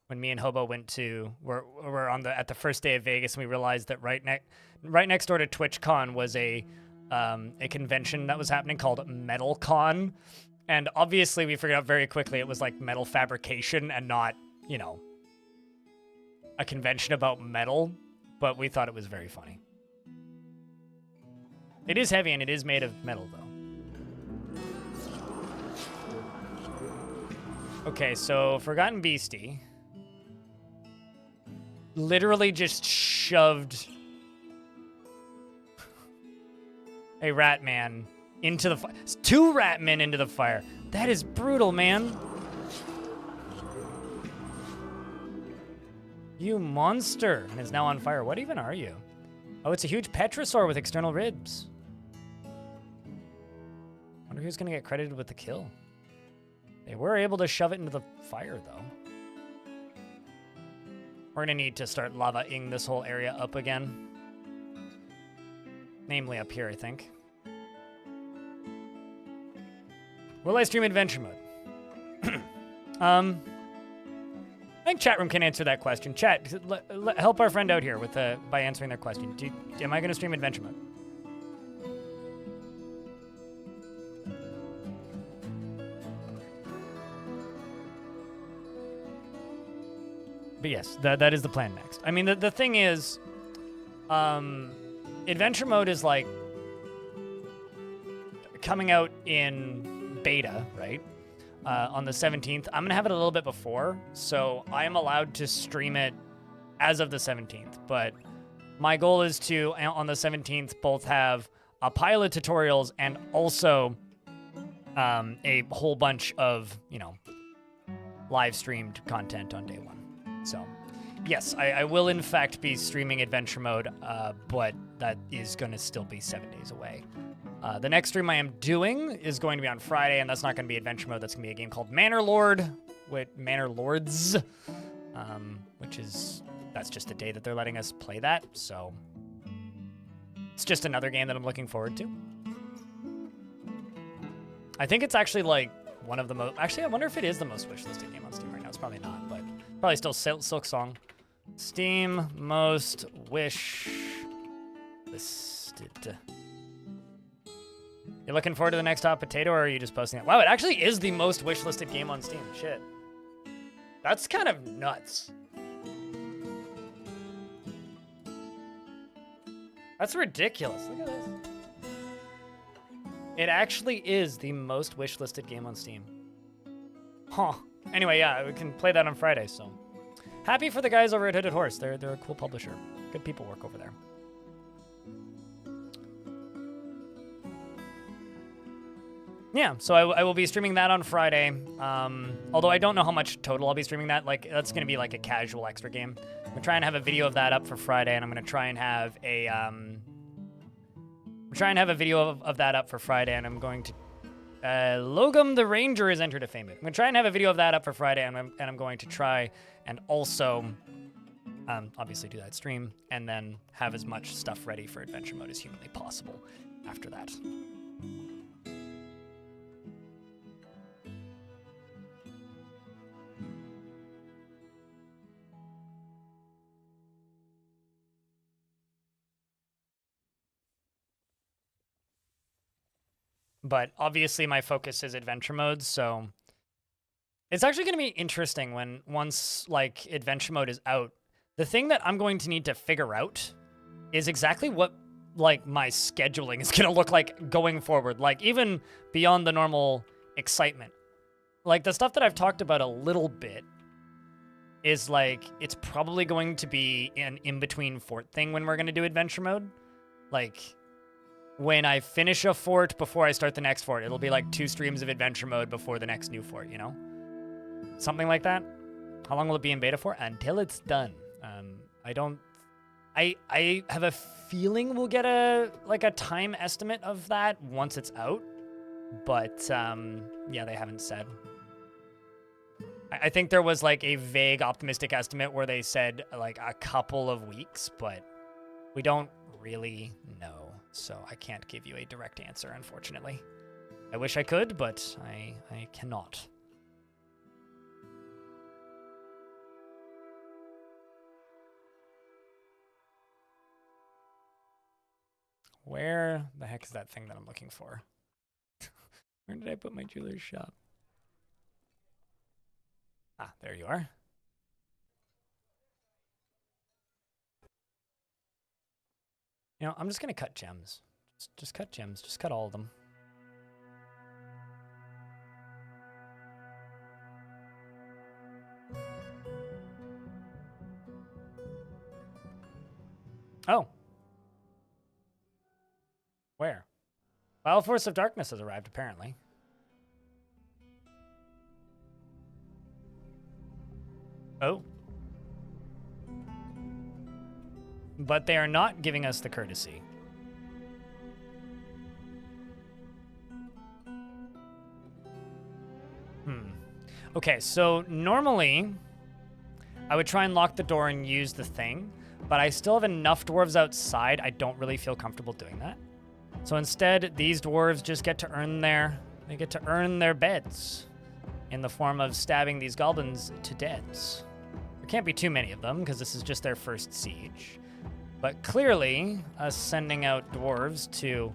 when me and Hobo went to we're on the at the first day of Vegas, and we realized that right next door to TwitchCon was a convention that was happening called MetalCon, and obviously we figured out very quickly it was like metal fabrication and not, you know, a convention about metal, but we thought it was very funny. It is heavy and it is made of metal though. Okay, so Forgotten Beastie literally just shoved a rat man into the fire. 2 rat men into the fire. That is brutal, man. You monster. And is now on fire. What even are you? Oh, it's a huge petrosaur with external ribs. Wonder who's gonna get credited with the kill. They were able to shove it into the fire, though. We're gonna need to start lava-ing this whole area up again. Namely up here, I think. Will I stream adventure mode? I think chat room can answer that question. Chat, help our friend out here with by answering their question. Am I gonna stream adventure mode? But yes, that is the plan next. I mean, the thing is, adventure mode is like coming out in beta, right? On the 17th. I'm gonna have it a little bit before, so I am allowed to stream it as of the 17th. But my goal is to, on the 17th, both have a pile of tutorials and also a whole bunch of, you know, live streamed content on day 1. So, yes, I will in fact be streaming adventure mode, but that is going to still be 7 days away. The next stream I am doing is going to be on Friday, and that's not going to be adventure mode. That's going to be a game called Manor Lords, which is, that's just a day that they're letting us play that. So, it's just another game that I'm looking forward to. I think it's actually like one of the most, actually I wonder if it is the most wishlisted game on Steam right now. It's probably not, but probably still Silk Song. Steam most wish listed. You looking forward to the next hot potato, or are you just posting it? Wow, it actually is the most wish listed game on Steam. Shit. That's kind of nuts. That's ridiculous. Look at this. It actually is the most wish listed game on Steam. Huh. Anyway, yeah, we can play that on Friday, so. Happy for the guys over at Hooded Horse. They're a cool publisher. Good people work over there. Yeah, so I will be streaming that on Friday. Although I don't know how much total I'll be streaming that. Like, that's going to be like a casual extra game. I'm going to try and have a video of that up for Friday, and I'm going to try and have a video of that up for Friday, and I'm going to Logum the Ranger is entered a fame. I'm going to try and have a video of that up for Friday, and I'm going to try and also obviously do that stream, and then have as much stuff ready for adventure mode as humanly possible after that. But obviously my focus is adventure mode, so it's actually going to be interesting when once like adventure mode is out. The thing that I'm going to need to figure out is exactly what like my scheduling is going to look like going forward, like even beyond the normal excitement. Like the stuff that I've talked about a little bit is like it's probably going to be an in-between fort thing when we're going to do adventure mode. Like when I finish a fort before I start the next fort, it'll be like 2 streams of adventure mode before the next new fort, you know? Something like that. How long will it be in beta for? Until it's done. I have a feeling we'll get a time estimate of that once it's out. But, yeah, they haven't said. I think there was like a vague optimistic estimate where they said like a couple of weeks, but we don't really know, so I can't give you a direct answer, unfortunately. I wish I could, but I cannot. Where the heck is that thing that I'm looking for? Where did I put my jeweler's shop? Ah, there you are. You know, I'm just gonna cut gems. Just cut gems. Just cut all of them. Oh. Where? Wild Force of Darkness has arrived, apparently. Oh. But they are not giving us the courtesy. Okay, so normally I would try and lock the door and use the thing, but I still have enough dwarves outside. I don't really feel comfortable doing that. So instead, these dwarves just get to earn their beds in the form of stabbing these goblins to deaths. There can't be too many of them because this is just their first siege. But clearly, us sending out dwarves to,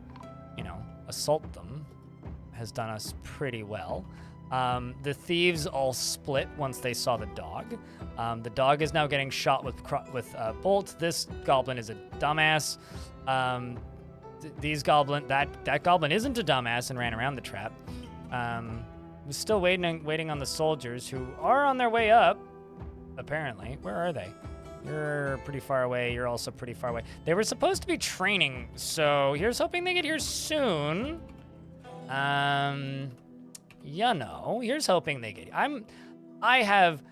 you know, assault them has done us pretty well. The thieves all split once they saw the dog. The dog is now getting shot with bolt. This goblin is a dumbass. That goblin isn't a dumbass and ran around the trap. Was still waiting on the soldiers who are on their way up. Apparently, where are they? You're pretty far away. You're also pretty far away. They were supposed to be training, so here's hoping they get here soon. You know, here's hoping they get. I have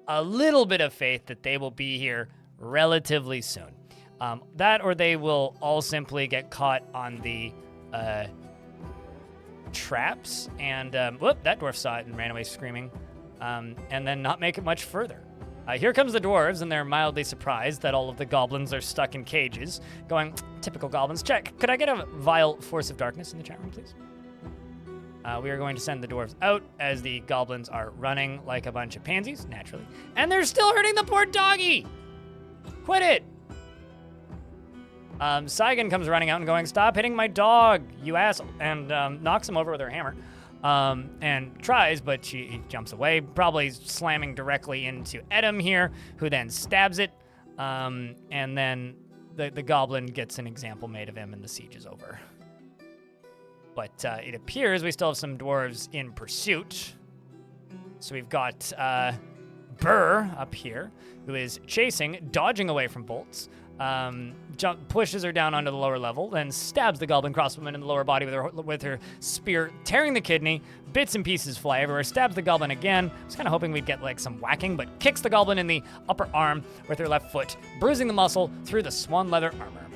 a little bit of faith that they will be here relatively soon. That or they will all simply get caught on the traps and whoop, that dwarf saw it and ran away screaming, and then not make it much further. Here comes the dwarves, and they're mildly surprised that all of the goblins are stuck in cages, going, typical goblins. Check. Could I get a vile force of darkness in the chat room, please? We are going to send the dwarves out as the goblins are running like a bunch of pansies, naturally. And they're still hurting the poor doggy! Quit it! Saigon comes running out and going, stop hitting my dog, you asshole, and knocks him over with her hammer. And tries, but he jumps away, probably slamming directly into Edom here, who then stabs it. And then the goblin gets an example made of him and the siege is over. But it appears we still have some dwarves in pursuit. So we've got Burr up here, who is chasing, dodging away from bolts. Pushes her down onto the lower level, then stabs the goblin crossbowman in the lower body with her spear, tearing the kidney. Bits and pieces fly everywhere. Stabs the goblin again. I was kind of hoping we'd get like some whacking, but kicks the goblin in the upper arm with her left foot, bruising the muscle through the swan leather armor.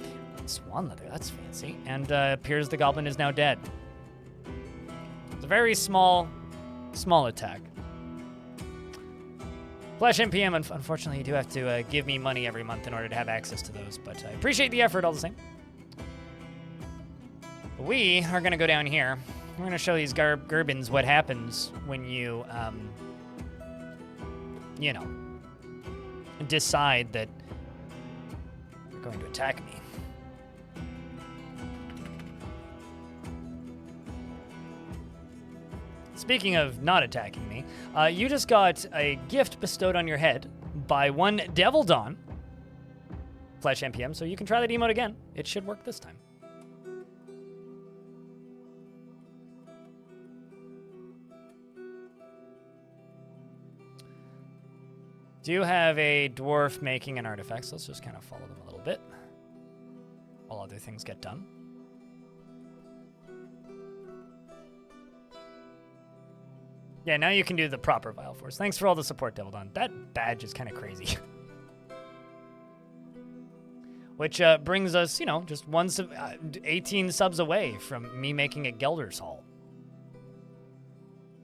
Swan leather, that's fancy. And appears the goblin is now dead. It's a very small attack. Flash NPM, unfortunately, you do have to give me money every month in order to have access to those, but I appreciate the effort all the same. We are going to go down here. We're going to show these Gerbins what happens when you, you know, decide that you're going to attack me. Speaking of not attacking me, you just got a gift bestowed on your head by one Devil Dawn. Flash NPM, so you can try that emote again. It should work this time. Do you have a dwarf making an artifact? So let's just kind of follow them a little bit while other things get done. Yeah, now you can do the proper Vile Force. Thanks for all the support, Devil Dawn. That badge is kind of crazy. Which brings us, you know, just 18 subs away from me making a Gelder's Hall.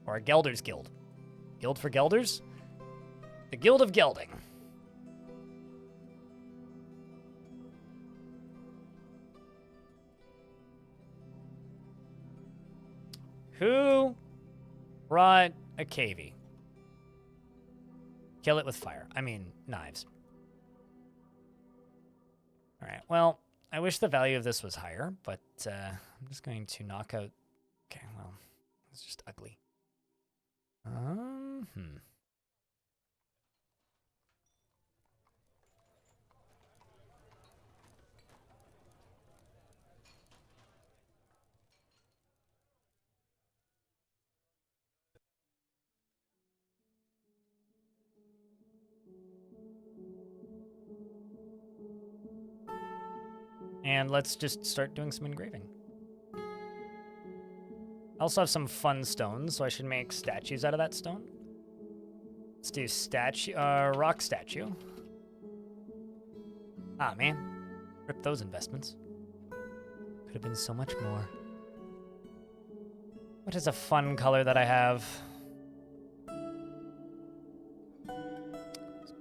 Or a Gelder's Guild. Guild for Gelders? The Guild of Gelding. Who brought a cavey? Kill it with fire. I mean, knives. All right, well, I wish the value of this was higher, but I'm just going to knock out... Okay, well, it's just ugly. And let's just start doing some engraving. I also have some fun stones, so I should make statues out of that stone. Let's do rock statue. Ah, man. Rip those investments. Could have been so much more. What is a fun color that I have?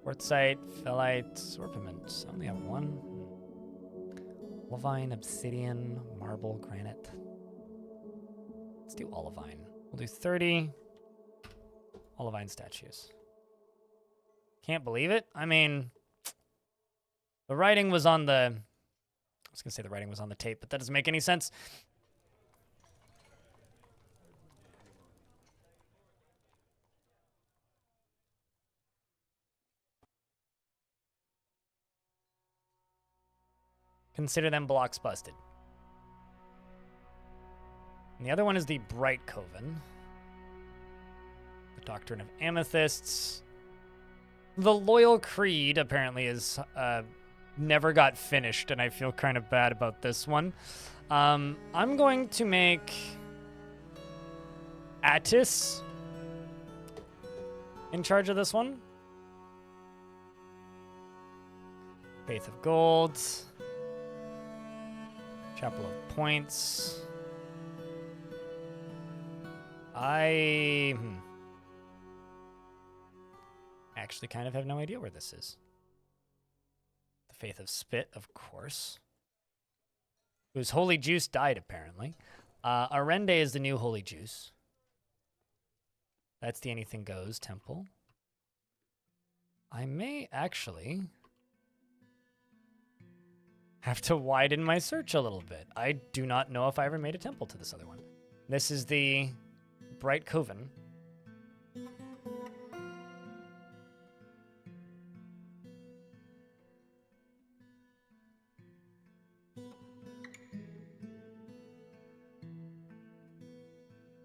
Quartzite, phyllite, orpiment. I only have one. Olivine, obsidian, marble, granite. Let's do olivine. We'll do 30 olivine statues. Can't believe it. I mean, the writing was on the... I was going to say the writing was on the tape, but that doesn't make any sense. Consider them blocks busted. And the other one is the Bright Coven. The Doctrine of Amethysts. The Loyal Creed apparently is never got finished, and I feel kind of bad about this one. I'm going to make Attis in charge of this one. Faith of Gold. Chapel of Points. I actually kind of have no idea where this is. The Faith of Spit, of course. Whose Holy Juice died, apparently. Arende is the new Holy Juice. That's the Anything Goes temple. I may actually have to widen my search a little bit. I do not know if I ever made a temple to this other one. This is the Bright Coven.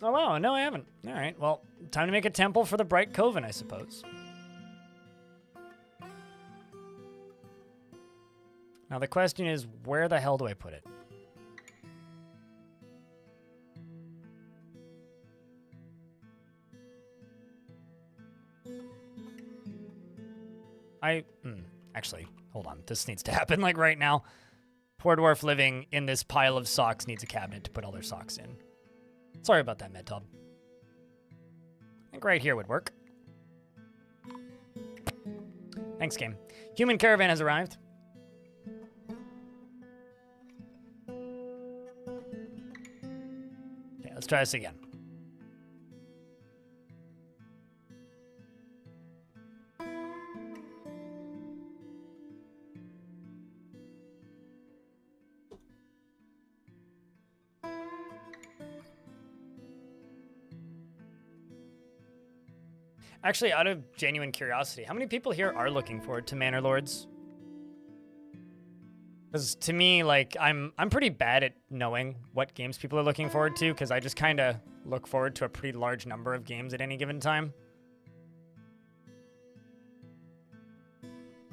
Oh, wow. No, I haven't. All right. Well, time to make a temple for the Bright Coven, I suppose. Now, the question is, where the hell do I put it? Actually, hold on. This needs to happen, like, right now. Poor dwarf living in this pile of socks needs a cabinet to put all their socks in. Sorry about that, MedTub. I think right here would work. Thanks, game. Human caravan has arrived. Okay, let's try this again. Actually, out of genuine curiosity, how many people here are looking forward to Manor Lords? Because to me, like, I'm pretty bad at knowing what games people are looking forward to, because I just kind of look forward to a pretty large number of games at any given time.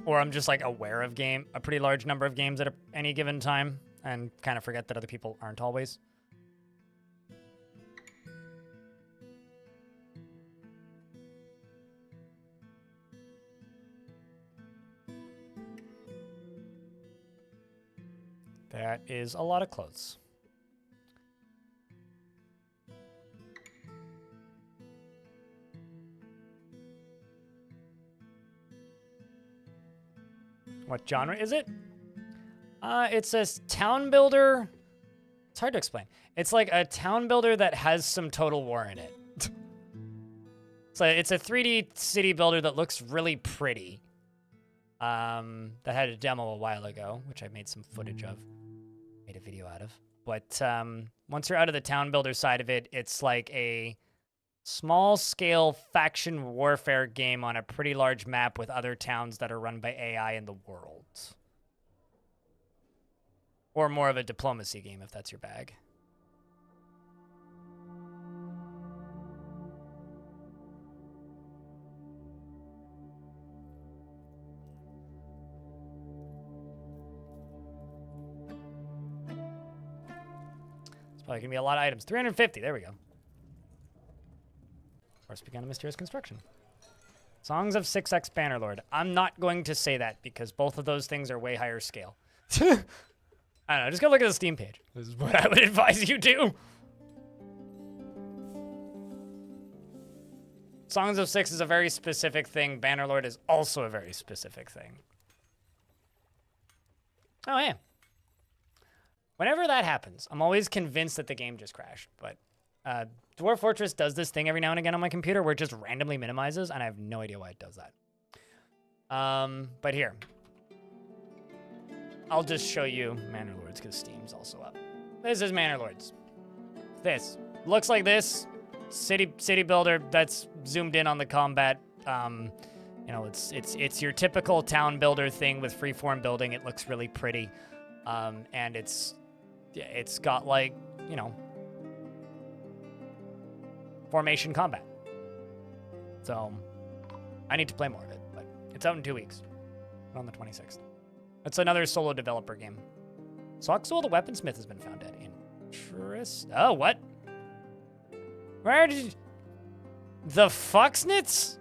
Or I'm just, like, aware of a pretty large number of games at any given time, and kind of forget that other people aren't always. That is a lot of clothes. What genre is it? It says town builder It's hard to explain. It's like a town builder that has some Total War in it. So it's a 3D city builder that looks really pretty. That had a demo a while ago, which I made some footage of. Made a video out of. But once you're out of the town builder side of it, it's like a small-scale faction warfare game on a pretty large map with other towns that are run by AI in the world. Or more of a diplomacy game, if that's your bag. It's probably going to be a lot of items. 350, there we go. Horse began a mysterious construction. Songs of 6x Bannerlord. I'm not going to say that because both of those things are way higher scale. I don't know, just go look at the Steam page. This is what I would advise you do. Songs of 6 is a very specific thing. Bannerlord is also a very specific thing. Oh, yeah. Whenever that happens, I'm always convinced that the game just crashed. But Dwarf Fortress does this thing every now and again on my computer where it just randomly minimizes, and I have no idea why it does that. But here. I'll just show you Manor Lords because Steam's also up. This is Manor Lords. This. Looks like this. City builder that's zoomed in on the combat. You know, it's your typical town builder thing with freeform building. It looks really pretty. And it's got like, you know, formation combat. So I need to play more of it, but it's out in 2 weeks. On the 26th. It's another solo developer game. Soxwell the Weaponsmith has been found at. Interest. Oh, what? Where did you... The Foxnits?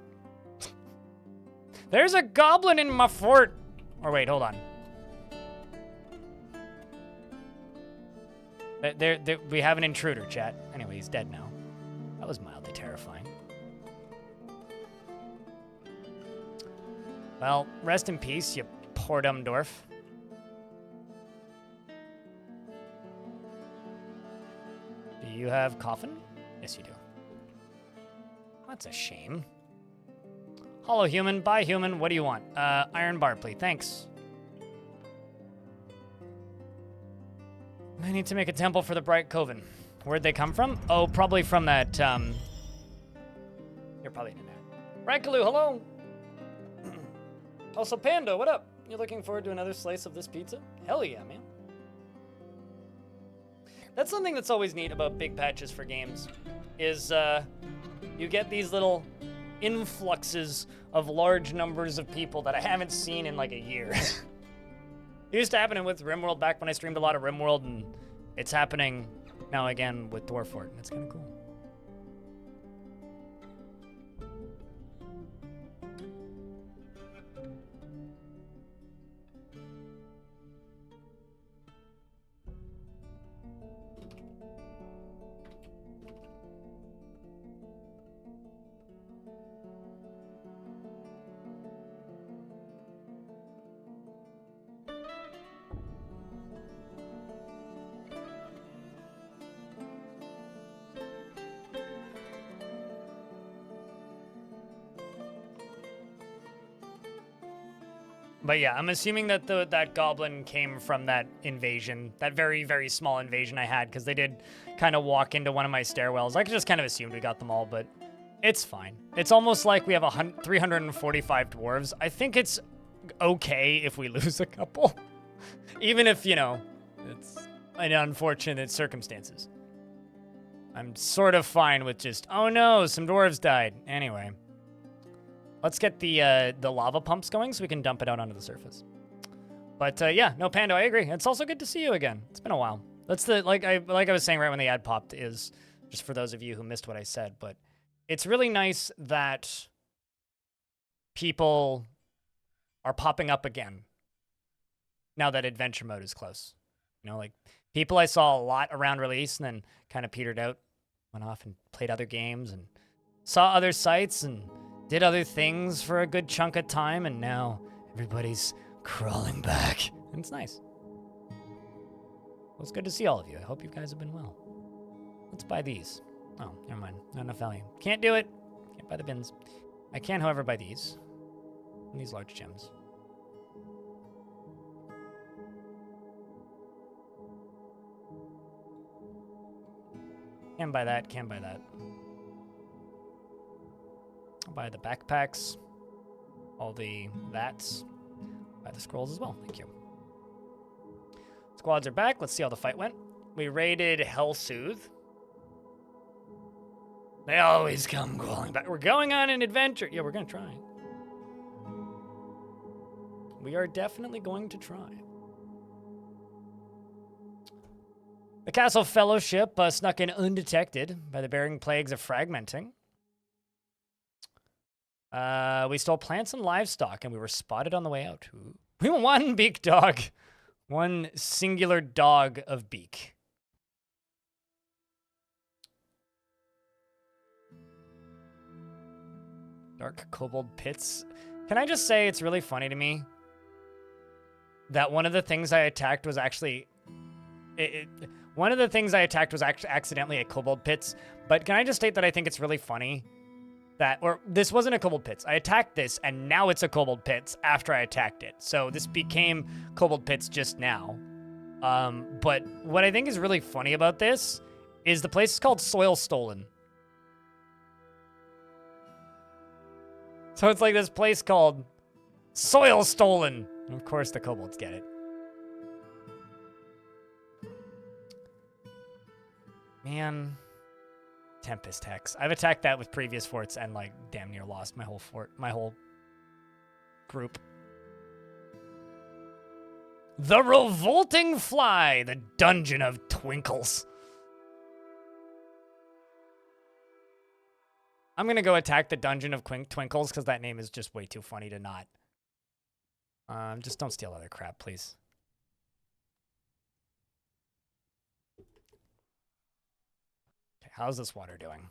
There's a goblin in my fort. Or wait, hold on. We have an intruder, chat. Anyway, he's dead now. That was mildly terrifying. Well, rest in peace, you poor dumb dwarf. Do you have coffin? Yes, you do. That's a shame. Hollow human, bye human, what do you want? Iron bar, please, thanks. I need to make a temple for the Bright Coven. Where'd they come from? Oh, probably from that, You're probably in there. Rankaloo, hello! Also, Panda, what up? You looking forward to another slice of this pizza? Hell yeah, man. That's something that's always neat about big patches for games, is you get these little influxes of large numbers of people that I haven't seen in like a year. It used to happen with RimWorld back when I streamed a lot of RimWorld, and it's happening now again with Dwarf Fort, and it's kind of cool. But yeah, I'm assuming that that goblin came from that invasion, that very, very small invasion I had, because they did kind of walk into one of my stairwells. I just kind of assumed we got them all, but it's fine. It's almost like we have 345 dwarves. I think it's okay if we lose a couple, even if, you know, it's an unfortunate circumstances. I'm sort of fine with just, oh no, some dwarves died. Anyway. Let's get the lava pumps going so we can dump it out onto the surface. But yeah, no, Pando, I agree. It's also good to see you again. It's been a while. That's the like I was saying right when the ad popped, is just for those of you who missed what I said, but it's really nice that people are popping up again now that adventure mode is close. You know, like people I saw a lot around release and then kind of petered out, went off and played other games and saw other sites and did other things for a good chunk of time, and now everybody's crawling back. And it's nice. Well, it's good to see all of you. I hope you guys have been well. Let's buy these. Oh, never mind. Not enough value. Can't do it. Can't buy the bins. I can, however, buy these. And these large gems. Can buy that. Can buy that. I'll buy the backpacks. All the that's. Buy the scrolls as well. Thank you. Squads are back. Let's see how the fight went. We raided Hellsoothe. They always come crawling back. We're going on an adventure. Yeah, we're going to try. We are definitely going to try. The Castle Fellowship snuck in undetected by the bearing plagues of fragmenting. We stole plants and livestock, and we were spotted on the way out. Ooh. We want one beak dog. One singular dog of beak. Dark kobold pits. Can I just say it's really funny to me that one of the things I attacked was actually... one of the things I attacked was accidentally a kobold pits, but can I just state that I think it's really funny that... Or, this wasn't a kobold pits. I attacked this, and now it's a kobold pits after I attacked it. So this became kobold pits just now. But what I think is really funny about this is the place is called Soil Stolen. So it's like this place called Soil Stolen. And of course the kobolds get it. Man. Tempest Hex. I've attacked that with previous forts and like damn near lost my whole fort, my whole group. The Revolting Fly, the Dungeon of Twinkles. I'm going to go attack the Dungeon of Twinkles because that name is just way too funny to not. Just don't steal other crap, please. Okay, how's this water doing?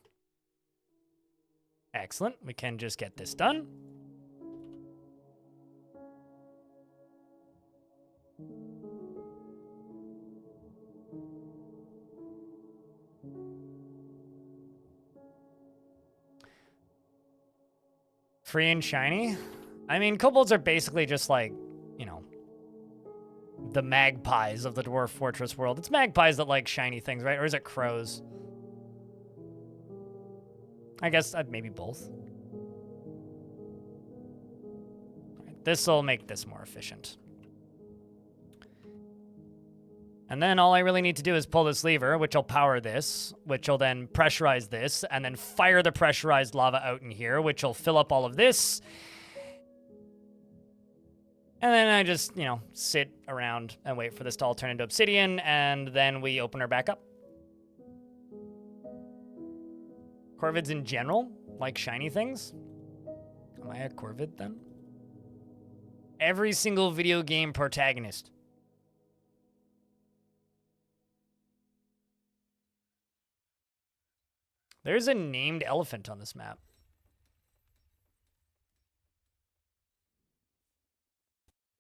Excellent. We can just get this done. Free and shiny? I mean, kobolds are basically just like, you know, the magpies of the Dwarf Fortress world. It's magpies that like shiny things, right? Or is it crows? I guess maybe both. This will make this more efficient. And then all I really need to do is pull this lever, which will power this, which will then pressurize this, and then fire the pressurized lava out in here, which will fill up all of this. And then I just, you know, sit around and wait for this to all turn into obsidian, and then we open her back up. Corvids in general, like shiny things. Am I a Corvid then? Every single video game protagonist. There's a named elephant on this map.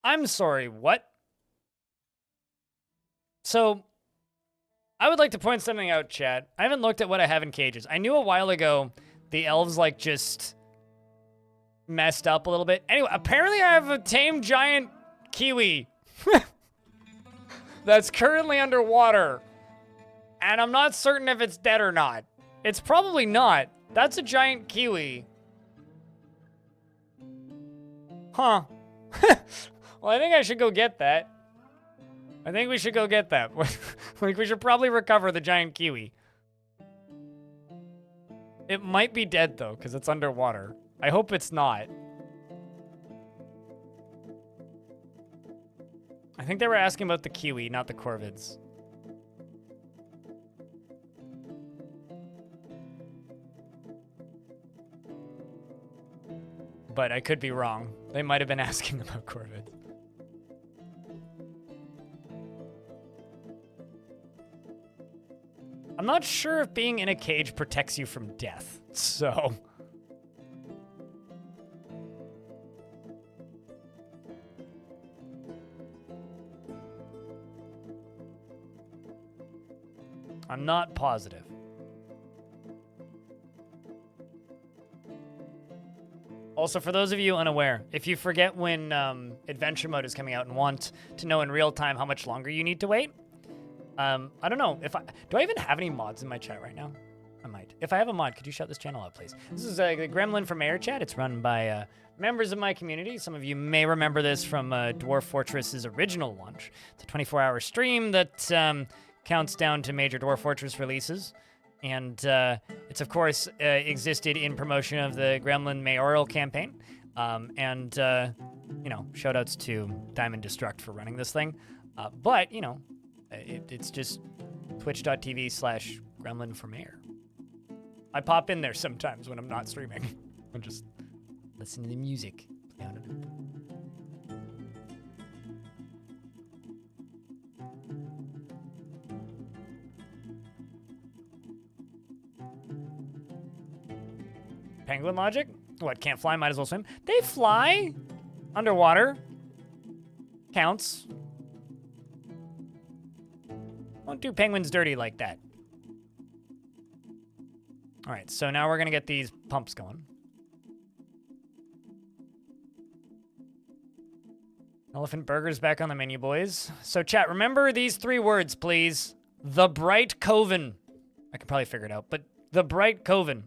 I'm sorry, what? So, I would like to point something out, chat. I haven't looked at what I have in cages. I knew a while ago the elves, like, just messed up a little bit. Anyway, apparently I have a tame giant kiwi that's currently underwater. And I'm not certain if it's dead or not. It's probably not. That's a giant kiwi. Huh. Well, I think I should go get that. I think we should go get that. Like, we should probably recover the giant kiwi. It might be dead, though, because it's underwater. I hope it's not. I think they were asking about the kiwi, not the corvids. But I could be wrong. They might have been asking about corvids. I'm not sure if being in a cage protects you from death, so... I'm not positive. Also, for those of you unaware, if you forget when Adventure Mode is coming out and want to know in real time how much longer you need to wait, I don't know if do I even have any mods in my chat right now? I might. If I have a mod, could you shout this channel out, please? This is the Gremlin for Mayor chat. It's run by members of my community. Some of you may remember this from Dwarf Fortress's original launch. It's a 24-hour stream that counts down to major Dwarf Fortress releases. And it's, of course, existed in promotion of the Gremlin mayoral campaign. You know, shout-outs to Diamond Destruct for running this thing. But, you know, it's just twitch.tv/Gremlin for Mayor. I pop in there sometimes when I'm not streaming. I'm just listening to the music. I don't know. Penguin logic? What, can't fly, might as well swim? They fly underwater. Counts. Don't do penguins dirty like that. All right, so now we're gonna get these pumps going. Elephant burgers back on the menu, boys. So chat, remember these 3 words, please. The Bright Coven. I can probably figure it out, but the Bright Coven.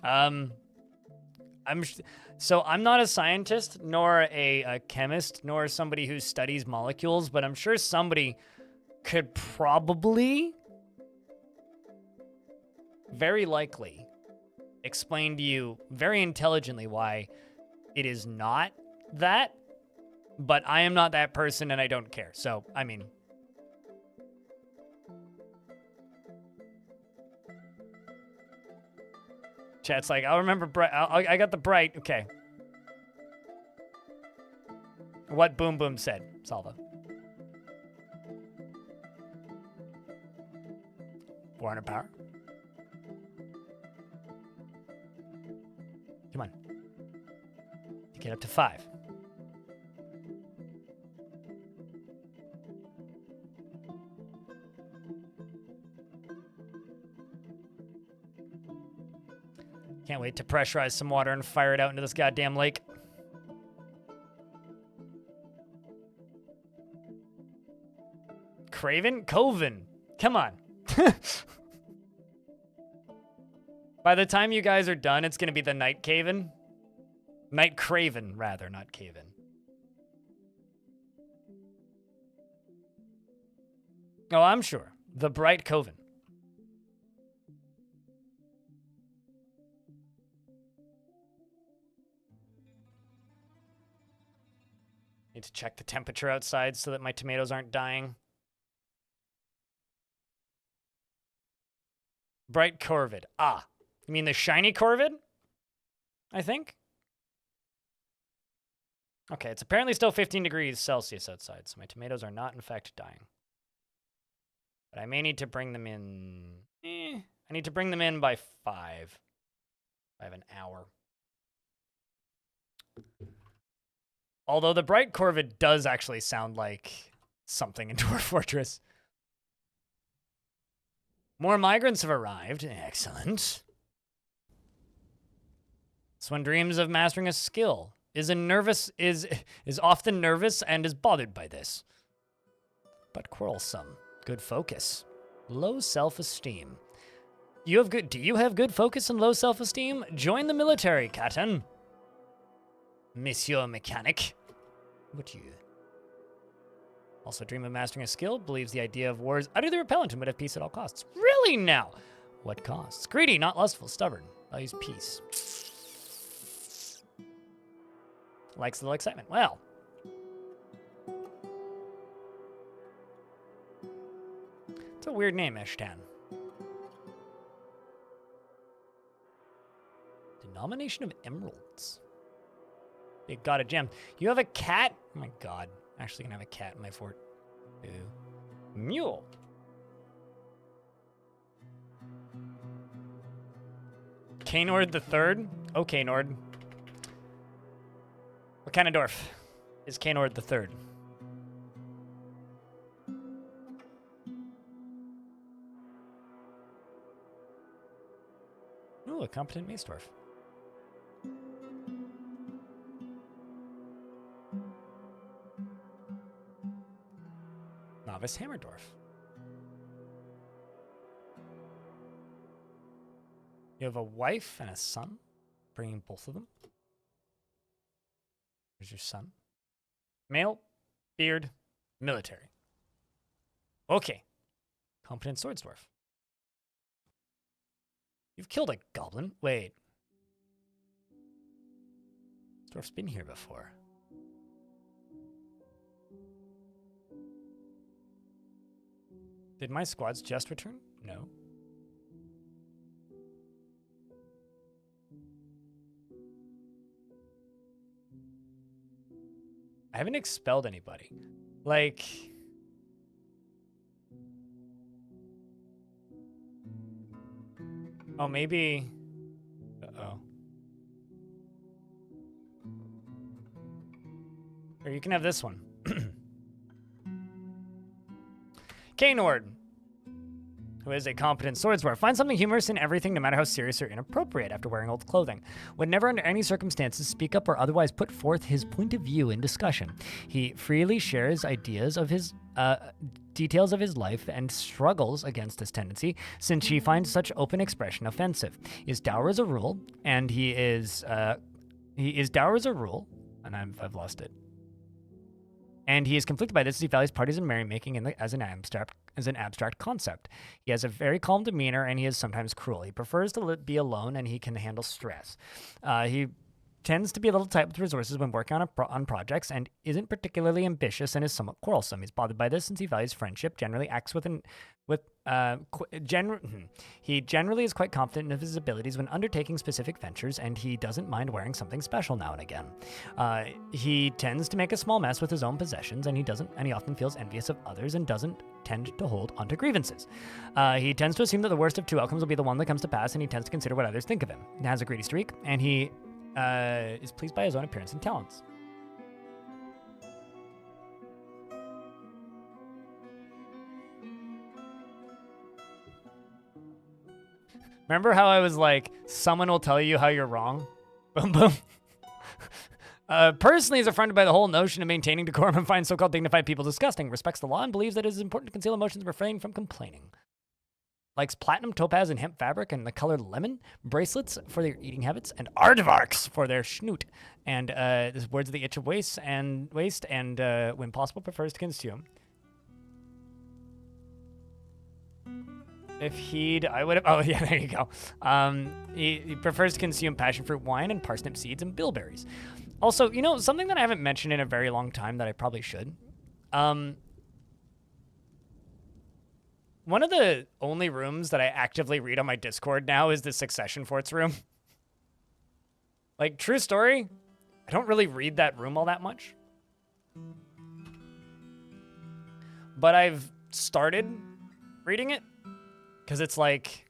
I'm not a scientist, nor a chemist, nor somebody who studies molecules, but I'm sure somebody could probably, very likely, explain to you very intelligently why it is not that, but I am not that person and I don't care. So, I mean, chat's like, I'll remember bright. I got the bright. Okay. What Boom Boom said, Salva. 400 power. Come on. Get up to 5. Can't wait to pressurize some water and fire it out into this goddamn lake. Craven? Coven. Come on. By the time you guys are done, it's going to be the Night Caven. Night Craven, rather, not Caven. Oh, I'm sure. The Bright Coven. Need to check the temperature outside so that my tomatoes aren't dying. Bright Corvid. Ah, you mean the shiny Corvid? I think. Okay, it's apparently still 15 degrees Celsius outside, so my tomatoes are not, in fact, dying. But I may need to bring them in... I need to bring them in by 5. I have an hour. Although the Bright Corvid does actually sound like something in Dwarf Fortress. More migrants have arrived. Excellent. This one dreams of mastering a skill. Is often nervous and is bothered by this. But quarrelsome. Good focus. Low self-esteem. Do you have good focus and low self-esteem? Join the military, Captain. Monsieur Mechanic. Would you? Also dream of mastering a skill, believes the idea of war is utterly repellent and would have peace at all costs. Really now? What costs? Greedy, not lustful, stubborn. Values peace. Likes a little excitement. Well. It's a weird name, Eshtan. Denomination of emeralds. You got a gem. You have a cat? Oh my god. I'm actually gonna have a cat in my fort. Ooh. Mule. Kaynord the Third? Oh, Kaynord. What kind of dwarf is Kaynord the Third? competent mace dwarf. Novice hammer dwarf. You have a wife and a son, bringing both of them. There's your son. Male, beard, military. Okay. Competent swords dwarf. You've killed a goblin. Wait. This dwarf's been here before. Did my squads just return? No. I haven't expelled anybody. Like... Oh, maybe... Uh-oh. Or you can have this one. Kaynord, who is a competent swordswearer, finds something humorous in everything, no matter how serious or inappropriate, after wearing old clothing. Would never under any circumstances speak up or otherwise put forth his point of view in discussion. He freely shares ideas of his details of his life and struggles against this tendency, since he finds such open expression offensive. He is dour as a rule, and I've lost it. And he is conflicted by this as he values parties and merrymaking as an abstract concept. He has a very calm demeanor, and he is sometimes cruel. He prefers to be alone, and he can handle stress. He tends to be a little tight with resources when working on projects, and isn't particularly ambitious and is somewhat quarrelsome. He's bothered by this since he values friendship, generally acts he generally is quite confident in his abilities when undertaking specific ventures, and he doesn't mind wearing something special now and again. He tends to make a small mess with his own possessions, and he often feels envious of others and doesn't tend to hold onto grievances. He tends to assume that the worst of two outcomes will be the one that comes to pass, and he tends to consider what others think of him. He has a greedy streak, and he is pleased by his own appearance and talents. Remember how I was like, someone will tell you how you're wrong? Boom, boom. Personally is affronted by the whole notion of maintaining decorum and finds so-called dignified people disgusting. Respects the law and believes that it is important to conceal emotions and refrain from complaining. Likes platinum, topaz, and hemp fabric and the color lemon. Bracelets for their eating habits. And aardvarks for their schnoot. And this words of the itch of waste and when possible prefers to consume. If I would have... Oh, yeah, there you go. He prefers to consume passion fruit wine and parsnip seeds and bilberries. Also, you know, something that I haven't mentioned in a very long time that I probably should. One of the only rooms that I actively read on my Discord now is the Succession Forts room. Like, true story, I don't really read that room all that much. But I've started reading it. Because it's like...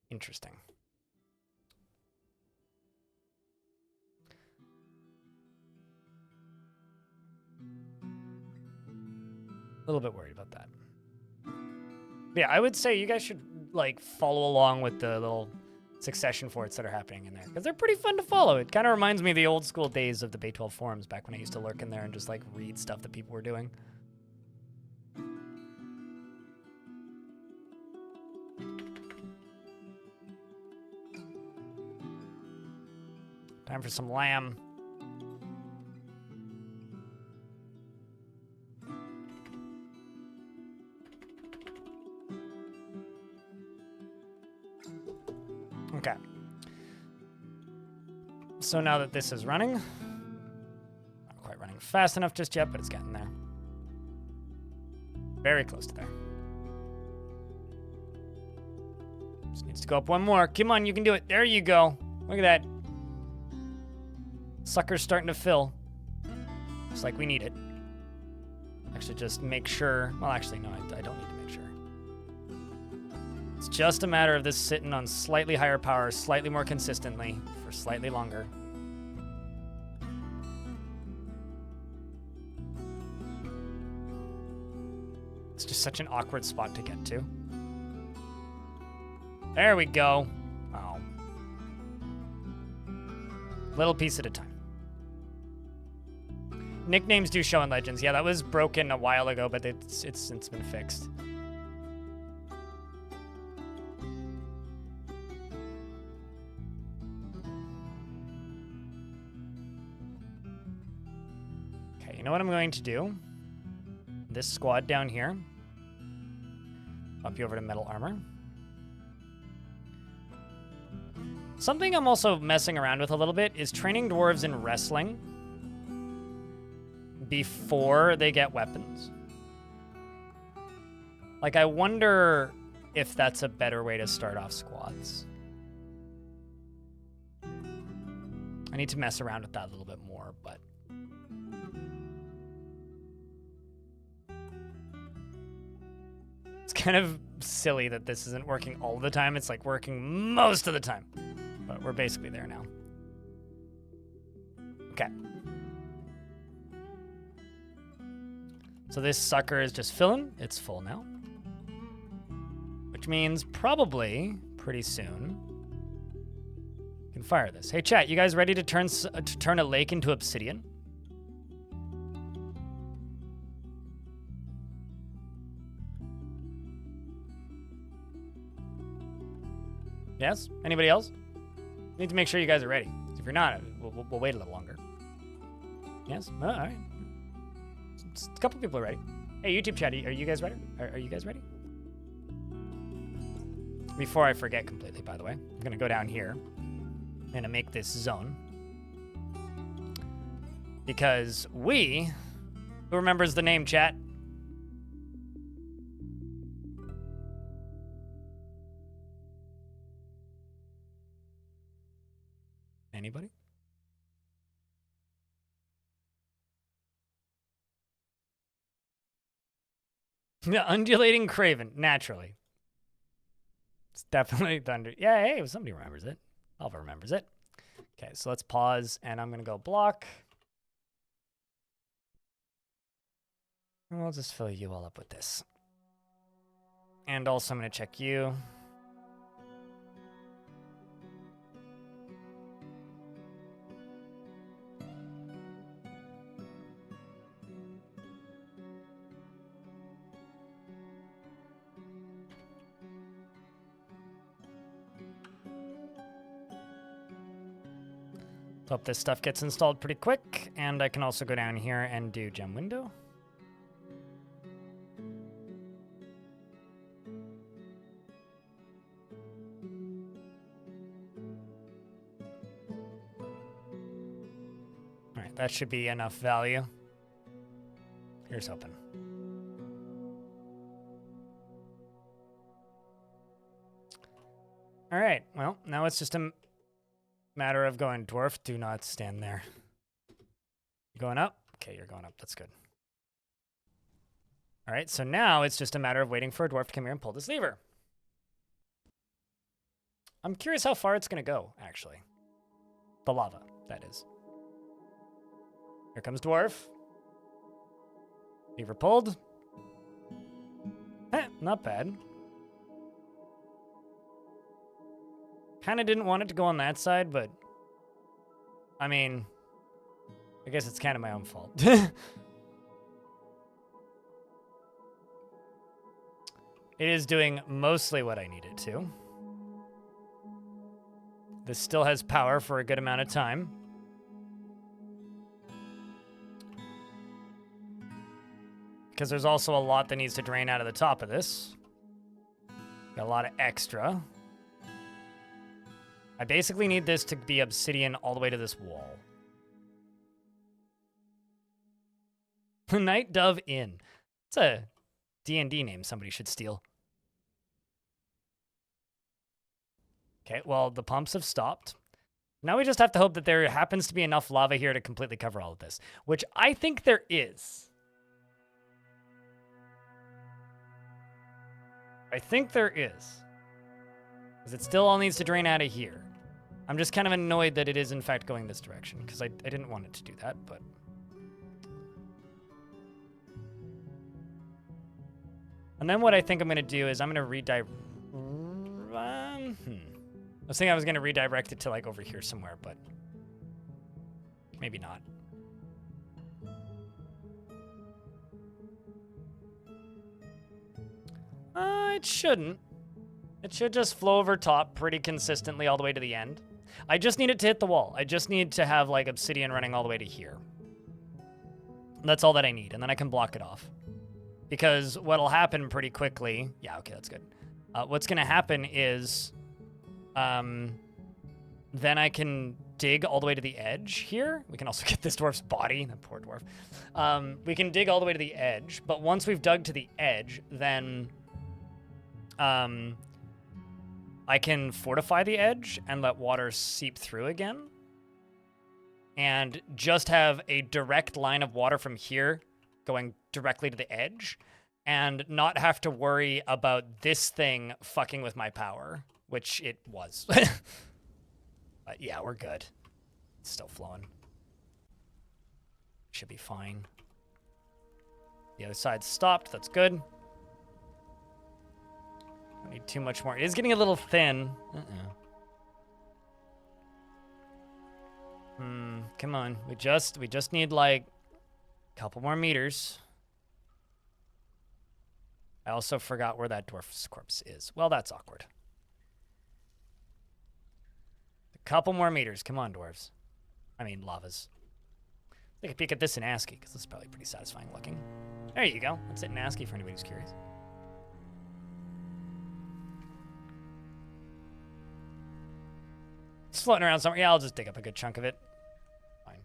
Interesting. A little bit worried about that. But yeah, I would say you guys should like follow along with the little succession forts that are happening in there, because they're pretty fun to follow. It kind of reminds me of the old school days of the Bay 12 forums back when I used to lurk in there and just like read stuff that people were doing. Time for some lamb. Okay. So now that this is running, not quite running fast enough just yet, but it's getting there. Very close to there. Just needs to go up one more. Come on, you can do it. There you go. Look at that. Sucker's starting to fill. Just like we need it. Actually, just make sure. Well, actually, no, I don't need to make sure. It's just a matter of this sitting on slightly higher power, slightly more consistently, for slightly longer. It's just such an awkward spot to get to. There we go. Oh. Little piece at a time. Nicknames do show in Legends. Yeah, that was broken a while ago, but it's since been fixed. Okay, you know what I'm going to do? This squad down here. Up you over to metal armor. Something I'm also messing around with a little bit is training dwarves in wrestling before they get weapons. Like, I wonder if that's a better way to start off squads. I need to mess around with that a little bit more, but... It's kind of silly that this isn't working all the time. It's like working most of the time. But we're basically there now. Okay. So this sucker is just filling. It's full now. Which means probably pretty soon we can fire this. Hey chat, you guys ready to turn a lake into obsidian? Yes? Anybody else? Need to make sure you guys are ready. If you're not, we'll wait a little longer. Yes? All right. A couple people are ready. Hey, YouTube chat, are you guys ready? Are you guys ready? Before I forget completely, by the way, I'm going to go down here. I'm going to make this zone. Because who remembers the name, chat? Anybody? The undulating craven, naturally. It's definitely thunder. Yeah, hey, somebody remembers it. Alva remembers it. Okay, so let's pause, and I'm going to go block. And we'll just fill you all up with this. And also, I'm going to check you. Hope this stuff gets installed pretty quick, and I can also go down here and do gem window. All right, that should be enough value. Here's hoping. All right, well, now it's just a matter of going dwarf. Do not stand there. You going up? Okay, you're going up. That's good. All right, so now it's just a matter of waiting for a dwarf to come here and pull this lever. I'm curious how far it's going to go, actually. The lava, that is. Here comes dwarf. Lever pulled. Not bad. Kind of didn't want it to go on that side, but I mean, I guess it's kind of my own fault. It is doing mostly what I need it to. This still has power for a good amount of time. Because there's also a lot that needs to drain out of the top of this. Got a lot of extra. I basically need this to be obsidian all the way to this wall. Night Dove Inn. It's a D&D name somebody should steal. Okay, well, the pumps have stopped. Now we just have to hope that there happens to be enough lava here to completely cover all of this, which I think there is. I think there is. Because it still all needs to drain out of here. I'm just kind of annoyed that it is, in fact, going this direction, because I didn't want it to do that, but... And then what I think I'm going to do is I'm going to redirect... I was thinking I was going to redirect it to, like, over here somewhere, but... maybe not. It shouldn't. It should just flow over top pretty consistently all the way to the end. I just need it to hit the wall. I just need to have, like, obsidian running all the way to here. That's all that I need, and then I can block it off. Because what'll happen pretty quickly... Yeah, okay, that's good. What's going to happen is... then I can dig all the way to the edge here. We can also get this dwarf's body. That poor dwarf. We can dig all the way to the edge, but once we've dug to the edge, then... I can fortify the edge and let water seep through again. And just have a direct line of water from here going directly to the edge. And not have to worry about this thing fucking with my power. Which it was. But yeah, we're good. It's still flowing. Should be fine. The other side's stopped. That's good. Don't need too much more. It is getting a little thin. Come on. We just need like a couple more meters. I also forgot where that dwarf's corpse is. Well, that's awkward. A couple more meters. Come on, dwarves. I mean, lavas. Take a peek at this in ASCII, because this is probably pretty satisfying looking. There you go. That's it in ASCII for anybody who's curious. It's floating around somewhere. Yeah, I'll just dig up a good chunk of it. Fine.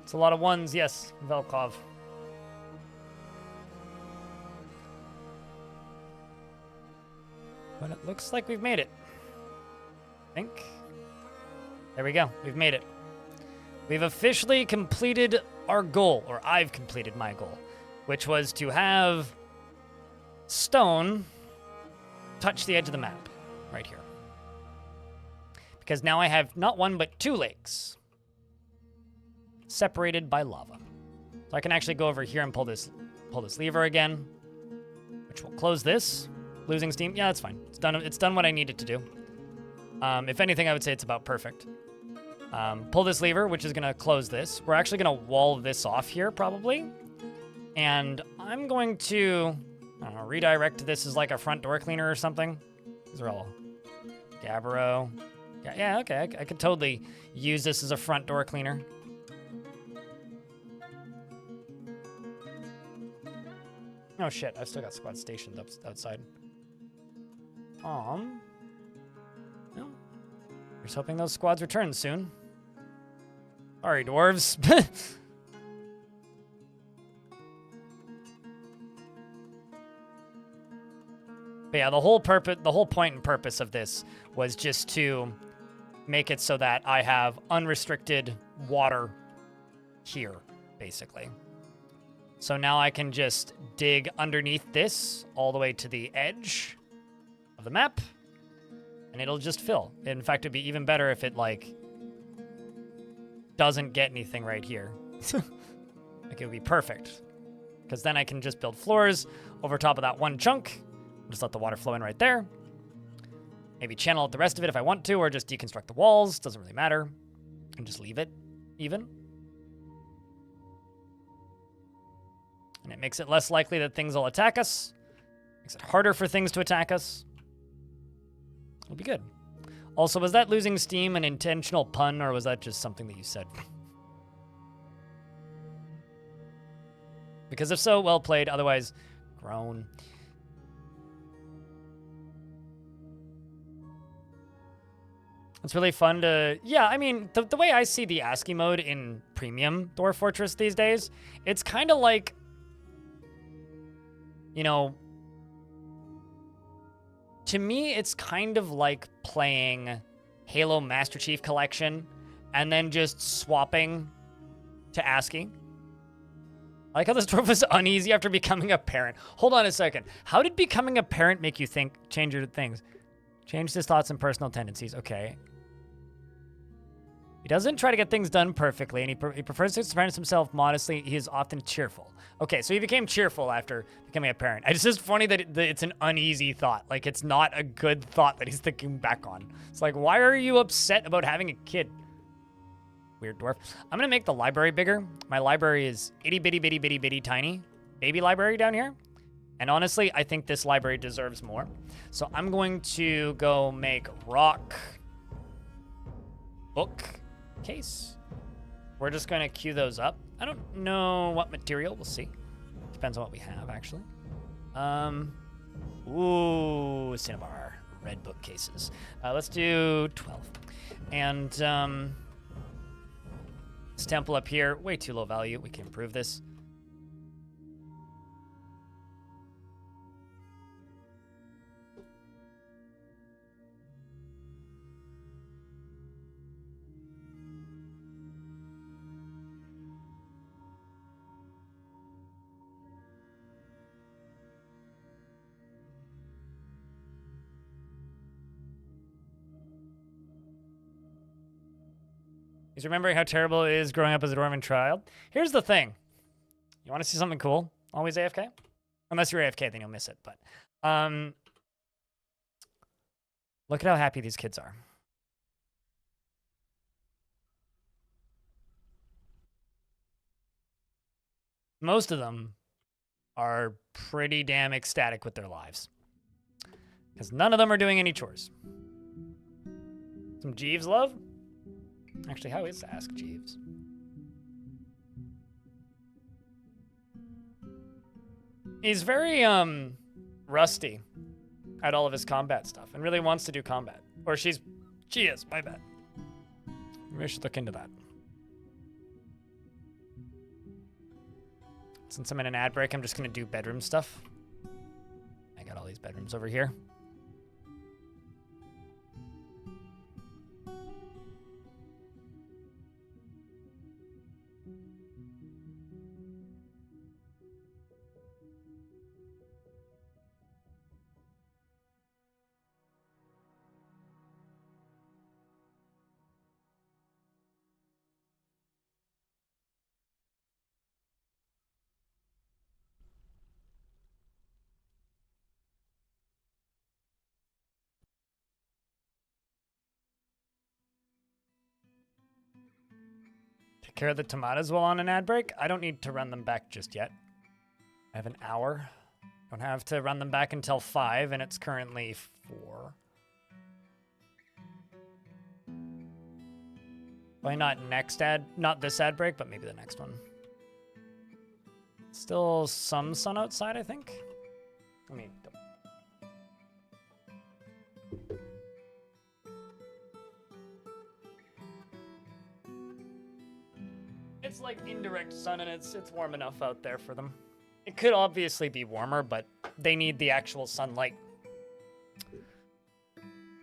It's a lot of ones, yes, Velkov. But it looks like we've made it. I think. There we go. We've made it. We've officially completed our goal, or I've completed my goal, which was to have stone touch the edge of the map right here. Because now I have not one, but two lakes separated by lava. So I can actually go over here and pull this lever again, which will close this. Losing steam. Yeah, that's fine. It's done what I needed to do. If anything, I would say it's about perfect. Pull this lever, which is going to close this. We're actually going to wall this off here, probably. And I'm going to, I don't know, redirect this as like a front door cleaner or something. These are all Gabbro. Yeah, okay. I could totally use this as a front door cleaner. Oh shit, I've still got squads stationed outside. No. Just hoping those squads return soon. Sorry, dwarves. But yeah, the whole point and purpose of this was just to make it so that I have unrestricted water here, basically. So now I can just dig underneath this all the way to the edge of the map, and it'll just fill. In fact, it'd be even better if it, like, doesn't get anything right here. Like, it would be perfect. Because then I can just build floors over top of that one chunk, just let the water flow in right there. Maybe channel out the rest of it if I want to, or just deconstruct the walls. Doesn't really matter. And just leave it even. And it makes it less likely that things will attack us. Makes it harder for things to attack us. It'll be good. Also, was that losing steam an intentional pun, or was that just something that you said? Because if so, well played. Otherwise, groan. It's really fun to... Yeah, I mean, the way I see the ASCII mode in Premium Dwarf Fortress these days, it's kind of like... You know... To me, it's kind of like playing Halo Master Chief Collection and then just swapping to ASCII. I like how this dwarf was uneasy after becoming a parent. Hold on a second. How did becoming a parent make you change your things? Change his thoughts and personal tendencies. Okay. He doesn't try to get things done perfectly, and he prefers to express himself modestly. He is often cheerful. Okay, so he became cheerful after becoming a parent. It's just funny that it's an uneasy thought. Like, it's not a good thought that he's thinking back on. It's like, why are you upset about having a kid? Weird dwarf. I'm going to make the library bigger. My library is itty bitty bitty bitty bitty tiny baby library down here. And honestly, I think this library deserves more. So I'm going to go make rock book case. We're just going to queue those up. I don't know what material. We'll see. Depends on what we have, actually. Ooh, Cinnabar. Red bookcases. Let's do 12. And this temple up here, way too low value. We can improve this. He's remembering how terrible it is growing up as a dwarven child. Here's the thing. You want to see something cool? Always AFK? Unless you're AFK, then you'll miss it. But look at how happy these kids are. Most of them are pretty damn ecstatic with their lives. Because none of them are doing any chores. Some Jeeves love? Actually, how is Ask Jeeves? He's very, rusty at all of his combat stuff and really wants to do combat. Or she is, my bad. Maybe I should look into that. Since I'm in an ad break, I'm just going to do bedroom stuff. I got all these bedrooms over here. Take care of the tomatoes while on an ad break. I don't need to run them back just yet. I have an hour. Don't have to run them back until 5, and it's currently 4. Why not not this ad break, but maybe the next one. Still some sun outside, I think. I mean, it's like indirect sun, and it's warm enough out there for them. It could obviously be warmer, but they need the actual sunlight.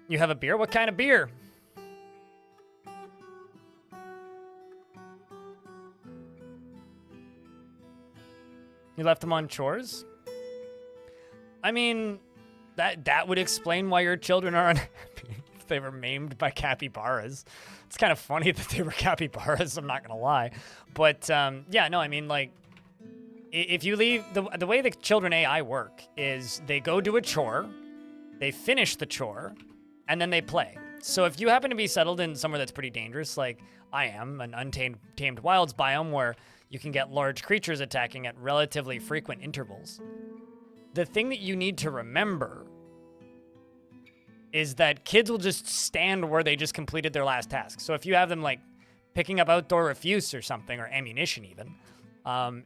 You have a beer? What kind of beer? You left them on chores? I mean, that would explain why your children are unhappy. If they were maimed by capybaras. It's kind of funny that they were capybaras, I'm not gonna lie. But yeah, no, I mean, like, if you leave, the way the children AI work is they go do a chore, they finish the chore, and then they play. So if you happen to be settled in somewhere that's pretty dangerous, like I am, an untamed wilds biome where you can get large creatures attacking at relatively frequent intervals. The thing that you need to remember is that kids will just stand where they just completed their last task. So if you have them like picking up outdoor refuse or something, or ammunition even,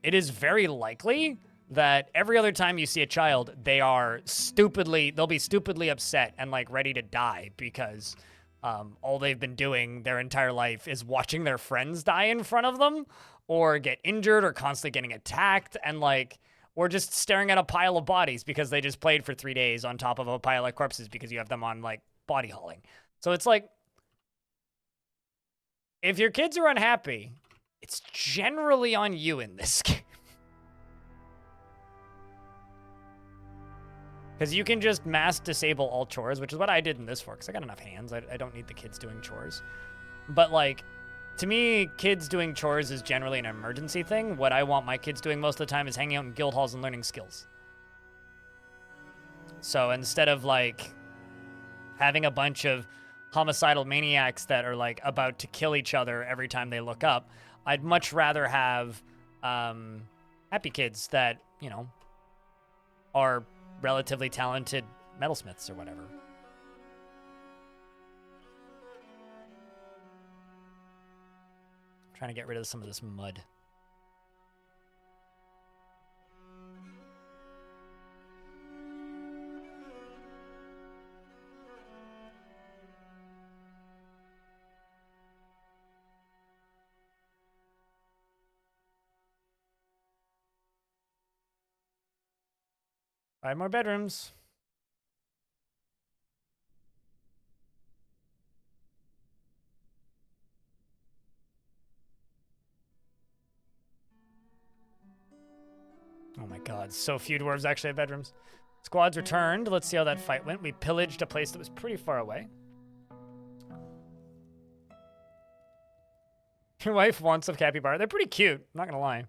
it is very likely that every other time you see a child, they'll be stupidly upset and like ready to die because all they've been doing their entire life is watching their friends die in front of them or get injured or constantly getting attacked and like, or just staring at a pile of bodies because they just played for 3 days on top of a pile of corpses because you have them on like body hauling. So it's like, if your kids are unhappy, it's generally on you in this game. Because you can just mass disable all chores, which is what I did in this for, because I got enough hands. I don't need the kids doing chores. But like, to me, kids doing chores is generally an emergency thing. What I want my kids doing most of the time is hanging out in guild halls and learning skills. So instead of like having a bunch of homicidal maniacs that are like about to kill each other every time they look up, I'd much rather have happy kids that, you know, are relatively talented metalsmiths or whatever. Trying to get rid of some of this mud. Five more bedrooms. Oh my god, so few dwarves actually have bedrooms. Squads returned. Let's see how that fight went. We pillaged a place that was pretty far away. Your wife wants a capybara. They're pretty cute, I'm not gonna lie.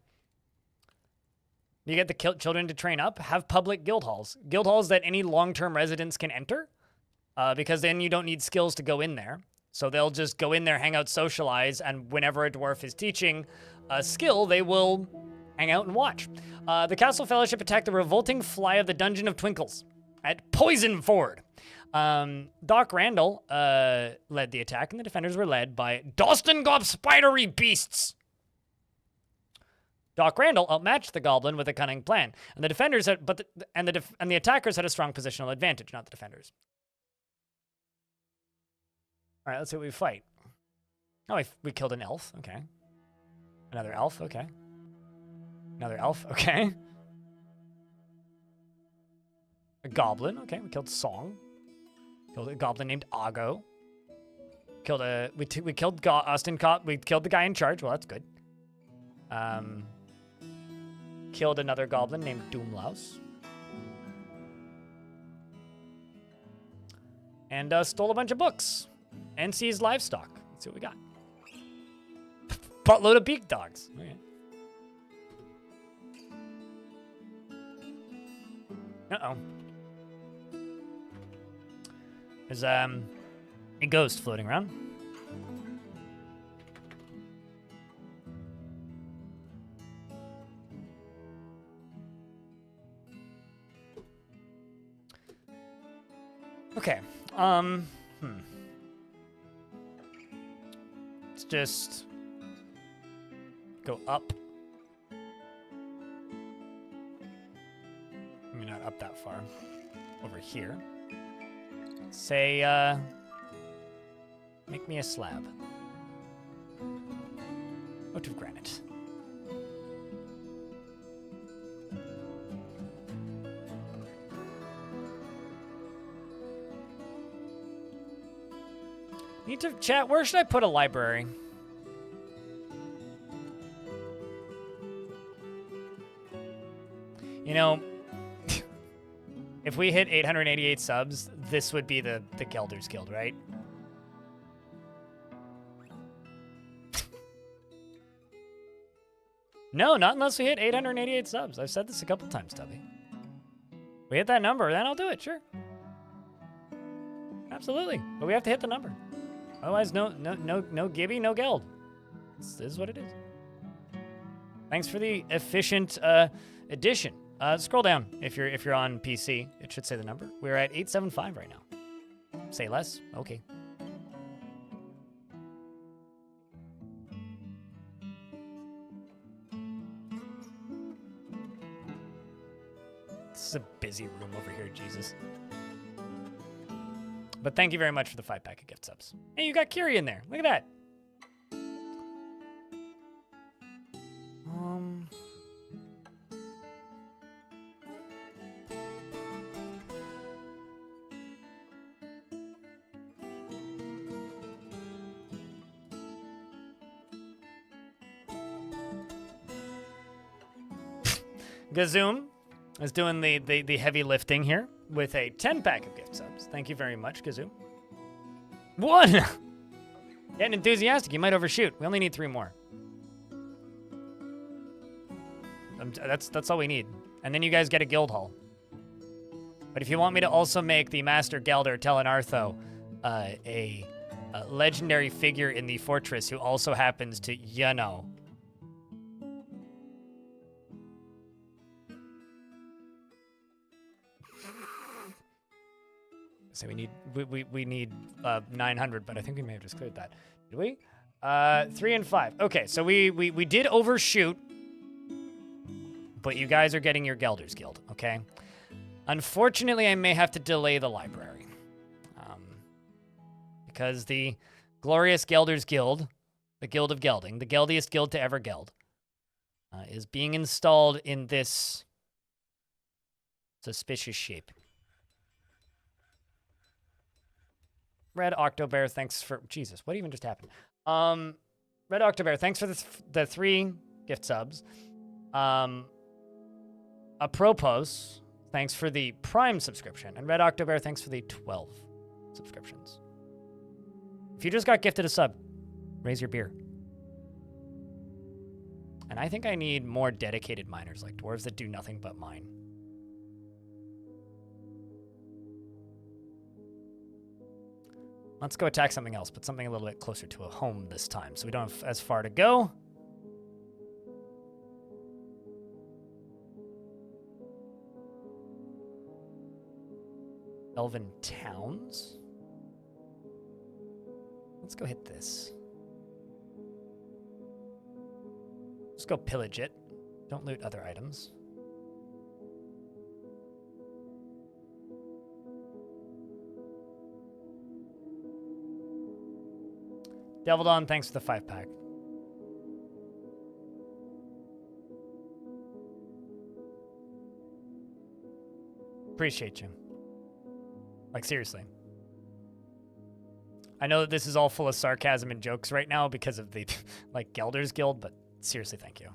You get the children to train up. Have public guild halls. Guild halls that any long-term residents can enter, because then you don't need skills to go in there. So they'll just go in there, hang out, socialize, and whenever a dwarf is teaching a skill, they will hang out and watch. The Castle Fellowship attacked the revolting fly of the Dungeon of Twinkles at Poison Ford. Doc Randall led the attack, and the defenders were led by Dostengop Spidery Beasts. Doc Randall outmatched the goblin with a cunning plan, and the defenders had, the attackers had a strong positional advantage, not the defenders. All right, let's see what we fight. Oh, we killed an elf. Okay. Another elf. Okay. Another elf. Okay. A goblin. Okay, we killed Song. Killed a goblin named Ago. Killed we killed Austin. We killed the guy in charge. Well, that's good. Killed another goblin named Doomlouse. And stole a bunch of books. And seized livestock. Let's see what we got. Buttload of beak dogs. Okay. Uh-oh. There's a ghost floating around. Okay. Let's just go up. Maybe not up that far. Over here. Say, make me a slab. Out of granite. Need to chat, where should I put a library? You know, if we hit 888 subs, this would be the Gelder's Guild, right? No, not unless we hit 888 subs. I've said this a couple times, Tubby. We hit that number, then I'll do it, sure. Absolutely, but we have to hit the number. Otherwise, no Gibby, no Geld. This is what it is. Thanks for the efficient addition. Scroll down if you're on PC. It should say the number. We're at 875 right now. Say less. Okay. This is a busy room over here, Jesus. But thank you very much for the 5-pack of gift subs. Hey, you got Kiri in there. Look at that. Gazoom is doing the heavy lifting here with a 10-pack of gift subs. Thank you very much, Gazoom. 1! Getting enthusiastic. You might overshoot. We only need 3 more. That's all we need. And then you guys get a guild hall. But if you want me to also make the Master Gelder Telenartho a legendary figure in the fortress who also happens to, you know... So we need 900, but I think we may have just cleared that. Did we? 3 and 5. Okay, so we did overshoot, but you guys are getting your Gelder's Guild, okay? Unfortunately, I may have to delay the library. Because the glorious Gelder's Guild, the Guild of Gelding, the geldiest guild to ever geld, is being installed in this suspicious shape. Red Octobear, thanks for... Jesus, what even just happened? Red Octobear, thanks for the 3 gift subs. Apropos, thanks for the Prime subscription. And Red Octobear, thanks for the 12 subscriptions. If you just got gifted a sub, raise your beer. And I think I need more dedicated miners, like dwarves that do nothing but mine. Let's go attack something else, but something a little bit closer to a home this time, so we don't have as far to go. Elven towns? Let's go hit this. Let's go pillage it. Don't loot other items. Devildawn, thanks for the 5-pack. Appreciate you. Like, seriously. I know that this is all full of sarcasm and jokes right now because of the, like, Gelder's Guild, but seriously, thank you.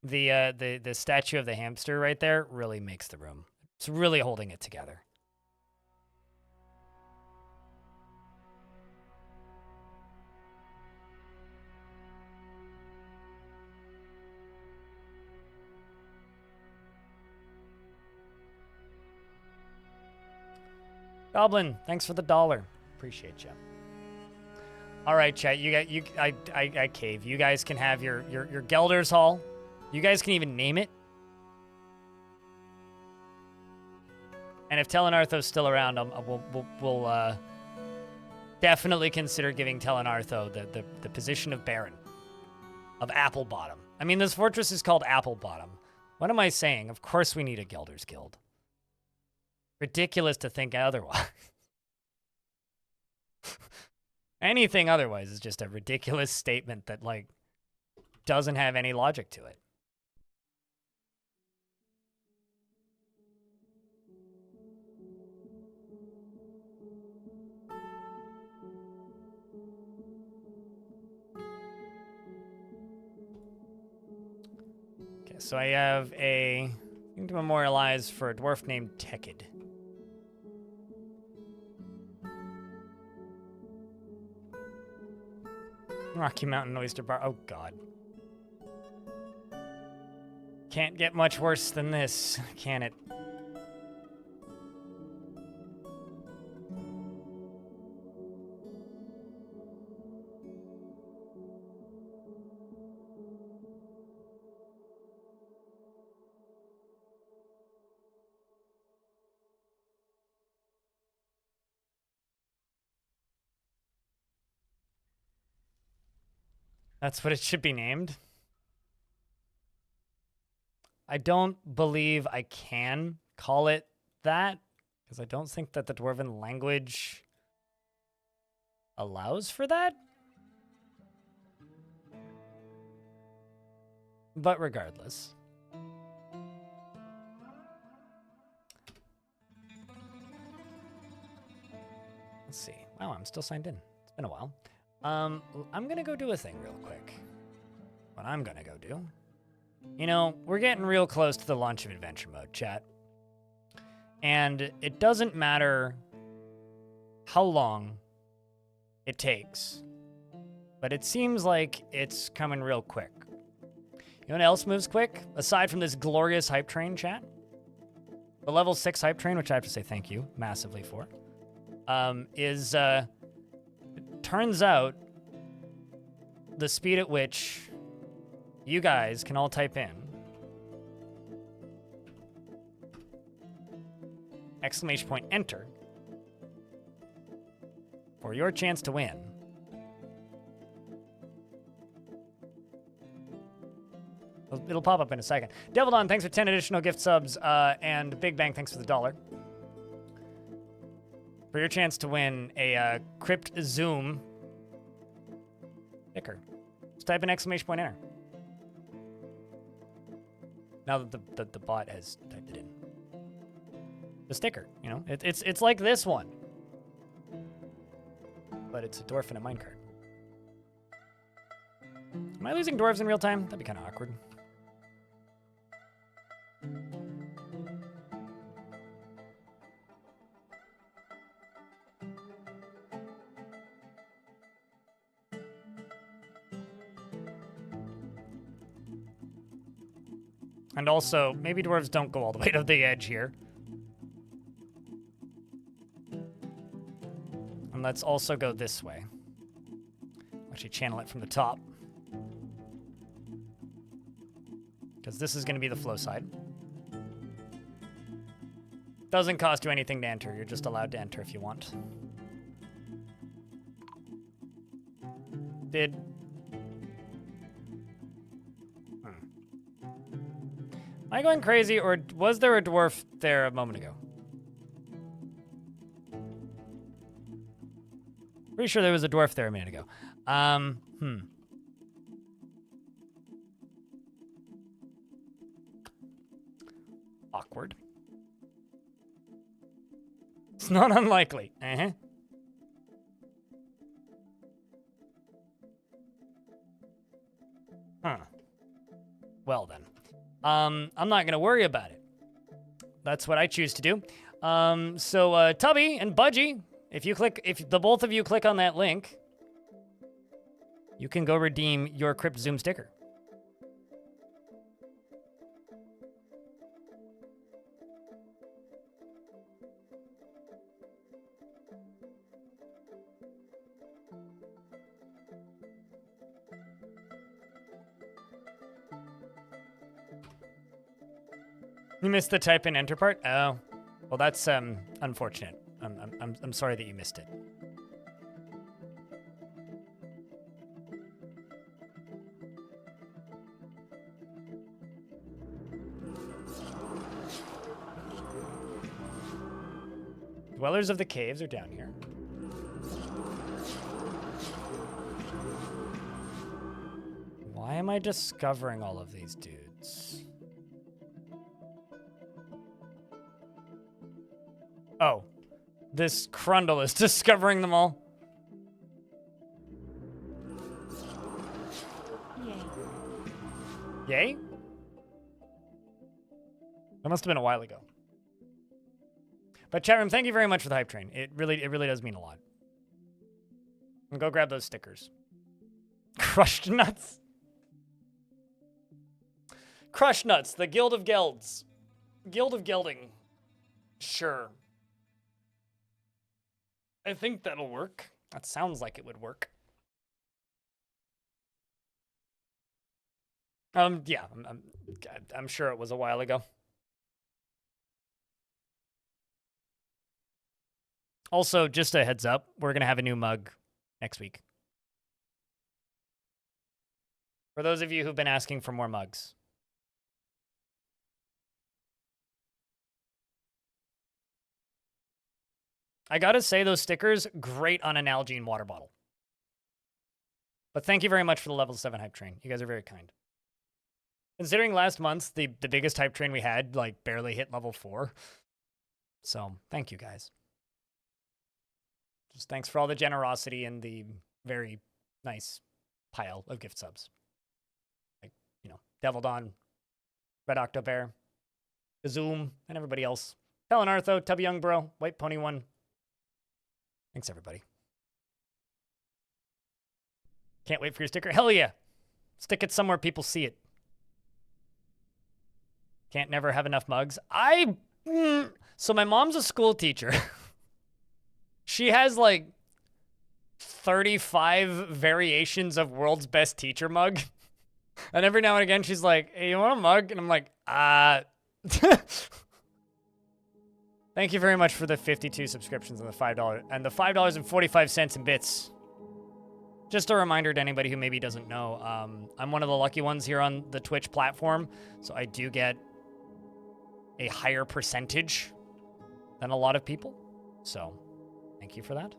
The statue of the hamster right there really makes the room. It's really holding it together. Goblin, thanks for the $1. Appreciate you. All right, chat. I cave. You guys can have your Gelder's Hall. You guys can even name it. And if Telenartho's still around, we'll definitely consider giving Telenartho the position of Baron of Applebottom. I mean, this fortress is called Applebottom. What am I saying? Of course we need a Gelder's Guild. Ridiculous to think otherwise. Anything otherwise is just a ridiculous statement that, like, doesn't have any logic to it. Okay, so I have a thing to memorialize for a dwarf named Tekid. Rocky Mountain Oyster Bar. Oh, God. Can't get much worse than this, can it? That's what it should be named. I don't believe I can call it that, because I don't think that the Dwarven language allows for that. But regardless. Let's see. Wow, I'm still signed in. It's been a while. I'm gonna go do a thing real quick. What I'm gonna go do. You know, we're getting real close to the launch of Adventure Mode, chat. And it doesn't matter how long it takes, but it seems like it's coming real quick. You know what else moves quick? Aside from this glorious hype train, chat? The level 6 hype train, which I have to say thank you massively for, turns out the speed at which you guys can all type in !enter for your chance to win. It'll pop up in a second. Devilon, thanks for 10 additional gift subs, and Big Bang, thanks for the $1. For your chance to win a Crypt Zoom sticker. Just type in !enter. Now that the bot has typed it in. The sticker, you know? It's like this one. But it's a dwarf and a minecart. Am I losing dwarves in real time? That'd be kind of awkward. And also, maybe dwarves don't go all the way to the edge here. And let's also go this way. Actually channel it from the top. Because this is going to be the flow side. Doesn't cost you anything to enter. You're just allowed to enter if you want. Am I going crazy, or was there a dwarf there a moment ago? Pretty sure there was a dwarf there a minute ago. Awkward. It's not unlikely. Well then. I'm not gonna worry about it. That's what I choose to do. So Tubby and Budgie, if the both of you click on that link, you can go redeem your Crypt Zoom sticker. You missed the type in enter part? Oh, well, that's unfortunate. I'm sorry that you missed it. Dwellers of the caves are down here. Why am I discovering all of these dudes? Oh, this Crundle is discovering them all. Yay. Yay? That must have been a while ago. But chat room, thank you very much for the hype train. It really does mean a lot. And go grab those stickers. Crushed nuts. Crush Nuts, the Guild of Gelds. Guild of Gelding. Sure. I think that'll work. That sounds like it would work. Yeah, I'm sure it was a while ago. Also, just a heads up, we're going to have a new mug next week. For those of you who've been asking for more mugs. I gotta say, those stickers, great on an Nalgene water bottle. But thank you very much for the level 7 hype train. You guys are very kind. Considering last month, the biggest hype train we had, like, barely hit level 4. So, thank you guys. Just thanks for all the generosity and the very nice pile of gift subs. Like, you know, Devil Dawn, Red Octobear, Zoom, and everybody else. Pelinartho, Tubby Young Bro, White Pony 1. Thanks, everybody. Can't wait for your sticker. Hell yeah. Stick it somewhere people see it. Can't never have enough mugs. So my mom's a school teacher. She has like 35 variations of world's best teacher mug. And every now and again, she's like, hey, you want a mug? And I'm like, Thank you very much for the 52 subscriptions and the $5 and the $5.45 in bits. Just a reminder to anybody who maybe doesn't know, I'm one of the lucky ones here on the Twitch platform, so I do get a higher percentage than a lot of people. So, thank you for that.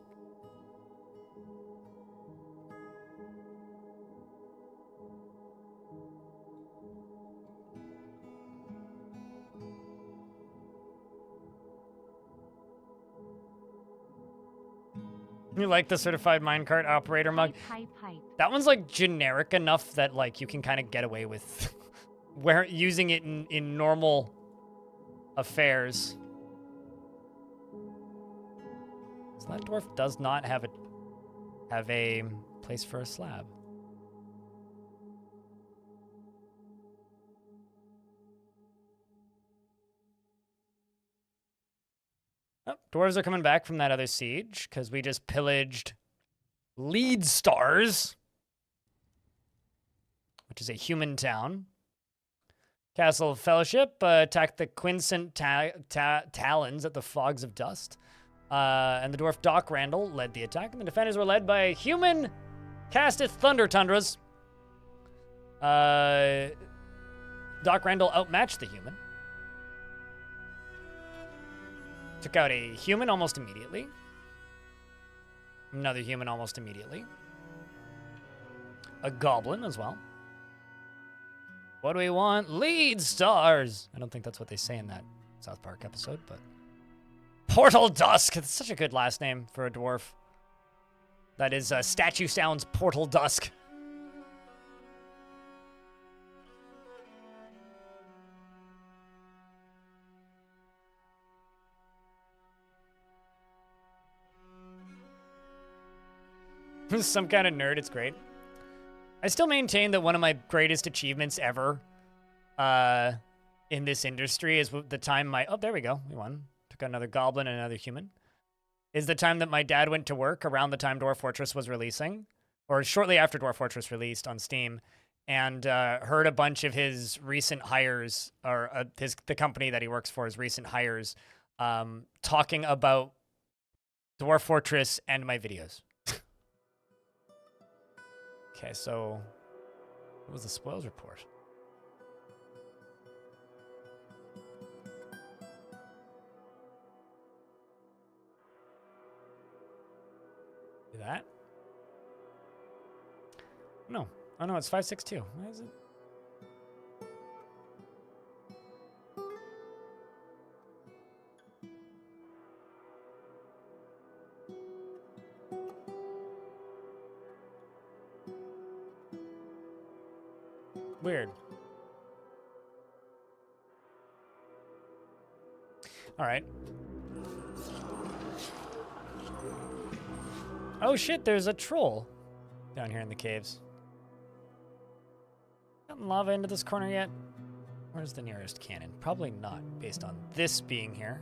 You like the certified minecart operator mug? Hype, hype. That one's like generic enough that like you can kind of get away with where using it in normal affairs. So that dwarf does not have a place for a slab. Oh, dwarves are coming back from that other siege because we just pillaged Lead Stars, which is a human town. Castle of Fellowship attacked the Quinscent Talons at the Fogs of Dust. And the dwarf Doc Randall led the attack, and the defenders were led by a human Casteth Thunder Tundras. Doc Randall outmatched the human. Took out a human almost immediately. Another human almost immediately. A goblin as well. What do we want? Lead Stars! I don't think that's what they say in that South Park episode, but... Portal Dusk! It's such a good last name for a dwarf. That is Statue Sounds Portal Dusk. Some kind of nerd, it's great. I still maintain that one of my greatest achievements ever in this industry is the time my... Oh, there we go. We won. Took out another goblin and another human. Is the time that my dad went to work around the time Dwarf Fortress was releasing, or shortly after Dwarf Fortress released on Steam, and heard a bunch of his recent hires, or the company that he works for, his recent hires, talking about Dwarf Fortress and my videos. Okay, so what was the spoils report? Do that? No. Oh no, it's 562. Why is it? Weird. All right. Oh shit, there's a troll down here in the caves. Gotten lava into this corner yet? Where's the nearest cannon? Probably not, based on this being here.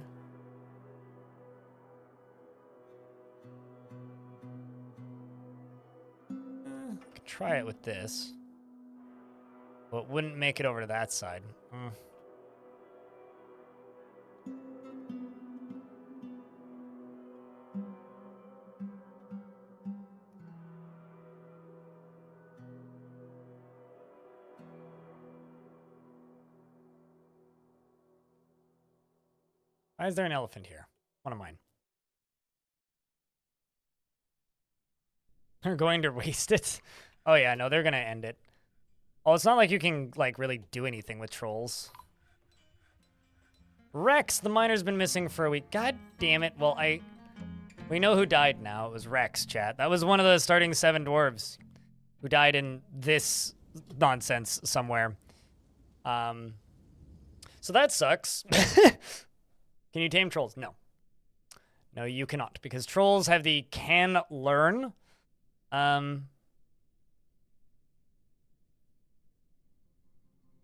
Could try it with this. But it wouldn't make it over to that side. Why is there an elephant here? One of mine. They're going to waste it? Oh yeah, no, they're going to end it. Oh, it's not like you can, like, really do anything with trolls. Rex, the miner's been missing for a week. God damn it. Well, we know who died now. It was Rex, chat. That was one of the starting 7 dwarves who died in this nonsense somewhere. So that sucks. Can you tame trolls? No. No, you cannot, because trolls have the can learn.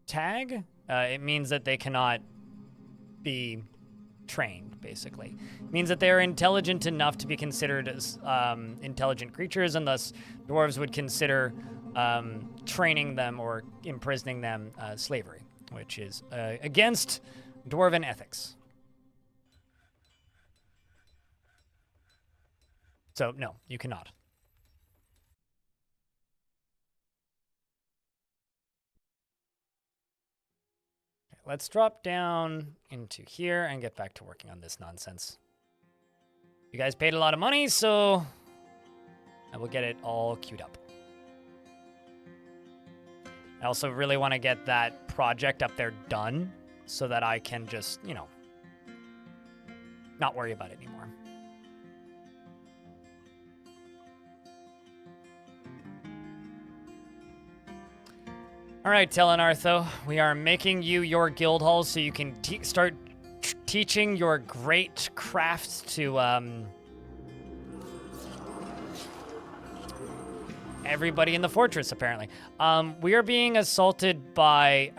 Tag? It means that they cannot be trained, basically. It means that they're intelligent enough to be considered as intelligent creatures, and thus dwarves would consider training them or imprisoning them slavery, which is against dwarven ethics. So, no, you cannot. Okay, let's drop down into here and get back to working on this nonsense. You guys paid a lot of money, so I will get it all queued up. I also really want to get that project up there done so that I can just, you know, not worry about it anymore. All right, Telenartho, we are making you your guild hall so you can start teaching your great craft to everybody in the fortress, apparently. We are being assaulted by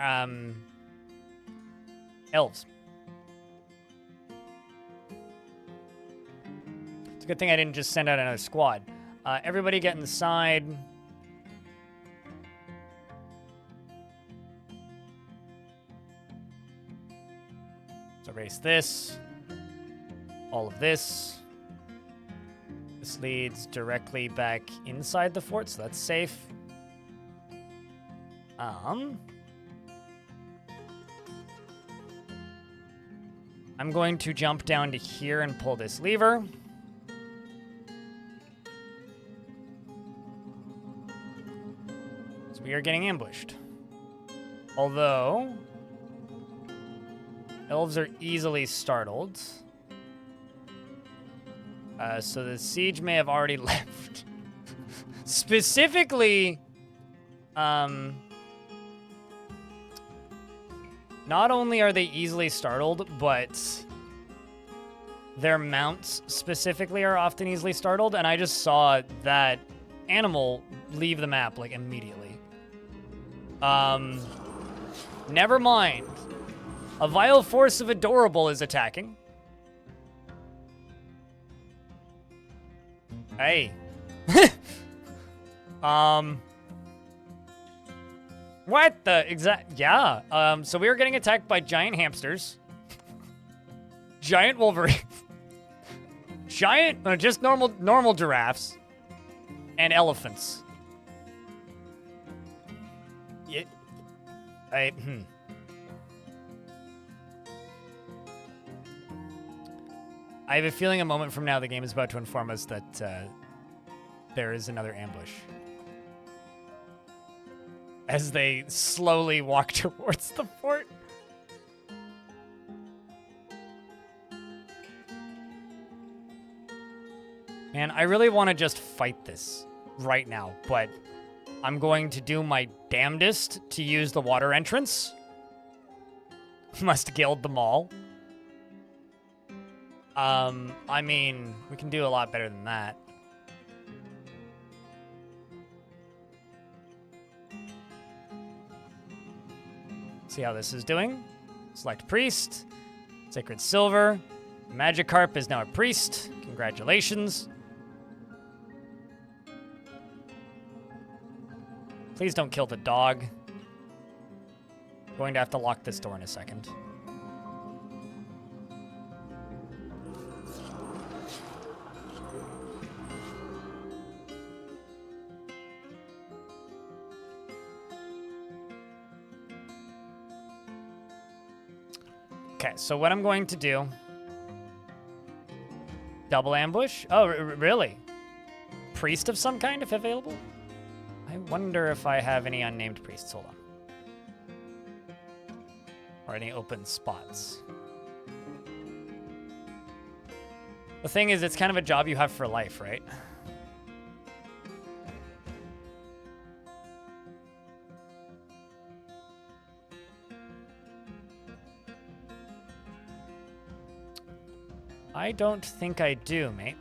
elves. It's a good thing I didn't just send out another squad. Everybody get inside. So erase this, all of this. This leads directly back inside the fort, so that's safe. I'm going to jump down to here and pull this lever. So we are getting ambushed. Although elves are easily startled. So the siege may have already left. Specifically, not only are they easily startled, but their mounts specifically are often easily startled, and I just saw that animal leave the map, like, immediately. Never mind. A vile force of adorable is attacking. Hey. What the exact? Yeah. So we were getting attacked by giant hamsters. Giant wolverines. Giant, just normal giraffes. And elephants. Yeah. I have a feeling a moment from now the game is about to inform us that there is another ambush. As they slowly walk towards the fort. Man, I really want to just fight this right now, but I'm going to do my damnedest to use the water entrance. Must gild them all. I mean, we can do a lot better than that. See how this is doing. Select priest. Sacred silver. Magikarp is now a priest. Congratulations. Please don't kill the dog. Going to have to lock this door in a second. Okay, so what I'm going to do... Double ambush? Oh, really? Priest of some kind, if available? I wonder if I have any unnamed priests. Hold on. Or any open spots. The thing is, it's kind of a job you have for life, right? I don't think I do, mate.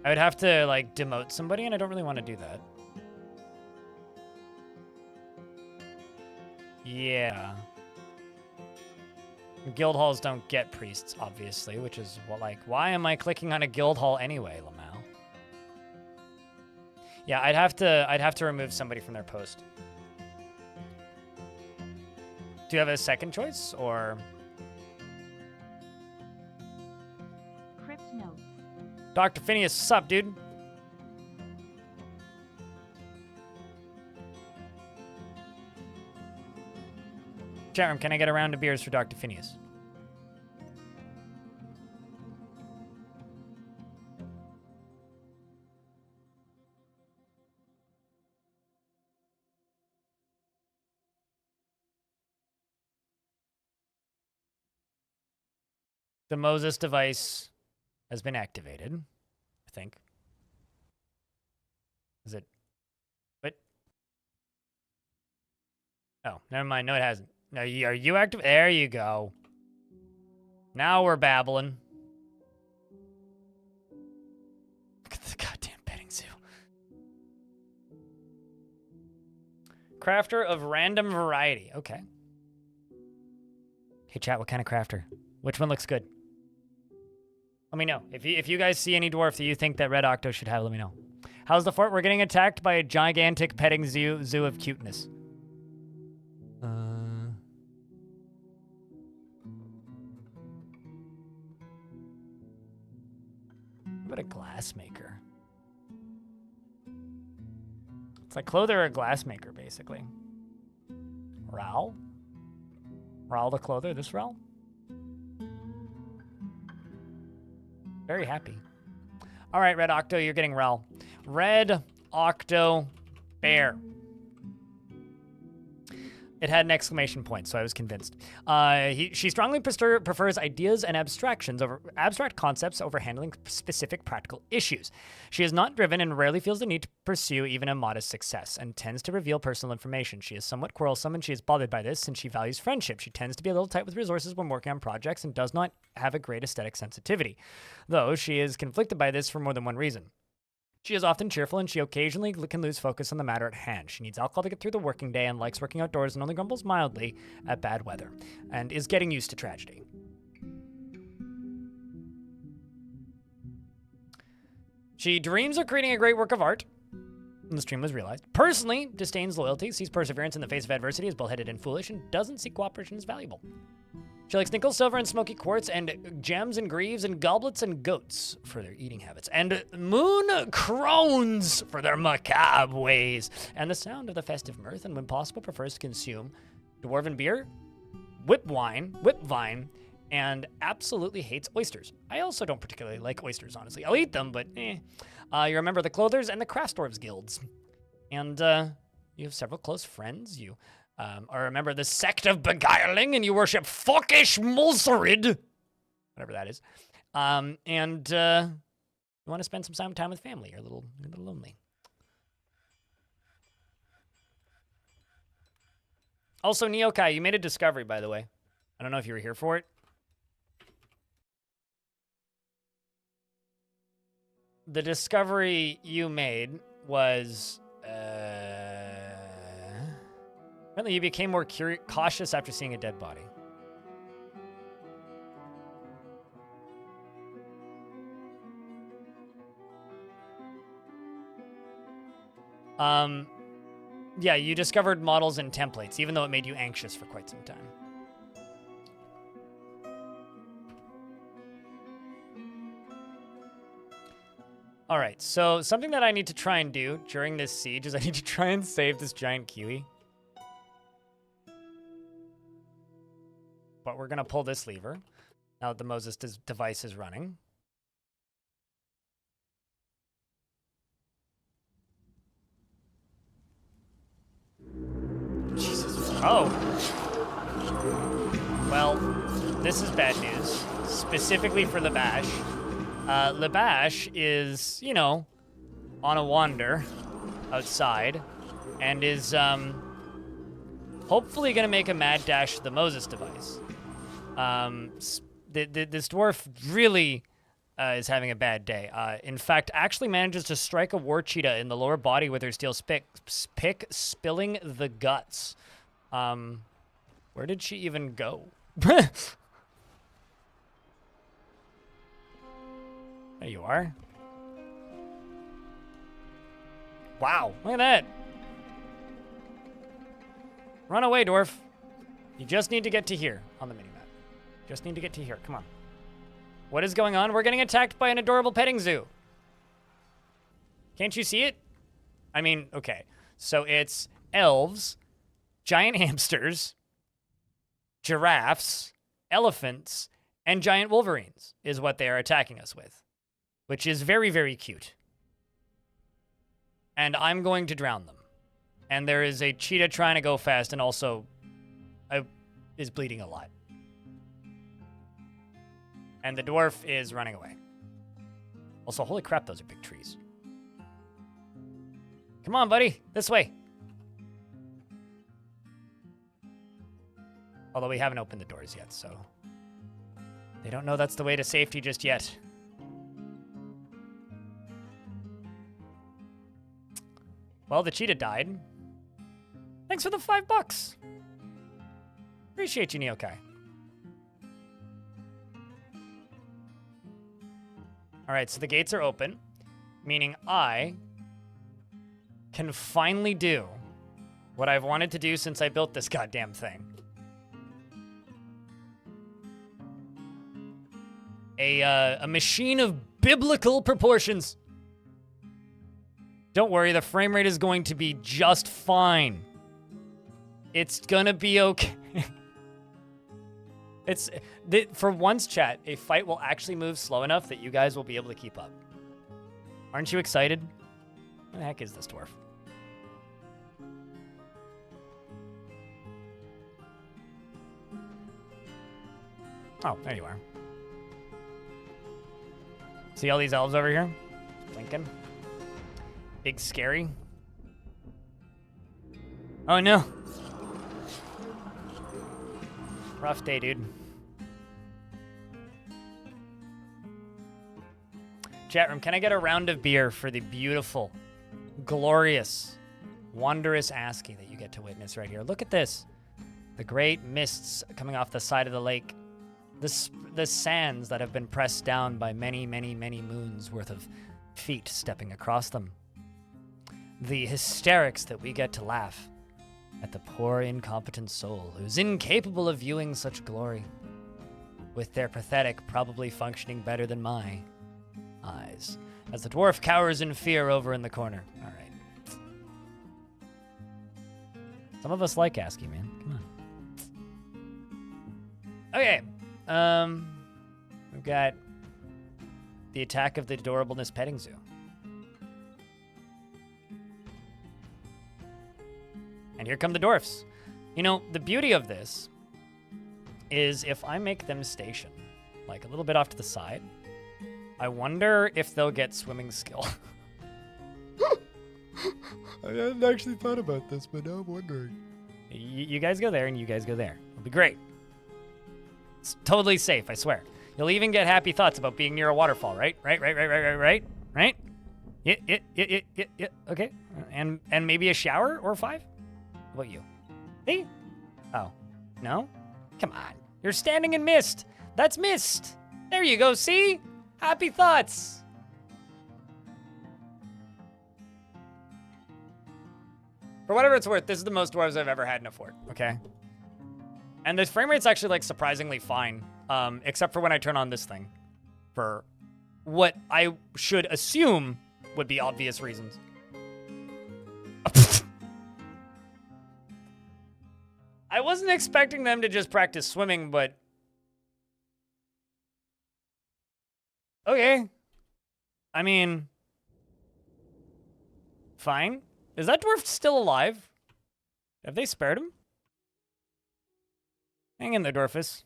I would have to, like, demote somebody, and I don't really want to do that. Yeah. Guild halls don't get priests, obviously, which is, what, like, why am I clicking on a guild hall anyway, Lamau? Yeah, I'd have to remove somebody from their post. Do you have a second choice, or... Notes. Dr. Phineas, what's up, dude? Chat room, can I get a round of beers for Dr. Phineas? The Moses device has been activated, I think. Is it? What? Oh, never mind. No, it hasn't. No, are you active? There you go. Now we're babbling. Look at the goddamn petting zoo. Crafter of random variety. Okay. Hey, chat, what kind of crafter? Which one looks good? Let me know. If you guys see any dwarf that you think that Red Octo should have, let me know. How's the fort? We're getting attacked by a gigantic petting zoo of cuteness. What a glassmaker. It's like clother or a glassmaker, basically. Ral? Ral the clother? This Ral? Very happy. All right, Red Octo, you're getting Ral. Red Octo Bear. It had an exclamation point, so I was convinced. She strongly prefers ideas and abstract concepts over handling specific practical issues. She is not driven and rarely feels the need to pursue even a modest success, and tends to reveal personal information. She is somewhat quarrelsome, and she is bothered by this, since she values friendship. She tends to be a little tight with resources when working on projects, and does not have a great aesthetic sensitivity, though she is conflicted by this for more than one reason. She is often cheerful, and she occasionally can lose focus on the matter at hand. She needs alcohol to get through the working day and likes working outdoors and only grumbles mildly at bad weather, and is getting used to tragedy. She dreams of creating a great work of art, and the dream was realized. Personally, disdains loyalty, sees perseverance in the face of adversity as bullheaded and foolish, and doesn't see cooperation as valuable. She likes nickel, silver, and smoky quartz, and gems and greaves, and goblets and goats for their eating habits, and moon crones for their macabre ways, and the sound of the festive mirth, and when possible prefers to consume dwarven beer, whip vine, and absolutely hates oysters. I also don't particularly like oysters, honestly. I'll eat them, but you're a member of the Clothers and the Craftsdwarves guilds. And you have several close friends. You are a member of the Sect of Beguiling, and you worship Folkish Mulserid, whatever that is. And you want to spend some time with family. You're a little lonely. Also, Neokai, you made a discovery, by the way. I don't know if you were here for it. The discovery you made was... Apparently you became more cautious after seeing a dead body. Yeah, you discovered models and templates, even though it made you anxious for quite some time. All right, so something that I need to try and do during this siege is I need to try and save this giant kiwi. But we're going to pull this lever now that the Moses device is running. Jesus. Oh. Well, this is bad news, specifically for Labash. Labash is, you know, on a wander outside and is hopefully going to make a mad dash to the Moses device. This dwarf really is having a bad day. In fact, actually manages to strike a war cheetah in the lower body with her steel pick, spilling the guts. Where did she even go? There you are. Wow, look at that. Run away, dwarf. You just need to get to here on the minimap. Just need to get to here. Come on. What is going on? We're getting attacked by an adorable petting zoo. Can't you see it? I mean, okay. So it's elves, giant hamsters, giraffes, elephants, and giant wolverines is what they are attacking us with, which is very, very cute. And I'm going to drown them. And there is a cheetah trying to go fast and also is bleeding a lot. And the dwarf is running away. Also, holy crap, those are big trees. Come on, buddy. This way. Although we haven't opened the doors yet, so they don't know that's the way to safety just yet. Well, the cheetah died. Thanks for the $5. Appreciate you, Neokai. All right, so the gates are open, meaning I can finally do what I've wanted to do since I built this goddamn thing. A machine of biblical proportions. Don't worry, the frame rate is going to be just fine. It's gonna be okay. For once, chat, a fight will actually move slow enough that you guys will be able to keep up. Aren't you excited? What the heck is this dwarf? Oh, there you are. See all these elves over here? Blinking. Big scary. Oh no. Rough day, dude. Chat room, can I get a round of beer for the beautiful, glorious, wondrous ASCII that you get to witness right here? Look at this. The great mists coming off the side of the lake. The sands that have been pressed down by many, many, many moons worth of feet stepping across them. The hysterics that we get to laugh at the poor, incompetent soul who's incapable of viewing such glory, with their pathetic, probably functioning better than my eyes, as the dwarf cowers in fear over in the corner. All right. Some of us like ASCII, man. Come on. Okay. We've got the attack of the Adorableness Petting Zoo. And here come the dwarfs. You know, the beauty of this is if I make them station, like a little bit off to the side, I wonder if they'll get swimming skill. I hadn't actually thought about this, but now I'm wondering. You guys go there and you guys go there. It'll be great. It's totally safe, I swear. You'll even get happy thoughts about being near a waterfall, right? Right? Yeah. Okay. And maybe a shower or 5? How about you? See? Oh, no? Come on. You're standing in mist. That's mist. There you go, see? Happy thoughts. For whatever it's worth, this is the most dwarves I've ever had in a fort, okay? And the frame rate's actually, like, surprisingly fine, except for when I turn on this thing for what I should assume would be obvious reasons. I wasn't expecting them to just practice swimming, but... Okay. I mean... Fine. Is that dwarf still alive? Have they spared him? Hang in there, Dwarfus.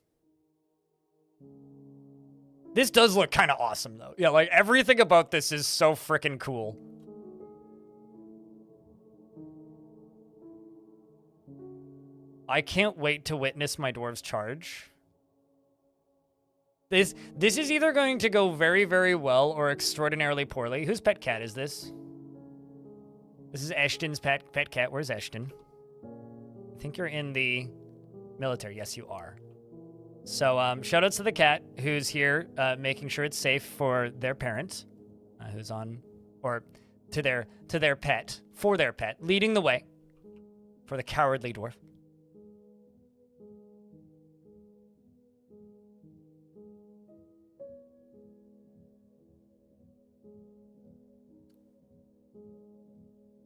This does look kind of awesome, though. Yeah, like, everything about this is so freaking cool. I can't wait to witness my dwarves charge. This is either going to go very, very well or extraordinarily poorly. Whose pet cat is this? This is Ashton's pet cat. Where's Ashton? I think you're in the military. Yes, you are. So, shout outs to the cat who's here, making sure it's safe for their parent, who's on, or to their pet, for their pet, leading the way for the cowardly dwarf.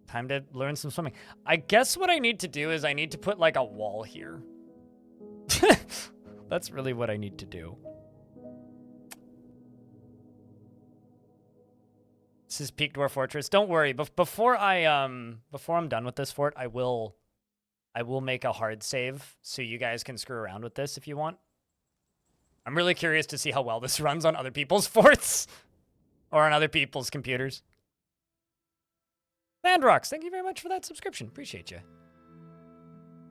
Time to learn some swimming. I guess what I need to do is I need to put like a wall here. That's really what I need to do. This is peak Dwarf Fortress. Don't worry. Before I'm done with this fort, I will make a hard save so you guys can screw around with this if you want. I'm really curious to see how well this runs on other people's forts or on other people's computers. Landrox, thank you very much for that subscription. Appreciate you.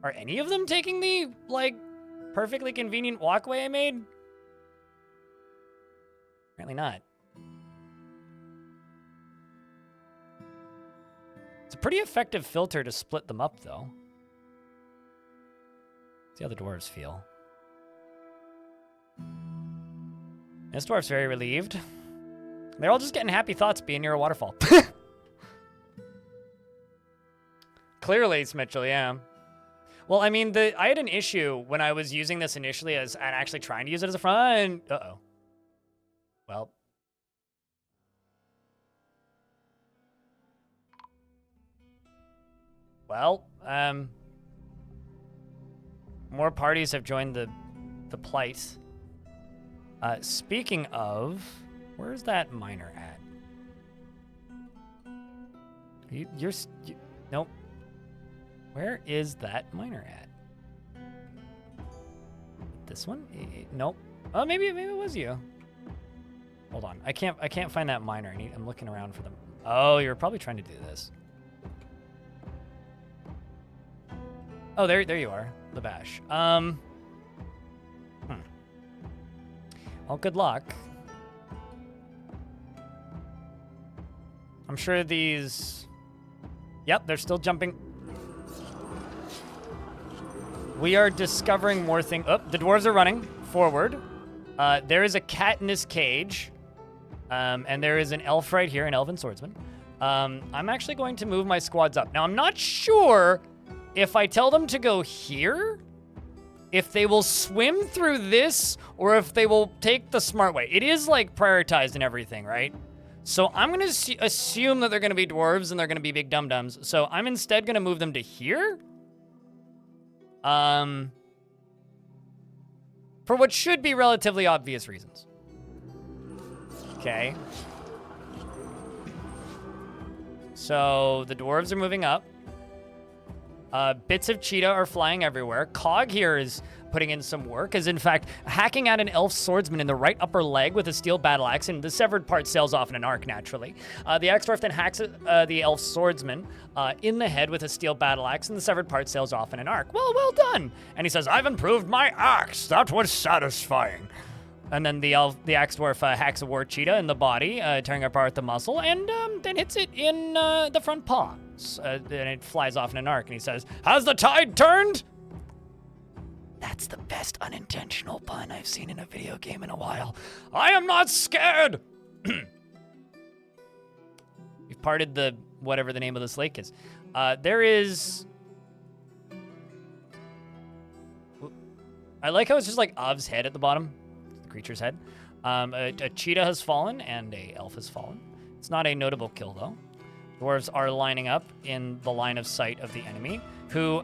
Are any of them taking the, like, perfectly convenient walkway I made? Apparently not. It's a pretty effective filter to split them up, though. See how the dwarves feel. This dwarf's very relieved. They're all just getting happy thoughts being near a waterfall. Clearly, it's Mitchell, yeah. Well, I mean, I had an issue when I was using this initially and actually trying to use it as a front. Uh-oh. Well. Well, more parties have joined the plight. Speaking of, where's that miner at? Nope. Where is that miner at? This one? Nope. Oh, maybe it was you. Hold on. I can't find that miner. I'm looking around for them. Oh, you're probably trying to do this. Oh, there you are. The bash. Well, good luck. I'm sure these... Yep, they're still jumping. We are discovering more things. Oh, the dwarves are running forward. There is a cat in this cage. And there is an elf right here, an elven swordsman. I'm actually going to move my squads up. Now, I'm not sure if I tell them to go here, if they will swim through this, or if they will take the smart way. It is, like, prioritized and everything, right? So I'm going to assume that they're going to be dwarves and they're going to be big dum-dums. So I'm instead going to move them to here. For what should be relatively obvious reasons. Okay. So the dwarves are moving up. Bits of cheetah are flying everywhere. Cog here is putting in some work, is in fact hacking at an elf swordsman in the right upper leg with a steel battle axe, and the severed part sails off in an arc naturally. The axe dwarf then hacks the elf swordsman in the head with a steel battle axe, and the severed part sails off in an arc. Well done! And he says, I've improved my axe. That was satisfying. And then the axe dwarf hacks a war cheetah in the body, tearing apart the muscle, and then hits it in the front paw. And it flies off in an arc, and he says, has the tide turned? That's the best unintentional pun I've seen in a video game in a while. I am not scared! We've parted the, whatever the name of this lake is. There is... I like how it's just like Av's head at the bottom. The creature's head. A cheetah has fallen and a elf has fallen. It's not a notable kill, though. Dwarves are lining up in the line of sight of the enemy, who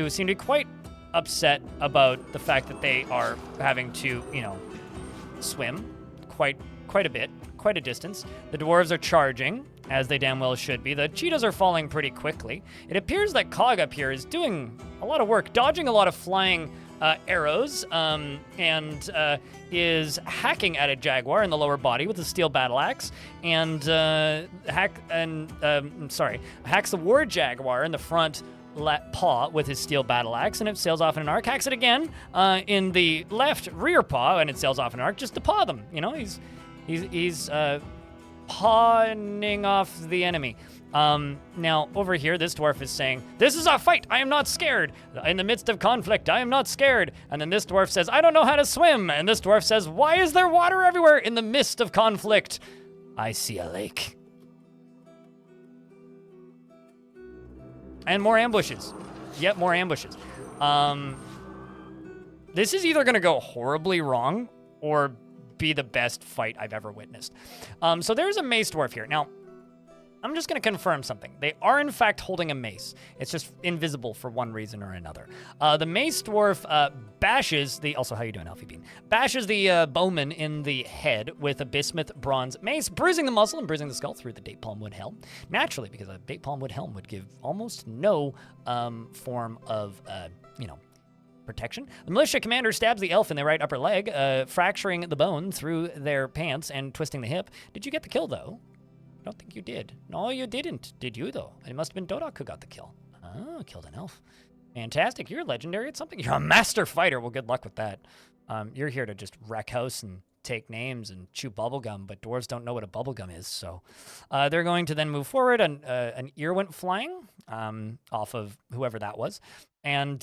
seem to be quite upset about the fact that they are having to, you know, swim quite a bit, quite a distance. The dwarves are charging, as they damn well should be. The cheetahs are falling pretty quickly. It appears that Cog up here is doing a lot of work, dodging a lot of flying arrows, and is hacking at a jaguar in the lower body with a steel battle axe, and hacks the war jaguar in the front paw with his steel battle axe, and it sails off in an arc. Hacks it again in the left rear paw, and it sails off in an arc just to paw them. You know, he's pawing off the enemy. Now, over here, this dwarf is saying, "This is a fight! I am not scared! In the midst of conflict, I am not scared!" And then this dwarf says, "I don't know how to swim!" And this dwarf says, "Why is there water everywhere in the midst of conflict? I see a lake." And more ambushes. Yet more ambushes. This is either going to go horribly wrong or be the best fight I've ever witnessed. So there's a mace dwarf here. Now, I'm just going to confirm something. They are, in fact, holding a mace. It's just invisible for one reason or another. The mace dwarf bashes the... Also, how you doing, Alfie Bean? Bashes the bowman in the head with a bismuth bronze mace, bruising the muzzle and bruising the skull through the date palm wood helm. Naturally, because a date palm wood helm would give almost no form of, protection. The militia commander stabs the elf in the right upper leg, fracturing the bone through their pants and twisting the hip. Did you get the kill, though? I don't think you did. No, you didn't. Did you, though? It must have been Dodok who got the kill. Oh, killed an elf. Fantastic. You're legendary at something. You're a master fighter. Well, good luck with that. You're here to just wreck house and take names and chew bubblegum, but dwarves don't know what a bubblegum is, so they're going to then move forward. An ear went flying off of whoever that was, and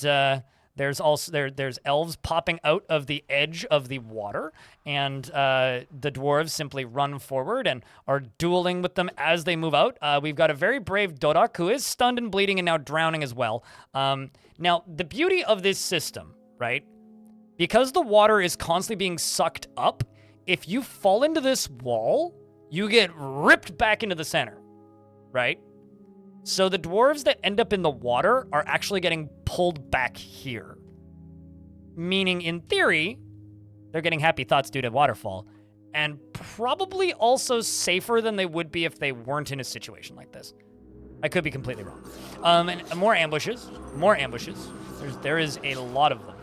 there's also there's elves popping out of the edge of the water, and the dwarves simply run forward and are dueling with them as they move out. We've got a very brave Dodok who is stunned and bleeding and now drowning as well. Now, the beauty of this system, right? Because the water is constantly being sucked up, if you fall into this wall, you get ripped back into the center, right? So the dwarves that end up in the water are actually getting pulled back here. Meaning, in theory, they're getting happy thoughts due to waterfall, and probably also safer than they would be if they weren't in a situation like this. I could be completely wrong. And more ambushes. There is a lot of them.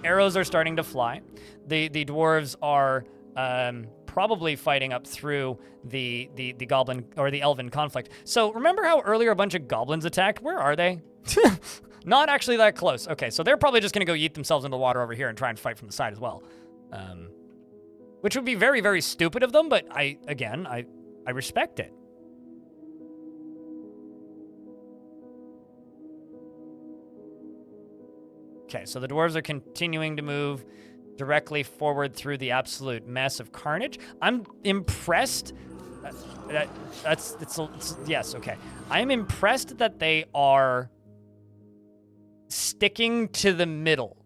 Arrows are starting to fly. The dwarves are probably fighting up through the goblin or the elven conflict. So remember how earlier a bunch of goblins attacked? Where are they? Not actually that close. Okay, so they're probably just gonna go yeet themselves into the water over here and try and fight from the side as well. Which would be very, very stupid of them, but I respect it. Okay, so the dwarves are continuing to move directly forward through the absolute mess of carnage. I'm impressed. Yes, okay. I'm impressed that they are sticking to the middle.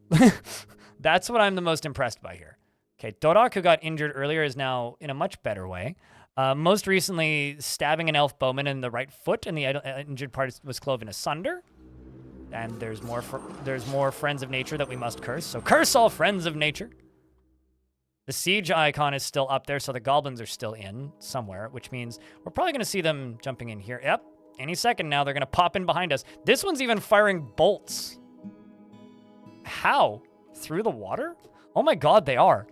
That's what I'm the most impressed by here. Okay, Dodok, who got injured earlier, is now in a much better way. Most recently, stabbing an elf bowman in the right foot, and the injured part was cloven asunder. And there's more friends of nature that we must curse. So curse all friends of nature. The siege icon is still up there, so the goblins are still in somewhere, which means we're probably going to see them jumping in here. Yep, any second now they're going to pop in behind us. This one's even firing bolts. How? Through the water? Oh my god, they are.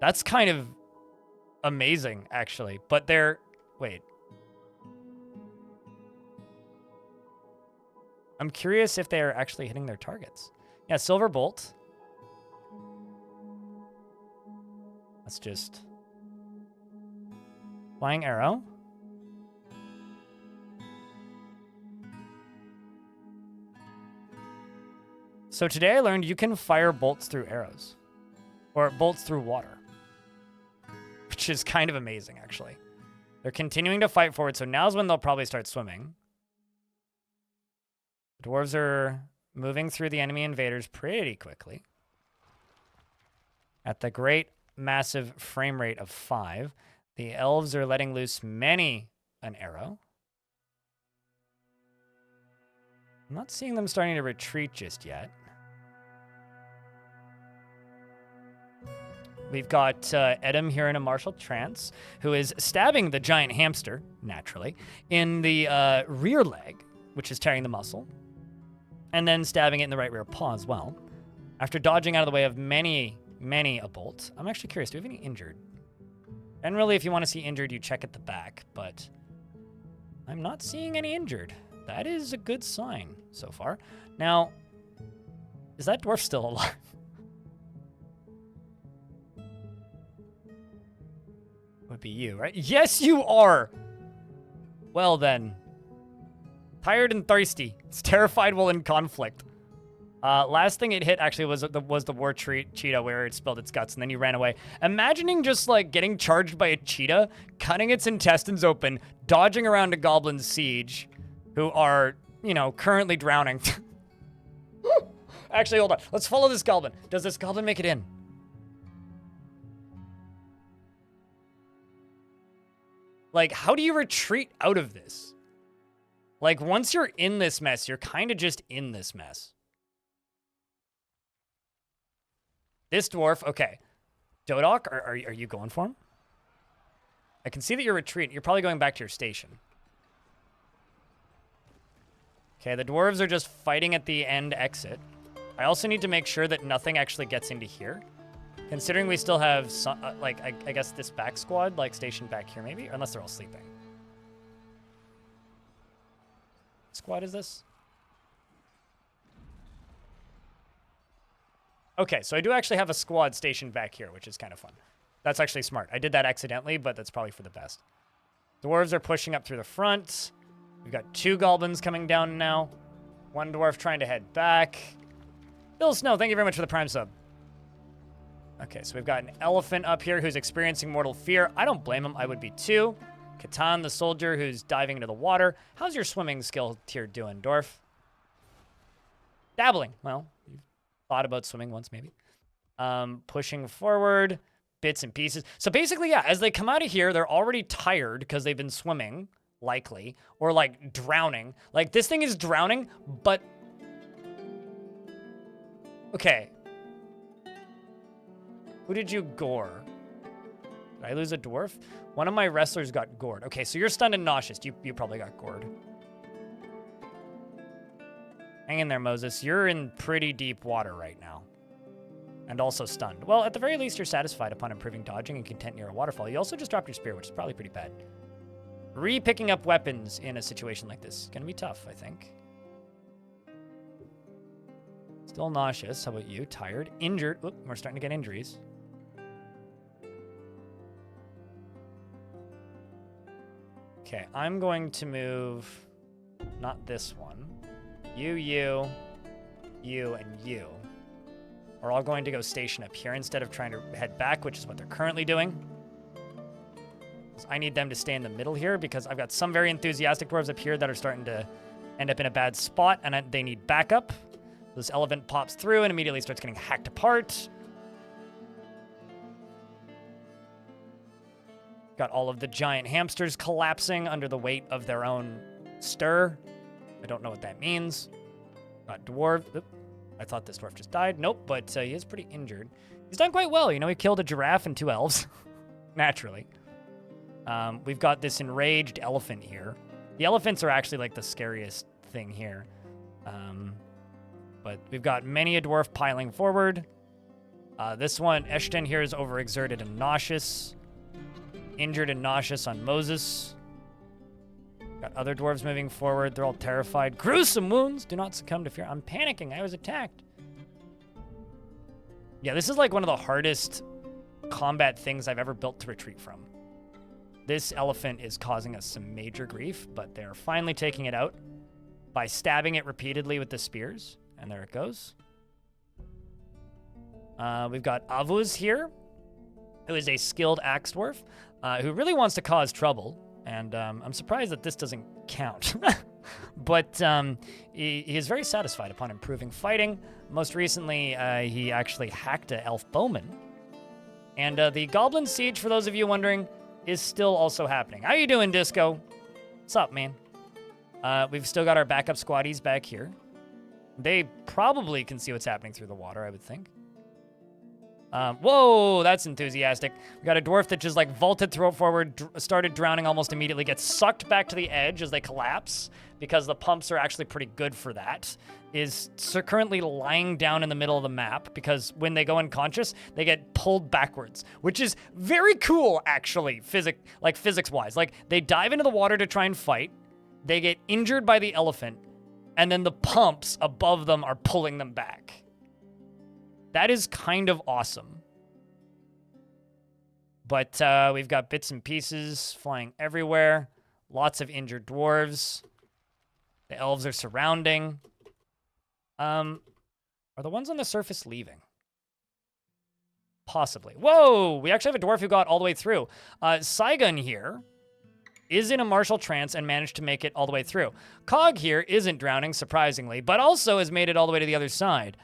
That's kind of amazing, actually. But they're... Wait. I'm curious if they are actually hitting their targets. Yeah, silver bolt. That's just... Flying arrow. So today I learned you can fire bolts through arrows. Or bolts through water. Which is kind of amazing, actually. They're continuing to fight forward, so now's when they'll probably start swimming. The dwarves are moving through the enemy invaders pretty quickly. At the great, massive frame rate of 5. The elves are letting loose many an arrow. I'm not seeing them starting to retreat just yet. We've got Edom here in a martial trance, who is stabbing the giant hamster, naturally, in the rear leg, which is tearing the muscle, and then stabbing it in the right rear paw as well. After dodging out of the way of many a bolt. I'm actually curious, do we have any injured? And really, if you want to see injured, you check at the back, but I'm not seeing any injured. That is a good sign so far. Now, is that dwarf still alive? Would be you, right? Yes, you are! Well then. Tired and thirsty. It's terrified while in conflict. Last thing it hit actually was the war cheetah where it spilled its guts and then you ran away. Imagining just like getting charged by a cheetah, cutting its intestines open, dodging around a goblin siege who are, you know, currently drowning. Actually, hold on. Let's follow this goblin. Does this goblin make it in? Like, how do you retreat out of this? Like, once you're in this mess, you're kind of just in this mess. This dwarf, okay. Dodok, are you going for him? I can see that you're retreating. You're probably going back to your station. Okay, the dwarves are just fighting at the end exit. I also need to make sure that nothing actually gets into here. Considering we still have, some, I guess this back squad, like, stationed back here, maybe? Or unless they're all sleeping. What squad is this? Okay, so I do actually have a squad stationed back here, which is kind of fun. That's actually smart. I did that accidentally, but that's probably for the best. Dwarves are pushing up through the front. We've got 2 goblins coming down now. 1 dwarf trying to head back. Bill Snow, thank you very much for the Prime sub. Okay, so we've got an elephant up here who's experiencing mortal fear. I don't blame him. I would be too. Catan, the soldier who's diving into the water. How's your swimming skill tier doing, dwarf? Dabbling. Well, you've thought about swimming once, maybe. Pushing forward, bits and pieces. So basically, yeah, as they come out of here, they're already tired because they've been swimming, likely, or like drowning. Like this thing is drowning, but... Okay. Who did you gore? Did I lose a dwarf? One of my wrestlers got gored. Okay, so you're stunned and nauseous. You probably got gored. Hang in there, Moses. You're in pretty deep water right now. And also stunned. Well, at the very least, you're satisfied upon improving dodging and content near a waterfall. You also just dropped your spear, which is probably pretty bad. Re-picking up weapons in a situation like this is going to be tough, I think. Still nauseous. How about you? Tired. Injured. Oop, we're starting to get injuries. Okay, I'm going to move... Not this one. You, and you. We're all going to go station up here instead of trying to head back, which is what they're currently doing. So I need them to stay in the middle here because I've got some very enthusiastic dwarves up here that are starting to end up in a bad spot, and they need backup. This elephant pops through and immediately starts getting hacked apart. Got all of the giant hamsters collapsing under the weight of their own stir. I don't know what that means. Got dwarf. Oop. I thought this dwarf just died. Nope, but he is pretty injured. He's done quite well. You know, he killed a giraffe and 2 elves. Naturally. We've got this enraged elephant here. The elephants are actually like the scariest thing here. But we've got many a dwarf piling forward. This one, Eshton here, is overexerted and nauseous. Injured and nauseous on Moses. Got other dwarves moving forward. They're all terrified. Gruesome wounds. Do not succumb to fear. I'm panicking. I was attacked. Yeah, this is like one of the hardest combat things I've ever built to retreat from. This elephant is causing us some major grief, but they're finally taking it out by stabbing it repeatedly with the spears. And there it goes. We've got Avuz here, who is a skilled axe dwarf, who really wants to cause trouble. And I'm surprised that this doesn't count. But he is very satisfied upon improving fighting. Most recently, he actually hacked a elf bowman. And the Goblin Siege, for those of you wondering, is still also happening. How you doing, Disco? What's up, man? We've still got our backup squaddies back here. They probably can see what's happening through the water, I would think. Whoa, that's enthusiastic. We got a dwarf that just like vaulted forward, started drowning almost immediately, gets sucked back to the edge as they collapse because the pumps are actually pretty good for that. Is currently lying down in the middle of the map because when they go unconscious, they get pulled backwards, which is very cool, actually, physics-wise. Like, they dive into the water to try and fight, they get injured by the elephant, and then the pumps above them are pulling them back. That is kind of awesome. But we've got bits and pieces flying everywhere. Lots of injured dwarves. The elves are surrounding. Are the ones on the surface leaving? Possibly. Whoa! We actually have a dwarf who got all the way through. Saigon here is in a martial trance and managed to make it all the way through. Cog here isn't drowning, surprisingly, but also has made it all the way to the other side.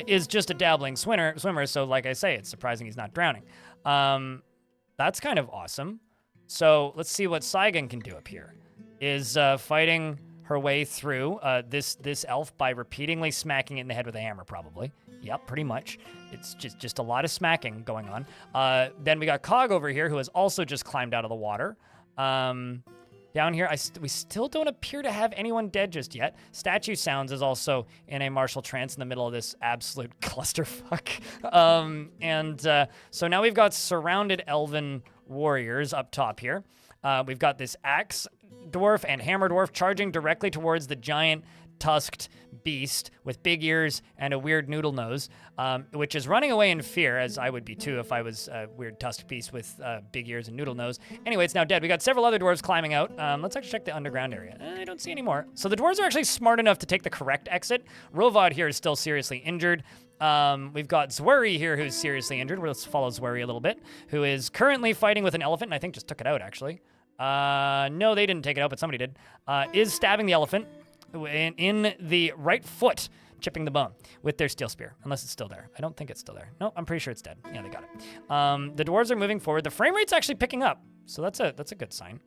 Is just a dabbling swimmer, so like I say, it's surprising he's not drowning. That's kind of awesome. So let's see what Saigon can do up here. Is fighting her way through this elf by repeatedly smacking it in the head with a hammer, probably. Yep, pretty much. It's just a lot of smacking going on. Then we got Cog over here, who has also just climbed out of the water. Down here, we still don't appear to have anyone dead just yet. Statue Sounds is also in a martial trance in the middle of this absolute clusterfuck. So now we've got surrounded elven warriors up top here. We've got this axe dwarf and hammer dwarf charging directly towards the giant tusked beast with big ears and a weird noodle nose, which is running away in fear, as I would be too if I was a weird tusked beast with big ears and noodle nose. Anyway, it's now dead. We got several other dwarves climbing out. Let's actually check the underground area. I don't see any more. So the dwarves are actually smart enough to take the correct exit. Rovad here is still seriously injured. We've got Zweri here who's seriously injured. Let's follow Zweri a little bit, who is currently fighting with an elephant, and I think just took it out, actually. No, they didn't take it out, but somebody did. Is stabbing the elephant in the right foot, chipping the bone with their steel spear, unless it's still there. I don't think it's still there. No, I'm pretty sure it's dead. Yeah, they got it. The dwarves are moving forward. The frame rate's actually picking up, so that's a good sign.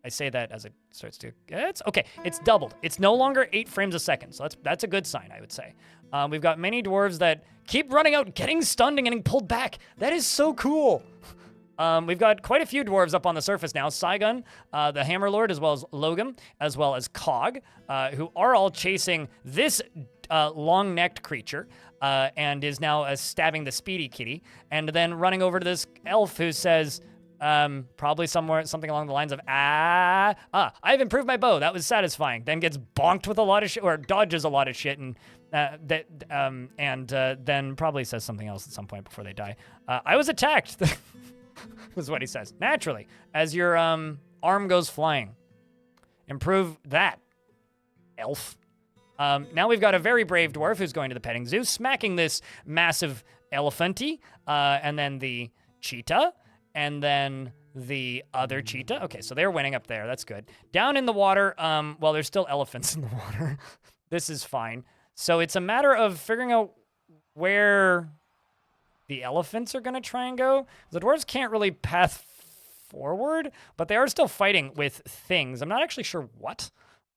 I say that as it starts to... It's okay. It's doubled. It's no longer 8 frames a second, so that's a good sign, I would say. We've got many dwarves that keep running out, getting stunned and getting pulled back. That is so cool. We've got quite a few dwarves up on the surface now. Saigon, the Hammer Lord, as well as Logan, as well as Cog, who are all chasing this long-necked creature, and is now stabbing the speedy kitty, and then running over to this elf who says, probably something along the lines of, I've improved my bow. That was satisfying. Then gets bonked with a lot of shit, or dodges a lot of shit, and then probably says something else at some point before they die. I was attacked. is what he says. Naturally, as your arm goes flying. Improve that, elf. Now we've got a very brave dwarf who's going to the petting zoo, smacking this massive elephanty, and then the cheetah, and then the other cheetah. Okay, so they're winning up there. That's good. Down in the water, well, there's still elephants in the water. This is fine. So it's a matter of figuring out where the elephants are going to try and go. The dwarves can't really path forward, but they are still fighting with things. I'm not actually sure what.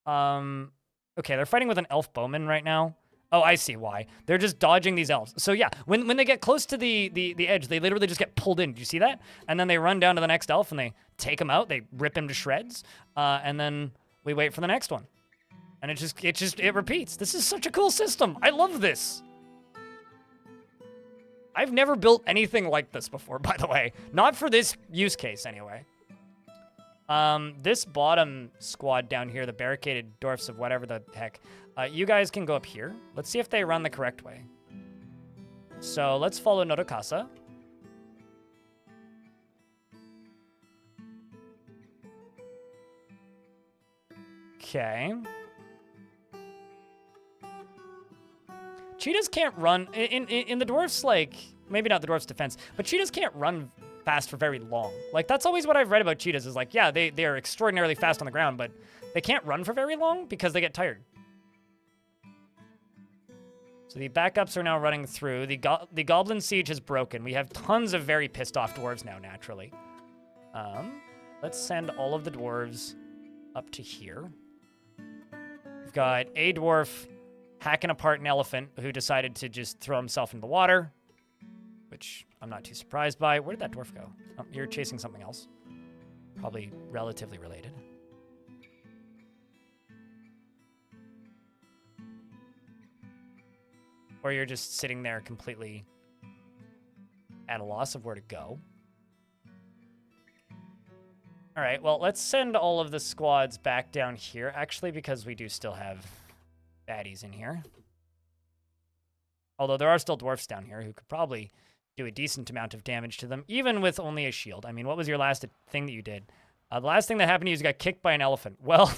Okay, they're fighting with an elf bowman right now. Oh, I see why. They're just dodging these elves. So yeah, when they get close to the edge, they literally just get pulled in. Do you see that? And then they run down to the next elf and they take him out. They rip him to shreds. And then we wait for the next one. And it repeats. This is such a cool system. I love this. I've never built anything like this before, by the way. Not for this use case, anyway. This bottom squad down here, the barricaded dwarfs of whatever the heck, you guys can go up here. Let's see if they run the correct way. So let's follow Nodokasa. Okay. cheetahs can't run in the dwarfs, like, maybe not the dwarfs' defense, but cheetahs can't run fast for very long. Like, that's always what I've read about cheetahs is like, yeah, they are extraordinarily fast on the ground, but they can't run for very long because they get tired. So the backups are now running through. The goblin siege has broken. We have tons of very pissed off dwarves now, naturally. Let's send all of the dwarves up to here. We've got a dwarf hacking apart an elephant who decided to just throw himself into the water, which I'm not too surprised by. Where did that dwarf go? Oh, you're chasing something else. Probably relatively related. Or you're just sitting there completely at a loss of where to go. All right, well, let's send all of the squads back down here, actually, because we do still have baddies in here. Although there are still dwarfs down here who could probably do a decent amount of damage to them, even with only a shield. I mean, what was your last thing that you did? The last thing that happened to you is you got kicked by an elephant. Well,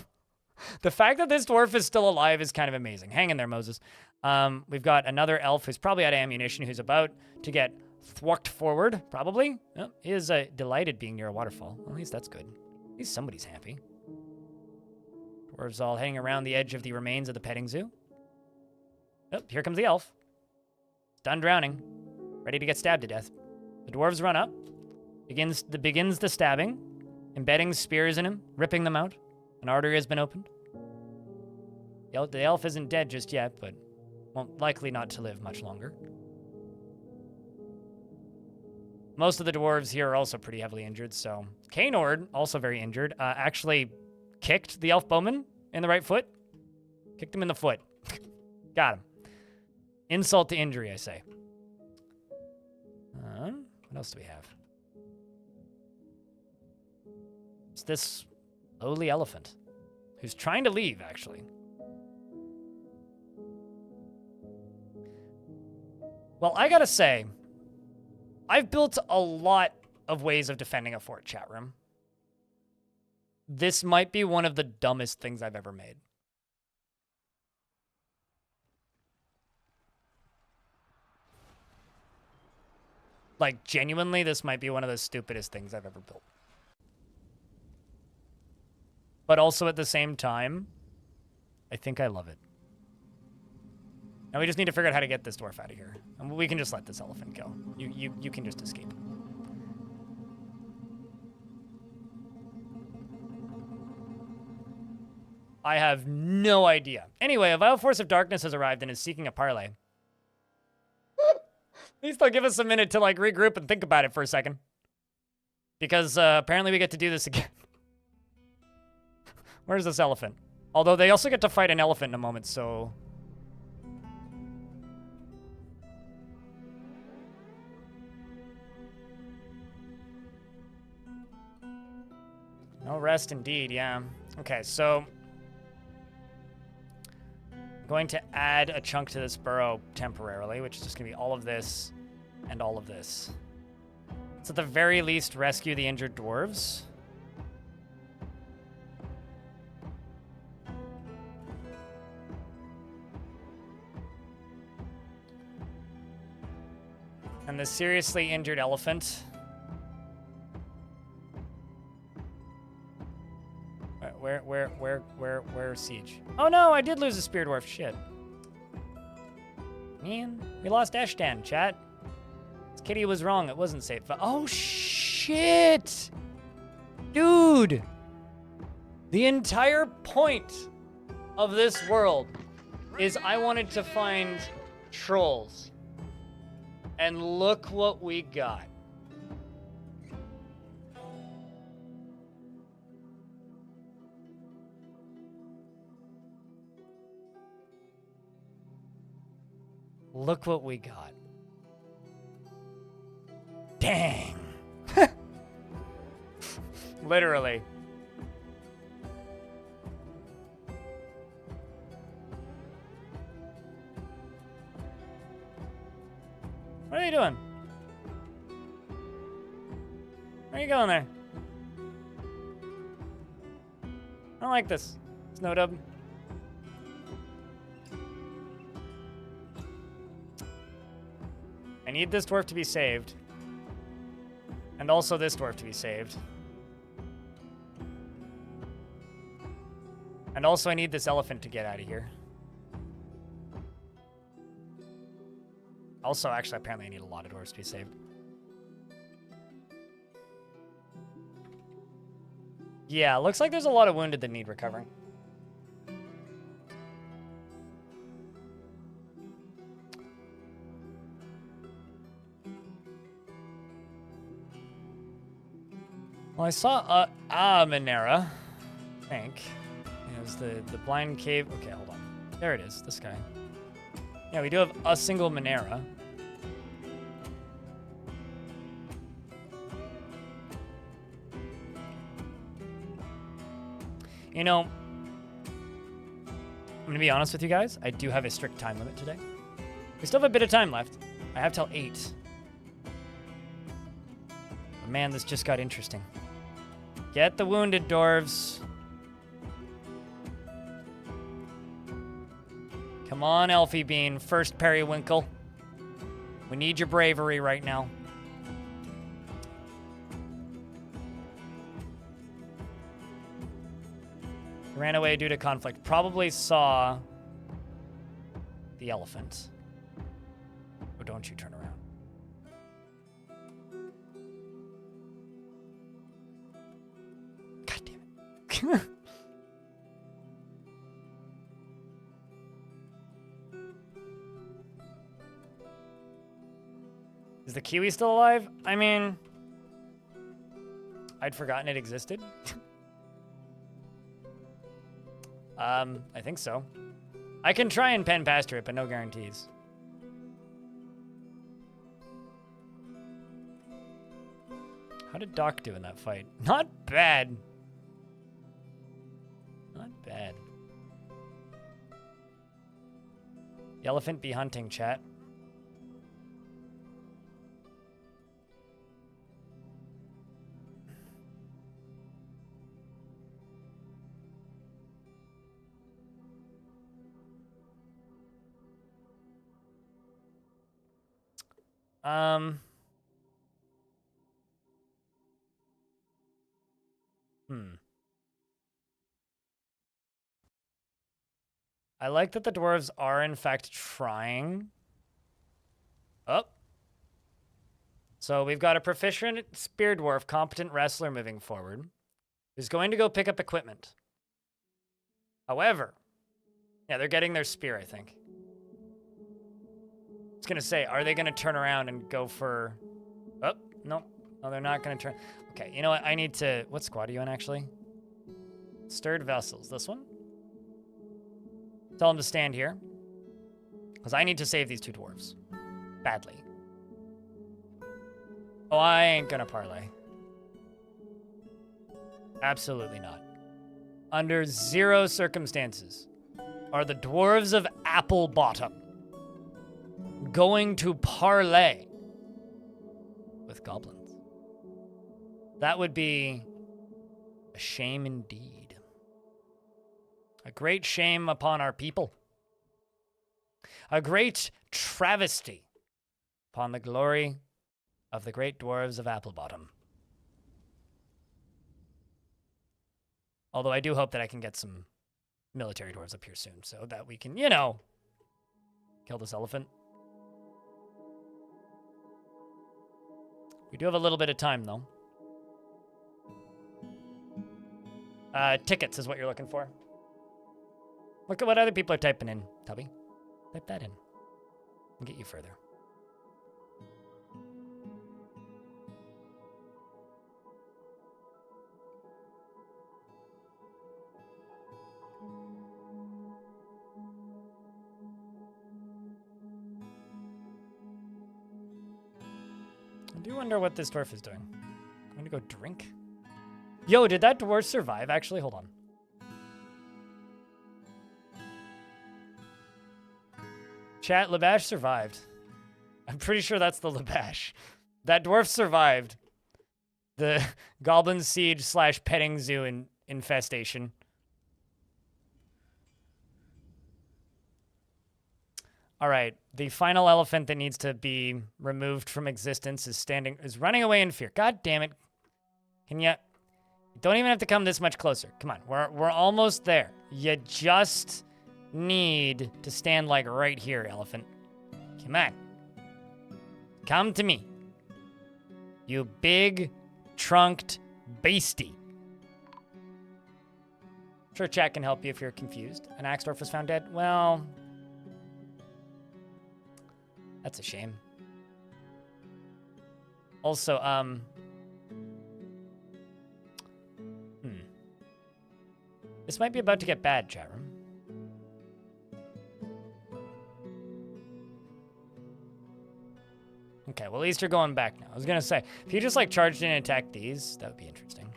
the fact that this dwarf is still alive is kind of amazing. Hang in there, Moses. We've got another elf who's probably out of ammunition, who's about to get thwacked forward, probably. Oh, he is delighted being near a waterfall. Well, at least that's good. At least somebody's happy. Dwarves all hanging around the edge of the remains of the petting zoo. Oh, here comes the elf. Done drowning. Ready to get stabbed to death. The dwarves run up. Begins the stabbing. Embedding spears in him. Ripping them out. An artery has been opened. The elf isn't dead just yet, but likely not to live much longer. Most of the dwarves here are also pretty heavily injured, so... Kaynord, also very injured, actually kicked the elf bowman in the right foot. Kicked him in the foot. Got him. Insult to injury, I say. What else do we have? It's this lowly elephant who's trying to leave, actually. Well, I gotta say, I've built a lot of ways of defending a fort, chat room. This might be one of the dumbest things I've ever made. Like, genuinely, this might be one of the stupidest things I've ever built. But also at the same time, I think I love it. Now we just need to figure out how to get this dwarf out of here. And we can just let this elephant go. You can just escape. I have no idea. Anyway, a vile force of darkness has arrived and is seeking a parley. At least they'll give us a minute to, like, regroup and think about it for a second. Because apparently we get to do this again. Where's this elephant? Although they also get to fight an elephant in a moment, so... No rest indeed, yeah. Okay, so... I'm going to add a chunk to this burrow temporarily, which is just going to be all of this and all of this. So at the very least, rescue the injured dwarves. And the seriously injured elephant. Where siege? Oh no, I did lose a spear dwarf. Shit. Man, we lost Eshtan, chat. This kitty was wrong. It wasn't safe. Oh shit! Dude! The entire point of this world is I wanted to find trolls. And look what we got. Look what we got. Dang. Literally. What are you doing? Where are you going there? I don't like this. Snowdub. need this dwarf to be saved. And also this dwarf to be saved. And also I need this elephant to get out of here. Also, actually, apparently I need a lot of dwarves to be saved. Yeah, looks like there's a lot of wounded that need recovering. Well, I saw Minera, I think. It was the blind cave. Okay, hold on. There it is, this guy. Yeah, we do have a single Minera. You know, I'm going to be honest with you guys. I do have a strict time limit today. We still have a bit of time left. I have till 8. But man, this just got interesting. Get the wounded dwarves. Come on, Elfie Bean. First Periwinkle. We need your bravery right now. Ran away due to conflict. Probably saw the elephant. Oh, don't you turn around. God damn it. Is the kiwi still alive? I mean, I'd forgotten it existed. I think so. I can try and pen pasture it, but no guarantees. How did Doc do in that fight? Not bad. Not bad. The elephant be hunting, chat. I like that the dwarves are, in fact, trying. Oh. So we've got a proficient spear dwarf, competent wrestler moving forward, who's going to go pick up equipment. However, yeah, they're getting their spear, I think. I was going to say, are they going to turn around and go for... Oh, no. No, they're not going to turn... Okay, you know what? I need to... What squad are you in, actually? Stirred Vessels. This one? Tell them to stand here. Because I need to save these two dwarves. Badly. Oh, I ain't gonna parlay. Absolutely not. Under zero circumstances are the dwarves of Applebottom going to parlay with goblins. That would be a shame indeed. A great shame upon our people. A great travesty upon the glory of the great dwarves of Applebottom. Although I do hope that I can get some military dwarves up here soon so that we can, you know, kill this elephant. We do have a little bit of time, though. Tickets is what you're looking for. Look at what other people are typing in, Tubby. Type that in. And get you further. I do wonder what this dwarf is doing. I'm gonna go drink. Yo, did that dwarf survive, actually? Hold on. Chat, Labash survived. I'm pretty sure that's the Labash. That dwarf survived the goblin siege / petting zoo infestation. All right, the final elephant that needs to be removed from existence is running away in fear. God damn it. Can you don't even have to come this much closer. Come on, we're almost there. You just need to stand like right here, elephant. Come on. Come to me. You big, trunked beastie. Sure, chat can help you if you're confused. An axe dwarf was found dead? Well, that's a shame. Also, this might be about to get bad, chat room. Okay, well, at least you're going back now. I was gonna say, if you just like charged in and attacked these, that would be interesting.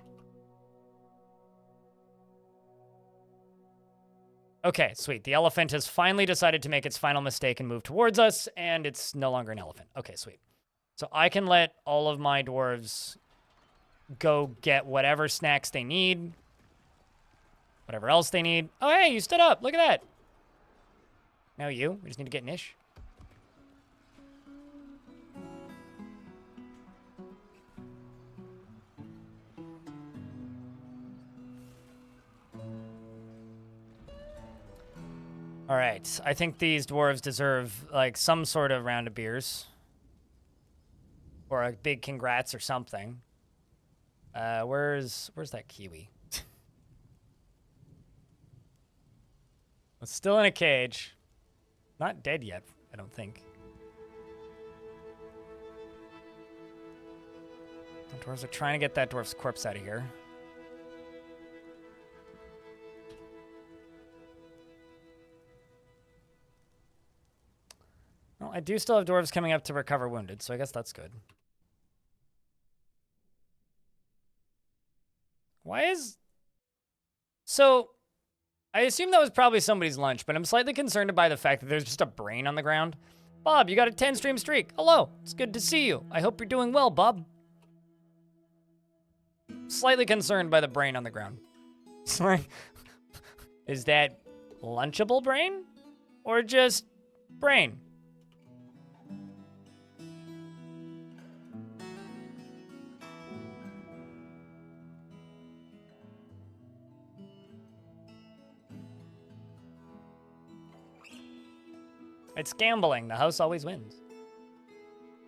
Okay, sweet. The elephant has finally decided to make its final mistake and move towards us, and it's no longer an elephant. Okay, sweet. So I can let all of my dwarves go get whatever snacks they need, whatever else they need. Oh, hey, you stood up. Look at that. Now you. We just need to get Nish. All right, I think these dwarves deserve like some sort of round of beers. Or a big congrats or something. Where's that kiwi? It's still in a cage. Not dead yet, I don't think. The dwarves are trying to get that dwarf's corpse out of here. Well, I do still have dwarves coming up to recover wounded, so I guess that's good. Why is... So, I assume that was probably somebody's lunch, but I'm slightly concerned by the fact that there's just a brain on the ground. Bob, you got a 10-stream streak. Hello, it's good to see you. I hope you're doing well, Bob. Slightly concerned by the brain on the ground. Sorry. Is that lunchable brain? Or just brain? It's gambling. The house always wins.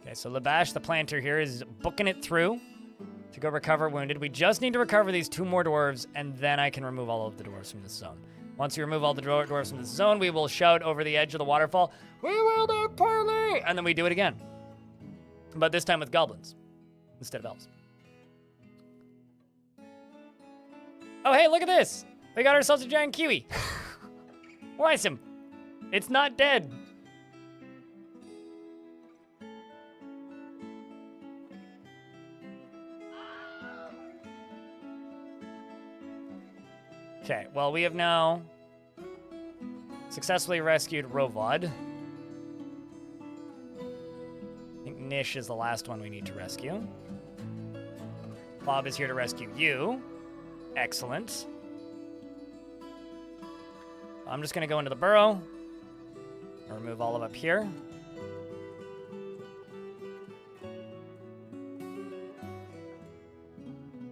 Okay, so Labash, the planter here, is booking it through to go recover wounded. We just need to recover these 2 more dwarves, and then I can remove all of the dwarves from this zone. Once we remove all the dwarves from this zone, we will shout over the edge of the waterfall, "We will not parley!" And then we do it again. But this time with goblins instead of elves. Oh, hey, look at this. We got ourselves a giant kiwi. Awesome. It's not dead. Okay, well, we have now successfully rescued Rovod. I think Nish is the last one we need to rescue. Bob is here to rescue you. Excellent. I'm just going to go into the burrow. Remove all of up here.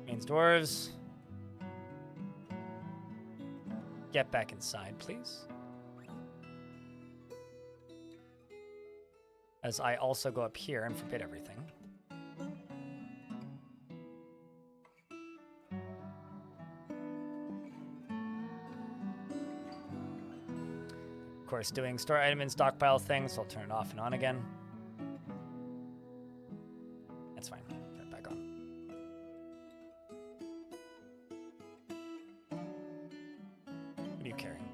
Means dwarves. Get back inside, please. As I also go up here and forbid everything. Of course, doing store item and stockpile things, so I'll turn it off and on again. That's fine. Turn it back on. What are you carrying?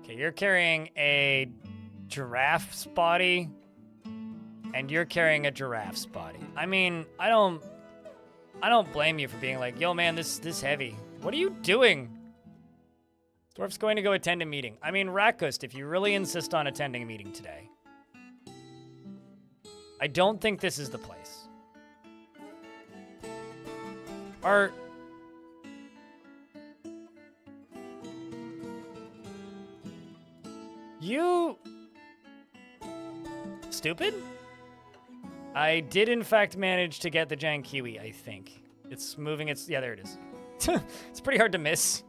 Okay, you're carrying a giraffe's body, and you're carrying a giraffe's body. I mean, I don't blame you for being like, yo, man, this heavy. What are you doing? Dwarf's going to go attend a meeting. I mean, Rakust, if you really insist on attending a meeting today. I don't think this is the place. Stupid? I did, in fact, manage to get the giant kiwi, I think. It's moving its... Yeah, there it is. It's pretty hard to miss.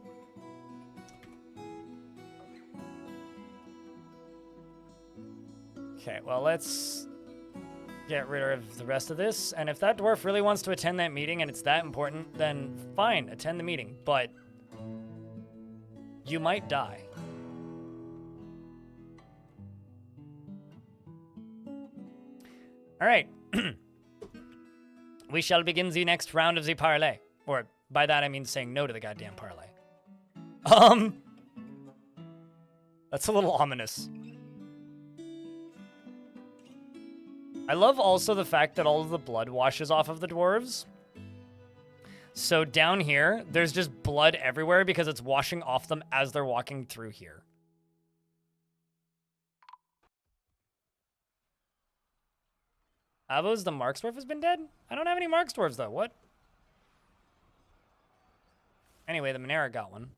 Okay, well, let's get rid of the rest of this. And if that dwarf really wants to attend that meeting and it's that important, then fine, attend the meeting. But you might die. All right. We shall begin the next round of the parlay. Or by that I mean saying no to the goddamn parlay. That's a little ominous. I love also the fact that all of the blood washes off of the dwarves. So down here, there's just blood everywhere because it's washing off them as they're walking through here. Avos, the Marksdwarf has been dead? I don't have any Marksdwarves, though. What? Anyway, the Monera got one.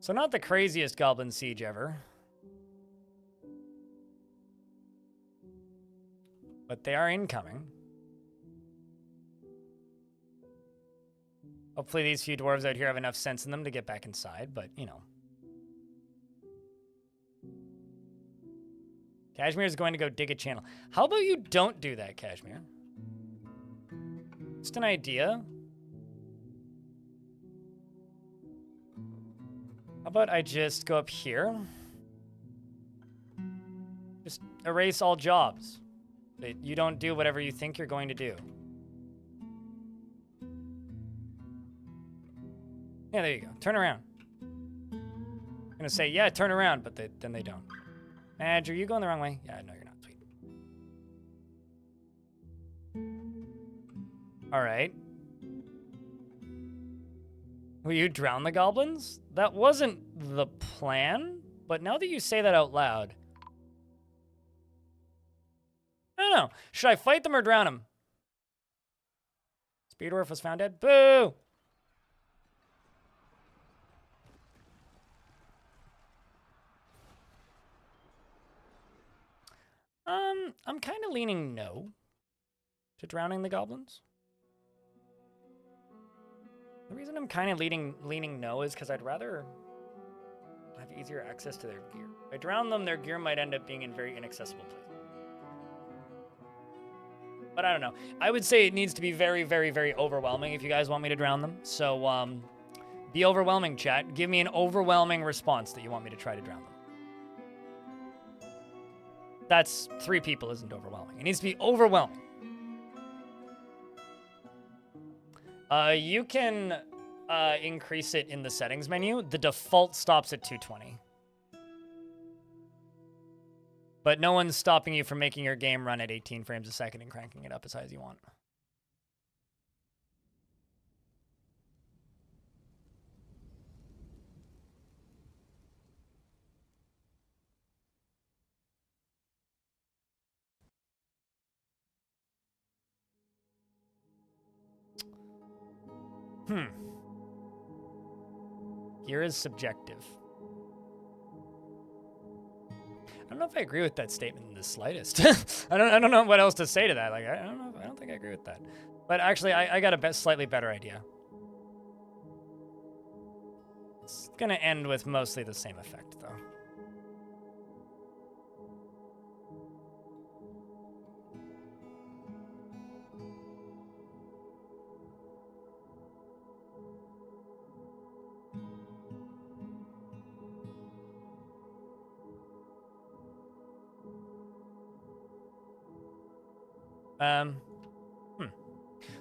So not the craziest goblin siege ever. But they are incoming. Hopefully these few dwarves out here have enough sense in them to get back inside, but, you know. Kashmir is going to go dig a channel. How about you don't do that, Kashmir? Just an idea. How about I just go up here? Just erase all jobs. You don't do whatever you think you're going to do. Yeah, there you go. Turn around. I'm gonna say, yeah, turn around, but then they don't. Andrew, you going the wrong way? Yeah, no, you're not. Sweet. All right. Will you drown the goblins? That wasn't the plan, but now that you say that out loud, I don't know. Should I fight them or drown them? Speedorf was found dead. Boo! I'm kind of leaning no to drowning the goblins. The reason I'm kind of leaning no is because I'd rather have easier access to their gear. If I drown them, their gear might end up being in very inaccessible places. But I don't know. I would say it needs to be very, very, very overwhelming if you guys want me to drown them. So, be overwhelming, chat. Give me an overwhelming response that you want me to try to drown them. That's 3 people isn't overwhelming. It needs to be overwhelming. You can increase it in the settings menu. The default stops at 220. But no one's stopping you from making your game run at 18 frames a second and cranking it up as high as you want. Gear is subjective. I don't know if I agree with that statement in the slightest. I don't know what else to say to that. Like, I don't know. I don't think I agree with that. But actually, I got a slightly better idea. It's gonna end with mostly the same effect, though.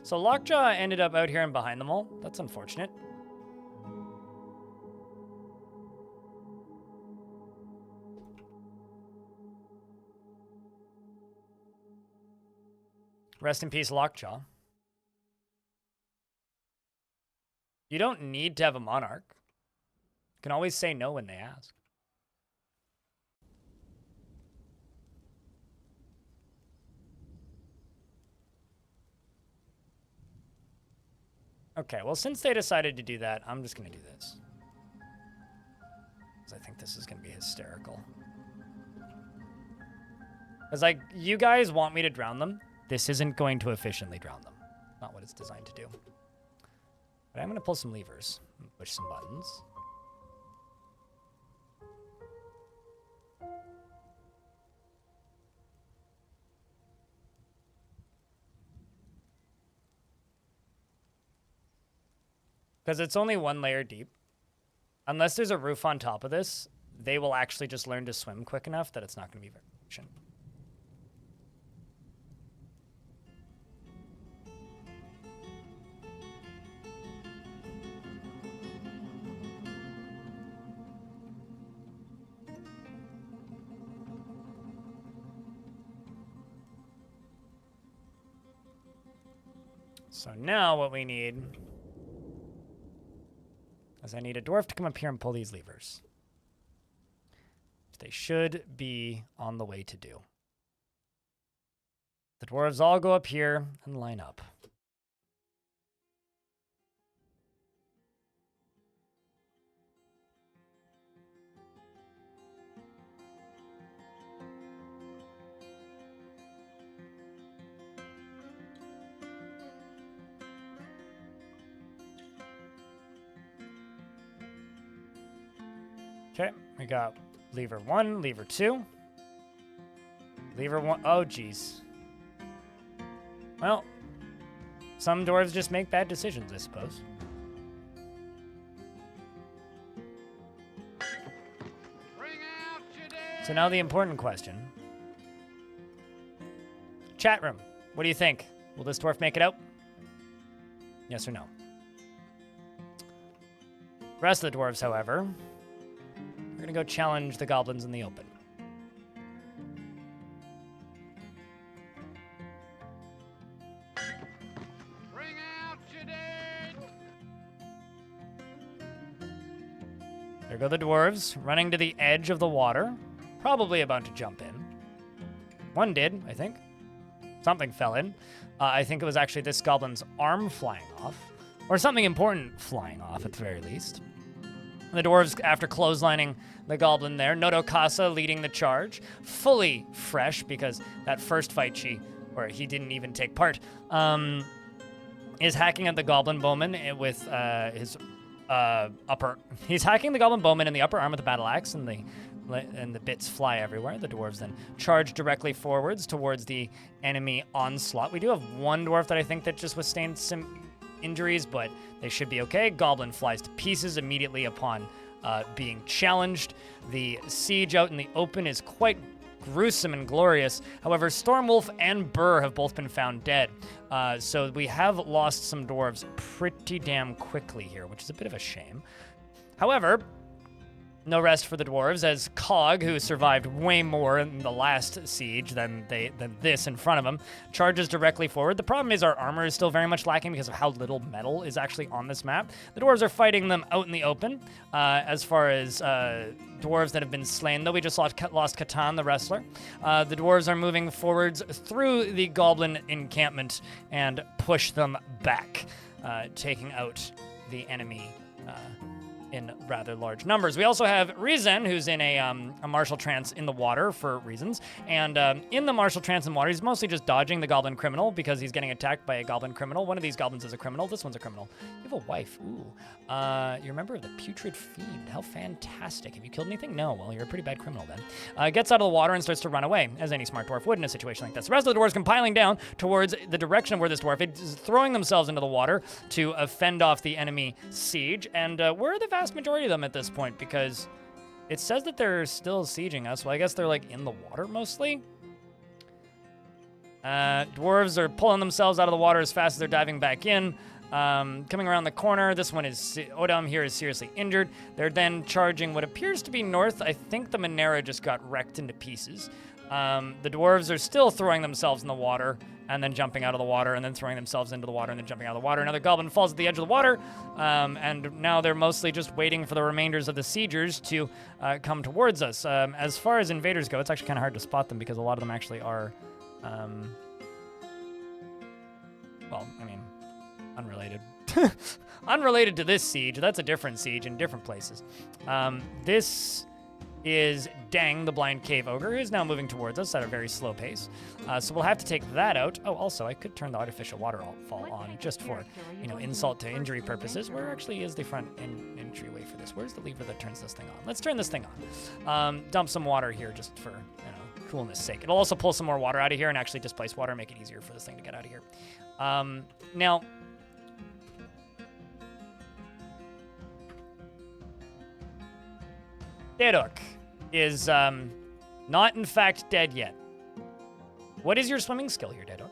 So Lockjaw ended up out here and behind them all. That's unfortunate. Rest in peace, Lockjaw. You don't need to have a monarch. You can always say no when they ask. Okay, well, since they decided to do that, I'm just going to do this. I think this is going to be hysterical. Because, like, you guys want me to drown them. This isn't going to efficiently drown them. Not what it's designed to do. But I'm going to pull some levers and push some buttons. Because it's only one layer deep. Unless there's a roof on top of this, they will actually just learn to swim quick enough that it's not going to be very efficient. So now what we need is I need a dwarf to come up here and pull these levers. Which they should be on the way to do. The dwarves all go up here and line up. Okay, we got lever 1, lever 2. Lever 1, oh geez. Well, some dwarves just make bad decisions, I suppose. So now the important question. Chat room, what do you think? Will this dwarf make it out? Yes or no? The rest of the dwarves, however, we're gonna go challenge the goblins in the open. Bring out your dead! There go the dwarves, running to the edge of the water, probably about to jump in. One did, I think. Something fell in. I think it was actually this goblin's arm flying off, or something important flying off at the very least. The dwarves, after clotheslining the goblin there, Nodokasa leading the charge, fully fresh because that first fight he didn't even take part, is hacking at the goblin bowman with his upper. He's hacking the goblin bowman in the upper arm with the battle axe, and the bits fly everywhere. The dwarves then charge directly forwards towards the enemy onslaught. We do have one dwarf that I think that just sustained some injuries, but they should be okay. Goblin flies to pieces immediately upon being challenged. The siege out in the open is quite gruesome and glorious. However, Stormwolf and Burr have both been found dead. So we have lost some dwarves pretty damn quickly here, which is a bit of a shame. However, no rest for the dwarves, as Cog, who survived way more in the last siege than this in front of him, charges directly forward. The problem is our armor is still very much lacking because of how little metal is actually on this map. The dwarves are fighting them out in the open. As far as dwarves that have been slain, though, we just lost Catan, the wrestler. The dwarves are moving forwards through the goblin encampment and push them back, taking out the enemy in rather large numbers. We also have Rizen, who's in a martial trance in the water for reasons. And in the martial trance in water, he's mostly just dodging the goblin criminal because he's getting attacked by a goblin criminal. One of these goblins is a criminal. This one's a criminal. You have a wife. Ooh. You're a member of the Putrid Fiend. How fantastic. Have you killed anything? No. Well, you're a pretty bad criminal then. Gets out of the water and starts to run away, as any smart dwarf would in a situation like this. The rest of the dwarves compiling down towards the direction of where this dwarf is, throwing themselves into the water to fend off the enemy siege. And where are the vast majority of them at this point? Because it says that they're still sieging us. Well, I guess they're like in the water mostly. Dwarves are pulling themselves out of the water as fast as they're diving back in. Coming around the corner, this one is Odam here is seriously injured. They're then charging what appears to be north. I think the Monera just got wrecked into pieces. The dwarves are still throwing themselves in the water and then jumping out of the water and then throwing themselves into the water and then jumping out of the water. Another goblin falls at the edge of the water, and now they're mostly just waiting for the remainders of the siegers to come towards us. As far as invaders go, it's actually kind of hard to spot them because a lot of them actually are, well, I mean, Unrelated. Unrelated to this siege. That's a different siege in different places. This is Dang, the blind cave ogre, who's now moving towards us at a very slow pace. So we'll have to take that out. Oh, also, I could turn the artificial waterfall on just for, insult to injury purposes. Where actually is the front entryway for this? Where's the lever that turns this thing on? Let's turn this thing on. Dump some water here just for, coolness sake. It'll also pull some more water out of here and actually displace water, make it easier for this thing to get out of here. Now, Dedok is not in fact dead yet. What is your swimming skill here, Dedok?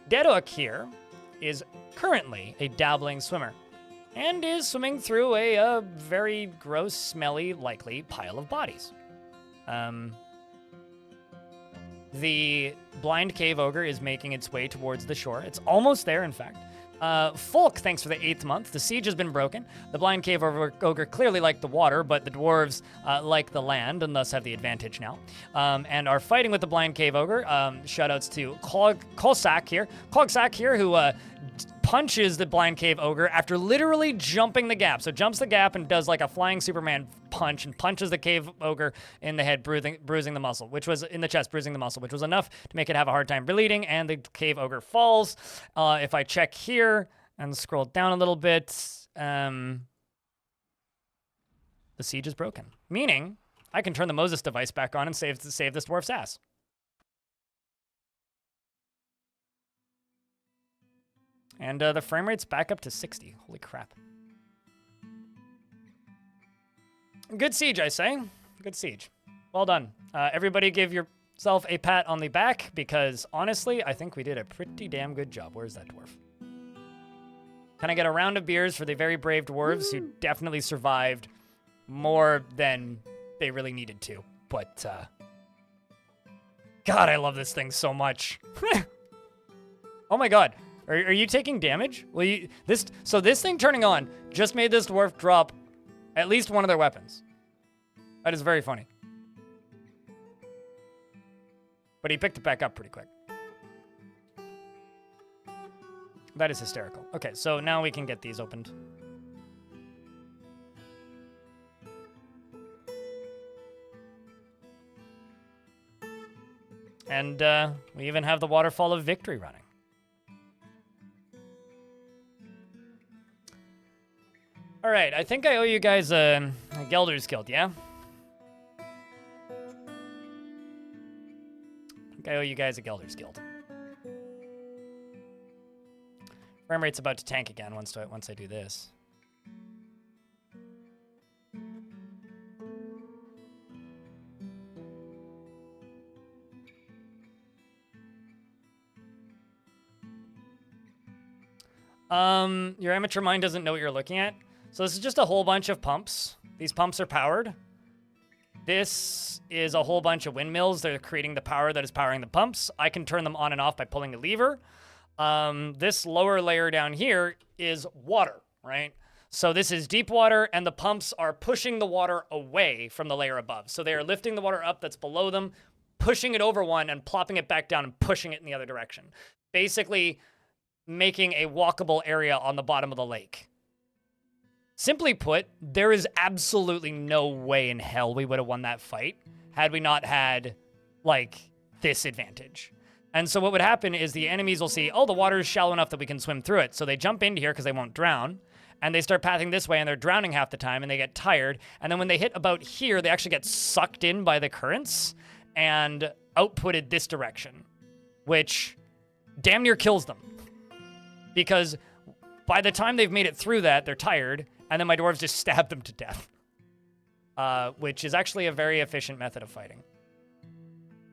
Dedok here is currently a dabbling swimmer and is swimming through a very gross, smelly, likely pile of bodies. The blind cave ogre is making its way towards the shore. It's almost there, in fact. Folk, thanks for the 8th month. The siege has been broken. The blind cave ogre clearly liked the water, but the dwarves like the land and thus have the advantage now. And are fighting with the blind cave ogre. Shoutouts to Cogsack here, who punches the blind cave ogre after literally jumping the gap. So jumps the gap and does like a flying Superman punch and punches the cave ogre in the head, bruising the muscle, which was in the chest, bruising the muscle, which was enough to make it have a hard time bleeding, and the cave ogre falls. If I check here and scroll down a little bit, the siege is broken, meaning I can turn the Moses device back on and save this dwarf's ass. And the frame rate's back up to 60. Holy crap. Good siege, I say. Good siege. Well done. Everybody give yourself a pat on the back, because honestly, I think we did a pretty damn good job. Where's that dwarf? Can I get a round of beers for the very brave dwarves who definitely survived more than they really needed to? But, God, I love this thing so much. Oh my god. Are you taking damage? Well, this thing turning on just made this dwarf drop at least one of their weapons. That is very funny. But he picked it back up pretty quick. That is hysterical. Okay, so now we can get these opened. And we even have the Waterfall of Victory running. All right, I think I owe you guys a Gelder's Guild, yeah? I think I owe you guys a Gelder's Guild. Frame rate's about to tank again once I do this. Your amateur mind doesn't know what you're looking at. So this is just a whole bunch of pumps. These pumps are powered. This is a whole bunch of windmills. They're creating the power that is powering the pumps. I can turn them on and off by pulling a lever. This lower layer down here is water, right? So this is deep water, and the pumps are pushing the water away from the layer above. So they are lifting the water up that's below them, pushing it over one, and plopping it back down and pushing it in the other direction. Basically making a walkable area on the bottom of the lake. Simply put, there is absolutely no way in hell we would have won that fight had we not had, like, this advantage. And so what would happen is the enemies will see, oh, the water is shallow enough that we can swim through it. So they jump into here because they won't drown. And they start pathing this way, and they're drowning half the time, and they get tired. And then when they hit about here, they actually get sucked in by the currents and outputted this direction, which damn near kills them. Because by the time they've made it through that, they're tired, and then my dwarves just stab them to death. Which is actually a very efficient method of fighting.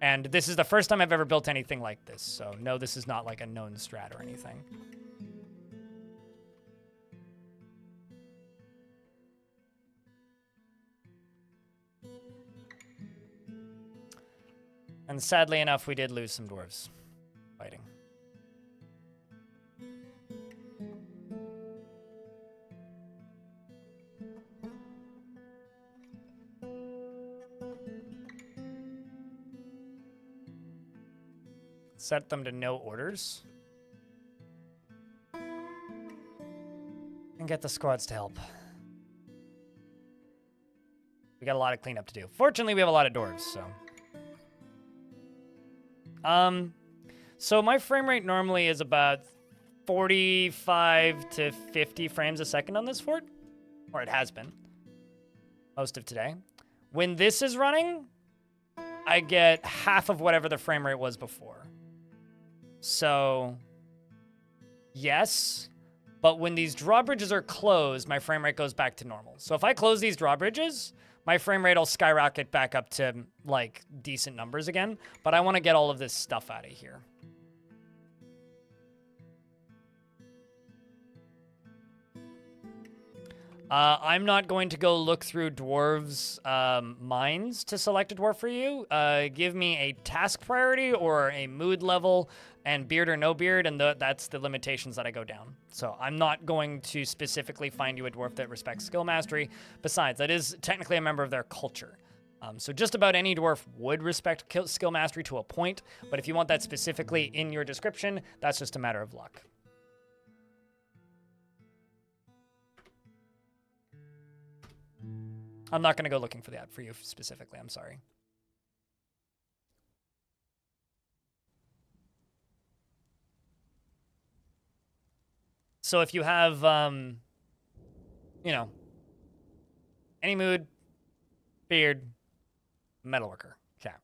And this is the first time I've ever built anything like this, so no, this is not like a known strat or anything. And sadly enough, we did lose some dwarves fighting. Set them to no orders. get the squads to help. We got a lot of cleanup to do. Fortunately, we have a lot of dwarves, so. So my frame rate normally is about 45 to 50 frames a second on this fort, or it has been most of today. When this is running, I get half of whatever the frame rate was before. So, yes, but when these drawbridges are closed, my frame rate goes back to normal. So if I close these drawbridges, my frame rate will skyrocket back up to, like, decent numbers again, but I want to get all of this stuff out of here. I'm not going to go look through dwarves' mines to select a dwarf for you. Give me a task priority or a mood level and beard or no beard, and that's the limitations that I go down. So I'm not going to specifically find you a dwarf that respects skill mastery. Besides, that is technically a member of their culture. So just about any dwarf would respect skill mastery to a point, but if you want that specifically in your description, that's just a matter of luck. I'm not going to go looking for that for you specifically. I'm sorry. So if you have, you know, any mood, beard, metalworker, okay.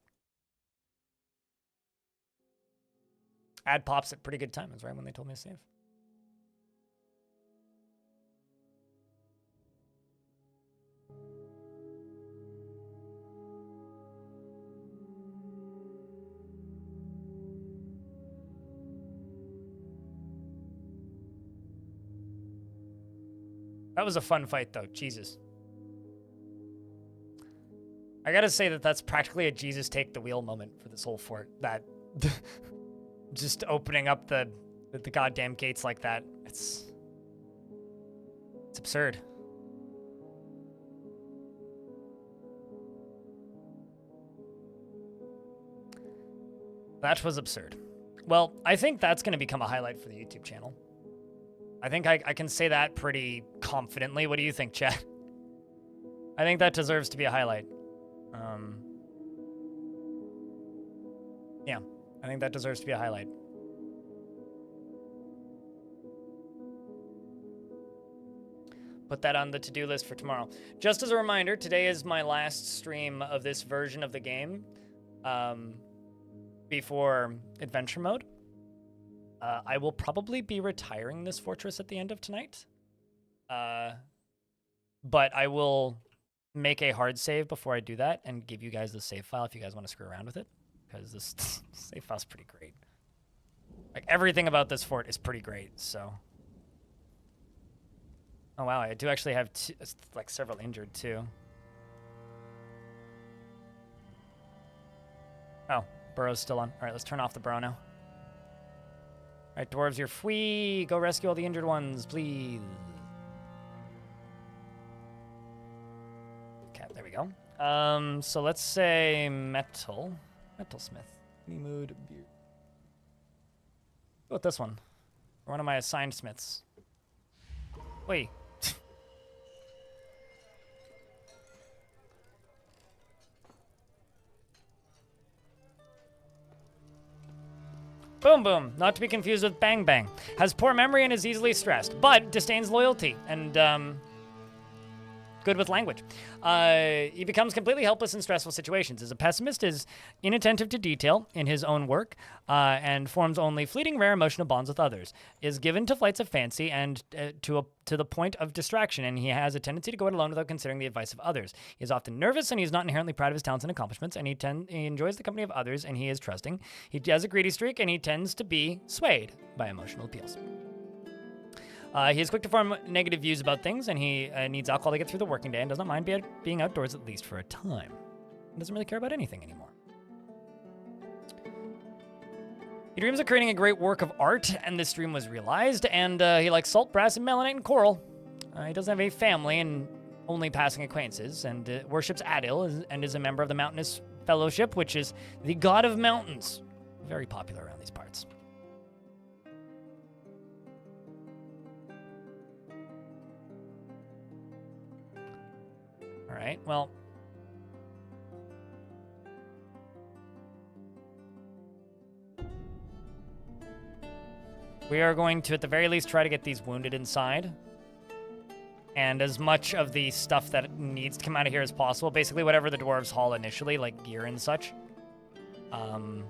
Ad pops at pretty good time. That's right when they told me to save. That was a fun fight, though. Jesus. I gotta say that that's practically a Jesus take the wheel moment for this whole fort. That just opening up the goddamn gates like that. It's absurd. That was absurd. Well, I think that's going to become a highlight for the YouTube channel. I think I can say that pretty confidently. What do you think, chat? I think that deserves to be a highlight. Yeah, I think that deserves to be a highlight. Put that on the to-do list for tomorrow. Just as a reminder, today is my last stream of this version of the game before adventure mode. I will probably be retiring this fortress at the end of tonight. But I will make a hard save before I do that and give you guys the save file if you guys want to screw around with it. Because this save file's pretty great. Like, everything about this fort is pretty great, so. Oh, wow, I do actually have like several injured, too. Oh, burrow's still on. All right, let's turn off the burrow now. All right, dwarves, you're free. Go rescue all the injured ones, please. Okay, there we go. So let's say metalsmith. Any mood, beer. Go with this one. One of my assigned smiths. Wait. Boom Boom, not to be confused with Bang Bang. Has poor memory and is easily stressed, but disdains loyalty and, good with language. He becomes completely helpless in stressful situations. As a pessimist, is inattentive to detail in his own work and forms only fleeting rare emotional bonds with others. Is given to flights of fancy and to the point of distraction, and he has a tendency to go it alone without considering the advice of others. He is often nervous, and he is not inherently proud of his talents and accomplishments, and he enjoys the company of others, and he is trusting. He has a greedy streak, and he tends to be swayed by emotional appeals. He is quick to form negative views about things, and he needs alcohol to get through the working day and does not mind being outdoors at least for a time. He doesn't really care about anything anymore. He dreams of creating a great work of art, and this dream was realized, and he likes salt, brass, and melanite and coral. He doesn't have a family and only passing acquaintances, and worships Adil and is a member of the Mountainous Fellowship, which is the god of mountains. Very popular around these parts. All right, well. We are going to, at the very least, try to get these wounded inside. And as much of the stuff that needs to come out of here as possible. Basically, whatever the dwarves haul initially, like gear and such. And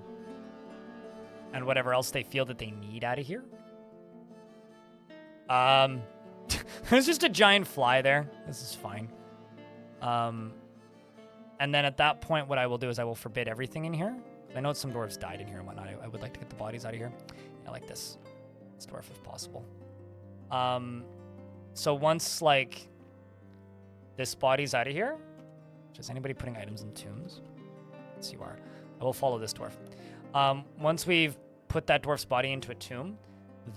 whatever else they feel that they need out of here. There's just a giant fly there. This is fine. And then at that point, what I will do is I will forbid everything in here. I know some dwarves died in here and whatnot. I would like to get the bodies out of here. I like this. This dwarf if possible. So once, like, this body's out of here, is anybody putting items in tombs? Yes, you are. I will follow this dwarf. Once we've put that dwarf's body into a tomb,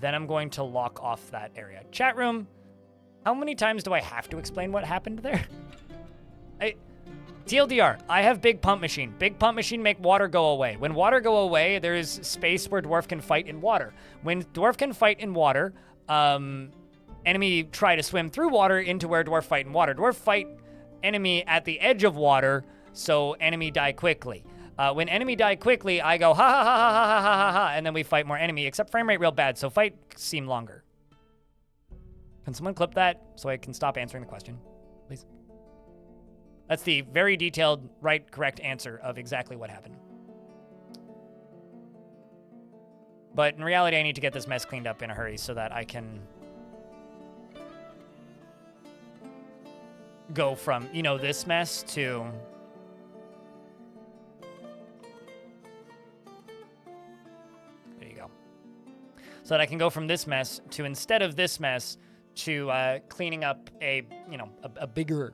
then I'm going to lock off that area. Chat room, how many times do I have to explain what happened there? TLDR, I have big pump machine. Big pump machine make water go away. When water go away, there is space where dwarf can fight in water. When dwarf can fight in water, enemy try to swim through water into where dwarf fight in water. Dwarf fight enemy at the edge of water, so enemy die quickly. When enemy die quickly, I go ha ha ha ha ha ha ha ha, and then we fight more enemy, except frame rate real bad, so fight seem longer. Can someone clip that so I can stop answering the question, please? That's the very detailed, right, correct answer of exactly what happened. But in reality, I need to get this mess cleaned up in a hurry so that I can go from, you know, this mess to... There you go. So that I can go from this mess to, instead of this mess, to cleaning up a, you know, a bigger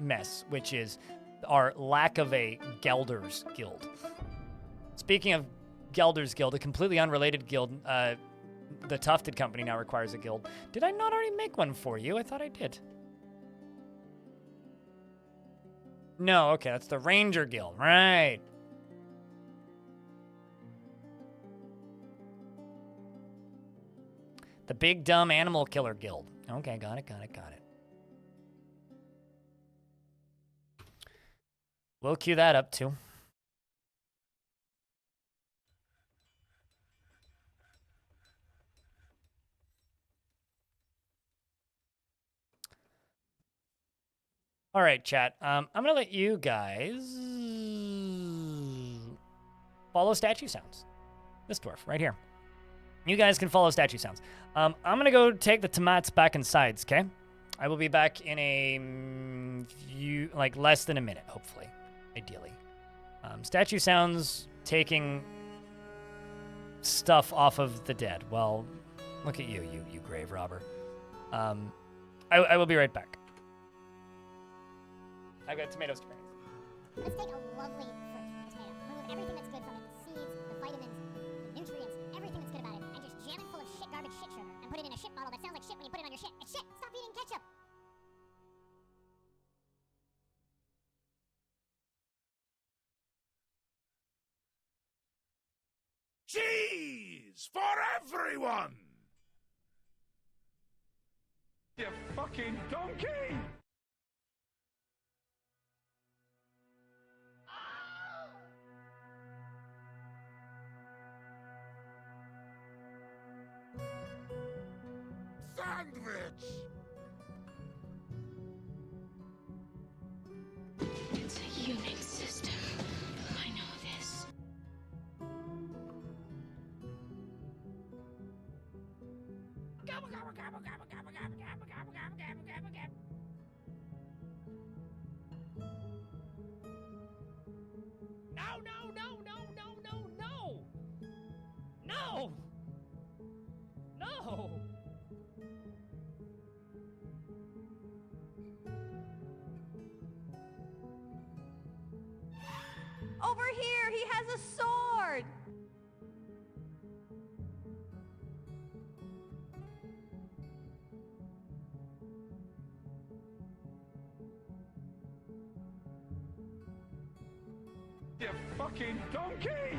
mess, which is our lack of a Gelders Guild. Speaking of Gelders Guild, a completely unrelated guild, the Tufted Company now requires a guild. Did I not already make one for you? I thought I did. No, okay, that's the Ranger Guild, right. The Big Dumb Animal Killer Guild. Okay, got it. We'll queue that up too. All right, chat. I'm going to let you guys follow statue sounds. This dwarf right here. You guys can follow statue sounds. I'm going to go take the tomats back inside, okay? I will be back in a few, like less than a minute, hopefully, ideally. Statue sounds taking stuff off of the dead. Well, look at you grave robber. I will be right back. I've got tomatoes to bring. Let's take a lovely fruit, tomato, remove everything that's good from it, the seeds, the vitamins, the nutrients, everything that's good about it, and just jam it full of shit, garbage, shit sugar, and put it in a shit bottle that sounds like shit when you put it on your shit. It's shit! Stop eating ketchup! Cheese for everyone! You fucking donkey! Sandwich! It's a unit system. I know this. Gobble, gobble, gobble, gobble, gobble, gobble, gobble, gobble, gobble, gobble, gobble, gobble. No, no, no, no, no, no, no! No! No! Over here, he has a sword! You fucking donkey!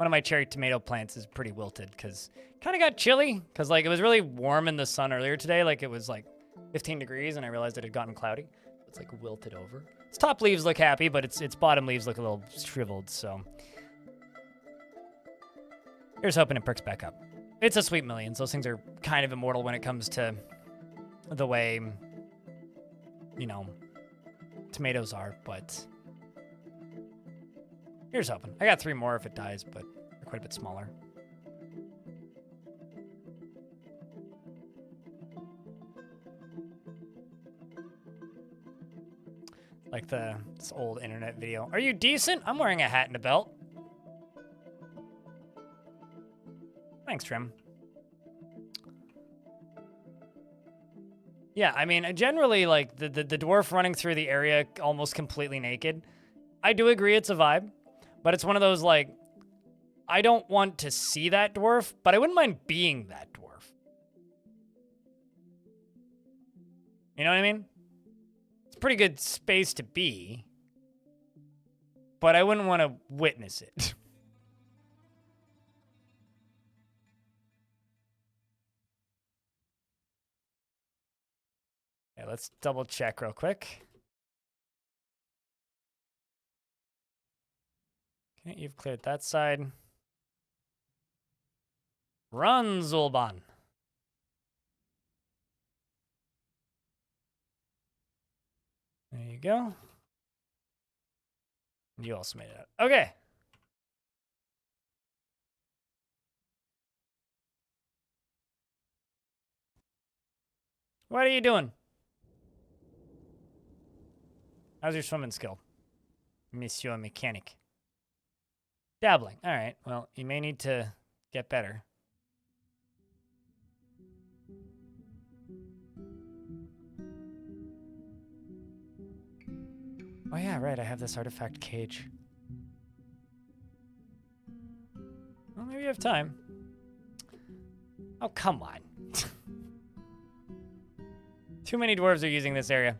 One of my cherry tomato plants is pretty wilted because kind of got chilly because like it was really warm in the sun earlier today. Like it was like 15 degrees and I realized it had gotten cloudy. It's like wilted over. Its top leaves look happy, but its bottom leaves look a little shriveled. So here's hoping it perks back up. It's a sweet millions. Those things are kind of immortal when it comes to the way, you know, tomatoes are, but here's hoping. I got 3 more if it dies, but they're quite a bit smaller. Like this old internet video. Are you decent? I'm wearing a hat and a belt. Thanks, Trim. Yeah, I mean, generally, like, the dwarf running through the area almost completely naked. I do agree it's a vibe, but it's one of those, like, I don't want to see that dwarf, but I wouldn't mind being that dwarf. You know what I mean? It's a pretty good space to be, but I wouldn't want to witness it. Yeah, let's double check real quick. Okay, you've cleared that side. Run, Zulban. There you go. You also made it out. Okay. What are you doing? How's your swimming skill, Monsieur Mechanic? Dabbling. All right. Well, you may need to get better. Oh yeah, right. I have this artifact cage. Well, maybe you have time. Oh, come on. Too many dwarves are using this area.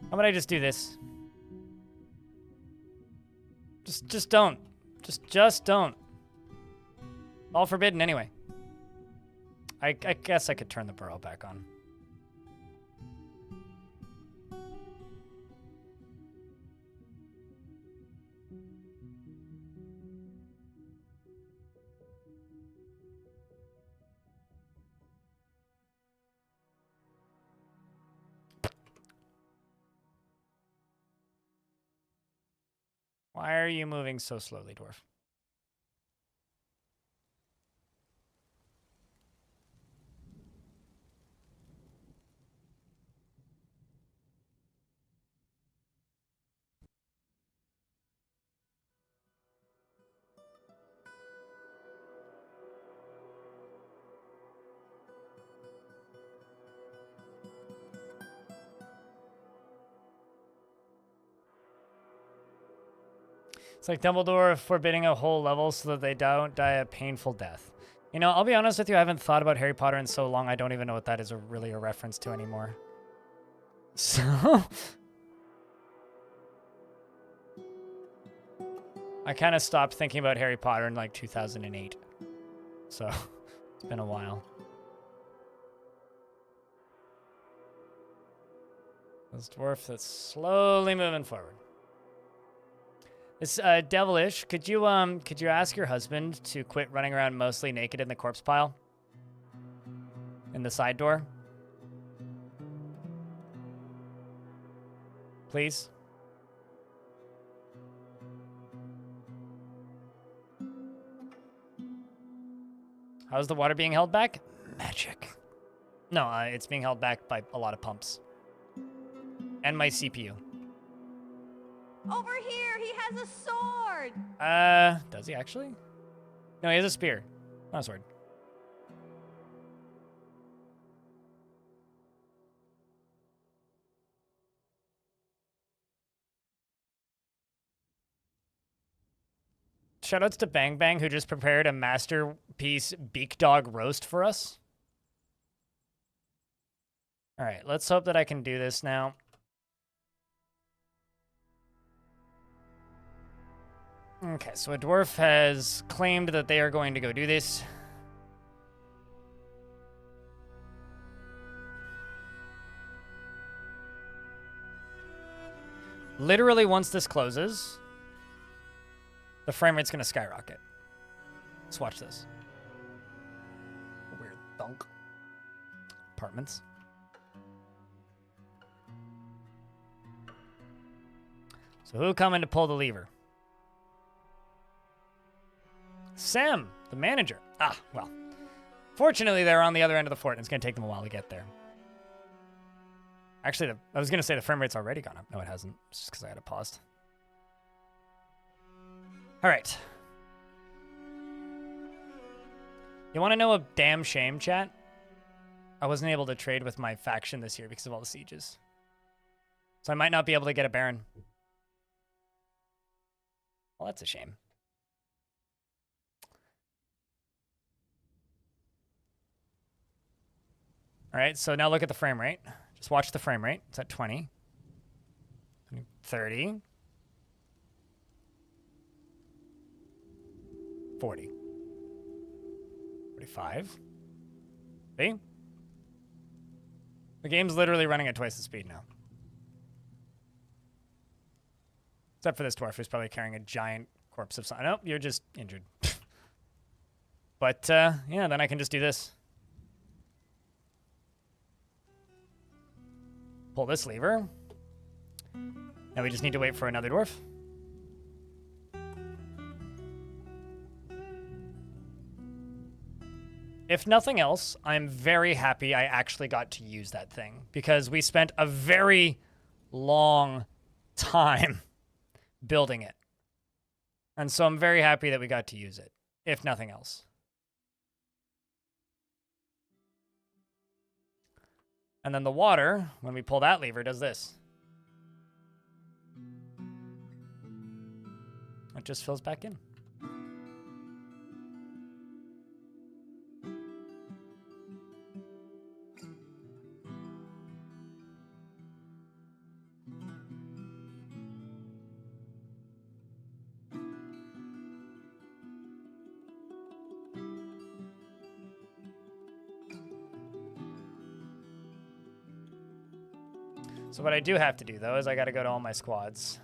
How about I just do this? Just don't. Just don't. All forbidden anyway. I guess I could turn the burrow back on. Why are you moving so slowly, dwarf? It's like Dumbledore forbidding a whole level so that they don't die a painful death. You know, I'll be honest with you, I haven't thought about Harry Potter in so long, I don't even know what that is really a reference to anymore. So... I kind of stopped thinking about Harry Potter in like 2008. So, it's been a while. This dwarf that's slowly moving forward. This devilish, could you ask your husband to quit running around mostly naked in the corpse pile? In the side door? Please? How's the water being held back? Magic. No, it's being held back by a lot of pumps. And my CPU. Over here, he has a sword. Does he actually? No, he has a spear. Not a sword. Shoutouts to Bang Bang, who just prepared a masterpiece beak dog roast for us. All right, let's hope that I can do this now. Okay, so a dwarf has claimed that they are going to go do this. Literally, once this closes, the frame rate's going to skyrocket. Let's watch this. Weird thunk. Apartments. So who coming to pull the lever? Sam, the manager. Ah, well. Fortunately, they're on the other end of the fort, and it's going to take them a while to get there. Actually, I was going to say the frame rate's already gone up. No, it hasn't. It's just because I had it paused. All right. You want to know a damn shame, chat? I wasn't able to trade with my faction this year because of all the sieges. So I might not be able to get a Baron. Well, that's a shame. All right, so now look at the frame rate. Just watch the frame rate. It's at 20. 30. 40. 45. See? The game's literally running at twice the speed now. Except for this dwarf who's probably carrying a giant corpse of something. Nope, you're just injured. But, yeah, then I can just do this. Pull this lever. Now we just need to wait for another dwarf. If nothing else, I'm very happy I actually got to use that thing because we spent a very long time building it. And so I'm very happy that we got to use it, if nothing else. And then the water, when we pull that lever, does this. It just fills back in. So what I do have to do, though, is I got to go to all my squads.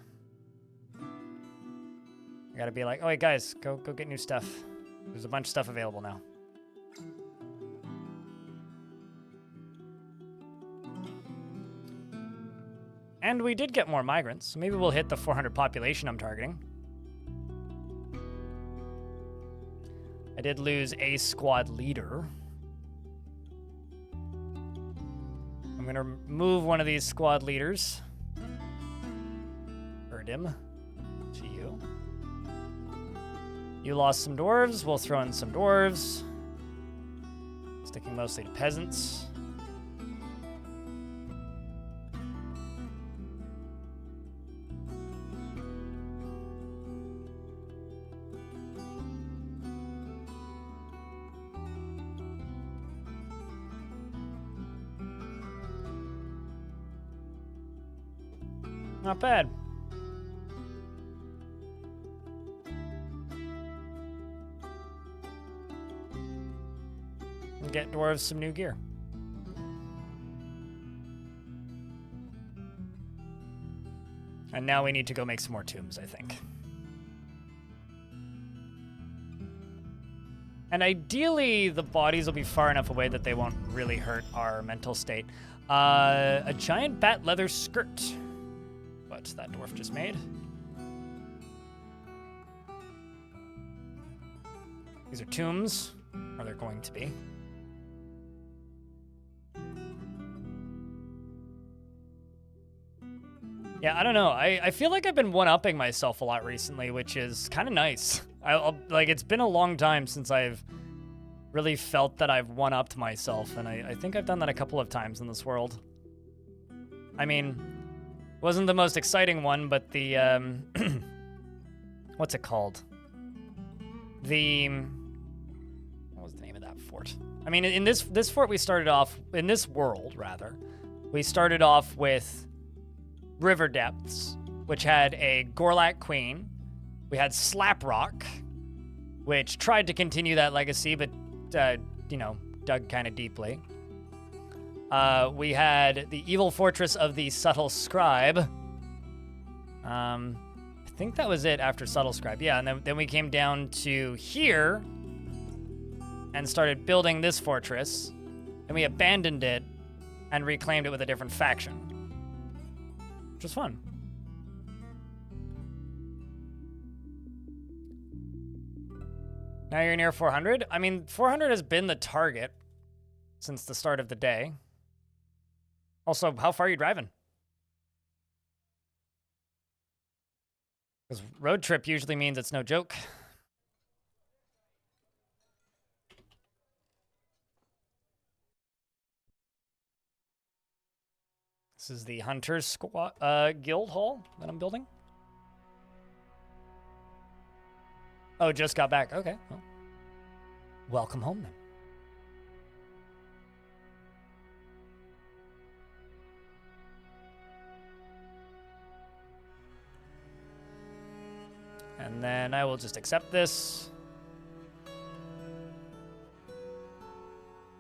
I got to be like, oh, wait, guys, go get new stuff. There's a bunch of stuff available now. And we did get more migrants, so maybe we'll hit the 400 population I'm targeting. I did lose a squad leader. I'm going to move one of these squad leaders. Erdim, to you. You lost some dwarves. We'll throw in some dwarves. Sticking mostly to peasants. Not bad. And get dwarves some new gear. And now we need to go make some more tombs, I think. And ideally, the bodies will be far enough away that they won't really hurt our mental state. A giant bat leather skirt. What that dwarf just made. These are tombs, or they're going to be. Yeah, I don't know. I feel like I've been one-upping myself a lot recently, which is kind of nice. Like, it's been a long time since I've really felt that I've one-upped myself, and I think I've done that a couple of times in this world. I mean, wasn't the most exciting one, but the, what's it called? What was the name of that fort? I mean, in this fort we started off, in this world, rather, we started off with River Depths, which had a Gorlak Queen, We had Slaprock, which tried to continue that legacy, but, you know, dug kind of deeply. We had the Evil Fortress of the Subtle Scribe. I think that was it after Subtle Scribe. Yeah, and then we came down to here and started building this fortress. And we abandoned it and reclaimed it with a different faction, which was fun. Now you're near 400? I mean, 400 has been the target since the start of the day. Also, how far are you driving? Because road trip usually means it's no joke. This is the Hunter's Guild Hall that I'm building. Oh, just got back. Okay. Well, welcome home then. And then I will just accept this.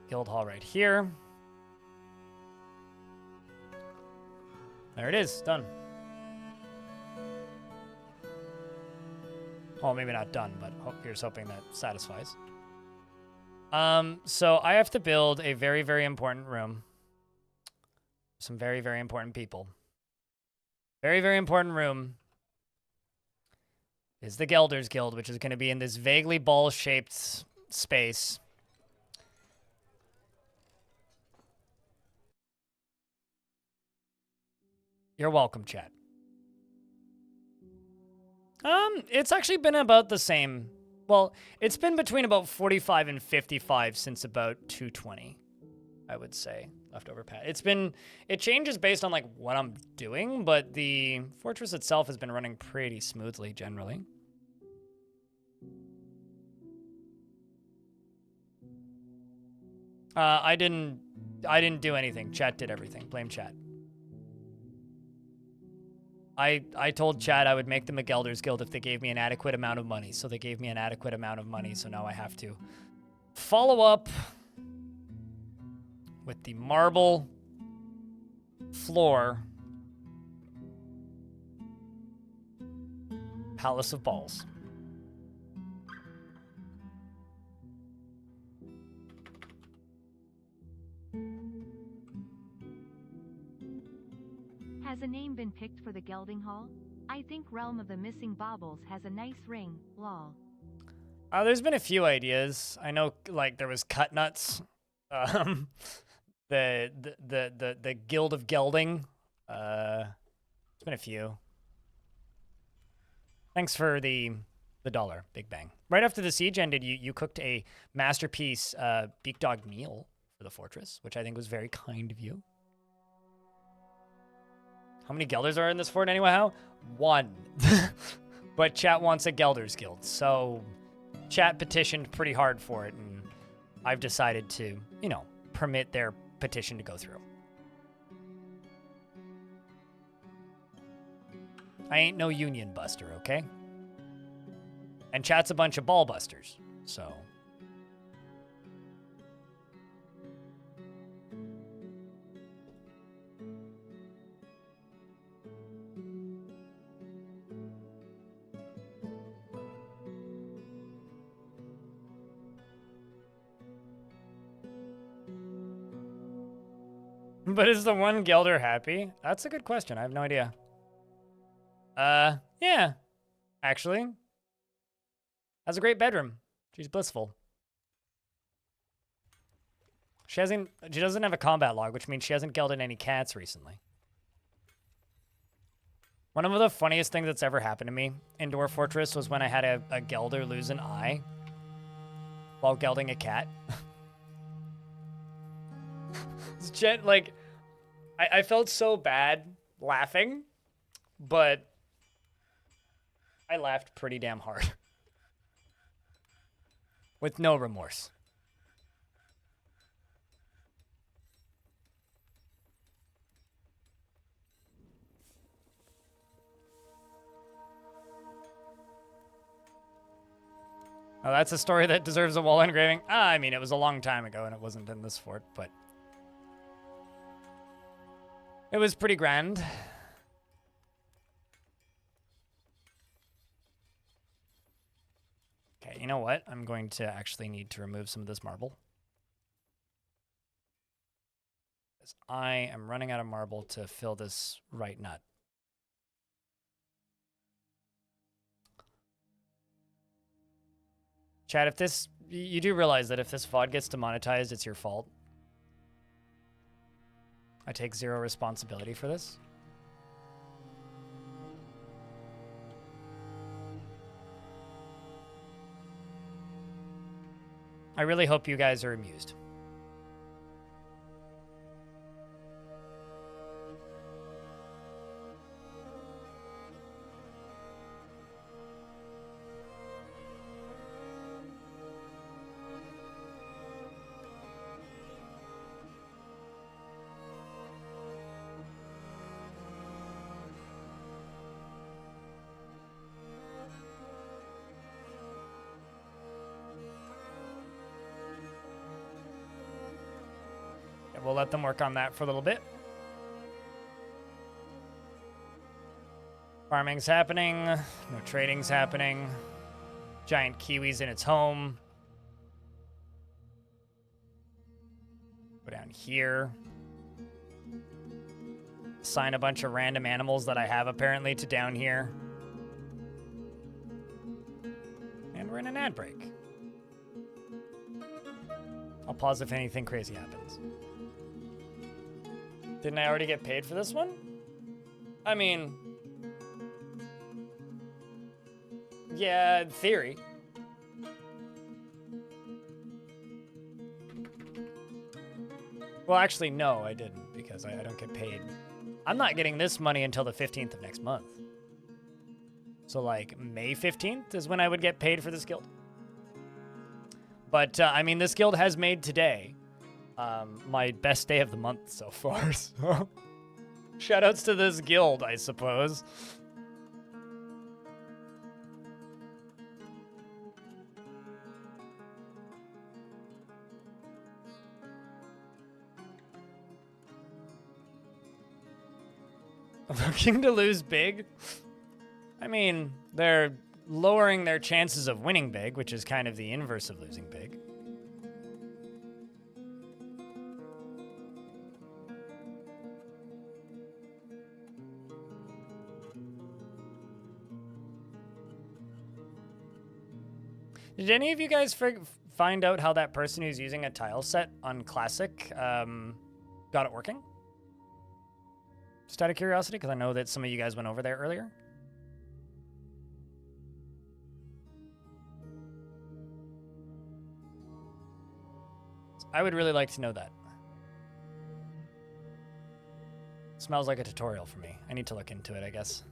Guild Hall right here. There it is, done. Well, maybe not done, but here's hoping that satisfies. So I have to build a very, very important room. Some very, very important people. Very, very important room is the Gelder's Guild, which is going to be in this vaguely ball-shaped space. You're welcome, chat. It's actually been about the same. Well, it's been between about 45 and 55 since about 220, I would say, leftover pad. It changes based on like what I'm doing, but the fortress itself has been running pretty smoothly generally. I didn't do anything. Chat did everything. Blame chat. I told chat I would make them a Gelder's Guild if they gave me an adequate amount of money. So they gave me an adequate amount of money, so now I have to follow up with the marble floor Palace of Balls. Has a name been picked for the Gelding Hall? I think Realm of the Missing Baubles has a nice ring, lol. There's been a few ideas. I know, like, there was Cut Nuts. The Guild of Gelding. There's been a few. Thanks for the dollar, Big Bang. Right after the siege ended, you cooked a masterpiece beak dog meal for the fortress, which I think was very kind of you. How many Gelders are in this fort anyway? How? 1. But chat wants a Gelder's Guild, so chat petitioned pretty hard for it, and I've decided to, you know, permit their petition to go through. I ain't no union buster, okay? And chat's a bunch of ball busters, so... But is the one Gelder happy? That's a good question. I have no idea. Yeah. Actually. Has a great bedroom. She's blissful. She doesn't have a combat log, which means she hasn't gelded any cats recently. One of the funniest things that's ever happened to me in Dwarf Fortress was when I had a Gelder lose an eye while gelding a cat. Like, I felt so bad laughing, but I laughed pretty damn hard. With no remorse. Oh, that's a story that deserves a wall engraving. I mean, it was a long time ago and it wasn't in this fort, but it was pretty grand. Okay, you know what? I'm going to actually need to remove some of this marble. Because I am running out of marble to fill this right nut. Chad, if this, you do realize that if this VOD gets demonetized, it's your fault. I take zero responsibility for this. I really hope you guys are amused. We'll let them work on that for a little bit. Farming's happening. No trading's happening. Giant kiwi's in its home. Go down here. Assign a bunch of random animals that I have apparently to down here. And we're in an ad break. I'll pause if anything crazy happens. Didn't I already get paid for this one? I mean, yeah, in theory. Well, actually, no, I didn't, because I don't get paid. I'm not getting this money until the 15th of next month. So, like, May 15th is when I would get paid for this guild. But, I mean, this guild has made today my best day of the month so far, so shoutouts to this guild, I suppose. Looking to lose big? I mean, they're lowering their chances of winning big, which is kind of the inverse of losing big. Did any of you guys find out how that person who's using a tile set on Classic got it working? Just out of curiosity, because I know that some of you guys went over there earlier. I would really like to know that. Smells like a tutorial for me. I need to look into it, I guess.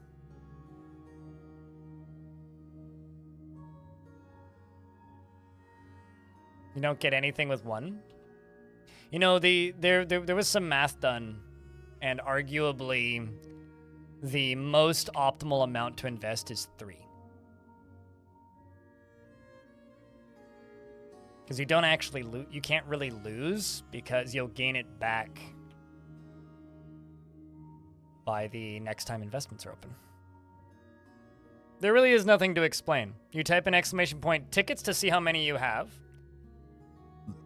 You don't get anything with one? You know, there was some math done, and arguably the most optimal amount to invest is 3. Because you don't actually you can't really lose because you'll gain it back by the next time investments are open. There really is nothing to explain. You type an exclamation point tickets to see how many you have,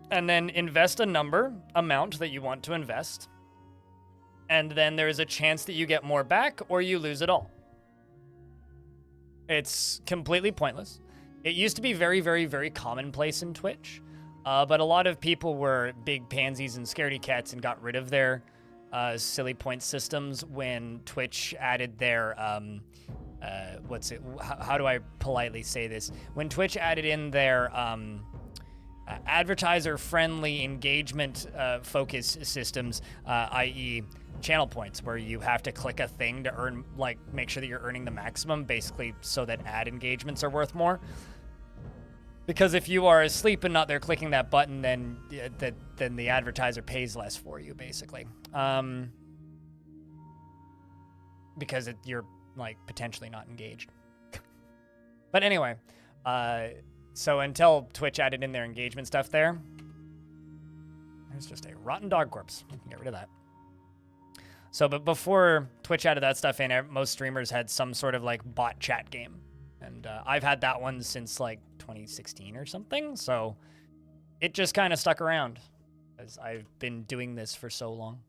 and then invest a amount that you want to invest, and then there is a chance that you get more back or you lose it all. It's completely pointless. It used to be very, very, very commonplace in Twitch, but a lot of people were big pansies and scaredy cats and got rid of their silly point systems when Twitch added their, how do I politely say this? When Twitch added in their advertiser-friendly engagement focus systems, i.e. channel points, where you have to click a thing to earn, like, make sure that you're earning the maximum, basically so that ad engagements are worth more. Because if you are asleep and not there clicking that button, then the advertiser pays less for you, basically. Because you're, like, potentially not engaged. But anyway, So until Twitch added in their engagement stuff there, there's just a rotten dog corpse. We can get rid of that. So, but before Twitch added that stuff in, most streamers had some sort of like bot chat game. And I've had that one since like 2016 or something. So it just kind of stuck around as I've been doing this for so long.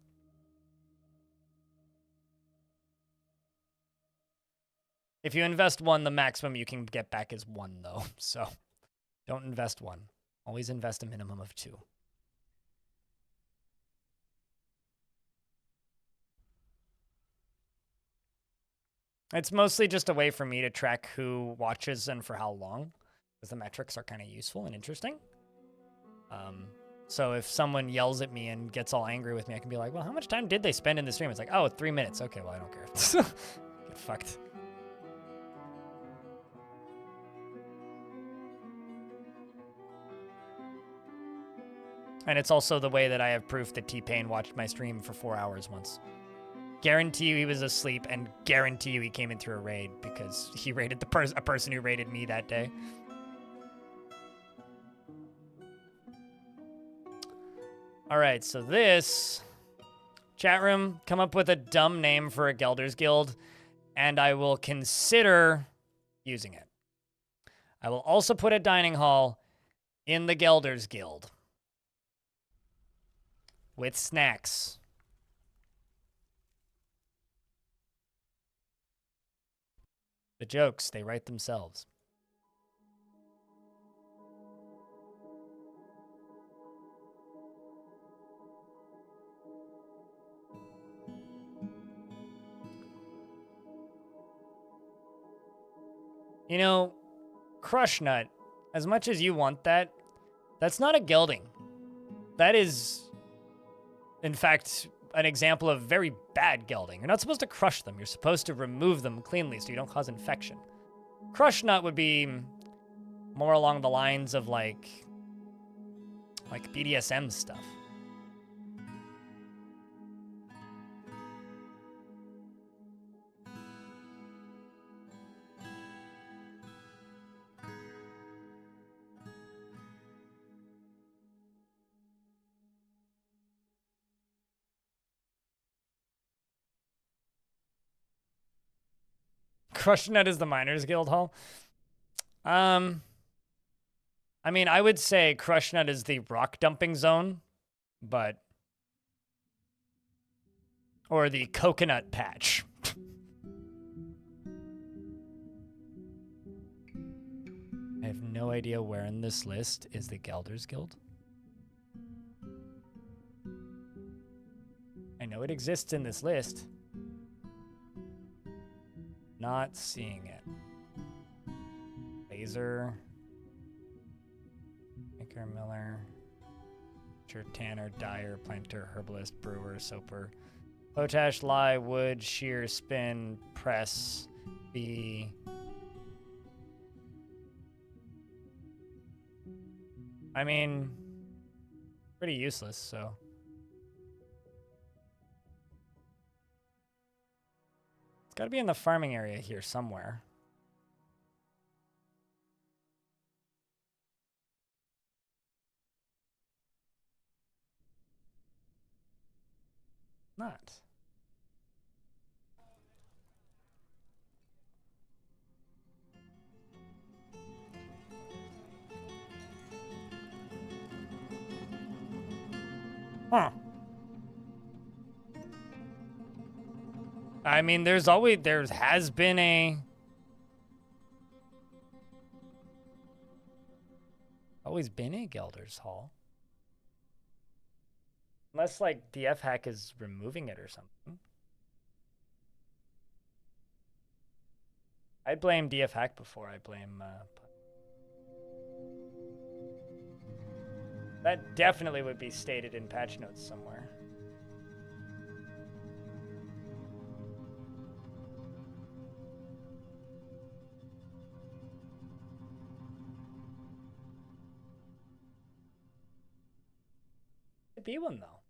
If you invest 1, the maximum you can get back is 1 though. So don't invest 1. Always invest a minimum of 2. It's mostly just a way for me to track who watches and for how long, because the metrics are kind of useful and interesting. So if someone yells at me and gets all angry with me, I can be like, well, how much time did they spend in the stream? It's like, oh, 3 minutes. Okay, well, I don't care. Get fucked. And it's also the way that I have proof that T-Pain watched my stream for 4 hours once. Guarantee you he was asleep, and guarantee you he came in through a raid because he raided a person who raided me that day. All right, so this chat room, come up with a dumb name for a Gelder's Guild, and I will consider using it. I will also put a dining hall in the Gelder's Guild with snacks. The jokes, they write themselves. You know, Crush Nut, as much as you want that, that's not a gelding. That is, in fact, an example of very bad gelding. You're not supposed to crush them. You're supposed to remove them cleanly so you don't cause infection. Crush Nut would be more along the lines of like BDSM stuff. Crush Nut is the Miners Guild Hall. I mean, I would say Crush Nut is the rock dumping zone, but... or the coconut patch. I have no idea where in this list is the Gelder's Guild. I know it exists in this list. Not seeing it. Laser. Maker, Miller. Tanner, Dyer, Planter, Herbalist, Brewer, Soaper. Potash, Lye, Wood, Shear, Spin, Press, B. I mean, pretty useless, so. It's got to be in the farming area here somewhere. Not. Huh. I mean, there has been a... always been a Gelder's Hall. Unless, like, DF Hack is removing it or something. I blame DF Hack before I blame... That definitely would be stated in patch notes somewhere. Could be one, though.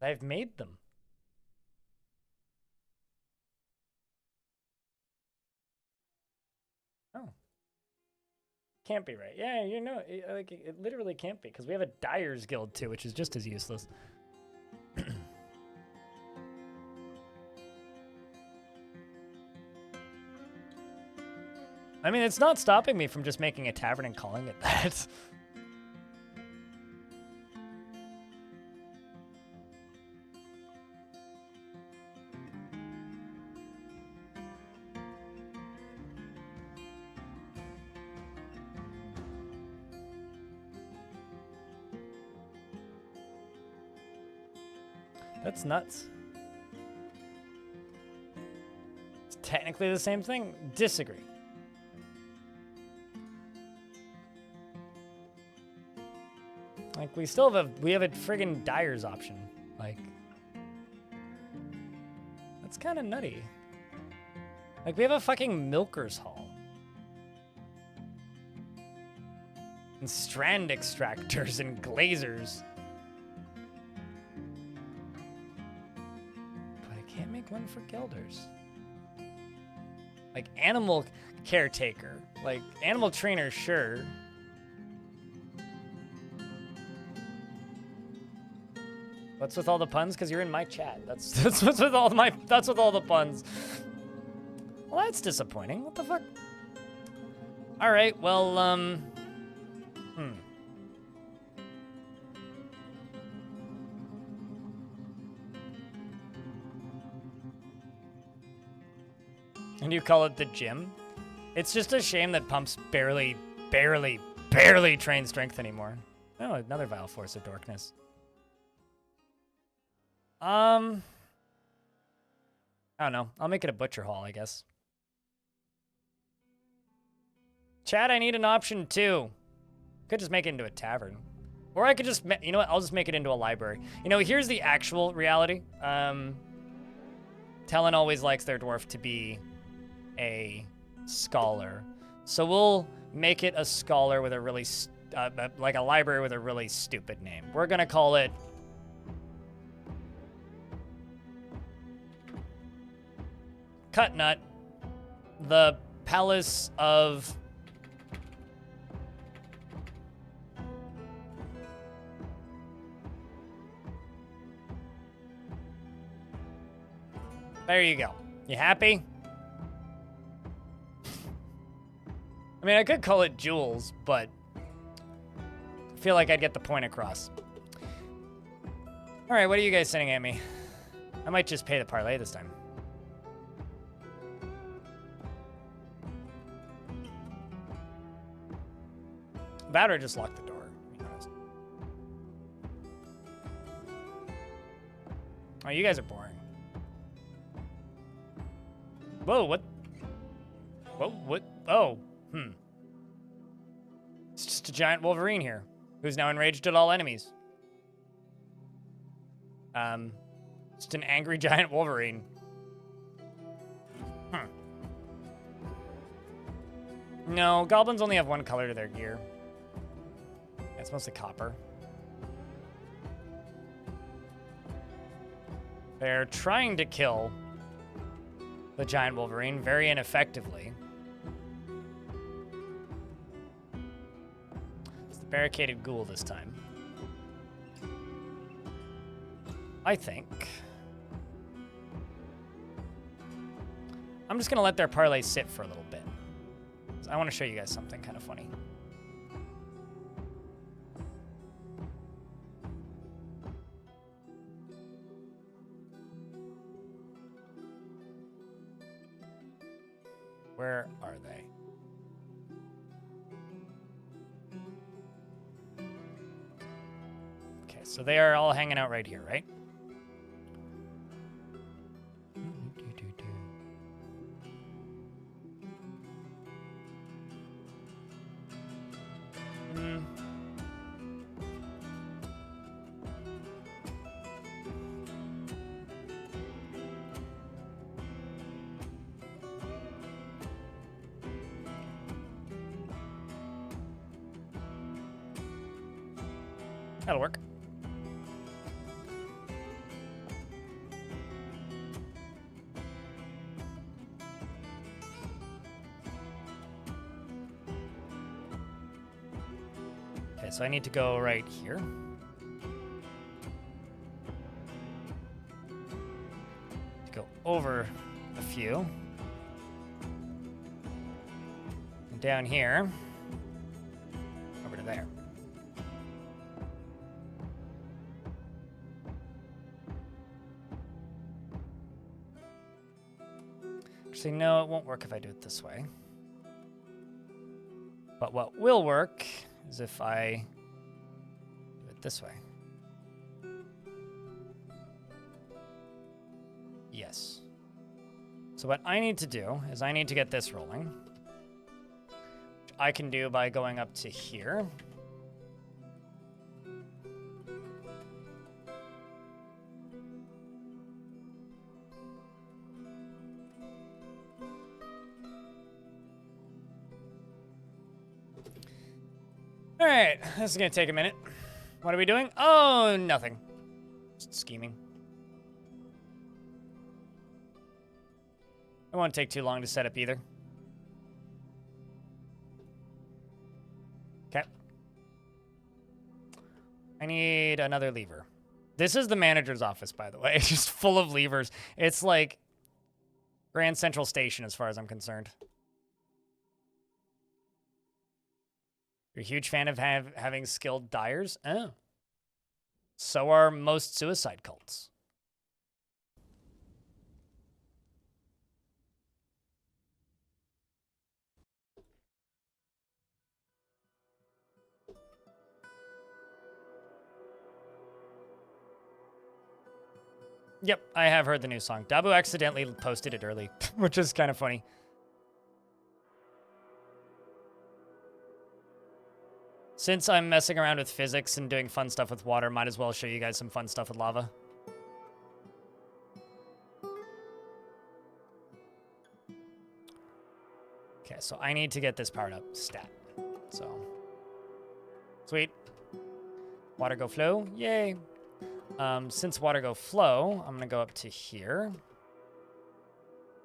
I've made them. Oh. Can't be right. Yeah, you know, it literally can't be because we have a Dyer's Guild too, which is just as useless. I mean, it's not stopping me from just making a tavern and calling it that. That's nuts. It's technically the same thing. Disagree. Like, we still have a friggin' Dyer's option. Like, that's kind of nutty. Like, we have a fucking Milker's Hall. And strand extractors and glazers. But I can't make one for Gelders. Like, animal caretaker. Like, animal trainer, sure. What's with all the puns? Because you're in my chat. That's what's with all the puns. Well, that's disappointing. What the fuck? All right. Well, And you call it the gym? It's just a shame that Pumps barely train strength anymore. Oh, another vile force of darkness. I don't know. I'll make it a butcher hall, I guess. Chat, I need an option too. Could just make it into a tavern. Or I could just, you know what? I'll just make it into a library. You know, here's the actual reality. Talon always likes their dwarf to be a scholar. So we'll make it a scholar with a really, like a library with a really stupid name. We're gonna call it Cutnut, the Palace of There you go. You happy? I mean, I could call it Jewels, but I feel like I'd get the point across. All right, what are you guys sending at me? I might just pay the parlay this time. That or just lock the door, to be honest. Oh, you guys are boring. Whoa, what? Whoa, what? Oh, It's just a giant Wolverine here, who's now enraged at all enemies. Just an angry giant Wolverine. No, goblins only have one color to their gear. It's mostly copper. They're trying to kill the giant Wolverine very ineffectively. It's the barricaded ghoul this time. I think. I'm just gonna let their parlay sit for a little bit. I want to show you guys something kind of funny. Where are they? Okay, so they are all hanging out right here, right? That'll work. so I need to go right here. To go over a few. And down here. Over to there. Actually, no, it won't work if I do it this way. But what will work is if I do it this way. Yes. So what I need to do is I need to get this rolling. Which I can do by going up to here. All right, this is gonna take a minute. What are we doing? Oh, nothing. Just scheming. It won't take too long to set up either. Okay. I need another lever. This is the manager's office, by the way. It's just full of levers. It's like Grand Central Station as far as I'm concerned. You're a huge fan of having skilled dyers? Oh. So are most suicide cults. Yep, I have heard the new song. Dabu accidentally posted it early, which is kind of funny. Since I'm messing around with physics and doing fun stuff with water, might as well show you guys some fun stuff with lava. Okay, so I need to get this powered up stat. So, sweet. Water go flow, yay. Since water go flow, I'm gonna go up to here.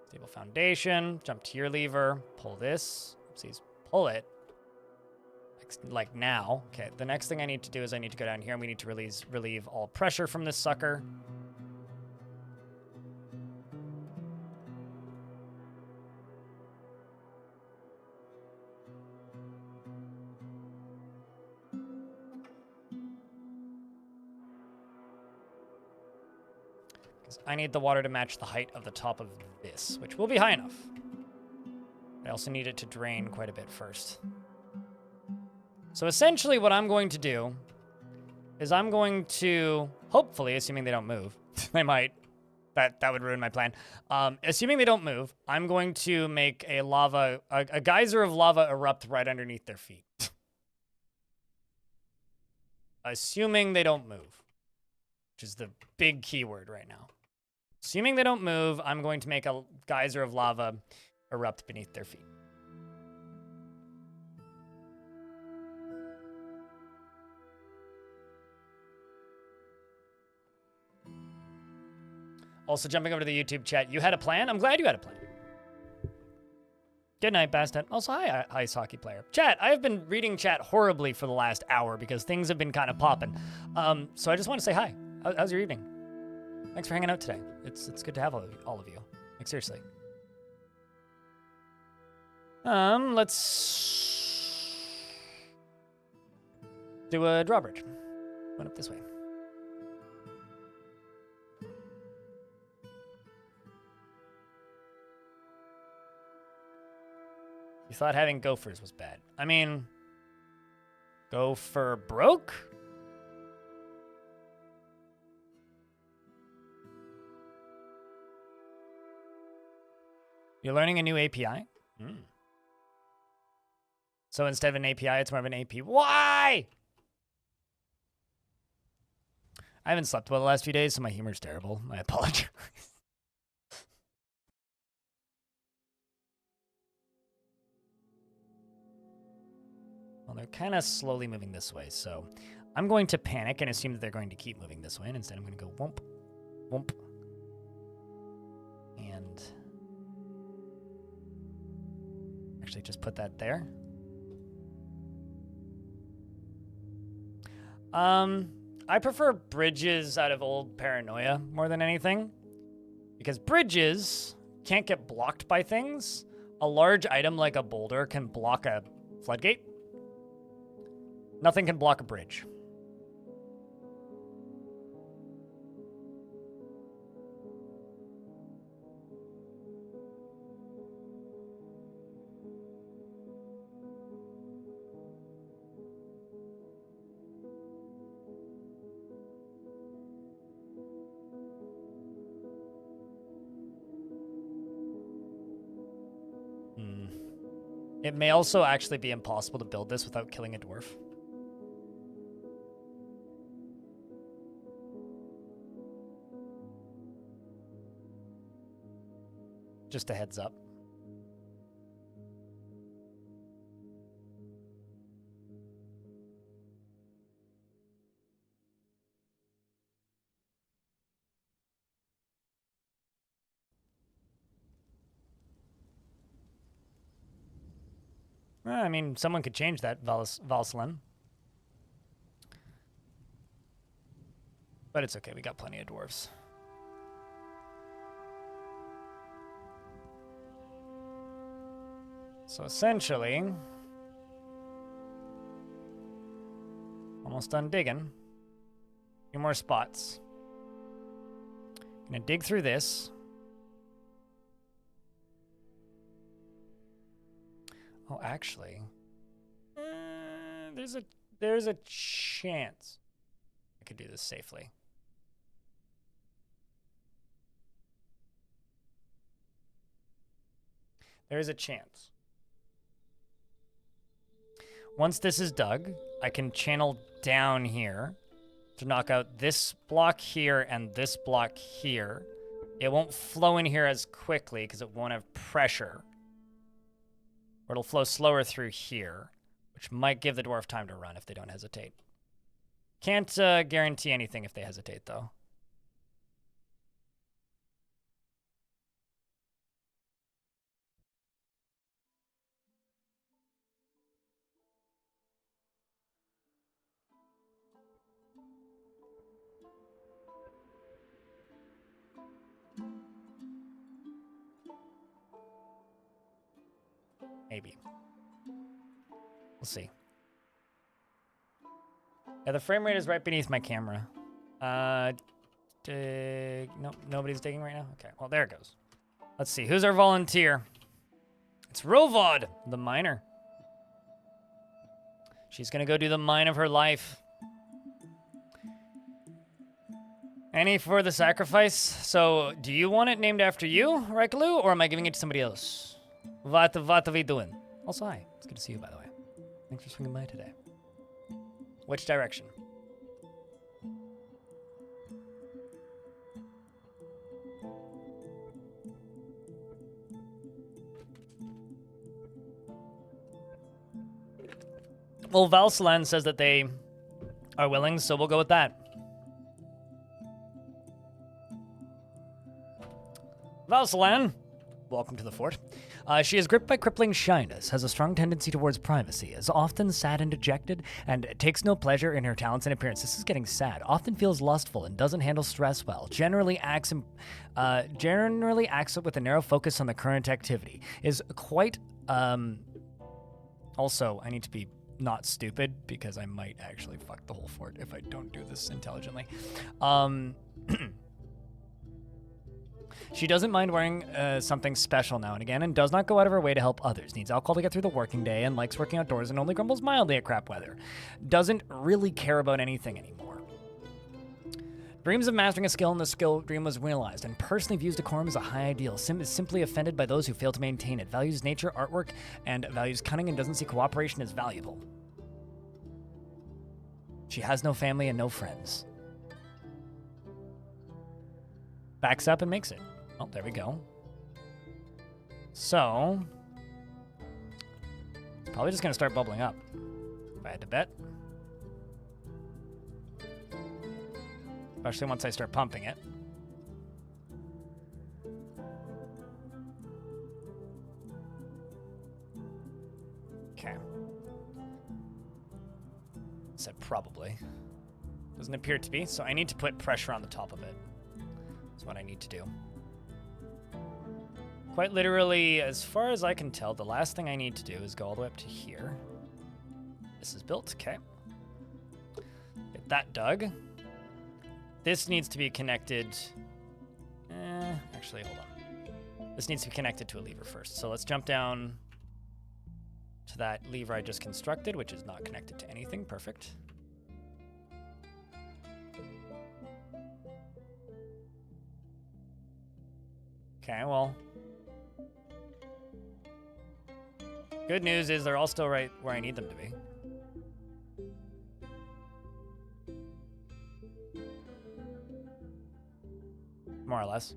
Stable foundation, jump to your lever, pull this. Oopsies, pull it. Like now. Okay, the next thing I need to do is I need to go down here and we need to relieve all pressure from this sucker. Because I need the water to match the height of the top of this, which will be high enough. I also need it to drain quite a bit first. So essentially what I'm going to do is I'm going to, hopefully, assuming they don't move, they might, that would ruin my plan. Assuming they don't move, I'm going to make a geyser of lava erupt right underneath their feet. Assuming they don't move, which is the big keyword right now. Assuming they don't move, I'm going to make a geyser of lava erupt beneath their feet. Also, jumping over to the YouTube chat, you had a plan? I'm glad you had a plan. Good night, Bastet. Also, hi, ice hockey player. Chat, I've been reading chat horribly for the last hour because things have been kind of popping. So I just want to say hi. How's your evening? Thanks for hanging out today. It's good to have all of you. Like, seriously. Let's do a drawbridge. Went up this way. You thought having gophers was bad. I mean, gopher broke? You're learning a new API? So instead of an API, it's more of an AP. Why? I haven't slept well the last few days, so my humor's terrible. I apologize. Well, they're kind of slowly moving this way, so I'm going to panic and assume that they're going to keep moving this way, and instead I'm going to go whoomp, whoomp, and actually just put that there. I prefer bridges out of old paranoia more than anything. Because bridges can't get blocked by things. A large item like a boulder can block a floodgate. Nothing can block a bridge. It may also actually be impossible to build this without killing a dwarf. Just a heads up. I mean, someone could change that, Valslen. But it's okay, we got plenty of dwarves. So essentially, almost done digging. A few more spots. Gonna dig through this. Oh, actually, there's a chance I could do this safely. There is a chance. Once this is dug, I can channel down here to knock out this block here and this block here. It won't flow in here as quickly because it won't have pressure. Or it'll flow slower through here, which might give the dwarf time to run if they don't hesitate. Can't guarantee anything if they hesitate, though. Maybe. We'll see. Yeah, the frame rate is right beneath my camera. Nope, nobody's digging right now? Okay, well, there it goes. Let's see, who's our volunteer? It's Rovod, the miner. She's gonna go do the mine of her life. Any for the sacrifice? So, do you want it named after you, Raikalu, or am I giving it to somebody else? What are we doing? Also, hi. It's good to see you, by the way. Thanks for swinging by today. Which direction? Well, Valsalan says that they are willing, so we'll go with that. Valsalan, welcome to the fort. She is gripped by crippling shyness, has a strong tendency towards privacy, is often sad and dejected, and takes no pleasure in her talents and appearance. This is getting sad. Often feels lustful and doesn't handle stress well. Generally acts with a narrow focus on the current activity. Is quite. Also, I need to be not stupid because I might actually fuck the whole fort if I don't do this intelligently. She doesn't mind wearing something special now and again and does not go out of her way to help others. Needs alcohol to get through the working day and likes working outdoors and only grumbles mildly at crap weather. Doesn't really care about anything anymore. Dreams of mastering a skill and the skill dream was realized and personally views decorum as a high ideal. Is simply offended by those who fail to maintain it. Values nature, artwork, and values cunning and doesn't see cooperation as valuable. She has no family and no friends. Backs up and makes it. Oh, there we go. So, it's probably just going to start bubbling up, if I had to bet. Especially once I start pumping it. Okay. Said probably. Doesn't appear to be, so I need to put pressure on the top of it. That's what I need to do. Quite literally, as far as I can tell, the last thing I need to do is go all the way up to here. This is built, okay. Get that dug. This needs to be connected. Actually, hold on. This needs to be connected to a lever first. So let's jump down to that lever I just constructed, which is not connected to anything. Perfect. Okay, well. Good news is they're all still right where I need them to be. More or less.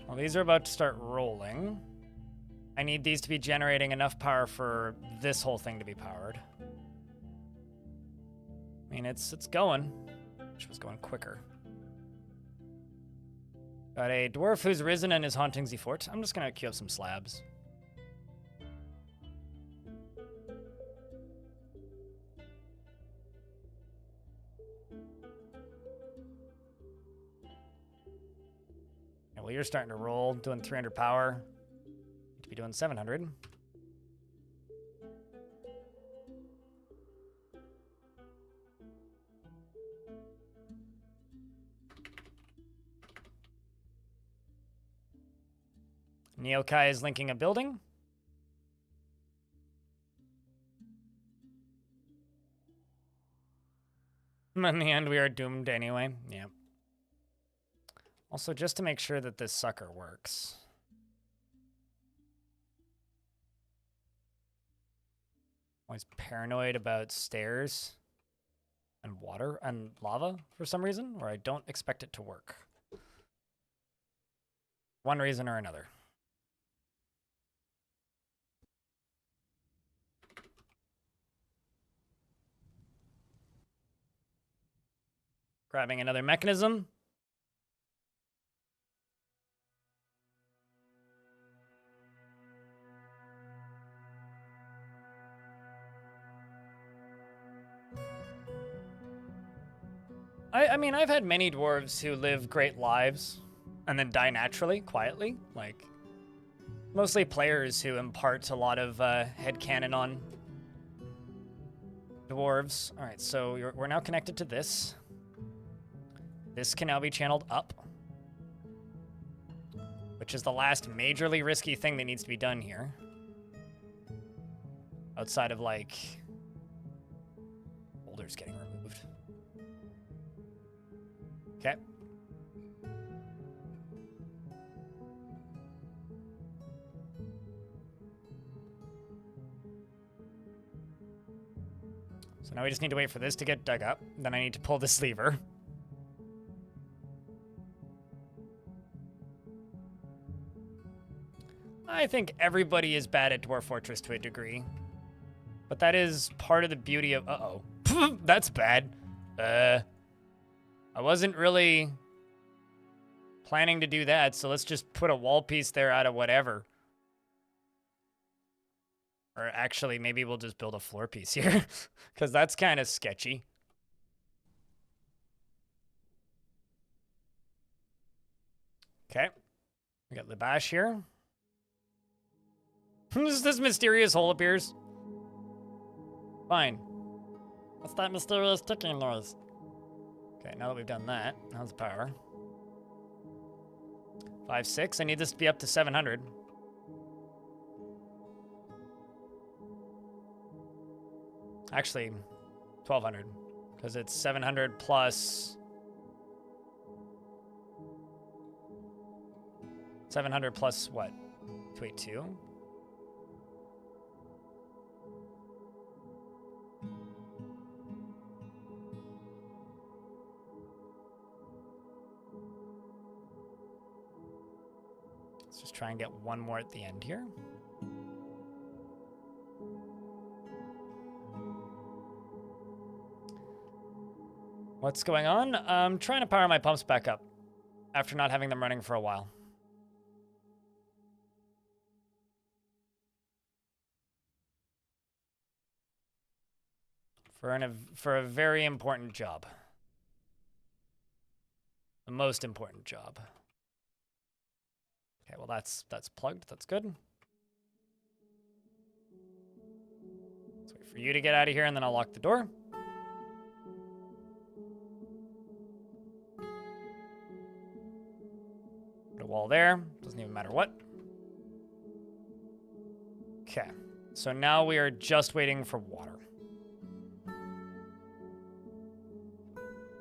Well, these are about to start rolling. I need these to be generating enough power for this whole thing to be powered. I mean, it's going. Wish it was going quicker. Got a dwarf who's risen and is haunting the fort. I'm just gonna queue up some slabs. Yeah, well, you're starting to roll, doing 300 power. Need to be doing 700. Neokai is linking a building. In the end, we are doomed anyway. Yeah. Also, just to make sure that this sucker works. Always paranoid about stairs and water and lava for some reason, or I don't expect it to work. One reason or another. Grabbing another mechanism. I mean, I've had many dwarves who live great lives and then die naturally, quietly. Like, mostly players who impart a lot of headcanon on dwarves. All right, so we're now connected to this. This can now be channeled up, which is the last majorly risky thing that needs to be done here. Outside of, like, boulders getting removed. Okay. So now we just need to wait for this to get dug up. Then I need to pull this lever. I think everybody is bad at Dwarf Fortress to a degree. But that is part of the beauty of... Uh-oh. That's bad. I wasn't really planning to do that, so let's just put a wall piece there out of whatever. Or actually, maybe we'll just build a floor piece here, because that's kind of sketchy. Okay. We got Libash here. This mysterious hole appears. Fine. What's that mysterious ticking noise? Okay, now that we've done that, how's the power? 5, 6. I need this to be up to 700. Actually, 1200, because it's 700 plus 700 plus what? 282. Let's just try and get one more at the end here. What's going on? I'm trying to power my pumps back up. after not having them running for a while. For a very important job. The most important job. Okay, well that's plugged. That's good. Let's wait for you to get out of here and then I'll lock the door. Put a wall there. Doesn't even matter what. Okay. So now we are just waiting for water.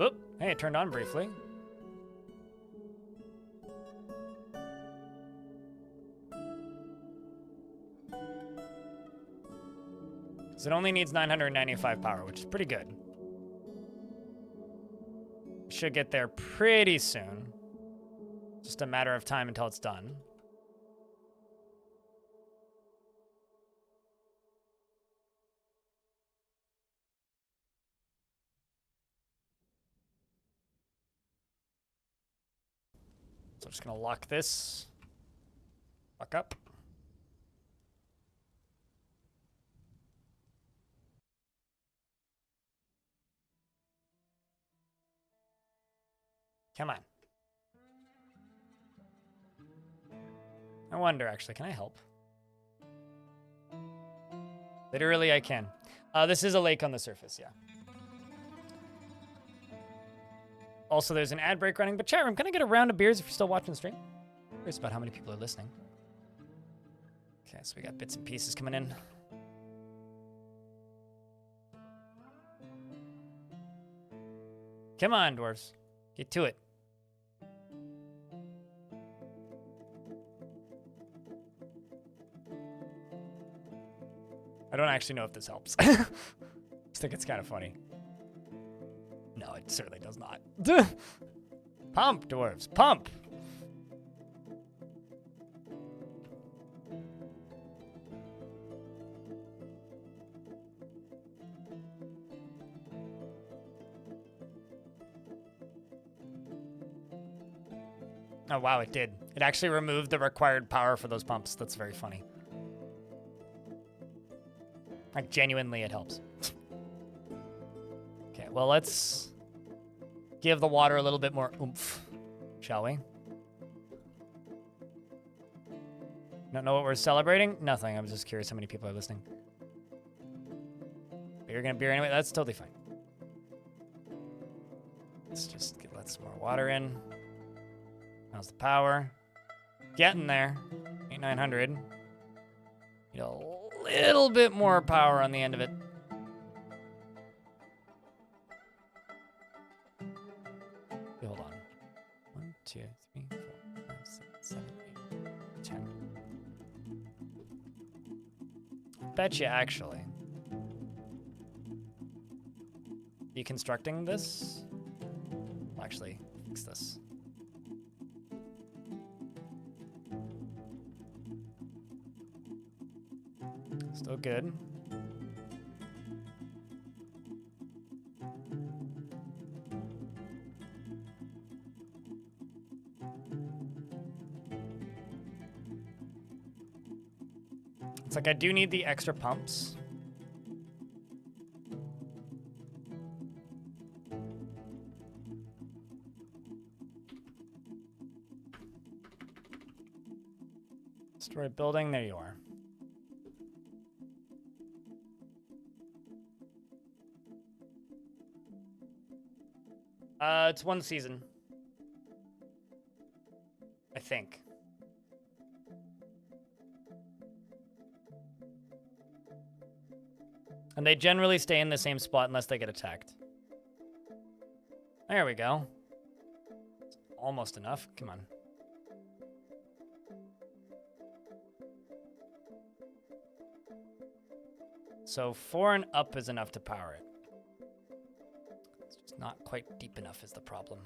Oop. Hey, it turned on briefly. So it only needs 995 power, which is pretty good. Should get there pretty soon. Just a matter of time until it's done. So I'm just gonna lock this back up. Come on. I wonder, actually, can I help? Literally, I can. This is a lake on the surface, yeah. Also, there's an ad break running, but chat room, can I get a round of beers if you're still watching the stream? Curious about how many people are listening. Okay, so we got bits and pieces coming in. Come on, dwarves. Get to it. I don't actually know if this helps. I just think it's kind of funny. No, it certainly does not. Pump, dwarves, pump! Oh, wow, it did. It actually removed the required power for those pumps. That's very funny. Like, genuinely, it helps. Okay, well, let's give the water a little bit more oomph, shall we? Don't know what we're celebrating? Nothing. I'm just curious how many people are listening. But you're gonna beer anyway? That's totally fine. Let's just let some more water in. How's the power? Getting there. 8900. Need a little bit more power on the end of it. Okay, hold on. 1, 2, 3, 4, 5, 6, 7, 8, 10. Bet you actually. Deconstructing this? I'll actually fix this. Still good. It's like I do need the extra pumps. Destroy building, there you are. It's 1 season. I think. And they generally stay in the same spot unless they get attacked. There we go. It's almost enough. Come on. So 4 and up is enough to power it. It's just not quite deep enough is the problem.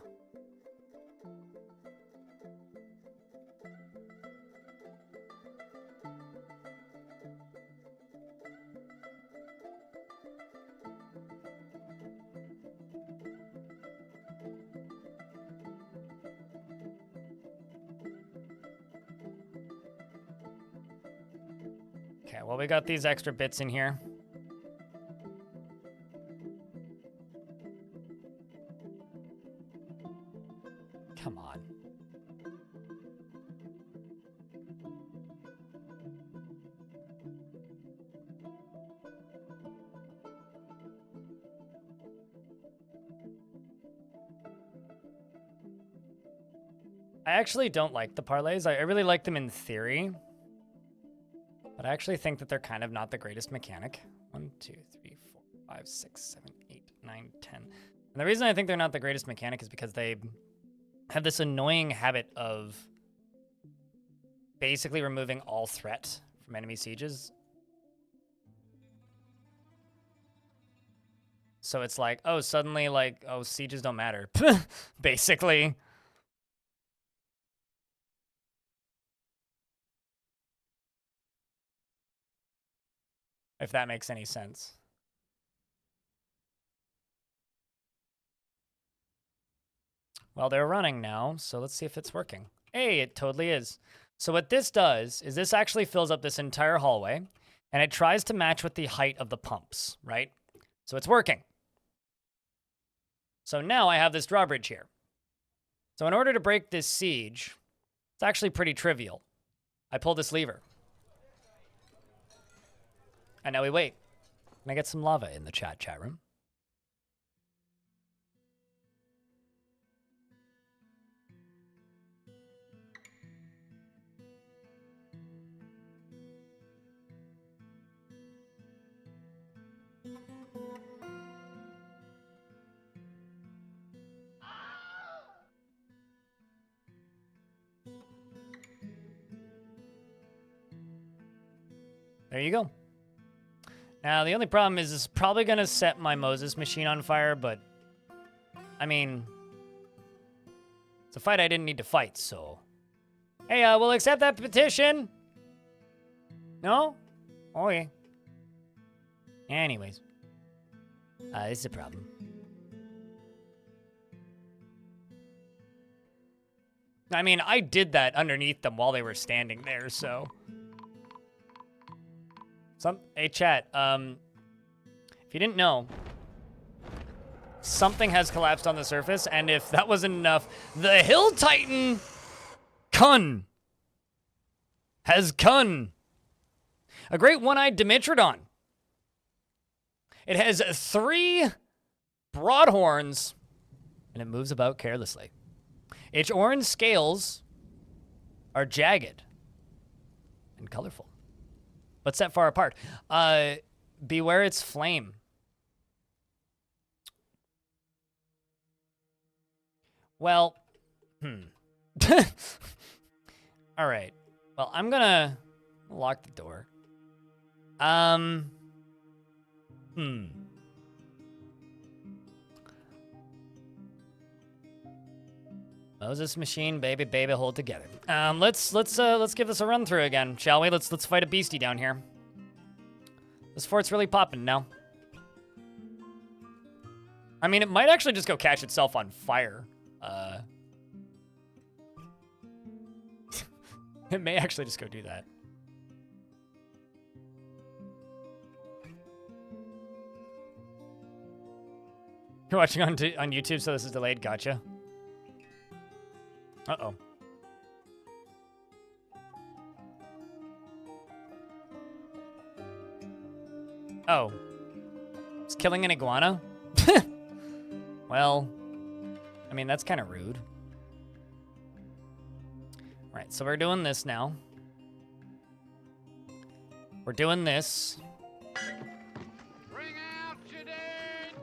Okay, well, we got these extra bits in here. Come on. I actually don't like the parlays. I really like them in theory. But I actually think that they're kind of not the greatest mechanic. 1, 2, 3, 4, 5, 6, 7, 8, 9, 10. And the reason I think they're not the greatest mechanic is because they have this annoying habit of basically removing all threat from enemy sieges. So it's like, oh, suddenly, like, oh, sieges don't matter. Basically. If that makes any sense. Well, they're running now, so let's see if it's working. Hey, it totally is. So what this does is this actually fills up this entire hallway, and it tries to match with the height of the pumps, right? So it's working. So now I have this drawbridge here. So in order to break this siege, it's actually pretty trivial. I pull this lever. And now we wait. Can I get some lava in the chat room? There you go. Now, the only problem is it's probably going to set my Moses machine on fire, but, I mean, it's a fight I didn't need to fight, so. Hey, we'll accept that petition. No? Okay. Anyways. This is a problem. I mean, I did that underneath them while they were standing there, so. Hey, chat, if you didn't know, something has collapsed on the surface, and if that wasn't enough, the Hill Titan Kun has Kun. A great one-eyed Dimetrodon. It has 3 broad horns, and it moves about carelessly. Its orange scales are jagged and colorful, but set far apart. Beware its flame. Well, all right. Well, I'm gonna lock the door. Moses machine, baby, hold together. Let's give this a run through again, shall we? Let's fight a beastie down here. This fort's really popping now. I mean, it might actually just go catch itself on fire. It may actually just go do that. You're watching on YouTube, so this is delayed. Gotcha. Uh-oh. Oh. It's killing an iguana? Well, I mean, that's kind of rude. Right, so we're doing this now. We're doing this. Bring out your dead.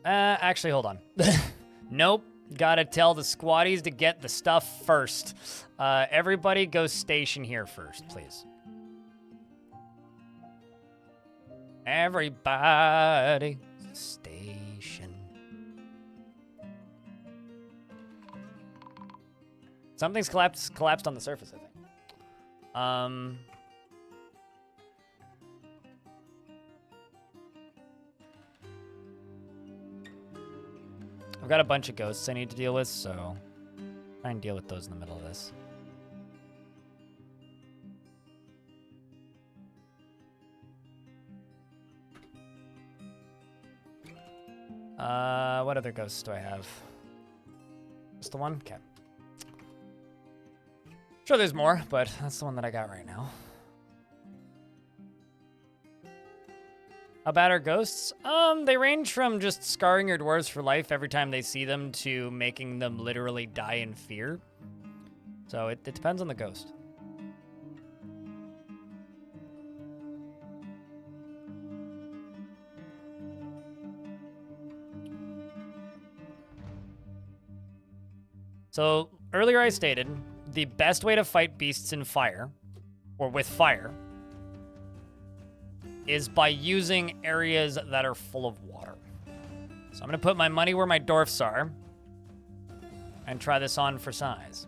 Actually, hold on. Nope. Gotta tell the squatties to get the stuff first. Everybody go station here first, please. Everybody station. Something's collapsed on the surface, I think. I've got a bunch of ghosts I need to deal with, so try and deal with those in the middle of this. What other ghosts do I have? Just the one? Okay. Sure, there's more, but that's the one that I got right now. How bad are ghosts? They range from just scarring your dwarves for life every time they see them to making them literally die in fear. So it depends on the ghost. So earlier I stated the best way to fight beasts in fire, or with fire, is by using areas that are full of water. So I'm gonna put my money where my dwarfs are and try this on for size.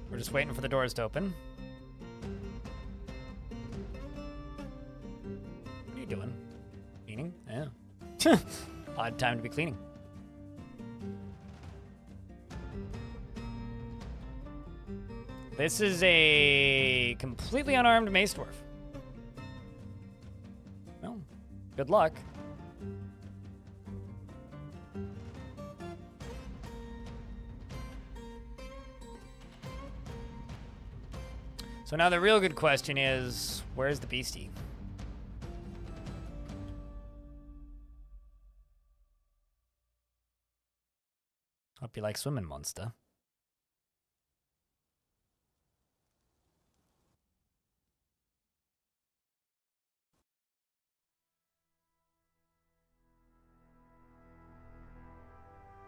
We're just waiting for the doors to open. What are you doing? Cleaning? Yeah. Odd time to be cleaning. This is a completely unarmed mace dwarf. Well, good luck. So now the real good question is, where's the beastie? Hope you like swimming, monster.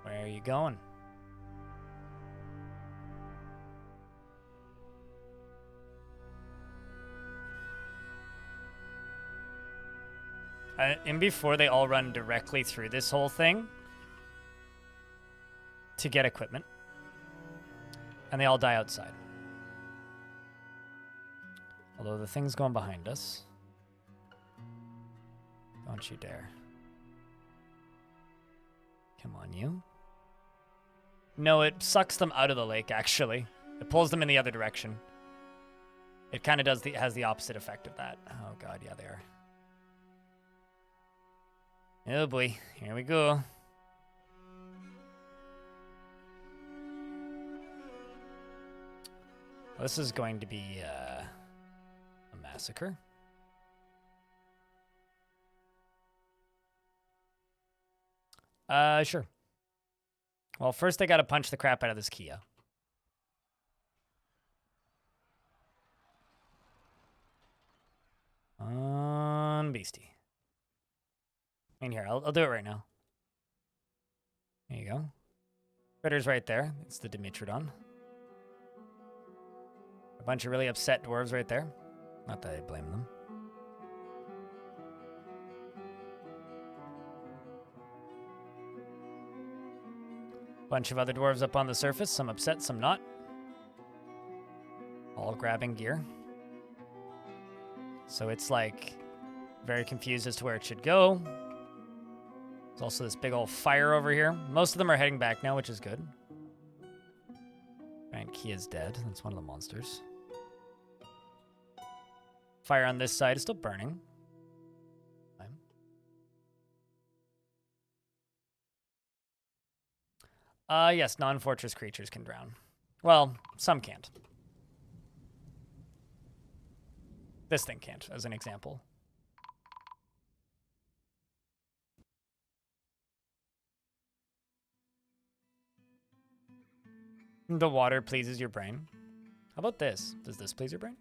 Where are you going? And before they all run directly through this whole thing to get equipment. And they all die outside. Although the thing's going behind us. Don't you dare. Come on, you. No, it sucks them out of the lake, actually. It pulls them in the other direction. It kind of has the opposite effect of that. Oh god, yeah, they are. Oh boy, here we go. Well, this is going to be a massacre. Sure. Well, first they gotta punch the crap out of this Kia. Beastie. In here, I'll do it right now. There you go. Critter's right there. It's the Dimitrodon. A bunch of really upset dwarves right there. Not that I blame them. Bunch of other dwarves up on the surface. Some upset, some not. All grabbing gear. So it's like very confused as to where it should go. There's also this big old fire over here. Most of them are heading back now, which is good. Giant Kia's dead. That's one of the monsters. Fire on this side is still burning. Yes, non-fortress creatures can drown. Well, some can't. This thing can't, as an example. The water pleases your brain. How about this? Does this please your brain?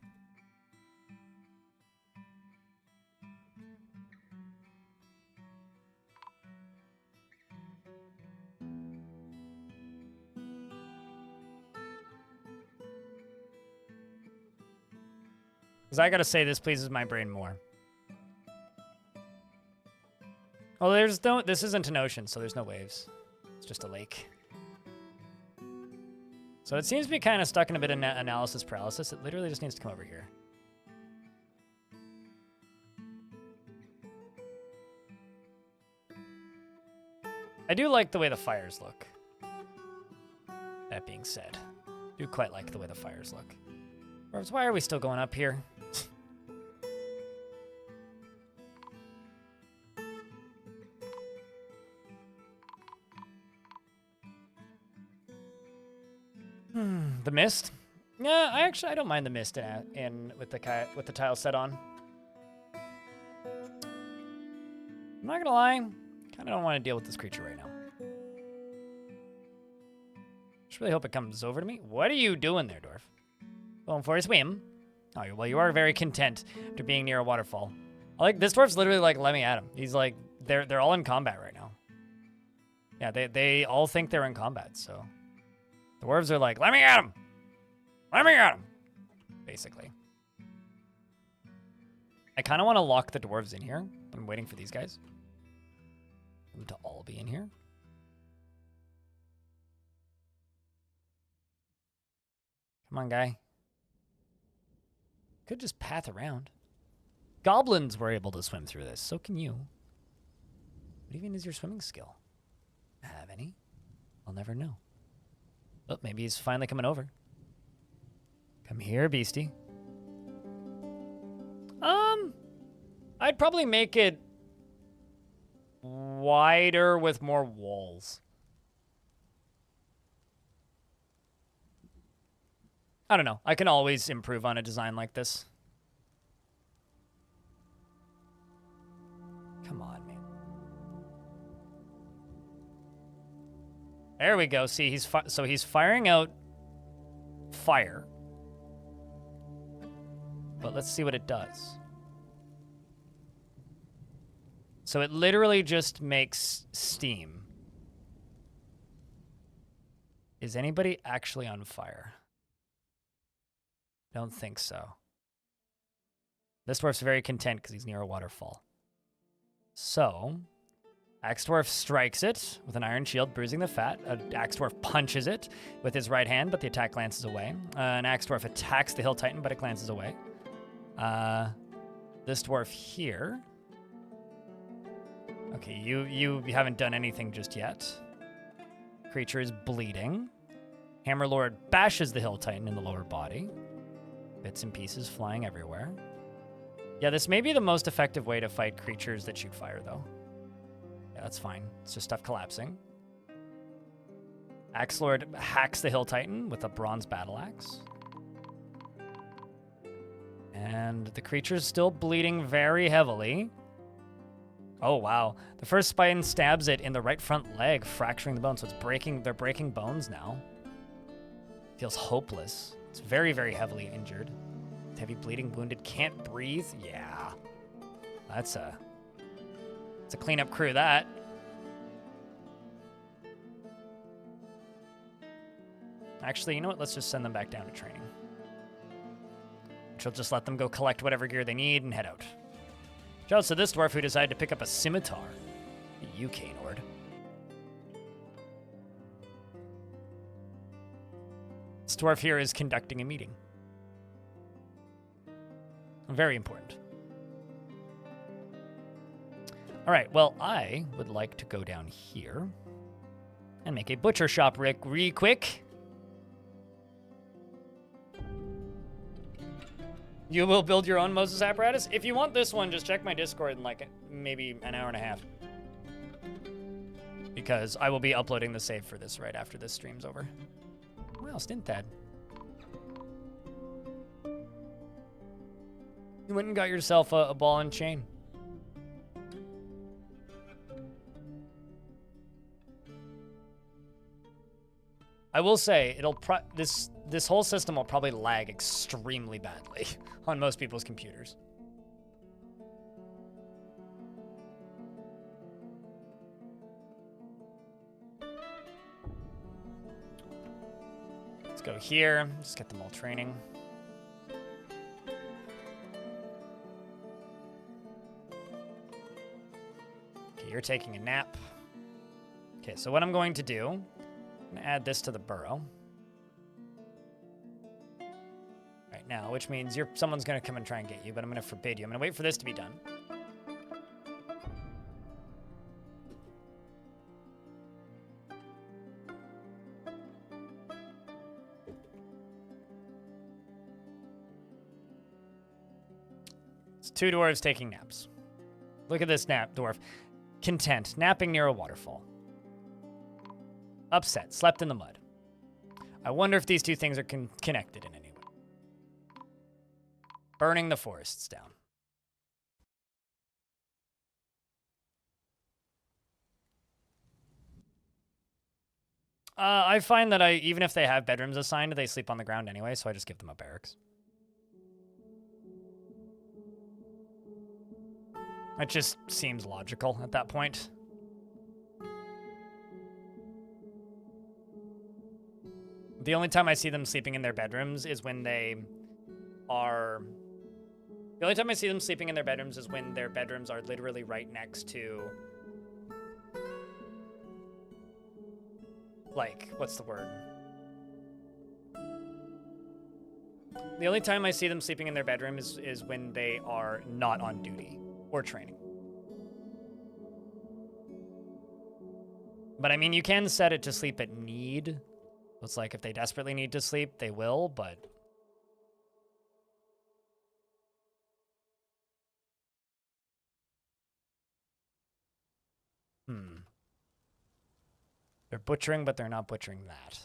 Because I gotta say, this pleases my brain more. Well, there's no, this isn't an ocean, so there's no waves. It's just a lake. So it seems to be kind of stuck in a bit of analysis paralysis. It literally just needs to come over here. do like the way the fires look. That being said, I do quite like the way the fires look. Dwarves, why are we still going up here? The mist? Yeah, I don't mind the mist in with the tile set on. I'm not gonna lie, kind of don't want to deal with this creature right now. Just really hope it comes over to me. What are you doing there, Dwarf? Going for a swim? Oh, well, you are very content to being near a waterfall. I like this dwarf's literally like, let me at him. He's like, they're all in combat right now. Yeah, they all think they're in combat, so. Dwarves are like, let me at him! Let me at him! Basically. I kind of want to lock the dwarves in here. I'm waiting for these guys. Them to all be in here. Come on, guy. Could just path around. Goblins were able to swim through this. So can you. What even is your swimming skill? Have any? I'll never know. Oh, maybe he's finally coming over. Come here, beastie. I'd probably make it wider with more walls. I don't know. I can always improve on a design like this. Come on, man. There we go. See, he's firing out fire. But let's see what it does. So it literally just makes steam. Is anybody actually on fire? Don't think so. This dwarf's very content because he's near a waterfall. So, Axe Dwarf strikes it with an iron shield, bruising the fat. Axe Dwarf punches it with his right hand, but the attack glances away. An Axe Dwarf attacks the Hill Titan, but it glances away. This dwarf here. Okay, you haven't done anything just yet. Creature is bleeding. Hammerlord bashes the Hill Titan in the lower body. Bits and pieces flying everywhere. Yeah, this may be the most effective way to fight creatures that shoot fire, though. Yeah, that's fine. It's just stuff collapsing. Axelord hacks the Hill Titan with a bronze battle axe. And the creature's still bleeding very heavily. Oh, wow. The first spine stabs it in the right front leg, fracturing the bone. So they're breaking bones now. Feels hopeless. It's very, very heavily injured. Heavy bleeding, wounded, can't breathe. Yeah. It's a cleanup crew, that. Actually, you know what? Let's just send them back down to training. Which will just let them go collect whatever gear they need and head out. Shout out to this dwarf who decided to pick up a scimitar. You, Canord. This dwarf here is conducting a meeting. Very important. All right, well, I would like to go down here and make a butcher shop re quick. You will build your own Moses apparatus? If you want this one, just check my Discord in like maybe an hour and a half. Because I will be uploading the save for this right after this stream's over. Wow, Stinthad. You went and got yourself a ball and chain. I will say this whole system will probably lag extremely badly on most people's computers. Let's go here. Just get them all training. Okay, you're taking a nap. Okay, so what I'm going to do, I'm going to add this to the burrow. Right now, which means someone's going to come and try and get you, but I'm going to forbid you. I'm going to wait for this to be done. It's 2 dwarves taking naps. Look at this nap, dwarf. Content, napping near a waterfall. Upset, slept in the mud. I wonder if these two things are connected in any way. Burning the forests down. I find that even if they have bedrooms assigned, they sleep on the ground anyway, so I just give them a barracks. It just seems logical at that point. The only time I see them sleeping in their bedrooms is when they are... The only time I see them sleeping in their bedrooms is when their bedrooms are literally right next to... Like, what's the word? The only time I see them sleeping in their bedroom is when they are not on duty or training. But I mean, you can set it to sleep at need. It's like if they desperately need to sleep, they will, but... They're butchering, but they're not butchering that.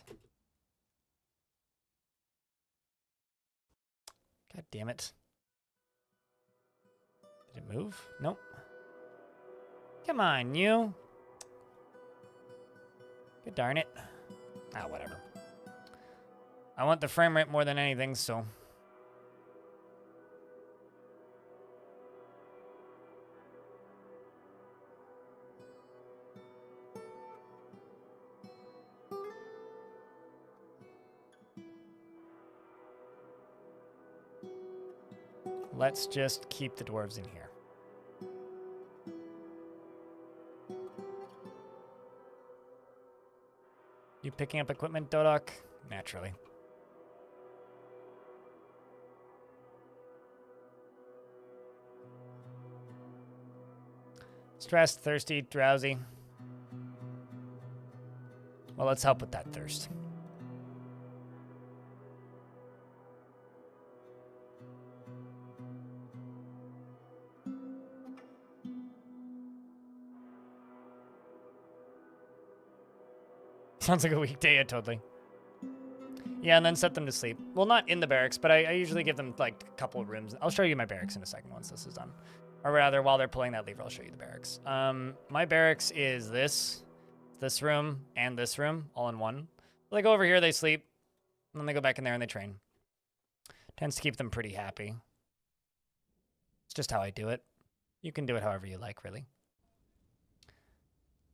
God damn it. Did it move? Nope. Come on, you. God darn it. Ah, whatever. I want the frame rate more than anything, so... Let's just keep the dwarves in here. You picking up equipment, Dodok? Naturally. Stressed, thirsty, drowsy. Well, let's help with that thirst. Sounds like a weekday, yeah, totally. Yeah, and then set them to sleep. Well, not in the barracks, but I usually give them, like, a couple of rooms. I'll show you my barracks in a second once this is done. Or rather, while they're pulling that lever, I'll show you the barracks. My barracks is this room, and this room, all in one. They go over here, they sleep, and then they go back in there and they train. Tends to keep them pretty happy. It's just how I do it. You can do it however you like, really.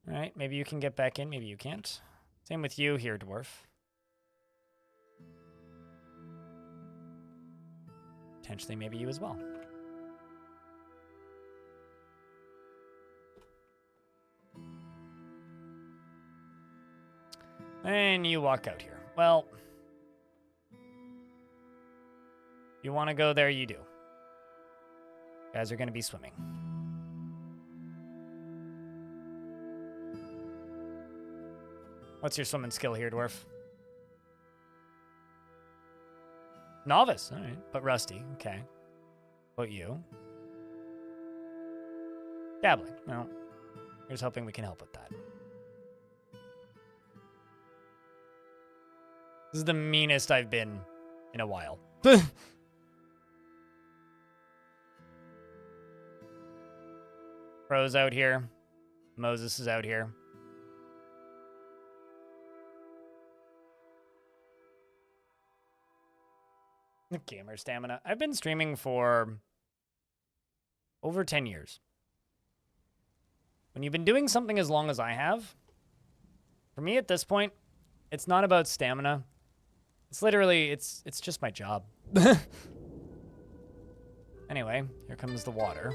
All right, maybe you can get back in, maybe you can't. Same with you here, dwarf. Potentially maybe you as well. And you walk out here. Well, you want to go there, you do. You guys are going to be swimming. What's your swimming skill here, dwarf? Novice, all right, but rusty, okay. What about you? Dabbling, well, here's hoping we can help with that. This is the meanest I've been in a while. Bro's out here. Moses is out here. Gamer stamina. I've been streaming for over 10 years. When you've been doing something as long as I have, for me at this point, it's not about stamina. It's literally, it's just my job. Anyway, here comes the water.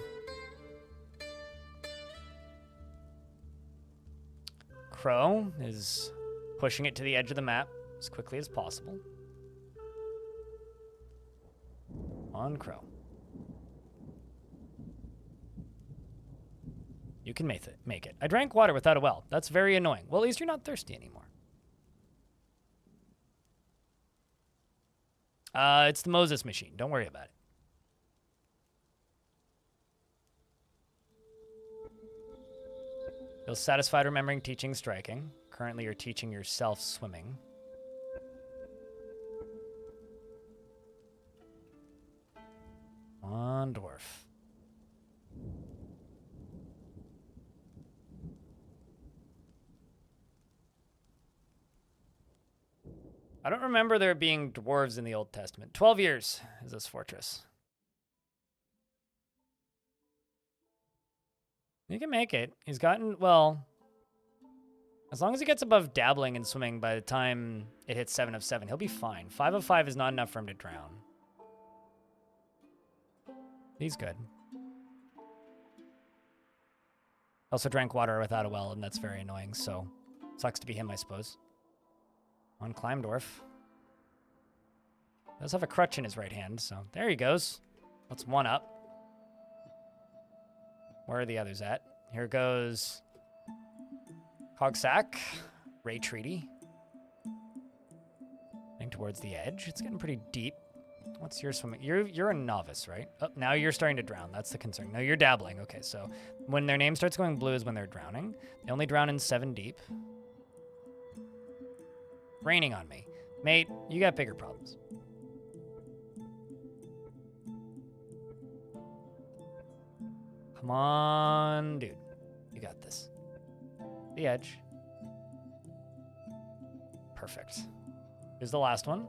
Crow is pushing it to the edge of the map as quickly as possible. On Crow. You can make it. I drank water without a well. That's very annoying. Well, at least you're not thirsty anymore. It's the Moses machine. Don't worry about it. Feel satisfied remembering teaching striking. Currently, you're teaching yourself swimming. On dwarf. I don't remember there being dwarves in the Old Testament. 12 years is this fortress. He can make it. He's gotten, well, as long as he gets above dabbling in swimming by the time it hits 7 of 7, he'll be fine. 5 of 5 is not enough for him to drown. He's good. Also drank water without a well, and that's very annoying, so sucks to be him, I suppose. On climb dwarf. Does have a crutch in his right hand, so there he goes. That's one up. Where are the others at? Here goes Hogsack, Ray Treaty. Heading towards the edge. It's getting pretty deep. What's your swimming? You're a novice, right? Oh, now you're starting to drown. That's the concern. No, you're dabbling. Okay, so when their name starts going blue is when they're drowning. They only drown in 7 deep. Raining on me. Mate, you got bigger problems. Come on, dude. You got this. The edge. Perfect. Here's the last one.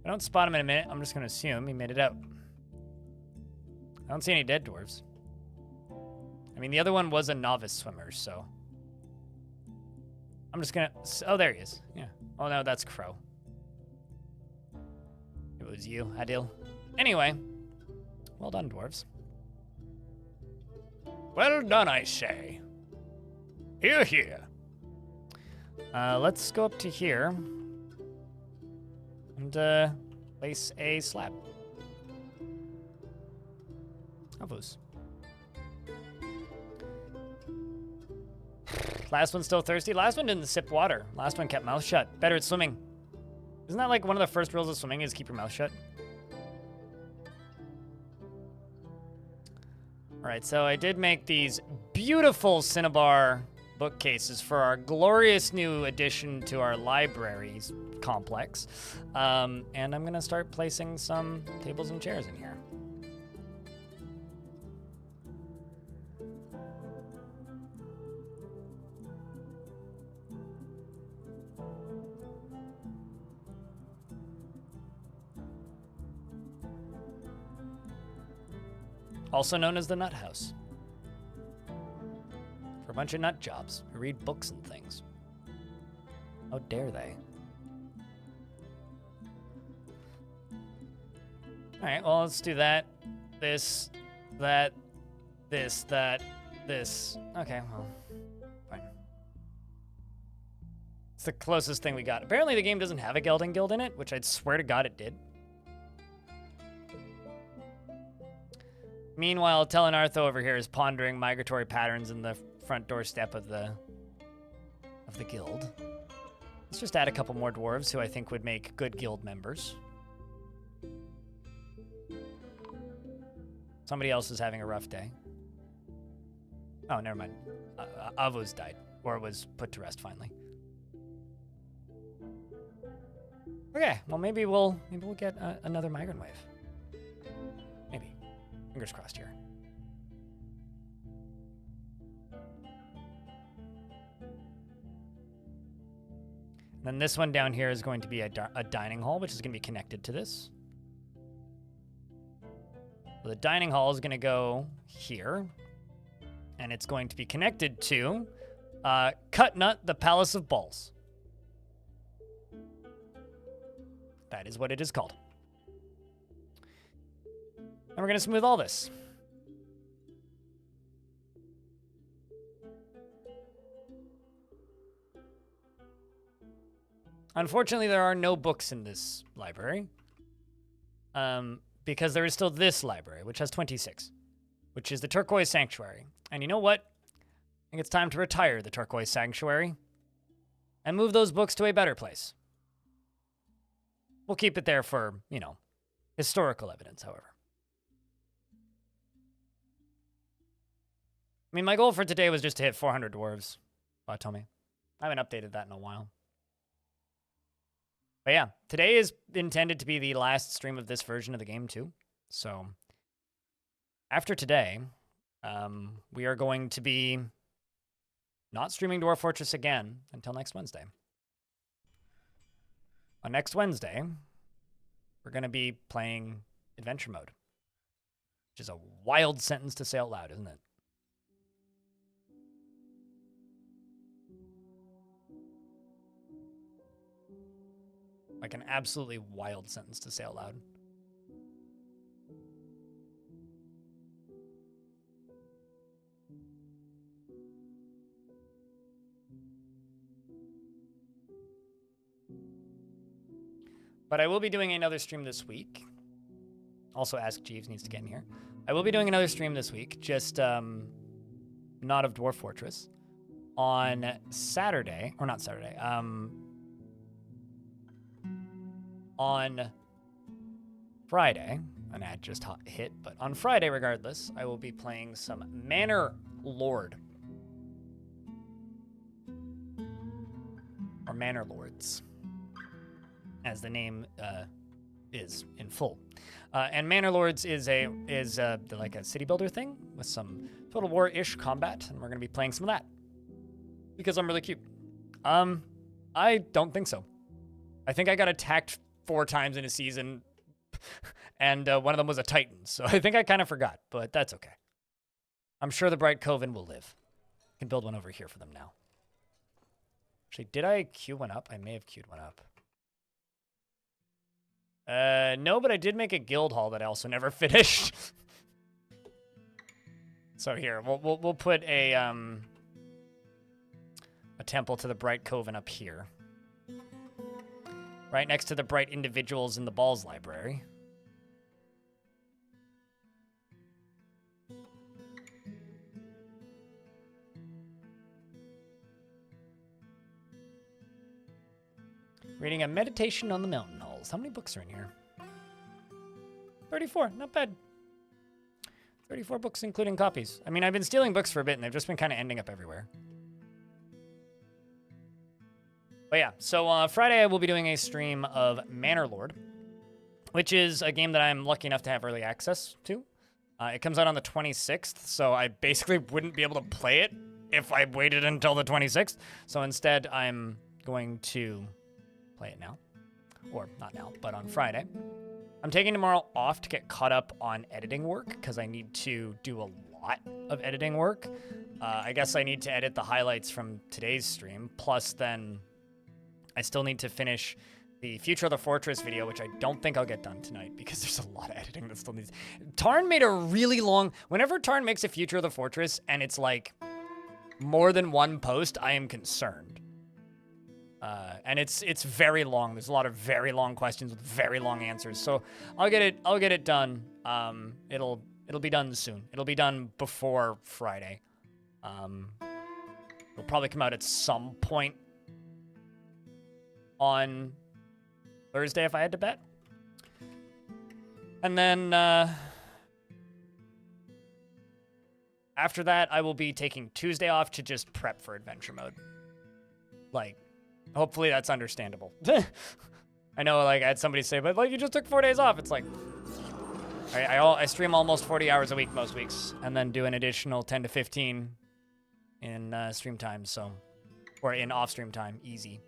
I don't spot him in a minute. I'm just going to assume he made it out. I don't see any dead dwarves. I mean, the other one was a novice swimmer, so... I'm just going to... Oh, there he is. Yeah. Oh, no, that's Crow. It was you, Adil. Anyway. Well done, dwarves. Well done, I say. Hear, hear. Let's go up to here. And, place a slab. Avos. Last one's still thirsty. Last one didn't sip water. Last one kept mouth shut. Better at swimming. Isn't that like one of the first rules of swimming is keep your mouth shut? All right, so I did make these beautiful Cinnabar bookcases for our glorious new addition to our libraries complex. And I'm going to start placing some tables and chairs in here. Also known as the Nut House. For a bunch of nut jobs who read books and things. How dare they? Alright, well, let's do that. This, that, this, that, this. Okay, well, fine. It's the closest thing we got. Apparently the game doesn't have a Gelding Guild in it, which I'd swear to God it did. Meanwhile, Telenartho over here is pondering migratory patterns in the front doorstep of the guild. Let's just add a couple more dwarves who I think would make good guild members. Somebody else is having a rough day. Oh, never mind. Avos died, or was put to rest finally. Okay, well maybe we'll get another migrant wave. Maybe. Fingers crossed here. And then this one down here is going to be a dining hall, which is going to be connected to this. So the dining hall is going to go here, and it's going to be connected to Cutnut, the Palace of Balls. That is what it is called. And we're going to smooth all this. Unfortunately, there are no books in this library. Because there is still this library, which has 26, which is the Turquoise Sanctuary. And you know what? I think it's time to retire the Turquoise Sanctuary and move those books to a better place. We'll keep it there for, you know, historical evidence, however. I mean, my goal for today was just to hit 400 dwarves, Tommy. I haven't updated that in a while. But yeah, today is intended to be the last stream of this version of the game too. So after today, we are going to be not streaming Dwarf Fortress again until next Wednesday. On next Wednesday, we're going to be playing Adventure Mode, which is a wild sentence to say out loud, isn't it? Like an absolutely wild sentence to say out loud. But I will be doing another stream this week. Also, Ask Jeeves needs to get in here. I will be doing another stream this week, just not of Dwarf Fortress. On Saturday, or not Saturday, on Friday, an ad just hit, but on Friday, regardless, I will be playing some Manor Lord. Or Manor Lords, as the name is in full. And Manor Lords is like a city builder thing with some Total War-ish combat, and we're going to be playing some of that. Because I'm really cute. I don't think so. I think I got attacked 4 times in a season, and one of them was a Titan, so I think I kind of forgot, but that's okay. I'm sure the Bright Coven will live. I can build one over here for them now. Actually, did I queue one up? I may have queued one up. No, but I did make a guild hall that I also never finished. So here, we'll put a temple to the Bright Coven up here. Right next to the Bright Individuals in the Balls Library. Reading a meditation on the mountain halls. How many books are in here? 34, not bad. 34 books, including copies. I mean, I've been stealing books for a bit, and they've just been kind of ending up everywhere. But yeah, so Friday I will be doing a stream of Manor Lord, which is a game that I'm lucky enough to have early access to. It comes out on the 26th, so I basically wouldn't be able to play it if I waited until the 26th. So instead, I'm going to play it now. Or not now, but on Friday. I'm taking tomorrow off to get caught up on editing work, because I need to do a lot of editing work. I guess I need to edit the highlights from today's stream, plus then I still need to finish the Future of the Fortress video, which I don't think I'll get done tonight because there's a lot of editing that still needs. Tarn made a really long. Whenever Tarn makes a Future of the Fortress and it's like more than one post, I am concerned. And it's very long. There's a lot of very long questions with very long answers. So I'll get it done. It'll be done soon. It'll be done before Friday. It'll probably come out at some point on Thursday if I had to bet. And then after that, I will be taking Tuesday off to just prep for adventure mode. Like, hopefully that's understandable. I know, like, I had somebody say, but like, you just took 4 days off. It's like, I stream almost 40 hours a week most weeks, and then do an additional 10 to 15 in stream time, so, or in off-stream time, easy.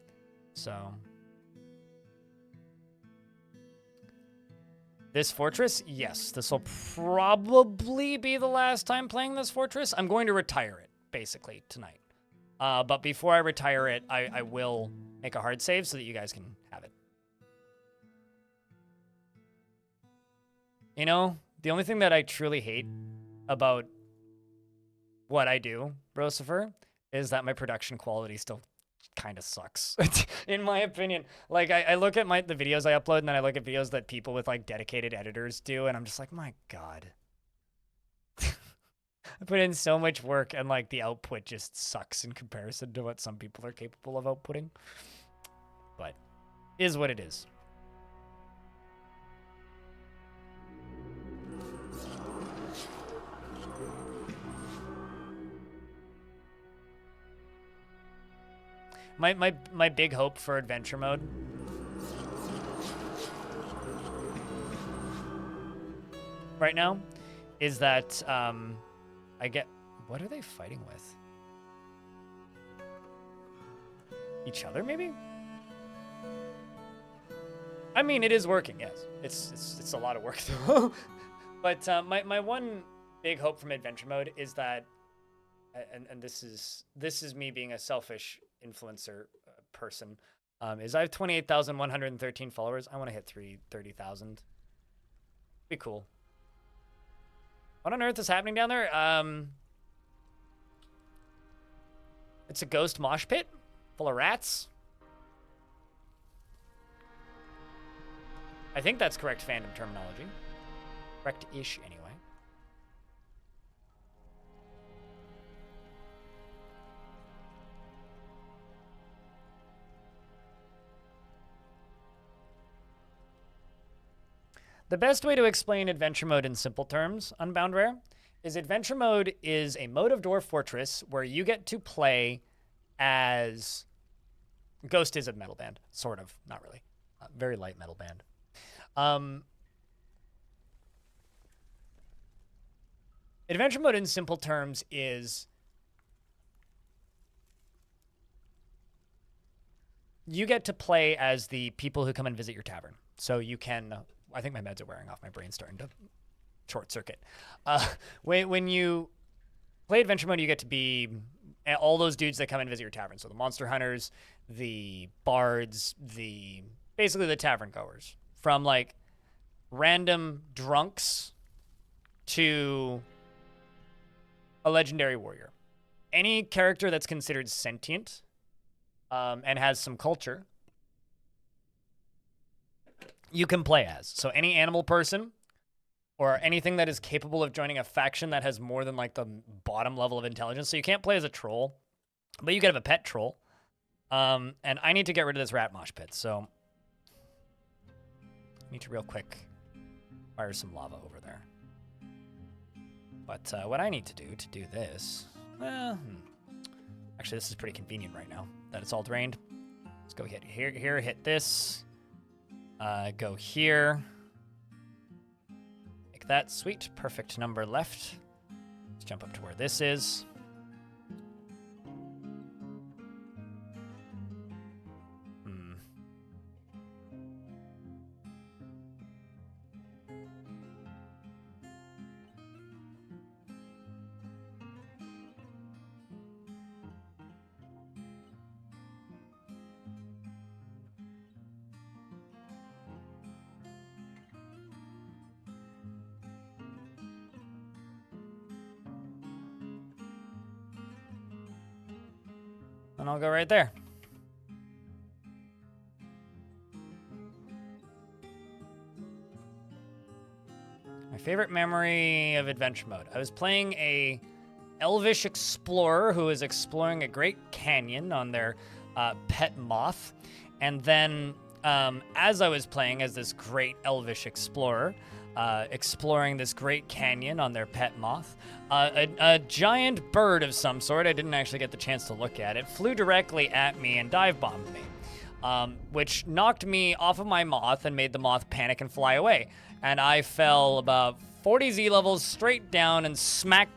So, this fortress, yes, this will probably be the last time playing this fortress. I'm going to retire it, basically, tonight. But before I retire it, I will make a hard save so that you guys can have it. You know, the only thing that I truly hate about what I do, Brosifer, is that my production quality still kind of sucks, in my opinion. Like, I look at the videos I upload, and then I look at videos that people with, like, dedicated editors do, and I'm just like, my God. I put in so much work, and, like, the output just sucks in comparison to what some people are capable of outputting. But, is what it is. My big hope for adventure mode right now is that I get... What are they fighting with? Each other, maybe? I mean, it is working, yes. It's a lot of work, though. But my one big hope from adventure mode is that, and this is me being a selfish influencer person, is I have 28,113 followers. I want to hit 30,000. Be cool. What on earth is happening down there? It's a ghost mosh pit full of rats. I think that's correct fandom terminology. Correct-ish, anyway. The best way to explain adventure mode in simple terms, Unbound Rare, is adventure mode is a mode of Dwarf Fortress where you get to play as... Ghost is a metal band, sort of, not really. Very light metal band. Adventure mode in simple terms is you get to play as the people who come and visit your tavern. So you can... I think my meds are wearing off. My brain's starting to short circuit. When you play adventure mode, you get to be all those dudes that come and visit your tavern. So the monster hunters, the bards, basically the tavern goers. From like random drunks to a legendary warrior. Any character that's considered sentient and has some culture, you can play as. So any animal person or anything that is capable of joining a faction that has more than like the bottom level of intelligence. So you can't play as a troll, but you can have a pet troll. And I need to get rid of this rat mosh pit. So I need to real quick fire some lava over there. But what I need to do this, well, actually this is pretty convenient right now that it's all drained. Let's go hit here, hit this. Go here. Make that. Sweet. Perfect number left. Let's jump up to where this is. And I'll go right there. My favorite memory of adventure mode. I was playing a elvish explorer who was exploring a great canyon on their pet moth. And then as I was playing as this great elvish explorer, exploring this great canyon on their pet moth, a giant bird of some sort, I didn't actually get the chance to look at it, flew directly at me and dive bombed me, which knocked me off of my moth and made the moth panic and fly away. And I fell about 40 Z levels straight down and smacked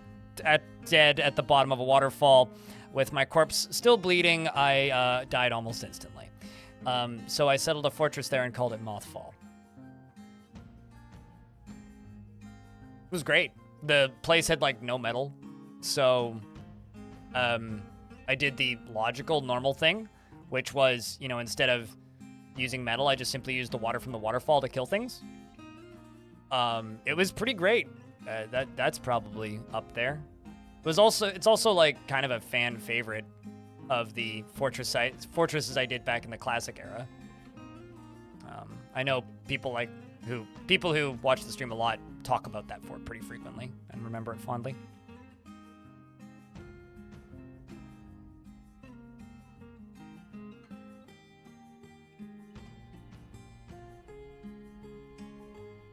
dead at the bottom of a waterfall. With my corpse still bleeding, I died almost instantly. So I settled a fortress there and called it Mothfall. It was great. The place had like no metal, so I did the logical normal thing, which was, you know, instead of using metal, I just simply used the water from the waterfall to kill things. It was pretty great. That's probably up there. It's also like kind of a fan favorite of the fortresses I did back in the classic era. I know people who watch the stream a lot talk about that fort pretty frequently and remember it fondly.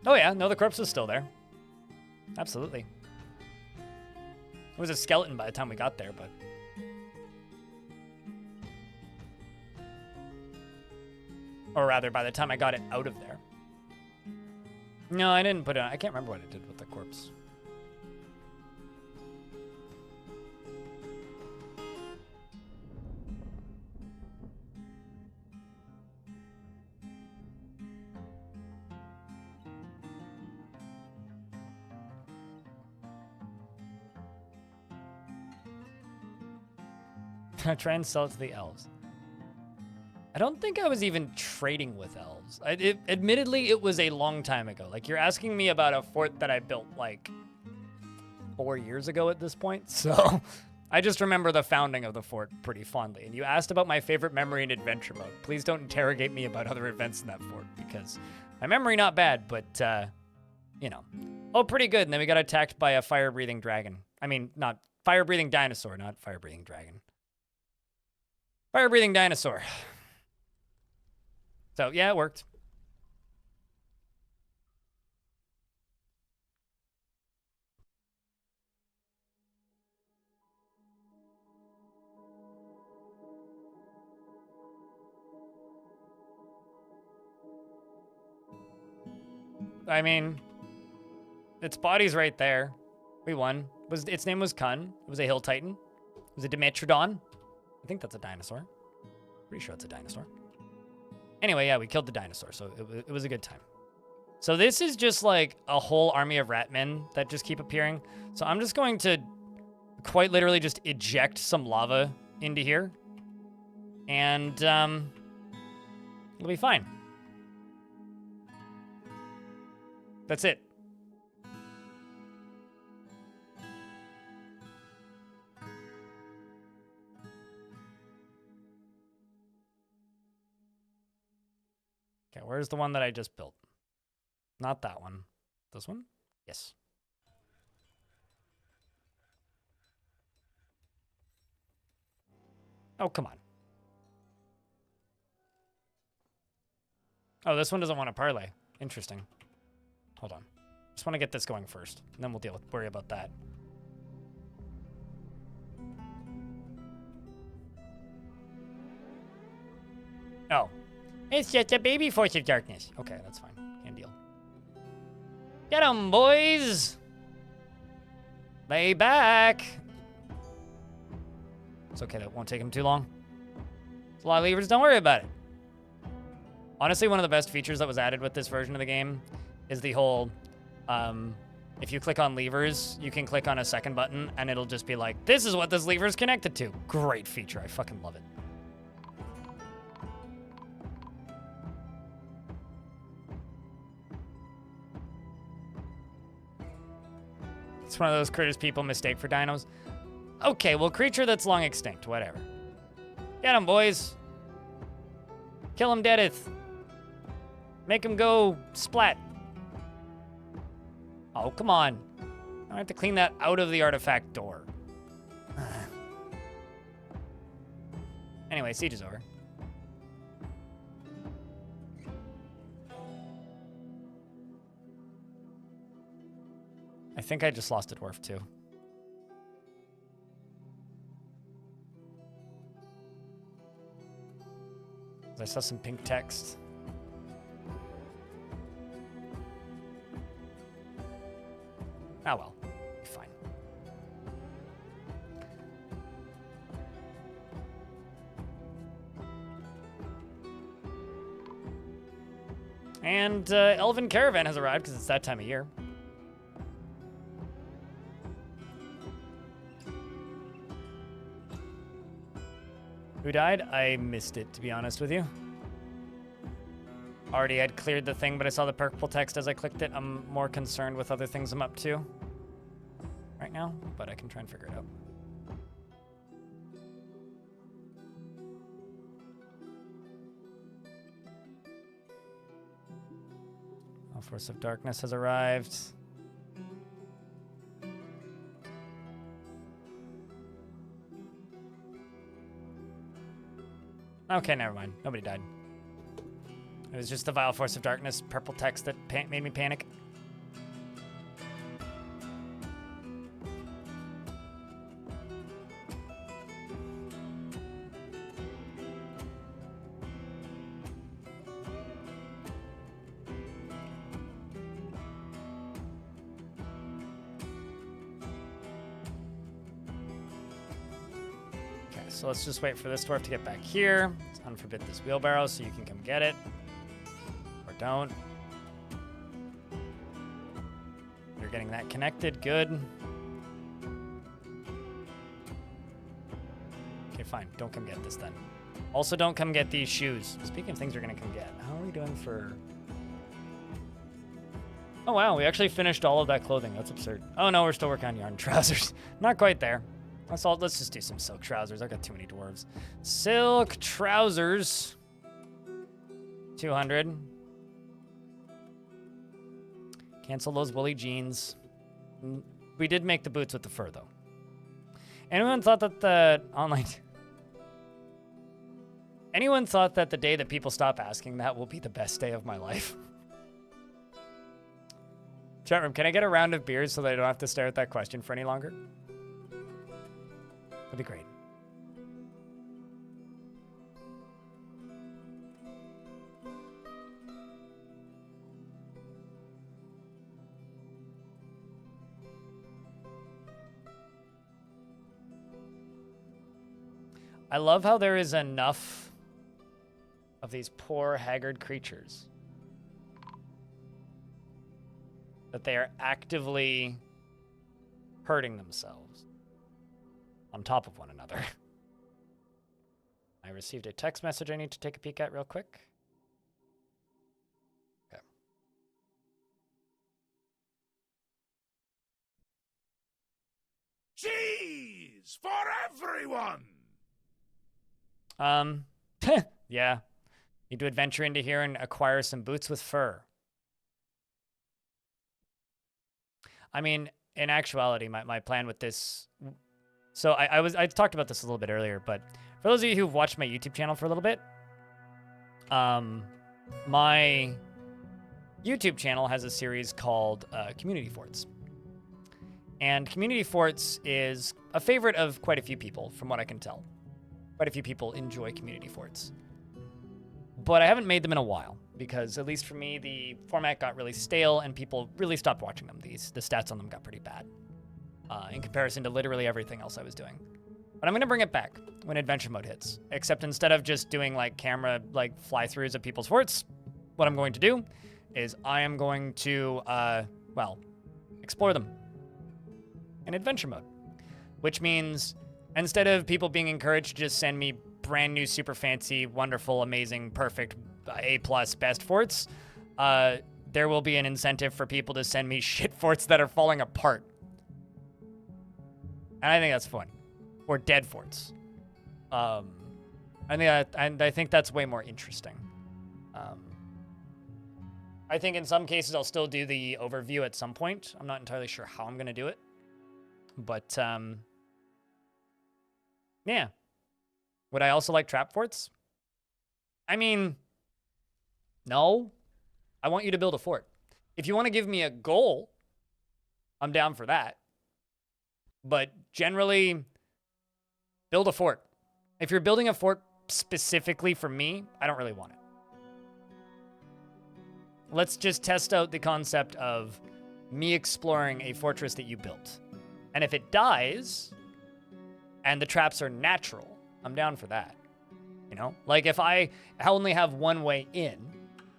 Oh yeah, no, the corpse is still there. Absolutely. It was a skeleton by the time we got there, but... Or rather, by the time I got it out of there. No, I didn't put it on. I can't remember what I did with the corpse. Try and sell it to the elves. I don't think I was even trading with elves. Admittedly, it was a long time ago. Like, you're asking me about a fort that I built, like, 4 years ago at this point. So, I just remember the founding of the fort pretty fondly. And you asked about my favorite memory in adventure mode. Please don't interrogate me about other events in that fort, because my memory not bad, but, you know. Oh, pretty good. And then we got attacked by a fire-breathing dragon. I mean, not fire-breathing dinosaur, not fire-breathing dragon. Fire-breathing dinosaur. So, yeah, it worked. I mean, its body's right there. We won. Its name was Kun. It was a hill titan. It was a Dimetrodon. I think that's a dinosaur. Pretty sure it's a dinosaur. Anyway, yeah, we killed the dinosaur, so it was a good time. So this is just like a whole army of rat men that just keep appearing. So I'm just going to quite literally just eject some lava into here. And it'll be fine. That's it. Okay, where's the one that I just built? Not that one. This one? Yes. Oh, come on. Oh, this one doesn't want to parlay. Interesting. Hold on. Just want to get this going first, and then we'll worry about that. Oh. It's just a baby force of darkness. Okay, that's fine. Can't deal. Get 'em, boys! Lay back! It's okay, that won't take him too long. It's a lot of levers, don't worry about it. Honestly, one of the best features that was added with this version of the game is the whole, if you click on levers, you can click on a second button, and it'll just be like, this is what this lever is connected to. Great feature, I fucking love it. It's one of those critters people mistake for dinos. Okay, well, creature that's long extinct, whatever. Get him, boys. Kill him deadeth. Make him go splat. Oh, come on. I have to clean that out of the artifact door. Anyway, siege is over. I think I just lost a dwarf too. I saw some pink text. Oh well, fine. And Elven Caravan has arrived because it's that time of year. Who died? I missed it, to be honest with you. Already had cleared the thing, but I saw the purple text as I clicked it. I'm more concerned with other things I'm up to right now, but I can try and figure it out. A Force of Darkness has arrived. Okay, never mind. Nobody died. It was just the Vile Force of Darkness purple text that made me panic. So let's just wait for this dwarf to get back here. Let's unforbid this wheelbarrow so you can come get it. Or don't. You're getting that connected. Good. Okay, fine. Don't come get this then. Also, don't come get these shoes. Speaking of things you're going to come get, how are we doing for... Oh, wow. We actually finished all of that clothing. That's absurd. Oh, no. We're still working on yarn trousers. Not quite there. Let's just do some silk trousers. I've got too many dwarves. Silk trousers. 200. Cancel those woolly jeans. We did make the boots with the fur, though. Anyone thought that the online... Anyone thought that the day that people stop asking that will be the best day of my life? Chat room, can I get a round of beers so that I don't have to stare at that question for any longer? That'd be great. I love how there is enough of these poor, haggard creatures that they are actively hurting themselves on top of one another. I received a text message I need to take a peek at real quick. Okay. Cheese for everyone! Yeah. Need to adventure into here and acquire some boots with fur. I mean, in actuality, my plan with this... So I talked about this a little bit earlier, but for those of you who've watched my YouTube channel for a little bit, my YouTube channel has a series called Community Forts. And Community Forts is a favorite of quite a few people, from what I can tell. Quite a few people enjoy Community Forts. But I haven't made them in a while, because at least for me, the format got really stale and people really stopped watching them. The stats on them got pretty bad in comparison to literally everything else I was doing. But I'm going to bring it back when adventure mode hits, except instead of just doing like camera, like fly-throughs of people's forts, what I'm going to do is I am going to, well, explore them in adventure mode, which means instead of people being encouraged to just send me brand new, super fancy, wonderful, amazing, perfect, A+ best forts, there will be an incentive for people to send me shit forts that are falling apart. And I think that's fun. Or dead forts. I think that's way more interesting. I think in some cases I'll still do the overview at some point. I'm not entirely sure how I'm going to do it. But, yeah. Would I also like trap forts? I mean, no. I want you to build a fort. If you want to give me a goal, I'm down for that. But generally, build a fort. If you're building a fort specifically for me, I don't really want it. Let's just test out the concept of me exploring a fortress that you built. And if it dies, and the traps are natural, I'm down for that. You know? Like if I only have one way in,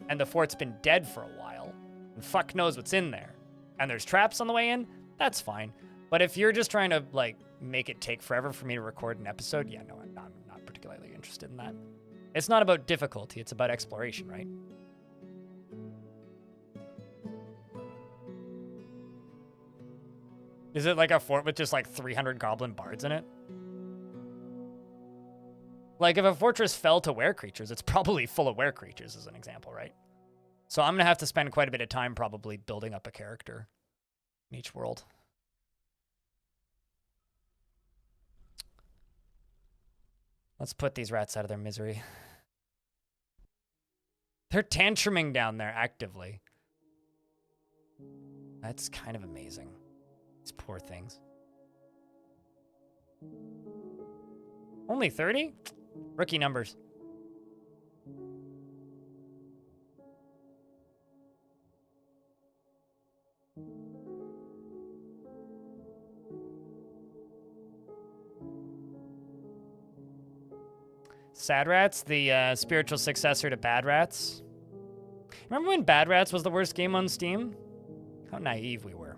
and the fort's been dead for a while, and fuck knows what's in there, and there's traps on the way in, that's fine. But if you're just trying to, like, make it take forever for me to record an episode, yeah, no, I'm not particularly interested in that. It's not about difficulty, it's about exploration, right? Is it like a fort with just, like, 300 goblin bards in it? Like, if a fortress fell to were creatures, it's probably full of were creatures, as an example, right? So I'm going to have to spend quite a bit of time probably building up a character in each world. Let's put these rats out of their misery. They're tantruming down there actively. That's kind of amazing. These poor things. Only 30? Rookie numbers. Sad Rats, the spiritual successor to Bad Rats. Remember when Bad Rats was the worst game on Steam? How naive we were.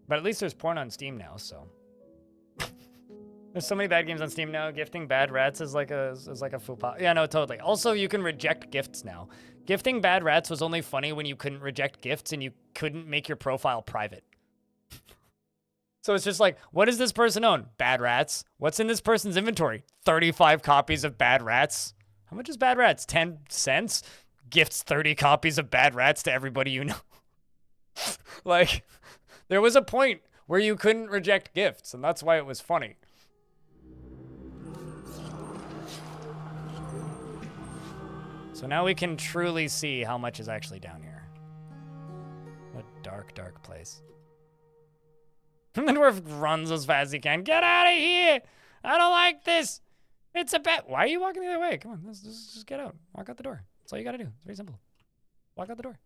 But at least there's porn on Steam now, so. There's so many bad games on Steam now. Gifting Bad Rats is like a faux pas. Yeah, no, totally. Also, you can reject gifts now. Gifting Bad Rats was only funny when you couldn't reject gifts and you couldn't make your profile private. So it's just like, what does this person own? Bad Rats. What's in this person's inventory? 35 copies of Bad Rats. How much is Bad Rats? 10 cents? Gifts 30 copies of Bad Rats to everybody you know. Like, there was a point where you couldn't reject gifts, and that's why it was funny. So now we can truly see how much is actually down here. What a dark, dark place. And the dwarf runs as fast as he can. Get out of here! I don't like this! It's a bet. Why are you walking the other way? Come on, let's just get out. Walk out the door. That's all you gotta do. It's very simple. Walk out the door.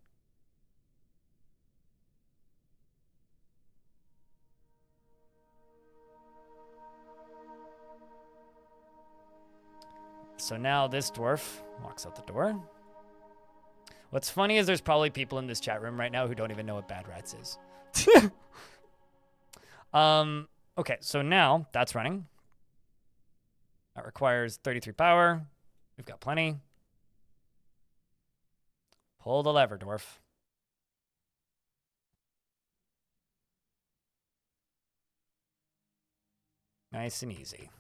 So now this dwarf walks out the door. What's funny is there's probably people in this chat room right now who don't even know what Bad Rats is. Okay, so now that's running. That requires 33 power. We've got plenty. Pull the lever, dwarf. Nice and easy.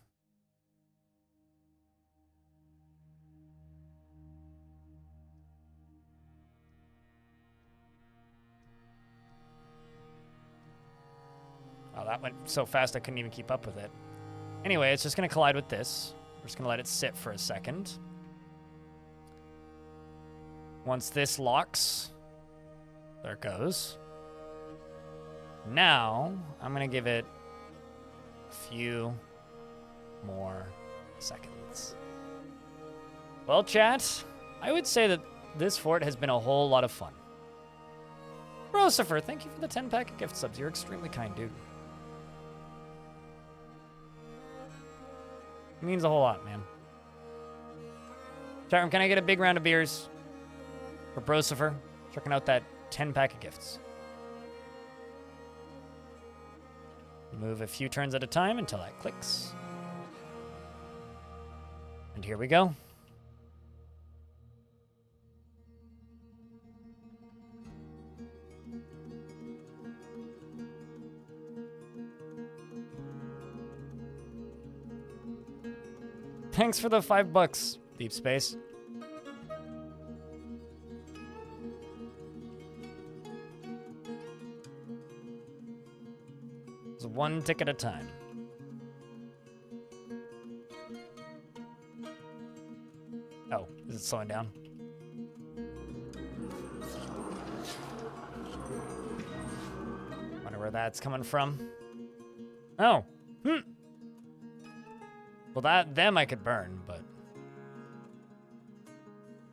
Oh, that went so fast I couldn't even keep up with it. Anyway, it's just going to collide with this. We're just going to let it sit for a second. Once this locks, there it goes. Now, I'm going to give it a few more seconds. Well, chat, I would say that this fort has been a whole lot of fun. Rosifer, thank you for the 10-pack of gift subs. You're extremely kind, dude. It means a whole lot, man. Chatroom, can I get a big round of beers for Brosifer checking out that 10-pack of gifts? Move a few turns at a time until that clicks. And here we go. Thanks for the $5, Deep Space. It's one tick at a time. Oh, is it slowing down? Wonder where that's coming from. Oh, Well, them I could burn, but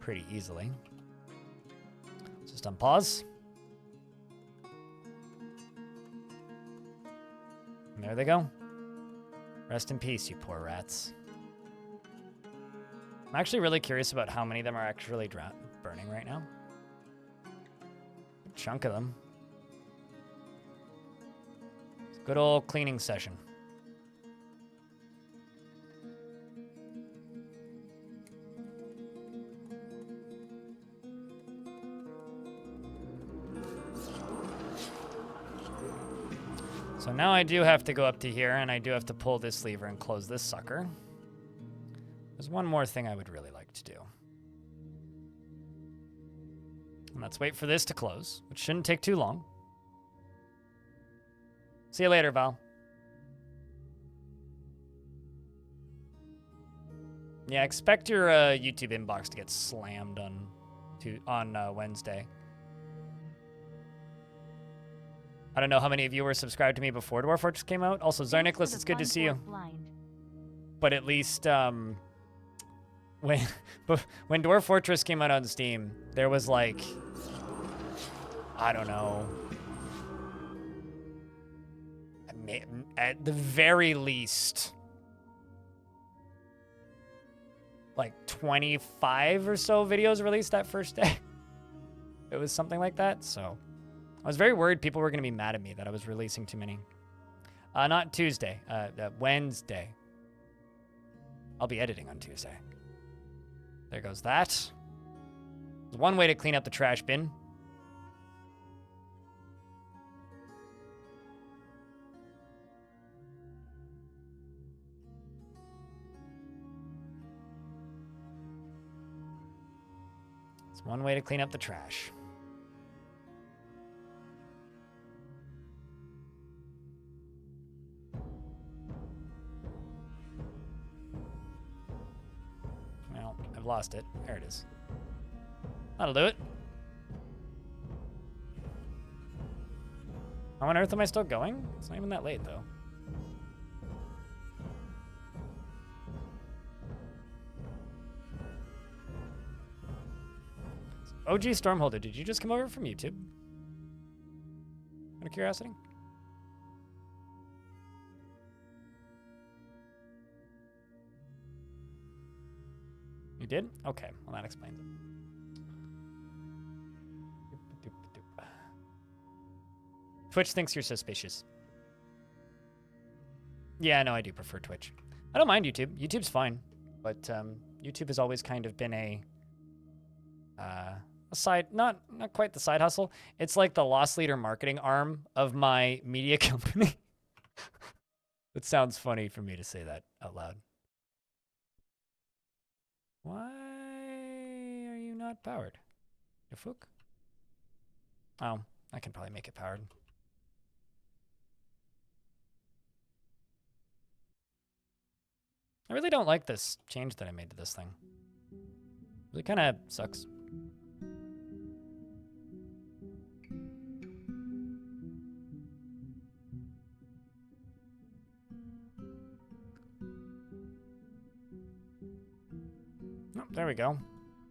pretty easily. Just unpause. And there they go. Rest in peace, you poor rats. I'm actually really curious about how many of them are actually burning right now. A chunk of them. It's a good old cleaning session. So now I do have to go up to here, and I do have to pull this lever and close this sucker. There's one more thing I would really like to do. And let's wait for this to close, which shouldn't take too long. See you later, Val. Yeah, expect your YouTube inbox to get slammed on Wednesday. I don't know how many of you were subscribed to me before Dwarf Fortress came out. Also, Czar Thanks for Nicholas, the it's good to fun see you. fourth blind. But at least when when Dwarf Fortress came out on Steam, there was like, I don't know, at the very least like 25 or so videos released that first day. It was something like that. So I was very worried people were going to be mad at me that I was releasing too many. Not Tuesday, Wednesday. I'll be editing on Tuesday. There goes that. There's one way to clean up the trash bin. It's one way to clean up the trash. Well, I've lost it. There it is. That'll do it. How on earth am I still going? It's not even that late, though. OG Stormholder, did you just come over from YouTube? Out of curiosity? You did? Okay, well that explains it. Twitch thinks you're suspicious. Yeah, no, I do prefer Twitch. I don't mind YouTube. YouTube's fine, but YouTube has always kind of been a side, not quite the side hustle. It's like the loss leader marketing arm of my media company. It sounds funny for me to say that out loud. Why are you not powered? Yafuk? Oh, I can probably make it powered. I really don't like this change that I made to this thing. It kind of sucks. Oh, there we go.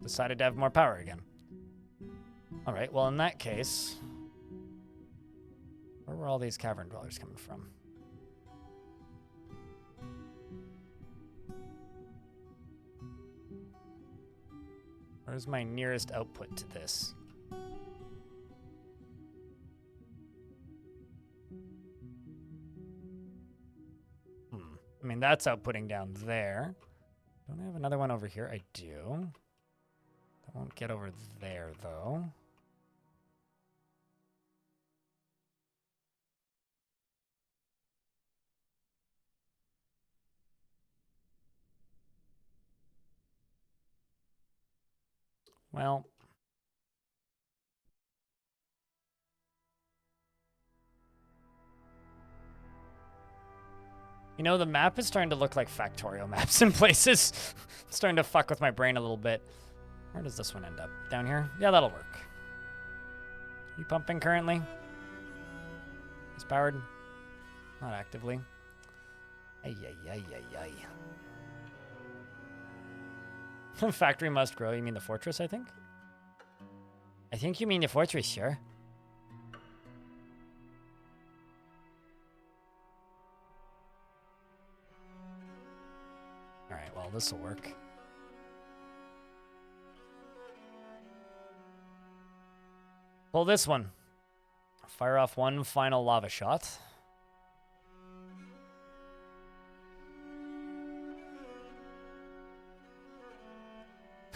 Decided to have more power again. All right, well, in that case, where were all these cavern dwellers coming from? Where's my nearest output to this? I mean, that's outputting down there. Don't I have another one over here? I do. That won't get over there, though. Well, you know, the map is starting to look like Factorio maps in places. It's starting to fuck with my brain a little bit. Where does this one end up? Down here? Yeah, that'll work. You pumping currently? It's powered? Not actively. Ay, ay, ay, ay, ay. Factory must grow. You mean the fortress, I think? I think you mean the fortress, sure. Alright, well, this will work. Pull this one. Fire off one final lava shot.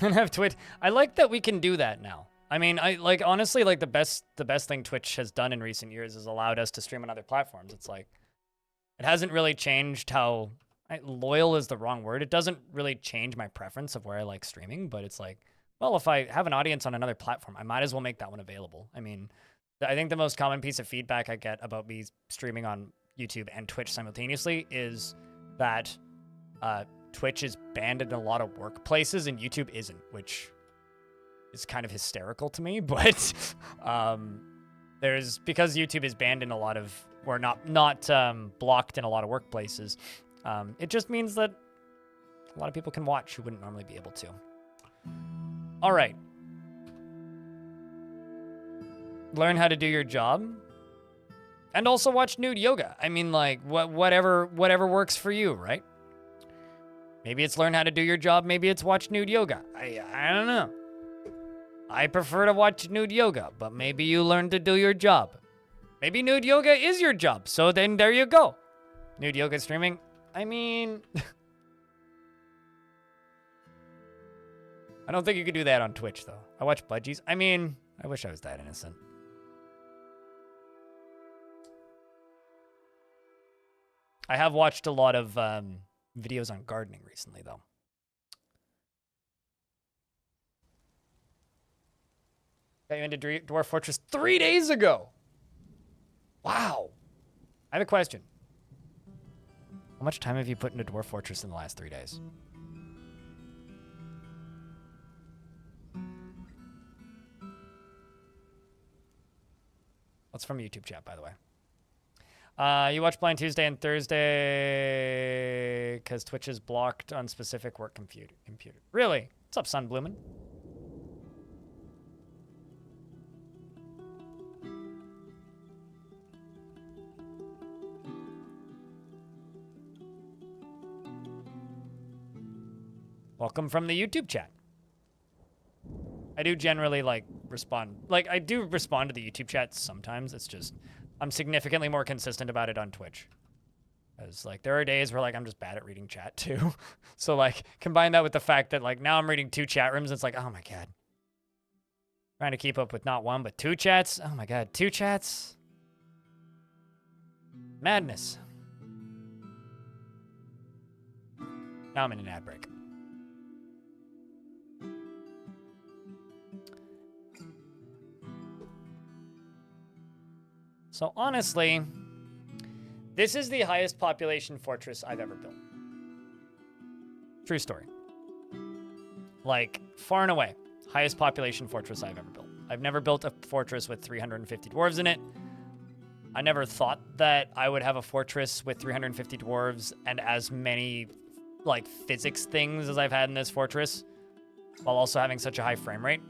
And have Twitch. I like that we can do that now. I mean, I like honestly like the best thing Twitch has done in recent years is allowed us to stream on other platforms. It's like it hasn't really changed how loyal is the wrong word. It doesn't really change my preference of where I like streaming, but it's like, well, if I have an audience on another platform, I might as well make that one available. I mean, I think the most common piece of feedback I get about me streaming on YouTube and Twitch simultaneously is that Twitch is banned in a lot of workplaces and YouTube isn't, which is kind of hysterical to me. But Because YouTube is banned in a lot of, or not blocked in a lot of workplaces, it just means that a lot of people can watch who wouldn't normally be able to. All right. Learn how to do your job. And also watch nude yoga. I mean, like, whatever works for you, right? Maybe it's learn how to do your job. Maybe it's watch nude yoga. I don't know. I prefer to watch nude yoga, but maybe you learn to do your job. Maybe nude yoga is your job, so then there you go. Nude yoga streaming. I mean, I don't think you could do that on Twitch, though. I watch budgies. I mean, I wish I was that innocent. I have watched a lot of videos on gardening recently, though. Got you into Dwarf Fortress 3 days ago. Wow. I have a question. How much time have you put into Dwarf Fortress in the last 3 days? That's from YouTube chat, by the way. You watch Blind Tuesday and Thursday because Twitch is blocked on specific work computer. Really? What's up, Sun Bloomin'? Welcome from the YouTube chat. I do generally, like, respond. Like, I do respond to the YouTube chat sometimes. It's just, I'm significantly more consistent about it on Twitch. Because, like, there are days where, like, I'm just bad at reading chat, too. So, like, combine that with the fact that, like, now I'm reading 2 chat rooms. It's like, oh, my God. Trying to keep up with not 1, but 2 chats. Oh, my God. 2 chats? Madness. Now I'm in an ad break. So honestly, this is the highest population fortress I've ever built. True story. Like, far and away, highest population fortress I've ever built. I've never built a fortress with 350 dwarves in it. I never thought that I would have a fortress with 350 dwarves and as many, like, physics things as I've had in this fortress, while also having such a high frame rate.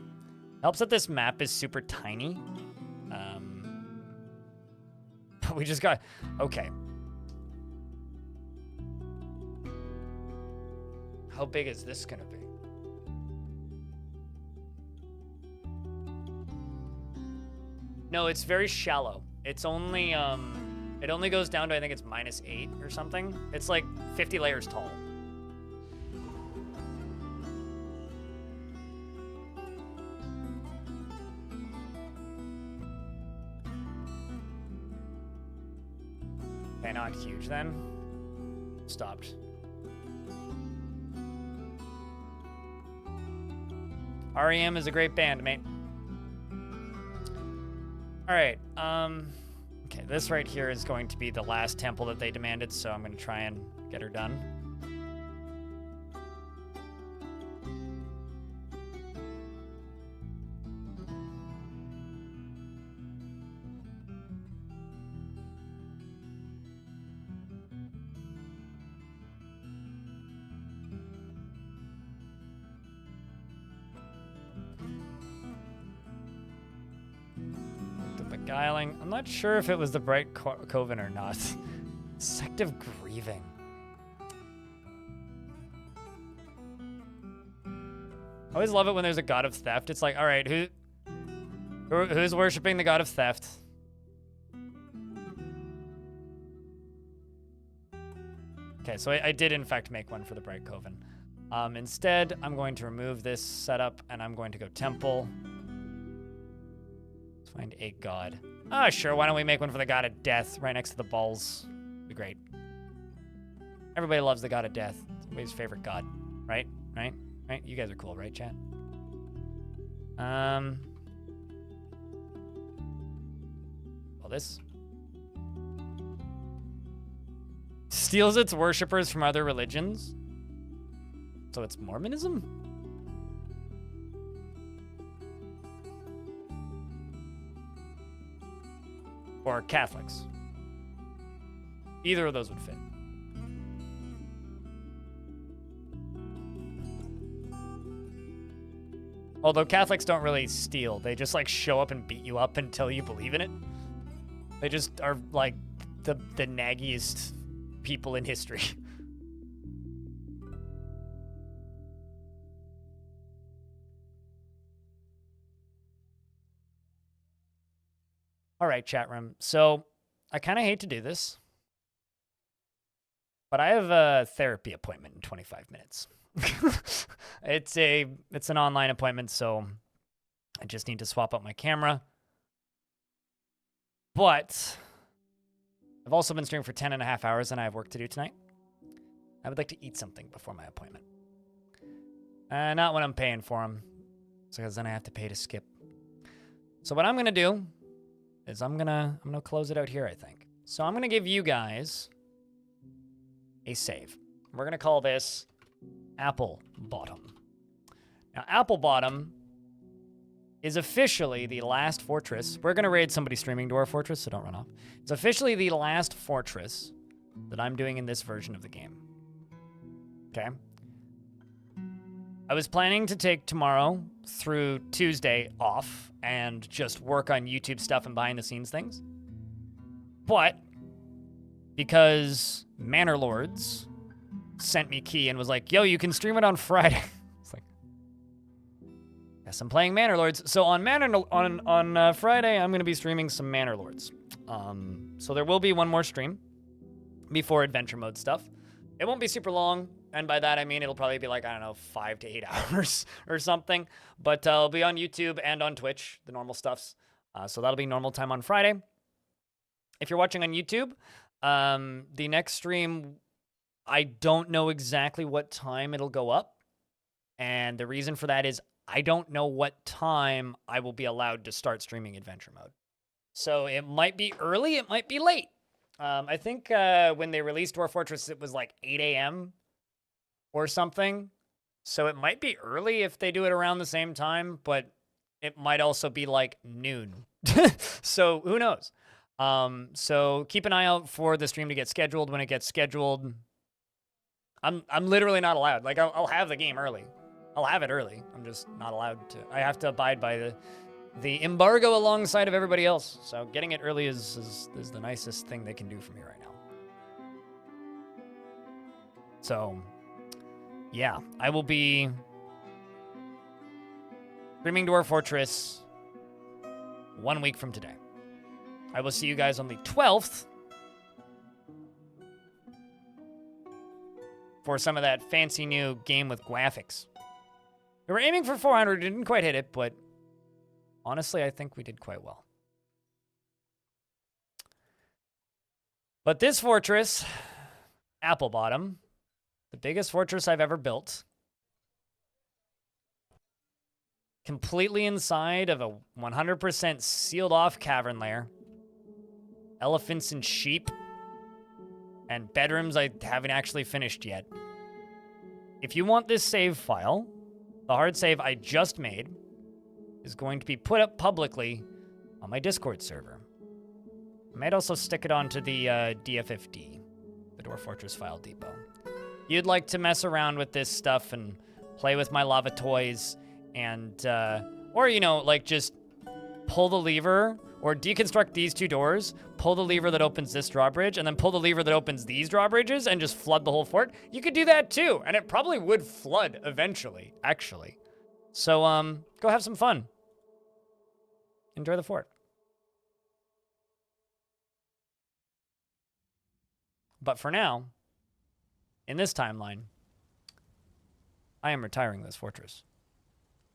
Helps that this map is super tiny. We just got... Okay. How big is this gonna be? No, it's very shallow. It's only, it only goes down to, I think it's -8 or something. It's like 50 layers tall. Okay, not huge then. Stopped. REM is a great band, mate. All right, okay, this right here is going to be the last temple that they demanded, so I'm gonna try and get her done. Beguiling. I'm not sure if it was the Bright Coven or not. Sect of Grieving. I always love it when there's a god of theft. It's like, all right, who's worshiping the god of theft? Okay, so I did in fact make one for the Bright Coven. Instead, I'm going to remove this setup and I'm going to go temple. Find a god. Ah, sure, why don't we make one for the god of death right next to the balls? Be great. Everybody loves the god of death. It's everybody's favorite god. Right? Right? Right? You guys are cool, right, chat? Well, this. Steals its worshippers from other religions? So it's Mormonism? or Catholics. Either of those would fit. Although Catholics don't really steal. They just like show up and beat you up until you believe in it. They just are like the naggiest people in history. All right, chat room. So I kind of hate to do this, but I have a therapy appointment in 25 minutes. It's an online appointment, so I just need to swap out my camera. But I've also been streaming for 10 and a half hours, and I have work to do tonight. I would like to eat something before my appointment. Not when I'm paying for them, because then I have to pay to skip. So what I'm going to do is I'm gonna close it out here, I think. So I'm gonna give you guys a save. We're gonna call this Applebottom. Now, Applebottom is officially the last fortress. We're gonna raid somebody streaming Dwarf Fortress, so don't run off. It's officially the last fortress that I'm doing in this version of the game. Okay? I was planning to take tomorrow through Tuesday off and just work on YouTube stuff and behind the scenes things. But because Manor Lords sent me key and was like, yo, you can stream it on Friday. It's like, yes, I'm playing Manor Lords. So on Friday, I'm going to be streaming some Manor Lords. So there will be one more stream before adventure mode stuff. It won't be super long. And by that, I mean, it'll probably be like, I don't know, 5 to 8 hours or something. But I'll be on YouTube and on Twitch, the normal stuffs. So that'll be normal time on Friday. If you're watching on YouTube, the next stream, I don't know exactly what time it'll go up. And the reason for that is I don't know what time I will be allowed to start streaming adventure mode. So it might be early, it might be late. I think when they released Dwarf Fortress, it was like 8 a.m. or something. So it might be early if they do it around the same time, but it might also be like noon. So who knows? So keep an eye out for the stream to get scheduled. When it gets scheduled, I'm literally not allowed. Like I'll have the game early. I'll have it early. I'm just not allowed to. I have to abide by the embargo alongside of everybody else. So getting it early is the nicest thing they can do for me right now. So yeah, I will be streaming Dwarf Fortress 1 week from today. I will see you guys on the 12th for some of that fancy new game with graphics. We were aiming for 400, didn't quite hit it, but honestly, I think we did quite well. But this fortress, Applebottom, the biggest fortress I've ever built, completely inside of a 100% sealed off cavern lair, elephants and sheep, and bedrooms I haven't actually finished yet. If you want this save file, the hard save I just made is going to be put up publicly on my Discord server. I might also stick it onto the DFFD, the Dwarf Fortress File Depot. You'd like to mess around with this stuff and play with my lava toys and, or, you know, like just pull the lever or deconstruct these two doors, pull the lever that opens this drawbridge, and then pull the lever that opens these drawbridges and just flood the whole fort. You could do that too, and it probably would flood eventually, actually. So, go have some fun. Enjoy the fort. But for now, in this timeline, I am retiring this fortress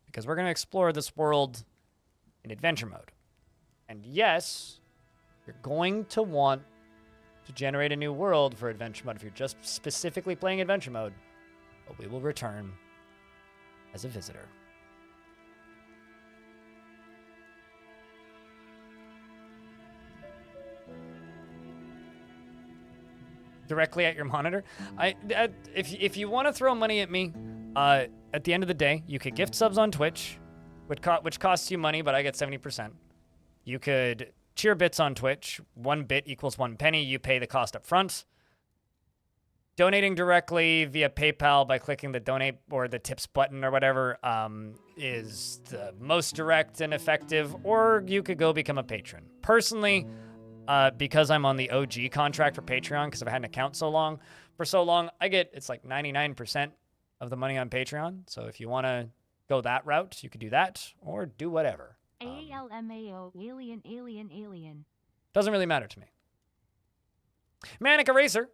because we're going to explore this world in adventure mode. And yes, you're going to want to generate a new world for adventure mode if you're just specifically playing adventure mode, but we will return as a visitor. Directly at your monitor. If you want to throw money at me, at the end of the day, you could gift subs on Twitch, which costs you money, but I get 70%. You could cheer bits on Twitch. 1 bit equals 1 penny. You pay the cost up front. Donating directly via PayPal by clicking the donate or the tips button or whatever is the most direct and effective, or you could go become a patron. Personally, because I'm on the OG contract for Patreon, because I've had an account for so long, I get, it's like 99% of the money on Patreon. So if you want to go that route, you could do that, or do whatever. ALMAO, alien. Doesn't really matter to me. Manic Eraser,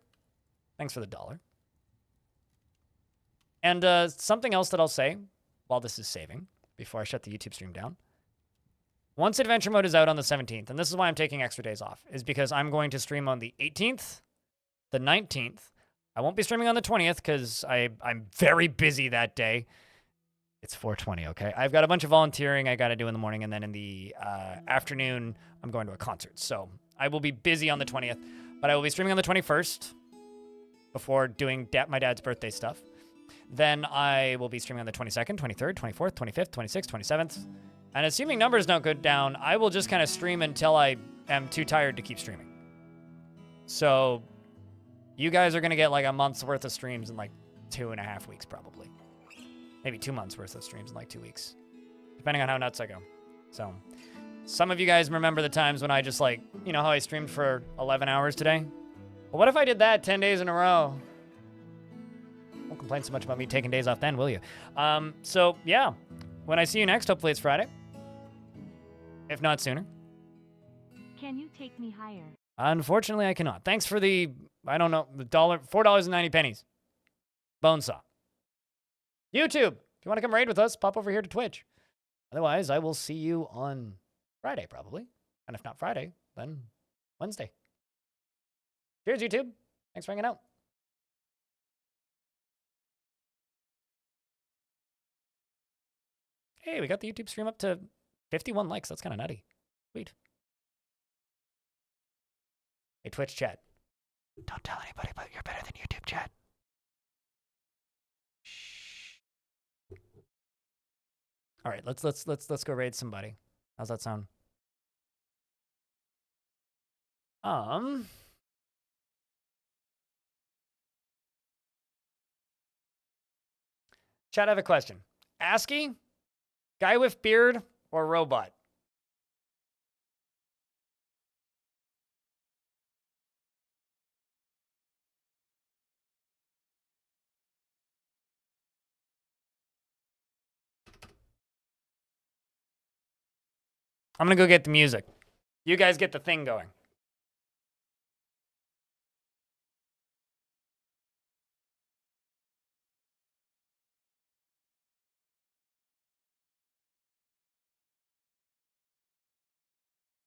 thanks for the $1. And something else that I'll say while this is saving, before I shut the YouTube stream down. Once Adventure Mode is out on the 17th, and this is why I'm taking extra days off, is because I'm going to stream on the 18th, the 19th. I won't be streaming on the 20th because I'm very busy that day. It's 420, okay? I've got a bunch of volunteering I got to do in the morning, and then in the afternoon, I'm going to a concert. So I will be busy on the 20th, but I will be streaming on the 21st before doing my dad's birthday stuff. Then I will be streaming on the 22nd, 23rd, 24th, 25th, 26th, 27th. And assuming numbers don't go down, I will just kind of stream until I am too tired to keep streaming. So you guys are going to get like a month's worth of streams in like 2.5 weeks, probably. Maybe 2 months worth of streams in like 2 weeks, depending on how nuts I go. So some of you guys remember the times when I just like, you know how I streamed for 11 hours today? Well, what if I did that 10 days in a row? Won't complain so much about me taking days off then, will you? So yeah, when I see you next, hopefully it's Friday. If not sooner. Can you take me higher? Unfortunately, I cannot. Thanks for the, I don't know, the $4.90. Bonesaw. YouTube, if you want to come raid with us, pop over here to Twitch. Otherwise, I will see you on Friday, probably. And if not Friday, then Wednesday. Cheers, YouTube. Thanks for hanging out. Hey, we got the YouTube stream up to 51 likes. That's kind of nutty. Sweet. Hey, Twitch chat. Don't tell anybody, but you're better than YouTube chat. Shh. All right, let's go raid somebody. How's that sound? Chat, I have a question. ASCII? Guy with beard or robot? I'm gonna go get the music. You guys get the thing going.